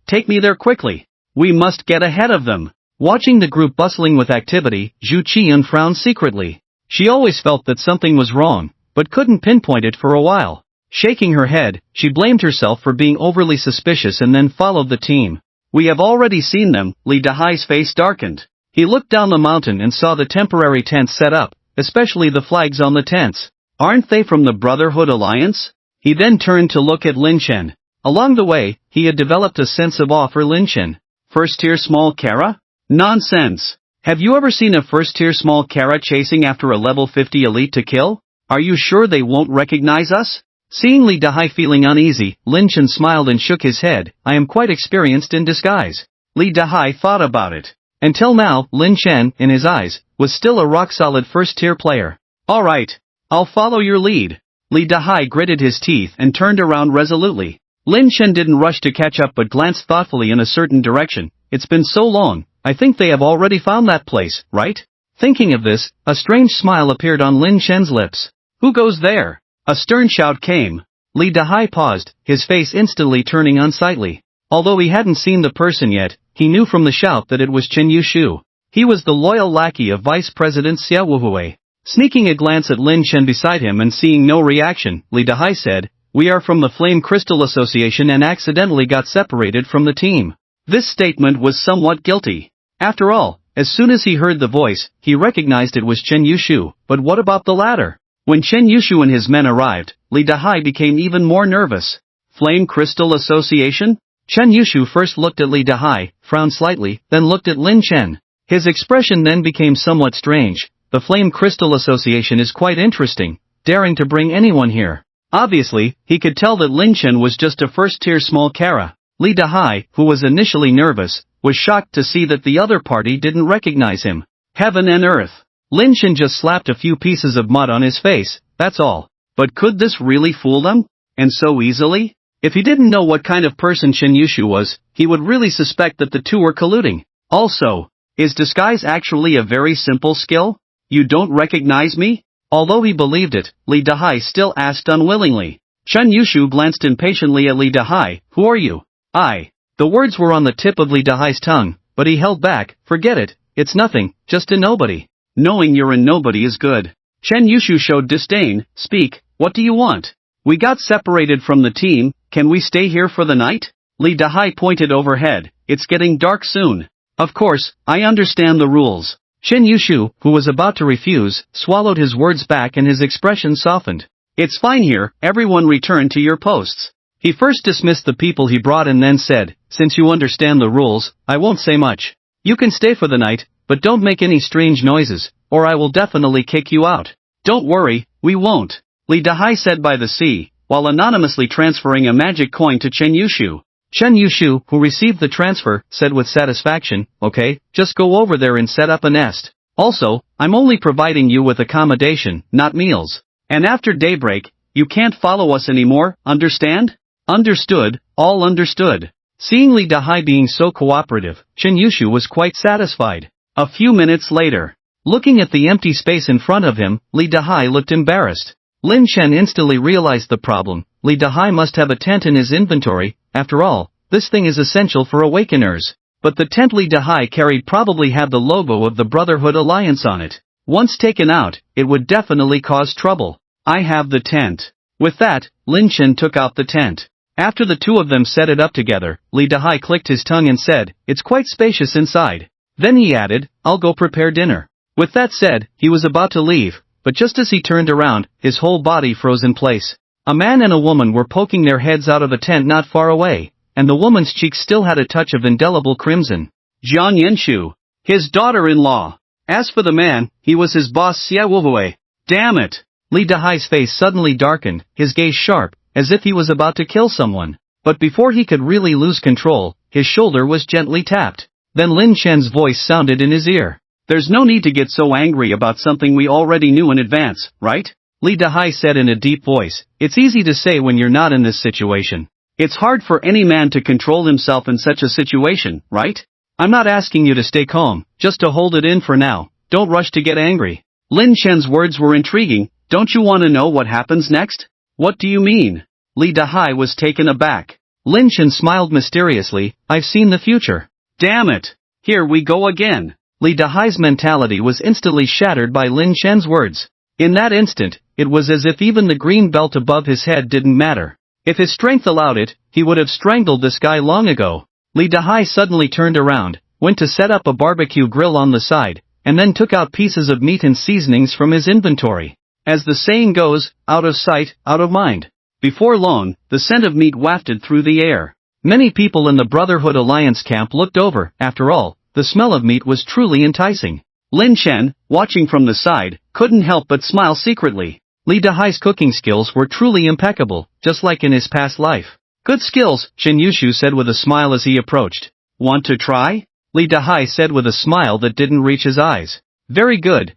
Take me there quickly. We must get ahead of them. Watching the group bustling with activity, Zhu Qiyun frowned secretly. She always felt that something was wrong, but couldn't pinpoint it for a while. Shaking her head, she blamed herself for being overly suspicious and then followed the team. We have already seen them. Li Dahai's face darkened. He looked down the mountain and saw the temporary tents set up, especially the flags on the tents. Aren't they from the Brotherhood Alliance? He then turned to look at Lin Chen. Along the way, he had developed a sense of awe for Lin Chen. First-tier small Kara? Nonsense. Have you ever seen a first-tier small Kara chasing after a level 50 elite to kill? Are you sure they won't recognize us? Seeing Li Dahai feeling uneasy, Lin Chen smiled and shook his head. I am quite experienced in disguise. Li Dahai thought about it. Until now, Lin Chen, in his eyes, was still a rock-solid first-tier player. Alright. I'll follow your lead. Li Dahai gritted his teeth and turned around resolutely. Lin Chen didn't rush to catch up but glanced thoughtfully in a certain direction. It's been so long, I think they have already found that place, right? Thinking of this, a strange smile appeared on Lin Chen's lips. Who goes there? A stern shout came. Li Dahai paused, his face instantly turning unsightly. Although he hadn't seen the person yet, he knew from the shout that it was Chen Yushu. He was the loyal lackey of Vice President Xia Wuhui. Sneaking a glance at Lin Chen beside him and seeing no reaction, Li Dahai said, "We are from the Flame Crystal Association and accidentally got separated from the team." This statement was somewhat guilty. After all, as soon as he heard the voice, he recognized it was Chen Yushu, but what about the latter? When Chen Yushu and his men arrived, Li Dahai became even more nervous. Flame Crystal Association? Chen Yushu first looked at Li Dahai, frowned slightly, then looked at Lin Chen. His expression then became somewhat strange. The Flame Crystal Association is quite interesting, daring to bring anyone here. Obviously, he could tell that Lin Chen was just a first-tier small Kara. Li Dahai, who was initially nervous, was shocked to see that the other party didn't recognize him. Heaven and earth. Lin Chen just slapped a few pieces of mud on his face, that's all. But could this really fool them? And so easily? If he didn't know what kind of person Chen Yushu was, he would really suspect that the two were colluding. Also, is disguise actually a very simple skill? You don't recognize me? Although he believed it, Li Dahai still asked unwillingly. Chen Yushu glanced impatiently at Li Dahai. Who are you? I. The words were on the tip of Li Dahai's tongue, but he held back. Forget it, it's nothing, just a nobody. Knowing you're a nobody is good. Chen Yushu showed disdain. Speak, what do you want? We got separated from the team, can we stay here for the night? Li Dahai pointed overhead. It's getting dark soon. Of course, I understand the rules. Chen Yushu, who was about to refuse, swallowed his words back and his expression softened. It's fine here, everyone return to your posts. He first dismissed the people he brought and then said, since you understand the rules, I won't say much. You can stay for the night, but don't make any strange noises, or I will definitely kick you out. Don't worry, we won't. Li Dahai said by the sea, while anonymously transferring a magic coin to Chen Yushu. Chen Yushu, who received the transfer, said with satisfaction, okay, just go over there and set up a nest. Also, I'm only providing you with accommodation, not meals. And after daybreak, you can't follow us anymore, understand? Understood, all understood. Seeing Li Dahai being so cooperative, Chen Yushu was quite satisfied. A few minutes later, looking at the empty space in front of him, Li Dahai looked embarrassed. Lin Chen instantly realized the problem. Li Dahai must have a tent in his inventory, after all, this thing is essential for awakeners. But the tent Li Dahai carried probably had the logo of the Brotherhood Alliance on it. Once taken out, it would definitely cause trouble. I have the tent. With that, Lin Chen took out the tent. After the two of them set it up together, Li Dahai clicked his tongue and said, it's quite spacious inside. Then he added, I'll go prepare dinner. With that said, he was about to leave, but just as he turned around, his whole body froze in place. A man and a woman were poking their heads out of the tent not far away, and the woman's cheeks still had a touch of indelible crimson. Jiang Yenshu, his daughter-in-law. As for the man, he was his boss Xia Wuhui. Damn it! Li Dahai's face suddenly darkened, his gaze sharp, as if he was about to kill someone. But before he could really lose control, his shoulder was gently tapped. Then Lin Chen's voice sounded in his ear. There's no need to get so angry about something we already knew in advance, right? Li Dahai said in a deep voice, it's easy to say when you're not in this situation. It's hard for any man to control himself in such a situation, right? I'm not asking you to stay calm, just to hold it in for now, don't rush to get angry. Lin Chen's words were intriguing, don't you want to know what happens next? What do you mean? Li Dahai was taken aback. Lin Chen smiled mysteriously, I've seen the future. Damn it! Here we go again. Li Dahai's mentality was instantly shattered by Lin Chen's words. In that instant, it was as if even the green belt above his head didn't matter. If his strength allowed it, he would have strangled this guy long ago. Li Dahai suddenly turned around, went to set up a barbecue grill on the side, and then took out pieces of meat and seasonings from his inventory. As the saying goes, out of sight, out of mind. Before long, the scent of meat wafted through the air. Many people in the Brotherhood Alliance camp looked over. After all, the smell of meat was truly enticing. Lin Chen, watching from the side, couldn't help but smile secretly. Li Dahai's cooking skills were truly impeccable, just like in his past life. Good skills, Chen Yushu said with a smile as he approached. Want to try? Li Dahai said with a smile that didn't reach his eyes. Very good,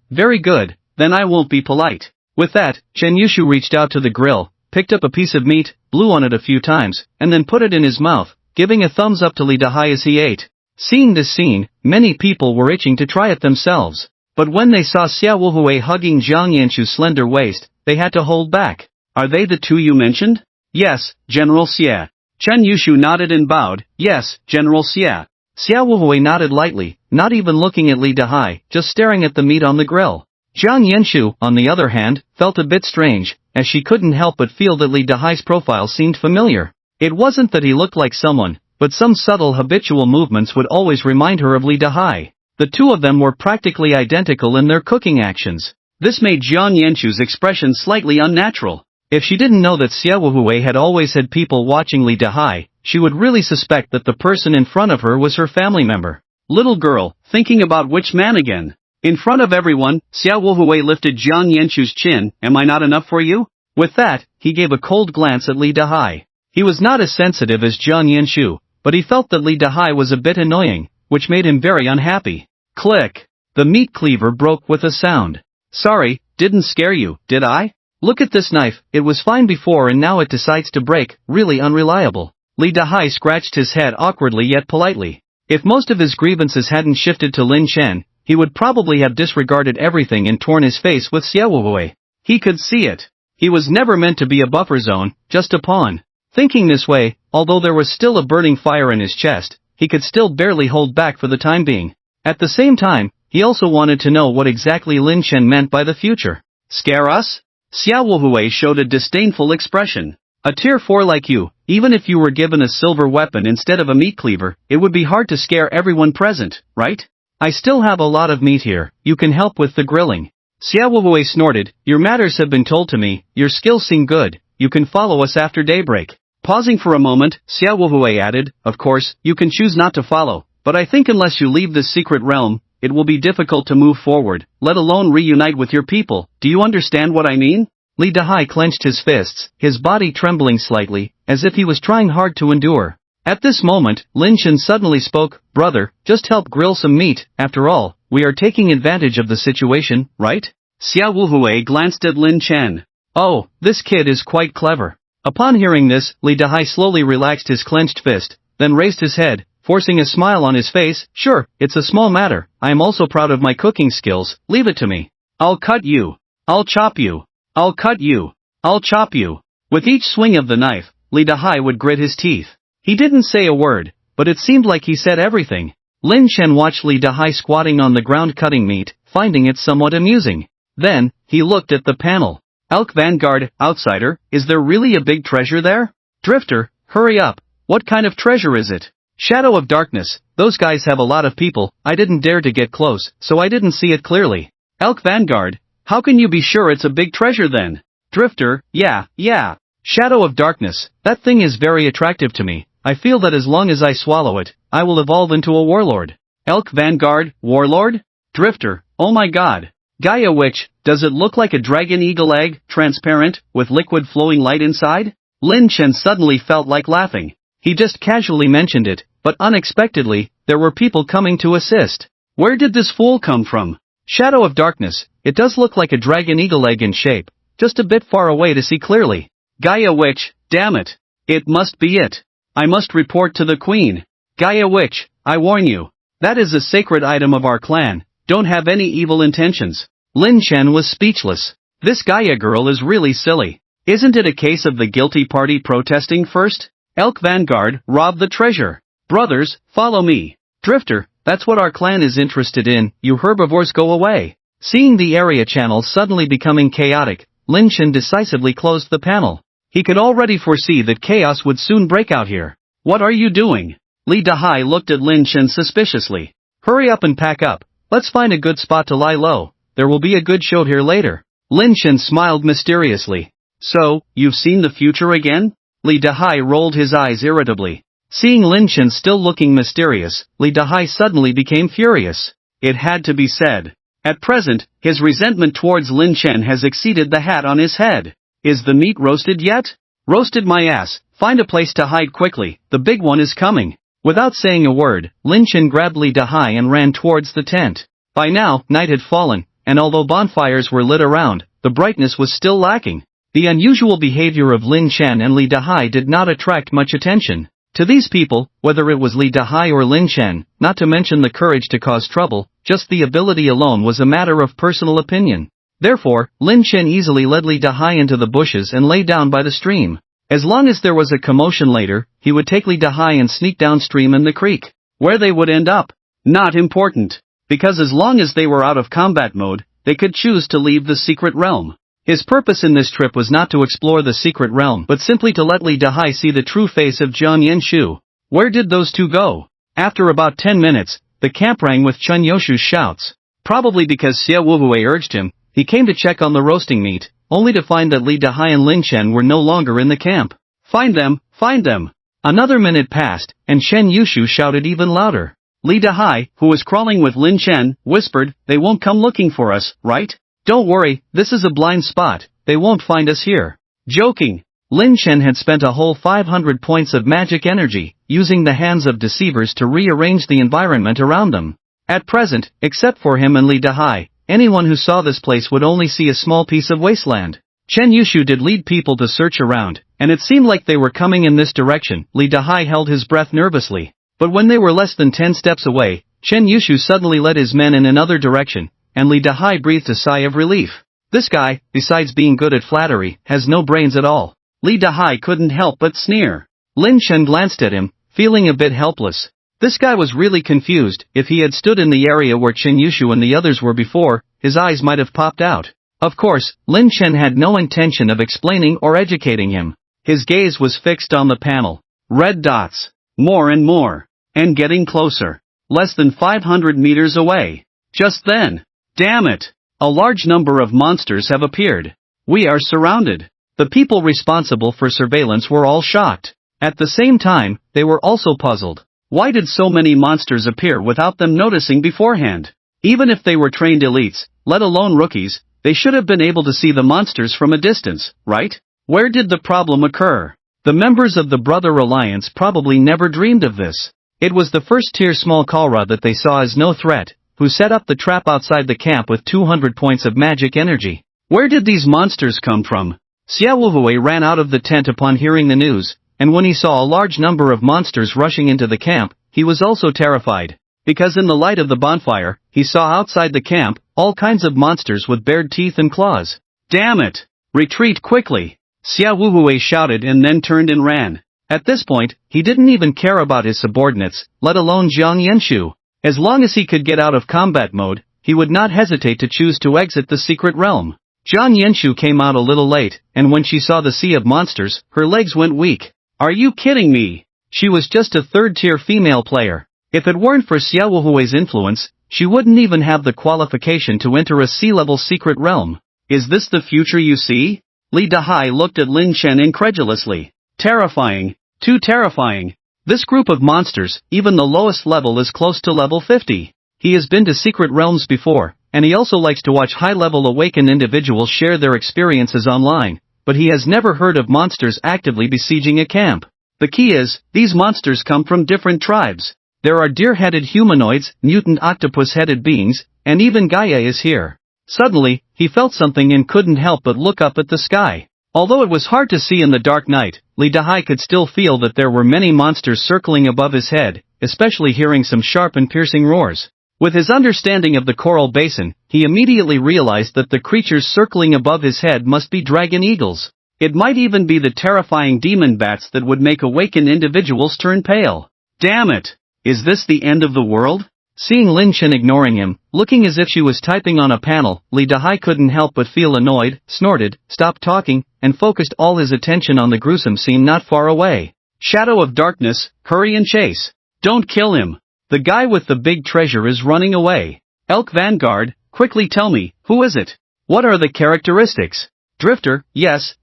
then I won't be polite. With that, Chen Yushu reached out to the grill, picked up a piece of meat, blew on it a few times, and then put it in his mouth, giving a thumbs up to Li Dahai as he ate. Seeing this scene, many people were itching to try it themselves. But when they saw Xia Wuhui hugging Jiang Yanshu's slender waist, they had to hold back. Are they the two you mentioned? Yes, General Xia. Chen Yushu nodded and bowed. Yes, General Xia. Xia Wuhui nodded lightly, not even looking at Li Dahai, just staring at the meat on the grill. Jiang Yanshu, on the other hand, felt a bit strange, as she couldn't help but feel that Li Dahai's profile seemed familiar. It wasn't that he looked like someone, but some subtle habitual movements would always remind her of Li Dahai. The two of them were practically identical in their cooking actions. This made Jiang Yanshu's expression slightly unnatural. If she didn't know that Xia Wuhui had always had people watching Li Dahai, she would really suspect that the person in front of her was her family member. Little girl, thinking about which man again? In front of everyone, Xia Wuhui lifted Jiang Yanshu's chin. Am I not enough for you? With that, he gave a cold glance at Li Dahai. He was not as sensitive as Jiang Yanshu, but he felt that Li Dahai was a bit annoying, which made him very unhappy. Click! The meat cleaver broke with a sound. Sorry, didn't scare you, did I? Look at this knife, it was fine before and now it decides to break, really unreliable. Li Dahai scratched his head awkwardly yet politely. If most of his grievances hadn't shifted to Lin Chen, he would probably have disregarded everything and torn his face with Xia Wuhui. He could see it. He was never meant to be a buffer zone, just a pawn. Thinking this way, although there was still a burning fire in his chest, he could still barely hold back for the time being. At the same time, he also wanted to know what exactly Lin Chen meant by the future. Scare us? Xia Wuhui showed a disdainful expression. A tier 4 like you, even if you were given a silver weapon instead of a meat cleaver, it would be hard to scare everyone present, right? I still have a lot of meat here, you can help with the grilling. Xia Wuhui snorted, your matters have been told to me, your skills seem good, you can follow us after daybreak. Pausing for a moment, Xia Wuhui added, of course, you can choose not to follow, but I think unless you leave this secret realm, it will be difficult to move forward, let alone reunite with your people. Do you understand what I mean? Li Dahai clenched his fists, his body trembling slightly, as if he was trying hard to endure. At this moment, Lin Chen suddenly spoke, brother, just help grill some meat, after all, we are taking advantage of the situation, right? Xia Wuhui glanced at Lin Chen. Oh, this kid is quite clever. Upon hearing this, Li Dahai slowly relaxed his clenched fist, then raised his head, forcing a smile on his face. Sure, it's a small matter, I am also proud of my cooking skills, leave it to me. I'll cut you. I'll chop you. I'll cut you. I'll chop you. With each swing of the knife, Li Dahai would grit his teeth. He didn't say a word, but it seemed like he said everything. Lin Chen watched Li Dahai squatting on the ground cutting meat, finding it somewhat amusing. Then, he looked at the panel. Elk Vanguard, outsider, is there really a big treasure there? Drifter, hurry up, what kind of treasure is it? Shadow of Darkness, those guys have a lot of people, I didn't dare to get close, so I didn't see it clearly. Elk Vanguard, how can you be sure it's a big treasure then? Drifter, yeah. Shadow of Darkness, that thing is very attractive to me, I feel that as long as I swallow it, I will evolve into a warlord. Elk Vanguard, warlord? Drifter, oh my god. Gaia Witch, does it look like a dragon eagle egg, transparent, with liquid flowing light inside? Lin Chen suddenly felt like laughing. He just casually mentioned it, but unexpectedly, there were people coming to assist. Where did this fool come from? Shadow of Darkness, it does look like a dragon eagle egg in shape, just a bit far away to see clearly. Gaia Witch, damn it. It must be it. I must report to the queen. Gaia Witch, I warn you. That is a sacred item of our clan, don't have any evil intentions. Lin Chen was speechless. This Gaia girl is really silly. Isn't it a case of the guilty party protesting first? Elk Vanguard, rob the treasure. Brothers, follow me. Drifter, that's what our clan is interested in, you herbivores go away. Seeing the area channel suddenly becoming chaotic, Lin Chen decisively closed the panel. He could already foresee that chaos would soon break out here. What are you doing? Li Dahai looked at Lin Chen suspiciously. Hurry up and pack up, let's find a good spot to lie low, there will be a good show here later. Lin Chen smiled mysteriously. So, you've seen the future again? Li Dahai rolled his eyes irritably. Seeing Lin Chen still looking mysterious, Li Dahai suddenly became furious. It had to be said. At present, his resentment towards Lin Chen has exceeded the hat on his head. Is the meat roasted yet? Roasted my ass, find a place to hide quickly, the big one is coming. Without saying a word, Lin Chen grabbed Li Dahai and ran towards the tent. By now, night had fallen, and although bonfires were lit around, the brightness was still lacking. The unusual behavior of Lin Chen and Li Dahai did not attract much attention. To these people, whether it was Li Dahai or Lin Chen, not to mention the courage to cause trouble, just the ability alone was a matter of personal opinion. Therefore, Lin Chen easily led Li Dahai into the bushes and lay down by the stream. As long as there was a commotion later, he would take Li Dahai and sneak downstream in the creek. Where they would end up? Not important. Because as long as they were out of combat mode, they could choose to leave the secret realm. His purpose in this trip was not to explore the secret realm but simply to let Li Dahai see the true face of Jiang Yanshu. Where did those two go? After about 10 minutes, the camp rang with Chun Yoshu's shouts. Probably because Xie Wuwei urged him, he came to check on the roasting meat, only to find that Li Dahai and Lin Chen were no longer in the camp. Find them, find them! Another minute passed, and Chen Yushu shouted even louder. Li Dahai, who was crawling with Lin Chen, whispered, "They won't come looking for us, right? Don't worry, this is a blind spot, they won't find us here." Joking. Lin Chen had spent a whole 500 points of magic energy, using the hands of deceivers to rearrange the environment around them. At present, except for him and Li Dahai, anyone who saw this place would only see a small piece of wasteland. Chen Yushu did lead people to search around, and it seemed like they were coming in this direction. Li Dahai held his breath nervously. But when they were less than 10 steps away, Chen Yushu suddenly led his men in another direction, and Li Dahai breathed a sigh of relief. This guy, besides being good at flattery, has no brains at all. Li Dahai couldn't help but sneer. Lin Chen glanced at him, feeling a bit helpless. This guy was really confused. If he had stood in the area where Chen Yushu and the others were before, his eyes might have popped out. Of course, Lin Chen had no intention of explaining or educating him. His gaze was fixed on the panel. Red dots. More and more. And getting closer. Less than 500 meters away. Just then. Damn it! A large number of monsters have appeared. We are surrounded. The people responsible for surveillance were all shocked. At the same time, they were also puzzled. Why did so many monsters appear without them noticing beforehand? Even if they were trained elites, let alone rookies, they should have been able to see the monsters from a distance, right? Where did the problem occur? The members of the Brother Alliance probably never dreamed of this. It was the first-tier small Kalra that they saw as no threat, who set up the trap outside the camp with 200 points of magic energy. Where did these monsters come from? Xie Wuwei ran out of the tent upon hearing the news, and when he saw a large number of monsters rushing into the camp, he was also terrified. Because in the light of the bonfire, he saw outside the camp, all kinds of monsters with bared teeth and claws. Damn it! Retreat quickly! Xie Wuwei shouted and then turned and ran. At this point, he didn't even care about his subordinates, let alone Jiang Yanshu. As long as he could get out of combat mode, he would not hesitate to choose to exit the secret realm. Jiang Yanshu came out a little late, and when she saw the sea of monsters, her legs went weak. Are you kidding me? She was just a third-tier female player. If it weren't for Xie Wuhui's influence, she wouldn't even have the qualification to enter a sea-level secret realm. Is this the future you see? Li Dahai looked at Lin Chen incredulously. Terrifying. Too terrifying. This group of monsters, even the lowest level is close to level 50. He has been to secret realms before, and he also likes to watch high-level awakened individuals share their experiences online, but he has never heard of monsters actively besieging a camp. The key is, these monsters come from different tribes. There are deer-headed humanoids, mutant octopus-headed beings, and even Gaia is here. Suddenly, he felt something and couldn't help but look up at the sky. Although it was hard to see in the dark night, Li Dahai could still feel that there were many monsters circling above his head, especially hearing some sharp and piercing roars. With his understanding of the coral basin, he immediately realized that the creatures circling above his head must be dragon eagles. It might even be the terrifying demon bats that would make awakened individuals turn pale. Damn it! Is this the end of the world? Seeing Lin Chen ignoring him, looking as if she was typing on a panel, Li Dahai couldn't help but feel annoyed, snorted, stopped talking, and focused all his attention on the gruesome scene not far away. Shadow of darkness, hurry and chase. Don't kill him. The guy with the big treasure is running away. Elk Vanguard, quickly tell me, who is it? What are the characteristics? Drifter, yes,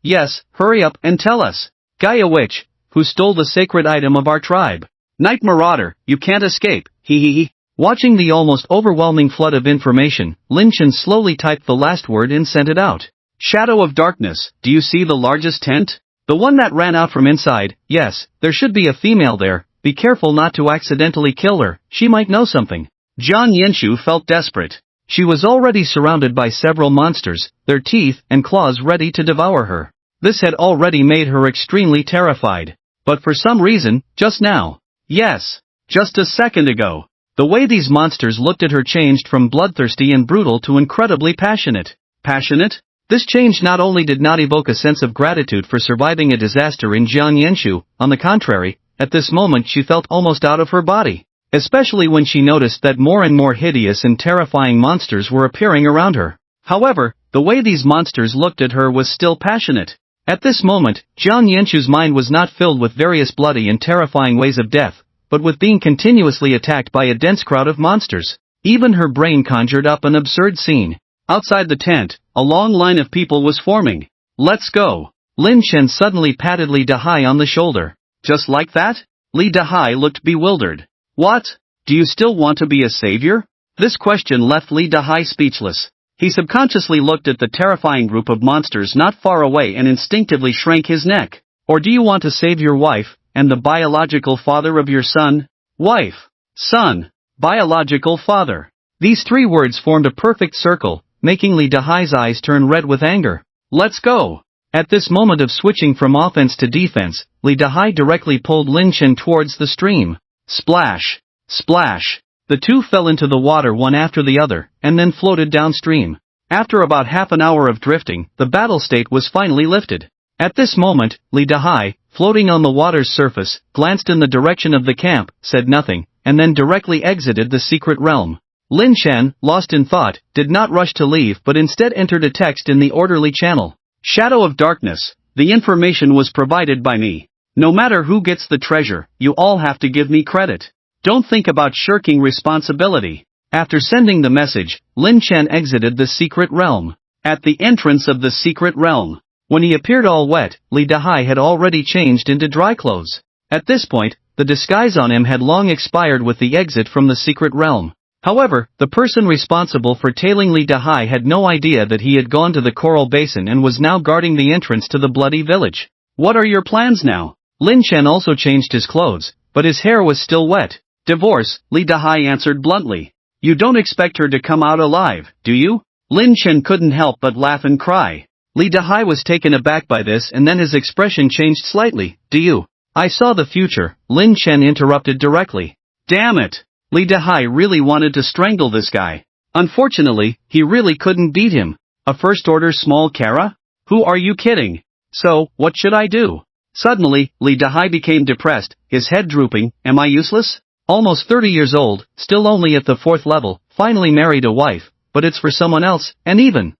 hurry up and tell us. Gaia Witch, who stole the sacred item of our tribe. Night Marauder, you can't escape, hee. Watching the almost overwhelming flood of information, Lin Chen slowly typed the last word and sent it out. Shadow of darkness, do you see the largest tent? The one that ran out from inside, yes, there should be a female there, be careful not to accidentally kill her, she might know something. Jiang Yanshu felt desperate. She was already surrounded by several monsters, their teeth and claws ready to devour her. This had already made her extremely terrified. But for some reason, just now. Yes. Just a second ago. The way these monsters looked at her changed from bloodthirsty and brutal to incredibly passionate. Passionate? This change not only did not evoke a sense of gratitude for surviving a disaster in Jianyenshu, on the contrary, at this moment she felt almost out of her body. Especially when she noticed that more and more hideous and terrifying monsters were appearing around her. However, the way these monsters looked at her was still passionate. At this moment, Jianyenshu's mind was not filled with various bloody and terrifying ways of death, but with being continuously attacked by a dense crowd of monsters. Even her brain conjured up an absurd scene. Outside the tent, a long line of people was forming. Let's go. Lin Chen suddenly patted Li Dahai on the shoulder. Just like that? Li Dahai looked bewildered. What? Do you still want to be a savior? This question left Li Dahai speechless. He subconsciously looked at the terrifying group of monsters not far away and instinctively shrank his neck. Or do you want to save your wife, and the biological father of your son? Wife. Son. Biological father. These three words formed a perfect circle, making Li Dahai's eyes turn red with anger. Let's go. At this moment of switching from offense to defense, Li Dahai directly pulled Lin Chen towards the stream. Splash. Splash. The two fell into the water one after the other, and then floated downstream. After about half an hour of drifting, the battle state was finally lifted. At this moment, Li Dahai, floating on the water's surface, glanced in the direction of the camp, said nothing, and then directly exited the secret realm. Lin Chen, lost in thought, did not rush to leave but instead entered a text in the orderly channel. Shadow of darkness. The information was provided by me. No matter who gets the treasure, you all have to give me credit. Don't think about shirking responsibility. After sending the message, Lin Chen exited the secret realm. At the entrance of the secret realm, when he appeared all wet, Li Dahai had already changed into dry clothes. At this point, the disguise on him had long expired with the exit from the secret realm. However, the person responsible for tailing Li Dahai had no idea that he had gone to the coral basin and was now guarding the entrance to the bloody village. What are your plans now? Lin Chen also changed his clothes, but his hair was still wet. Divorce, Li Dahai answered bluntly. You don't expect her to come out alive, do you? Lin Chen couldn't help but laugh and cry. Li Dahai was taken aback by this and then his expression changed slightly. Do you? I saw the future, Lin Chen interrupted directly. Damn it! Li Dahai really wanted to strangle this guy. Unfortunately, he really couldn't beat him. A first-order small Kara? Who are you kidding? So, what should I do? Suddenly, Li Dahai became depressed, his head drooping. Am I useless? Almost 30 years old, still only at the 4th level, finally married a wife, but it's for someone else, and even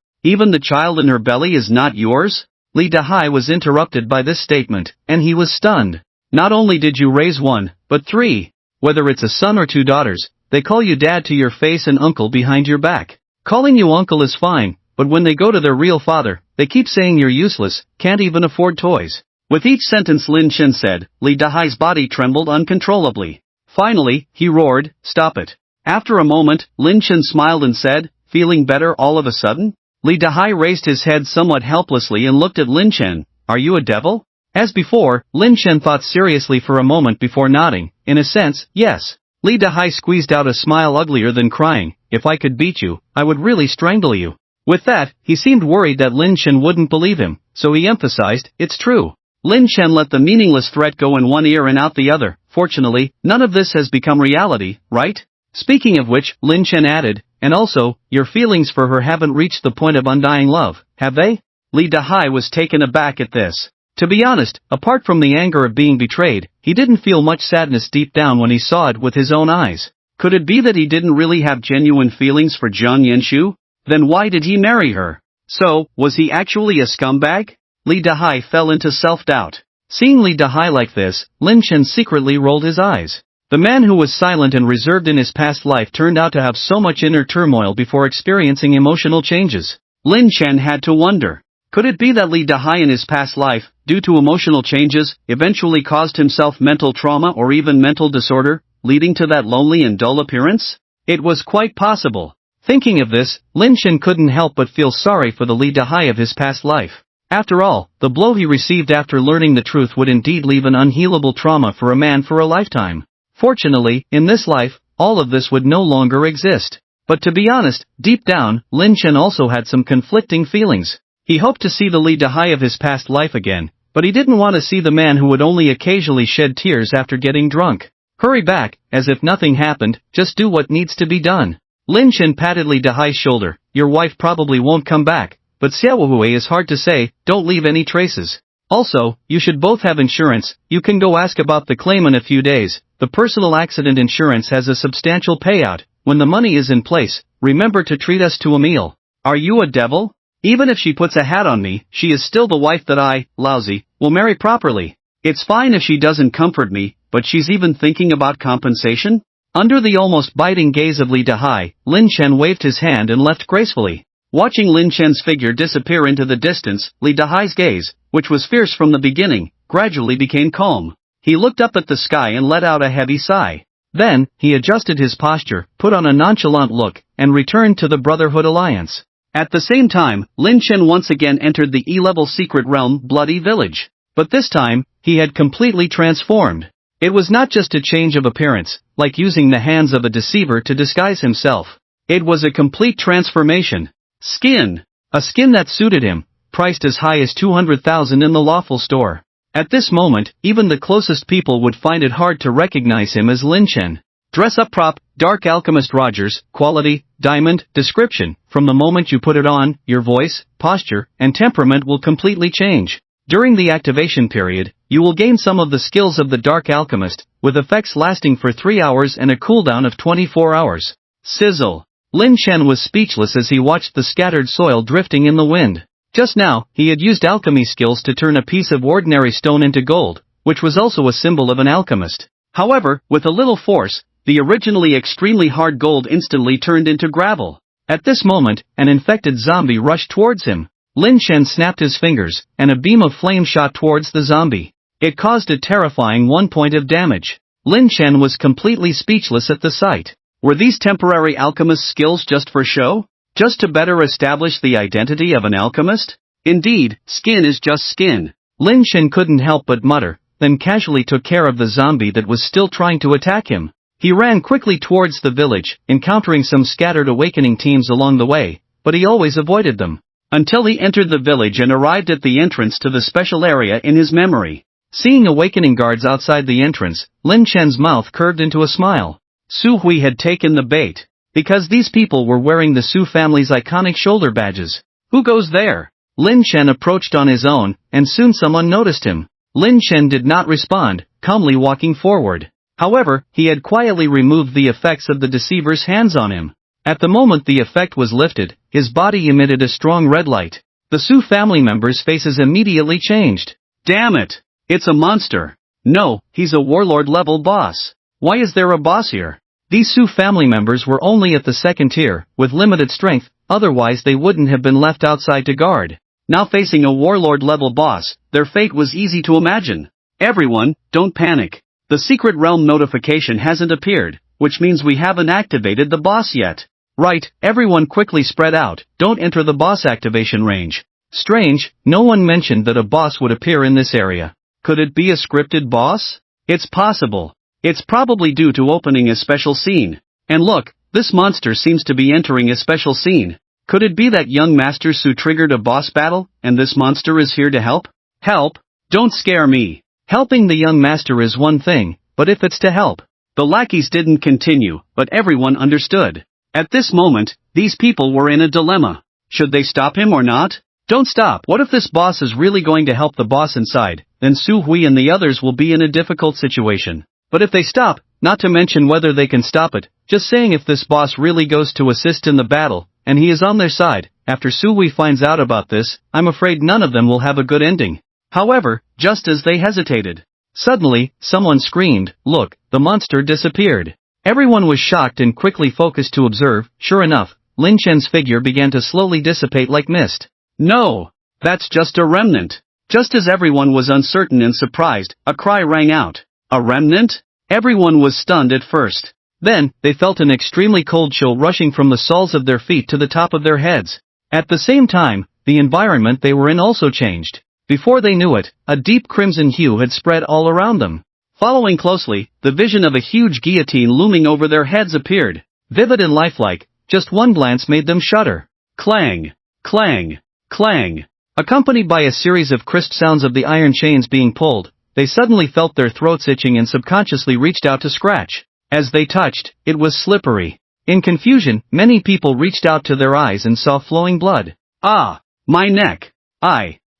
the child in her belly is not yours? Li Dahai was interrupted by this statement, and he was stunned. Not only did you raise one, but three. Whether it's a son or 2 daughters, they call you dad to your face and uncle behind your back. Calling you uncle is fine, but when they go to their real father, they keep saying you're useless, can't even afford toys. With each sentence Lin Chen said, Li Dahai's body trembled uncontrollably. Finally, he roared, stop it. After a moment, Lin Chen smiled and said, feeling better all of a sudden? Li Dahai raised his head somewhat helplessly and looked at Lin Chen. Are you a devil? As before, Lin Chen thought seriously for a moment before nodding. In a sense, yes. Li Dahai squeezed out a smile uglier than crying. If I could beat you, I would really strangle you. With that, he seemed worried that Lin Chen wouldn't believe him, so he emphasized, it's true. Lin Chen let the meaningless threat go in one ear and out the other. Fortunately, none of this has become reality, right? Speaking of which, Lin Chen added, and also, your feelings for her haven't reached the point of undying love, have they? Li Dahai was taken aback at this. To be honest, apart from the anger of being betrayed, he didn't feel much sadness deep down when he saw it with his own eyes. Could it be that he didn't really have genuine feelings for Jianyenshu? Then why did he marry her? So, was he actually a scumbag? Li Dahai fell into self-doubt. Seeing Li Dahai like this, Lin Chen secretly rolled his eyes. The man who was silent and reserved in his past life turned out to have so much inner turmoil before experiencing emotional changes. Lin Chen had to wonder. Could it be that Li Dahai in his past life, due to emotional changes, eventually caused himself mental trauma or even mental disorder, leading to that lonely and dull appearance? It was quite possible. Thinking of this, Lin Chen couldn't help but feel sorry for the Li Dahai of his past life. After all, the blow he received after learning the truth would indeed leave an unhealable trauma for a man for a lifetime. Fortunately, in this life, all of this would no longer exist. But to be honest, deep down, Lin Chen also had some conflicting feelings. He hoped to see the Li Dahai of his past life again, but he didn't want to see the man who would only occasionally shed tears after getting drunk. Hurry back, as if nothing happened, just do what needs to be done. Lin Chen patted Li Dahai's shoulder. Your wife probably won't come back, but Xiaohui is hard to say, don't leave any traces. Also, you should both have insurance. You can go ask about the claim in a few days. The personal accident insurance has a substantial payout. When the money is in place, remember to treat us to a meal. Are you a devil? Even if she puts a hat on me, she is still the wife that I, lousy, will marry properly. It's fine if she doesn't comfort me, but she's even thinking about compensation? Under the almost biting gaze of Li Dahai, Lin Chen waved his hand and left gracefully. Watching Lin Chen's figure disappear into the distance, Li Dahai's gaze, which was fierce from the beginning, gradually became calm. He looked up at the sky and let out a heavy sigh. Then, he adjusted his posture, put on a nonchalant look, and returned to the Brotherhood Alliance. At the same time, Lin Chen once again entered the E-level secret realm Bloody Village. But this time, he had completely transformed. It was not just a change of appearance, like using the hands of a deceiver to disguise himself. It was a complete transformation. Skin. A skin that suited him, priced as high as 200,000 in the lawful store. At this moment, even the closest people would find it hard to recognize him as Lin Chen. Dress up prop, Dark Alchemist Rogers, quality, diamond, description. From the moment you put it on, your voice, posture, and temperament will completely change. During the activation period, you will gain some of the skills of the Dark Alchemist, with effects lasting for 3 hours and a cooldown of 24 hours. Sizzle. Lin Chen was speechless as he watched the scattered soil drifting in the wind. Just now, he had used alchemy skills to turn a piece of ordinary stone into gold, which was also a symbol of an alchemist. However, with a little force, the originally extremely hard gold instantly turned into gravel. At this moment, an infected zombie rushed towards him. Lin Chen snapped his fingers, and a beam of flame shot towards the zombie. It caused a terrifying 1 point of damage. Lin Chen was completely speechless at the sight. Were these temporary alchemist skills just for show? Just to better establish the identity of an alchemist? Indeed, skin is just skin. Lin Chen couldn't help but mutter, then casually took care of the zombie that was still trying to attack him. He ran quickly towards the village, encountering some scattered awakening teams along the way, but he always avoided them. Until he entered the village and arrived at the entrance to the special area in his memory. Seeing awakening guards outside the entrance, Lin Chen's mouth curved into a smile. Su Hui had taken the bait. Because these people were wearing the Su family's iconic shoulder badges. Who goes there? Lin Chen approached on his own, and soon someone noticed him. Lin Chen did not respond, calmly walking forward. However, he had quietly removed the effects of the deceiver's hands on him. At the moment the effect was lifted, his body emitted a strong red light. The Su family members' faces immediately changed. Damn it! It's a monster. No, he's a warlord-level boss. Why is there a boss here? These Su family members were only at the second tier, with limited strength, otherwise they wouldn't have been left outside to guard. Now facing a warlord-level boss, their fate was easy to imagine. Everyone, don't panic. The secret realm notification hasn't appeared, which means we haven't activated the boss yet. Right, everyone quickly spread out, don't enter the boss activation range. Strange, no one mentioned that a boss would appear in this area. Could it be a scripted boss? It's possible. It's probably due to opening a special scene. And look, this monster seems to be entering a special scene. Could it be that young Master Su triggered a boss battle, and this monster is here to help? Help? Don't scare me. Helping the young master is one thing, but if it's to help. The lackeys didn't continue, but everyone understood. At this moment, these people were in a dilemma. Should they stop him or not? Don't stop. What if this boss is really going to help the boss inside? Then Su Hui and the others will be in a difficult situation. But if they stop, not to mention whether they can stop it, just saying if this boss really goes to assist in the battle, and he is on their side, after Su Hui finds out about this, I'm afraid none of them will have a good ending. However, just as they hesitated, suddenly, someone screamed, look, the monster disappeared. Everyone was shocked and quickly focused to observe. Sure enough, Lin Chen's figure began to slowly dissipate like mist. No! That's just a remnant. Just as everyone was uncertain and surprised, a cry rang out. A remnant? Everyone was stunned at first. Then, they felt an extremely cold chill rushing from the soles of their feet to the top of their heads. At the same time, the environment they were in also changed. Before they knew it, a deep crimson hue had spread all around them. Following closely, the vision of a huge guillotine looming over their heads appeared. Vivid and lifelike, just one glance made them shudder. Clang! Clang! Clang! Accompanied by a series of crisp sounds of the iron chains being pulled, they suddenly felt their throats itching and subconsciously reached out to scratch. As they touched, it was slippery. In confusion, many people reached out to their eyes and saw flowing blood. Ah! My neck!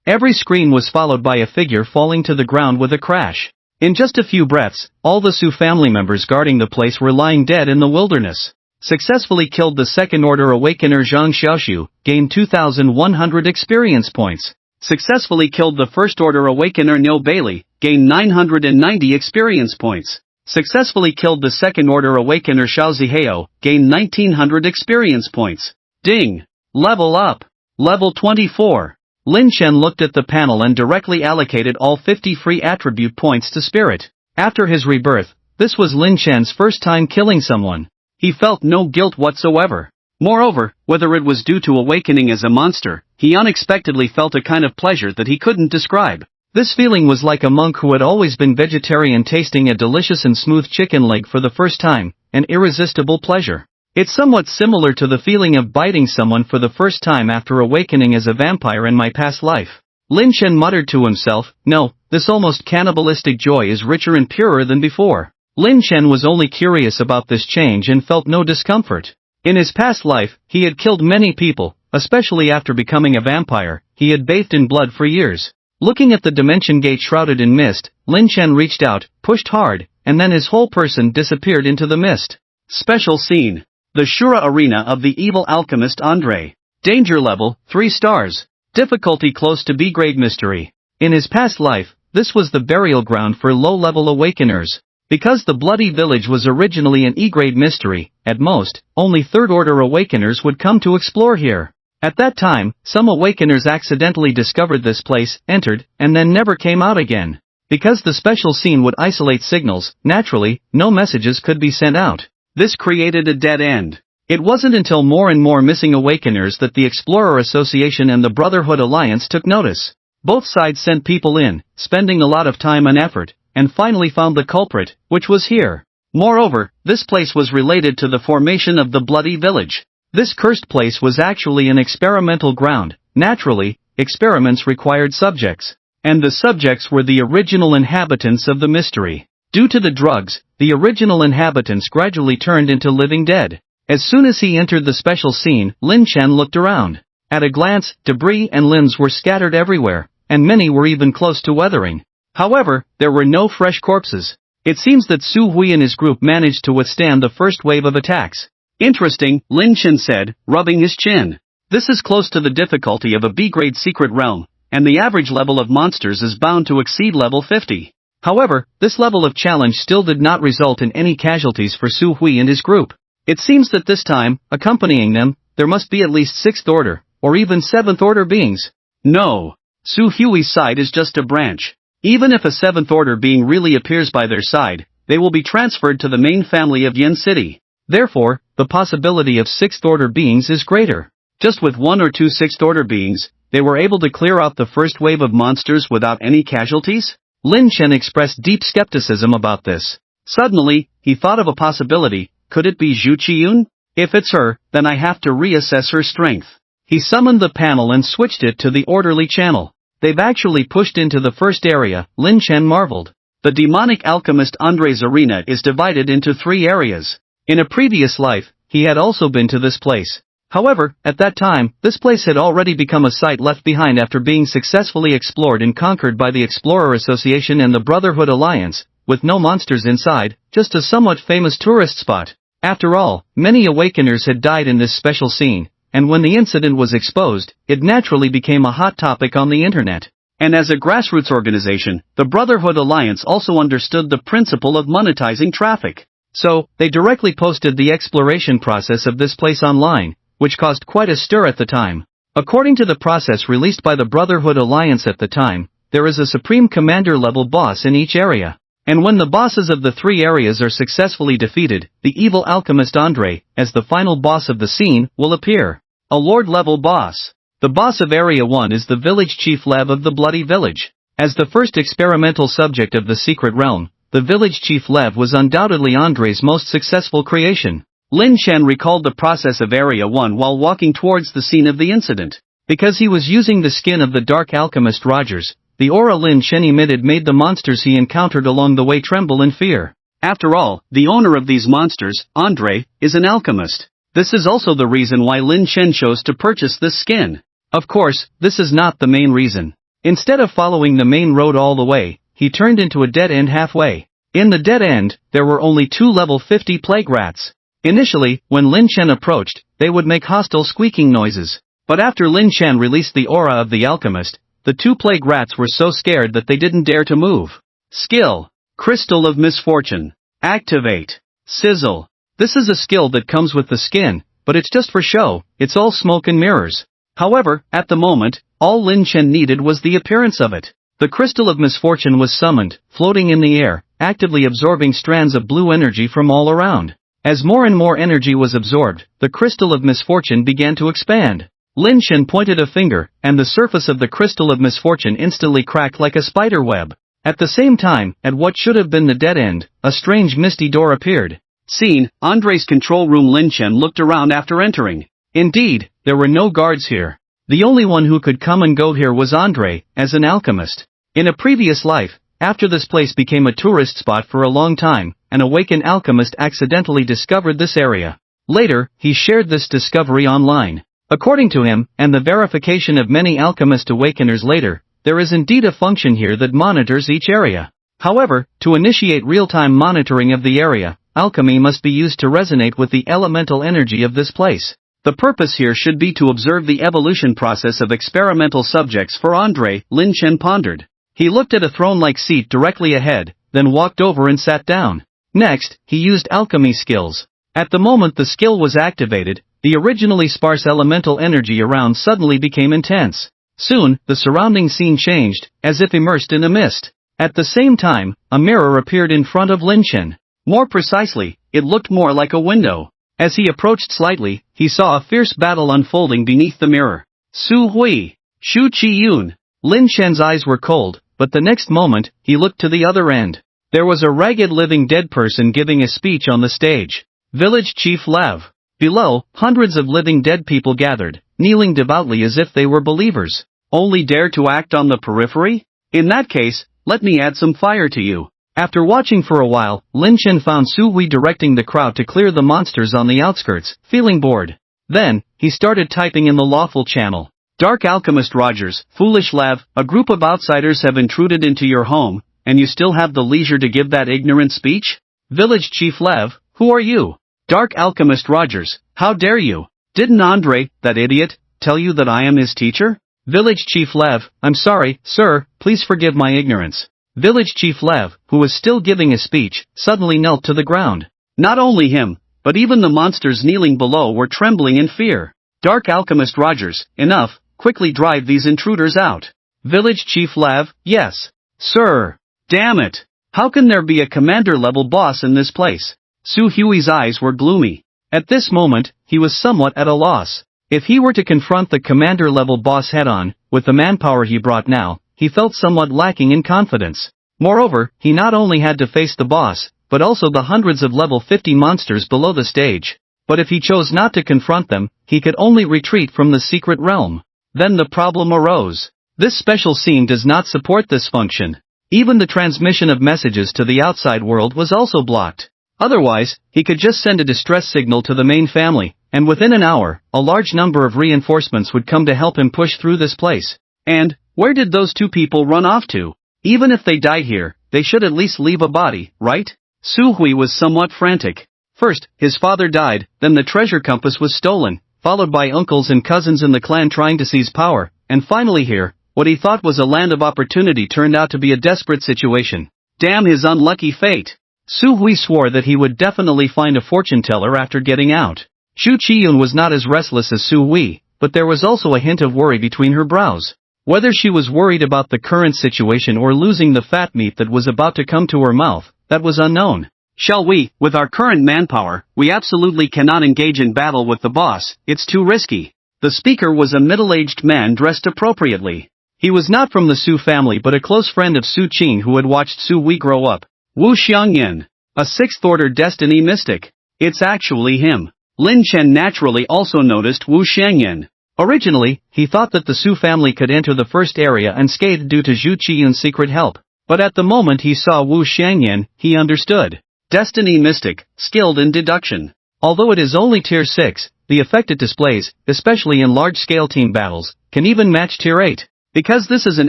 Every scream was followed by a figure falling to the ground with a crash. In just a few breaths, all the Su family members guarding the place were lying dead in the wilderness. Successfully killed the Second Order Awakener Zhang Xiaoshu, gained 2,100 experience points. Successfully killed the First Order Awakener Niu Bailey, gained 990 experience points. Successfully killed the Second Order Awakener Xiao Zihao, gained 1900 experience points. Ding! Level up! Level 24. Lin Chen looked at the panel and directly allocated all 50 free attribute points to Spirit. After his rebirth, this was Lin Chen's first time killing someone. He felt no guilt whatsoever. Moreover, whether it was due to awakening as a monster, he unexpectedly felt a kind of pleasure that he couldn't describe. This feeling was like a monk who had always been vegetarian tasting a delicious and smooth chicken leg for the first time, an irresistible pleasure. It's somewhat similar to the feeling of biting someone for the first time after awakening as a vampire in my past life. Lin Chen muttered to himself, no, this almost cannibalistic joy is richer and purer than before. Lin Chen was only curious about this change and felt no discomfort. In his past life, he had killed many people, especially after becoming a vampire. He had bathed in blood for years. Looking at the dimension gate shrouded in mist, Lin Chen reached out, pushed hard, and then his whole person disappeared into the mist. Special scene. The Shura Arena of the Evil Alchemist Andre. Danger level, 3 stars. Difficulty close to B-grade mystery. In his past life, this was the burial ground for low-level awakeners. Because the Bloody Village was originally an E-grade mystery, at most, only third-order awakeners would come to explore here. At that time, some awakeners accidentally discovered this place, entered, and then never came out again. Because the special scene would isolate signals, naturally, no messages could be sent out. This created a dead end. It wasn't until more and more missing awakeners that the Explorer Association and the Brotherhood Alliance took notice. Both sides sent people in, spending a lot of time and effort, and finally found the culprit, which was here. Moreover, this place was related to the formation of the Bloody Village. This cursed place was actually an experimental ground. Naturally, experiments required subjects. And the subjects were the original inhabitants of the mystery. Due to the drugs, the original inhabitants gradually turned into living dead. As soon as he entered the special scene, Lin Chen looked around. At a glance, debris and limbs were scattered everywhere, and many were even close to weathering. However, there were no fresh corpses. It seems that Su Hui and his group managed to withstand the first wave of attacks. Interesting, Lin Chen said, rubbing his chin. This is close to the difficulty of a B-grade secret realm, and the average level of monsters is bound to exceed level 50. However, this level of challenge still did not result in any casualties for Su Hui and his group. It seems that this time, accompanying them, there must be at least 6th order, or even 7th order beings. No. Su Hui's side is just a branch. Even if a 7th order being really appears by their side, they will be transferred to the main family of Yin City. Therefore, the possibility of 6th order beings is greater. Just with 1 or 2 6th order beings, they were able to clear out the first wave of monsters without any casualties? Lin Chen expressed deep skepticism about this. Suddenly, he thought of a possibility. Could it be Zhu Qiyun? If it's her, then I have to reassess her strength. He summoned the panel and switched it to the orderly channel. They've actually pushed into the first area, Lin Chen marveled. The demonic alchemist Andre's arena is divided into 3 areas. In a previous life, he had also been to this place. However, at that time, this place had already become a site left behind after being successfully explored and conquered by the Explorer Association and the Brotherhood Alliance, with no monsters inside, just a somewhat famous tourist spot. After all, many awakeners had died in this special scene, and when the incident was exposed, it naturally became a hot topic on the internet. And as a grassroots organization, the Brotherhood Alliance also understood the principle of monetizing traffic. So, they directly posted the exploration process of this place online, which caused quite a stir at the time. According to the process released by the Brotherhood Alliance at the time, there is a Supreme Commander-level boss in each area. And when the bosses of the 3 areas are successfully defeated, the evil alchemist Andre, as the final boss of the scene, will appear. A Lord-level boss. The boss of Area 1 is the village chief Lev of the Bloody Village. As the first experimental subject of the secret realm, the village chief Lev was undoubtedly Andre's most successful creation. Lin Chen recalled the process of Area 1 while walking towards the scene of the incident. Because he was using the skin of the dark alchemist Rogers, the aura Lin Chen emitted made the monsters he encountered along the way tremble in fear. After all, the owner of these monsters, Andre, is an alchemist. This is also the reason why Lin Chen chose to purchase this skin. Of course, this is not the main reason. Instead of following the main road all the way, he turned into a dead end halfway. In the dead end, there were only 2 level 50 plague rats. Initially, when Lin Chen approached, they would make hostile squeaking noises. But after Lin Chen released the aura of the alchemist, the 2 plague rats were so scared that they didn't dare to move. Skill. Crystal of Misfortune. Activate. Sizzle. This is a skill that comes with the skin, but it's just for show, it's all smoke and mirrors. However, at the moment, all Lin Chen needed was the appearance of it. The Crystal of Misfortune was summoned, floating in the air, actively absorbing strands of blue energy from all around. As more and more energy was absorbed, the Crystal of Misfortune began to expand. Lin Chen pointed a finger, and the surface of the Crystal of Misfortune instantly cracked like a spider web. At the same time, at what should have been the dead end, a strange misty door appeared. Seen, Andre's control room. Lin Chen looked around after entering. Indeed, there were no guards here. The only one who could come and go here was Andre, as an alchemist. In a previous life, after this place became a tourist spot for a long time, an awakened alchemist accidentally discovered this area. Later, he shared this discovery online. According to him, and the verification of many alchemist awakeners later, there is indeed a function here that monitors each area. However, to initiate real-time monitoring of the area, alchemy must be used to resonate with the elemental energy of this place. The purpose here should be to observe the evolution process of experimental subjects for Andre, Lin Chen pondered. He looked at a throne-like seat directly ahead, then walked over and sat down. Next, he used alchemy skills. At the moment the skill was activated, the originally sparse elemental energy around suddenly became intense. Soon, the surrounding scene changed, as if immersed in a mist. At the same time, a mirror appeared in front of Lin Chen. More precisely, it looked more like a window. As he approached slightly, he saw a fierce battle unfolding beneath the mirror. Su Hui. Shu Qiyun. Lin Chen's eyes were cold, but the next moment, he looked to the other end. There was a ragged living dead person giving a speech on the stage. Village Chief Lev. Below, hundreds of living dead people gathered, kneeling devoutly as if they were believers. Only dare to act on the periphery? In that case, let me add some fire to you. After watching for a while, Lin Chen found Su Hui directing the crowd to clear the monsters on the outskirts, feeling bored. Then, he started typing in the lawful channel. Dark Alchemist Rogers, Foolish Lav, a group of outsiders have intruded into your home, and you still have the leisure to give that ignorant speech? Village Chief Lev, who are you? Dark Alchemist Rogers, how dare you? Didn't Andre, that idiot, tell you that I am his teacher? Village Chief Lev, I'm sorry, sir, please forgive my ignorance. Village Chief Lev, who was still giving a speech, suddenly knelt to the ground. Not only him, but even the monsters kneeling below were trembling in fear. Dark Alchemist Rogers, enough, quickly drive these intruders out. Village Chief Lev, yes. Sir. Damn it. How can there be a commander-level boss in this place? Su Hui's eyes were gloomy. At this moment, he was somewhat at a loss. If he were to confront the commander-level boss head-on, with the manpower he brought now, he felt somewhat lacking in confidence. Moreover, he not only had to face the boss, but also the hundreds of level 50 monsters below the stage. But if he chose not to confront them, he could only retreat from the secret realm. Then the problem arose. This special scene does not support this function. Even the transmission of messages to the outside world was also blocked. Otherwise, he could just send a distress signal to the main family, and within an hour, a large number of reinforcements would come to help him push through this place. And, where did those 2 people run off to? Even if they died here, they should at least leave a body, right? Su Hui was somewhat frantic. First, his father died, then the treasure compass was stolen, followed by uncles and cousins in the clan trying to seize power, and finally here, what he thought was a land of opportunity turned out to be a desperate situation. Damn his unlucky fate. Su Hui swore that he would definitely find a fortune-teller after getting out. Shu Qiyun was not as restless as Su Hui, but there was also a hint of worry between her brows. Whether she was worried about the current situation or losing the fat meat that was about to come to her mouth, that was unknown. Shall we, with our current manpower, we absolutely cannot engage in battle with the boss, it's too risky. The speaker was a middle-aged man dressed appropriately. He was not from the Su family but a close friend of Su Qing who had watched Su Hui grow up. Wu Xiangyin, a 6th-order destiny mystic. It's actually him. Lin Chen naturally also noticed Wu Xiangyin. Originally, he thought that the Su family could enter the first area unscathed due to Zhu Qiyun's secret help. But at the moment he saw Wu Xiangyan, he understood. Destiny mystic, skilled in deduction. Although it is only tier 6, the effect it displays, especially in large-scale team battles, can even match tier 8. Because this is an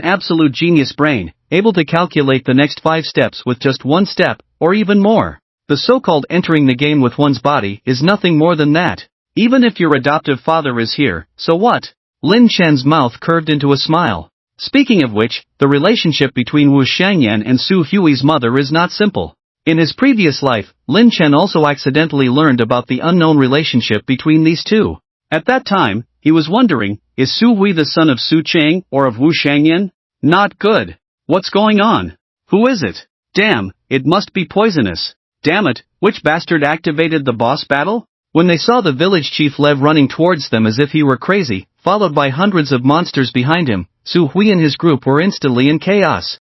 absolute genius brain, able to calculate the next 5 steps with just 1 step, or even more. The so-called entering the game with one's body is nothing more than that. Even if your adoptive father is here, so what? Lin Chen's mouth curved into a smile. Speaking of which, the relationship between Wu Xiangyan and Su Hui's mother is not simple. In his previous life, Lin Chen also accidentally learned about the unknown relationship between these two. At that time, he was wondering, is Su Hui the son of Su Cheng or of Wu Xiangyan? Not good. What's going on? Who is it? Damn, it must be poisonous. Damn it, which bastard activated the boss battle? When they saw the village chief Lev running towards them as if he were crazy, followed by hundreds of monsters behind him, Su Hui and his group were instantly in chaos.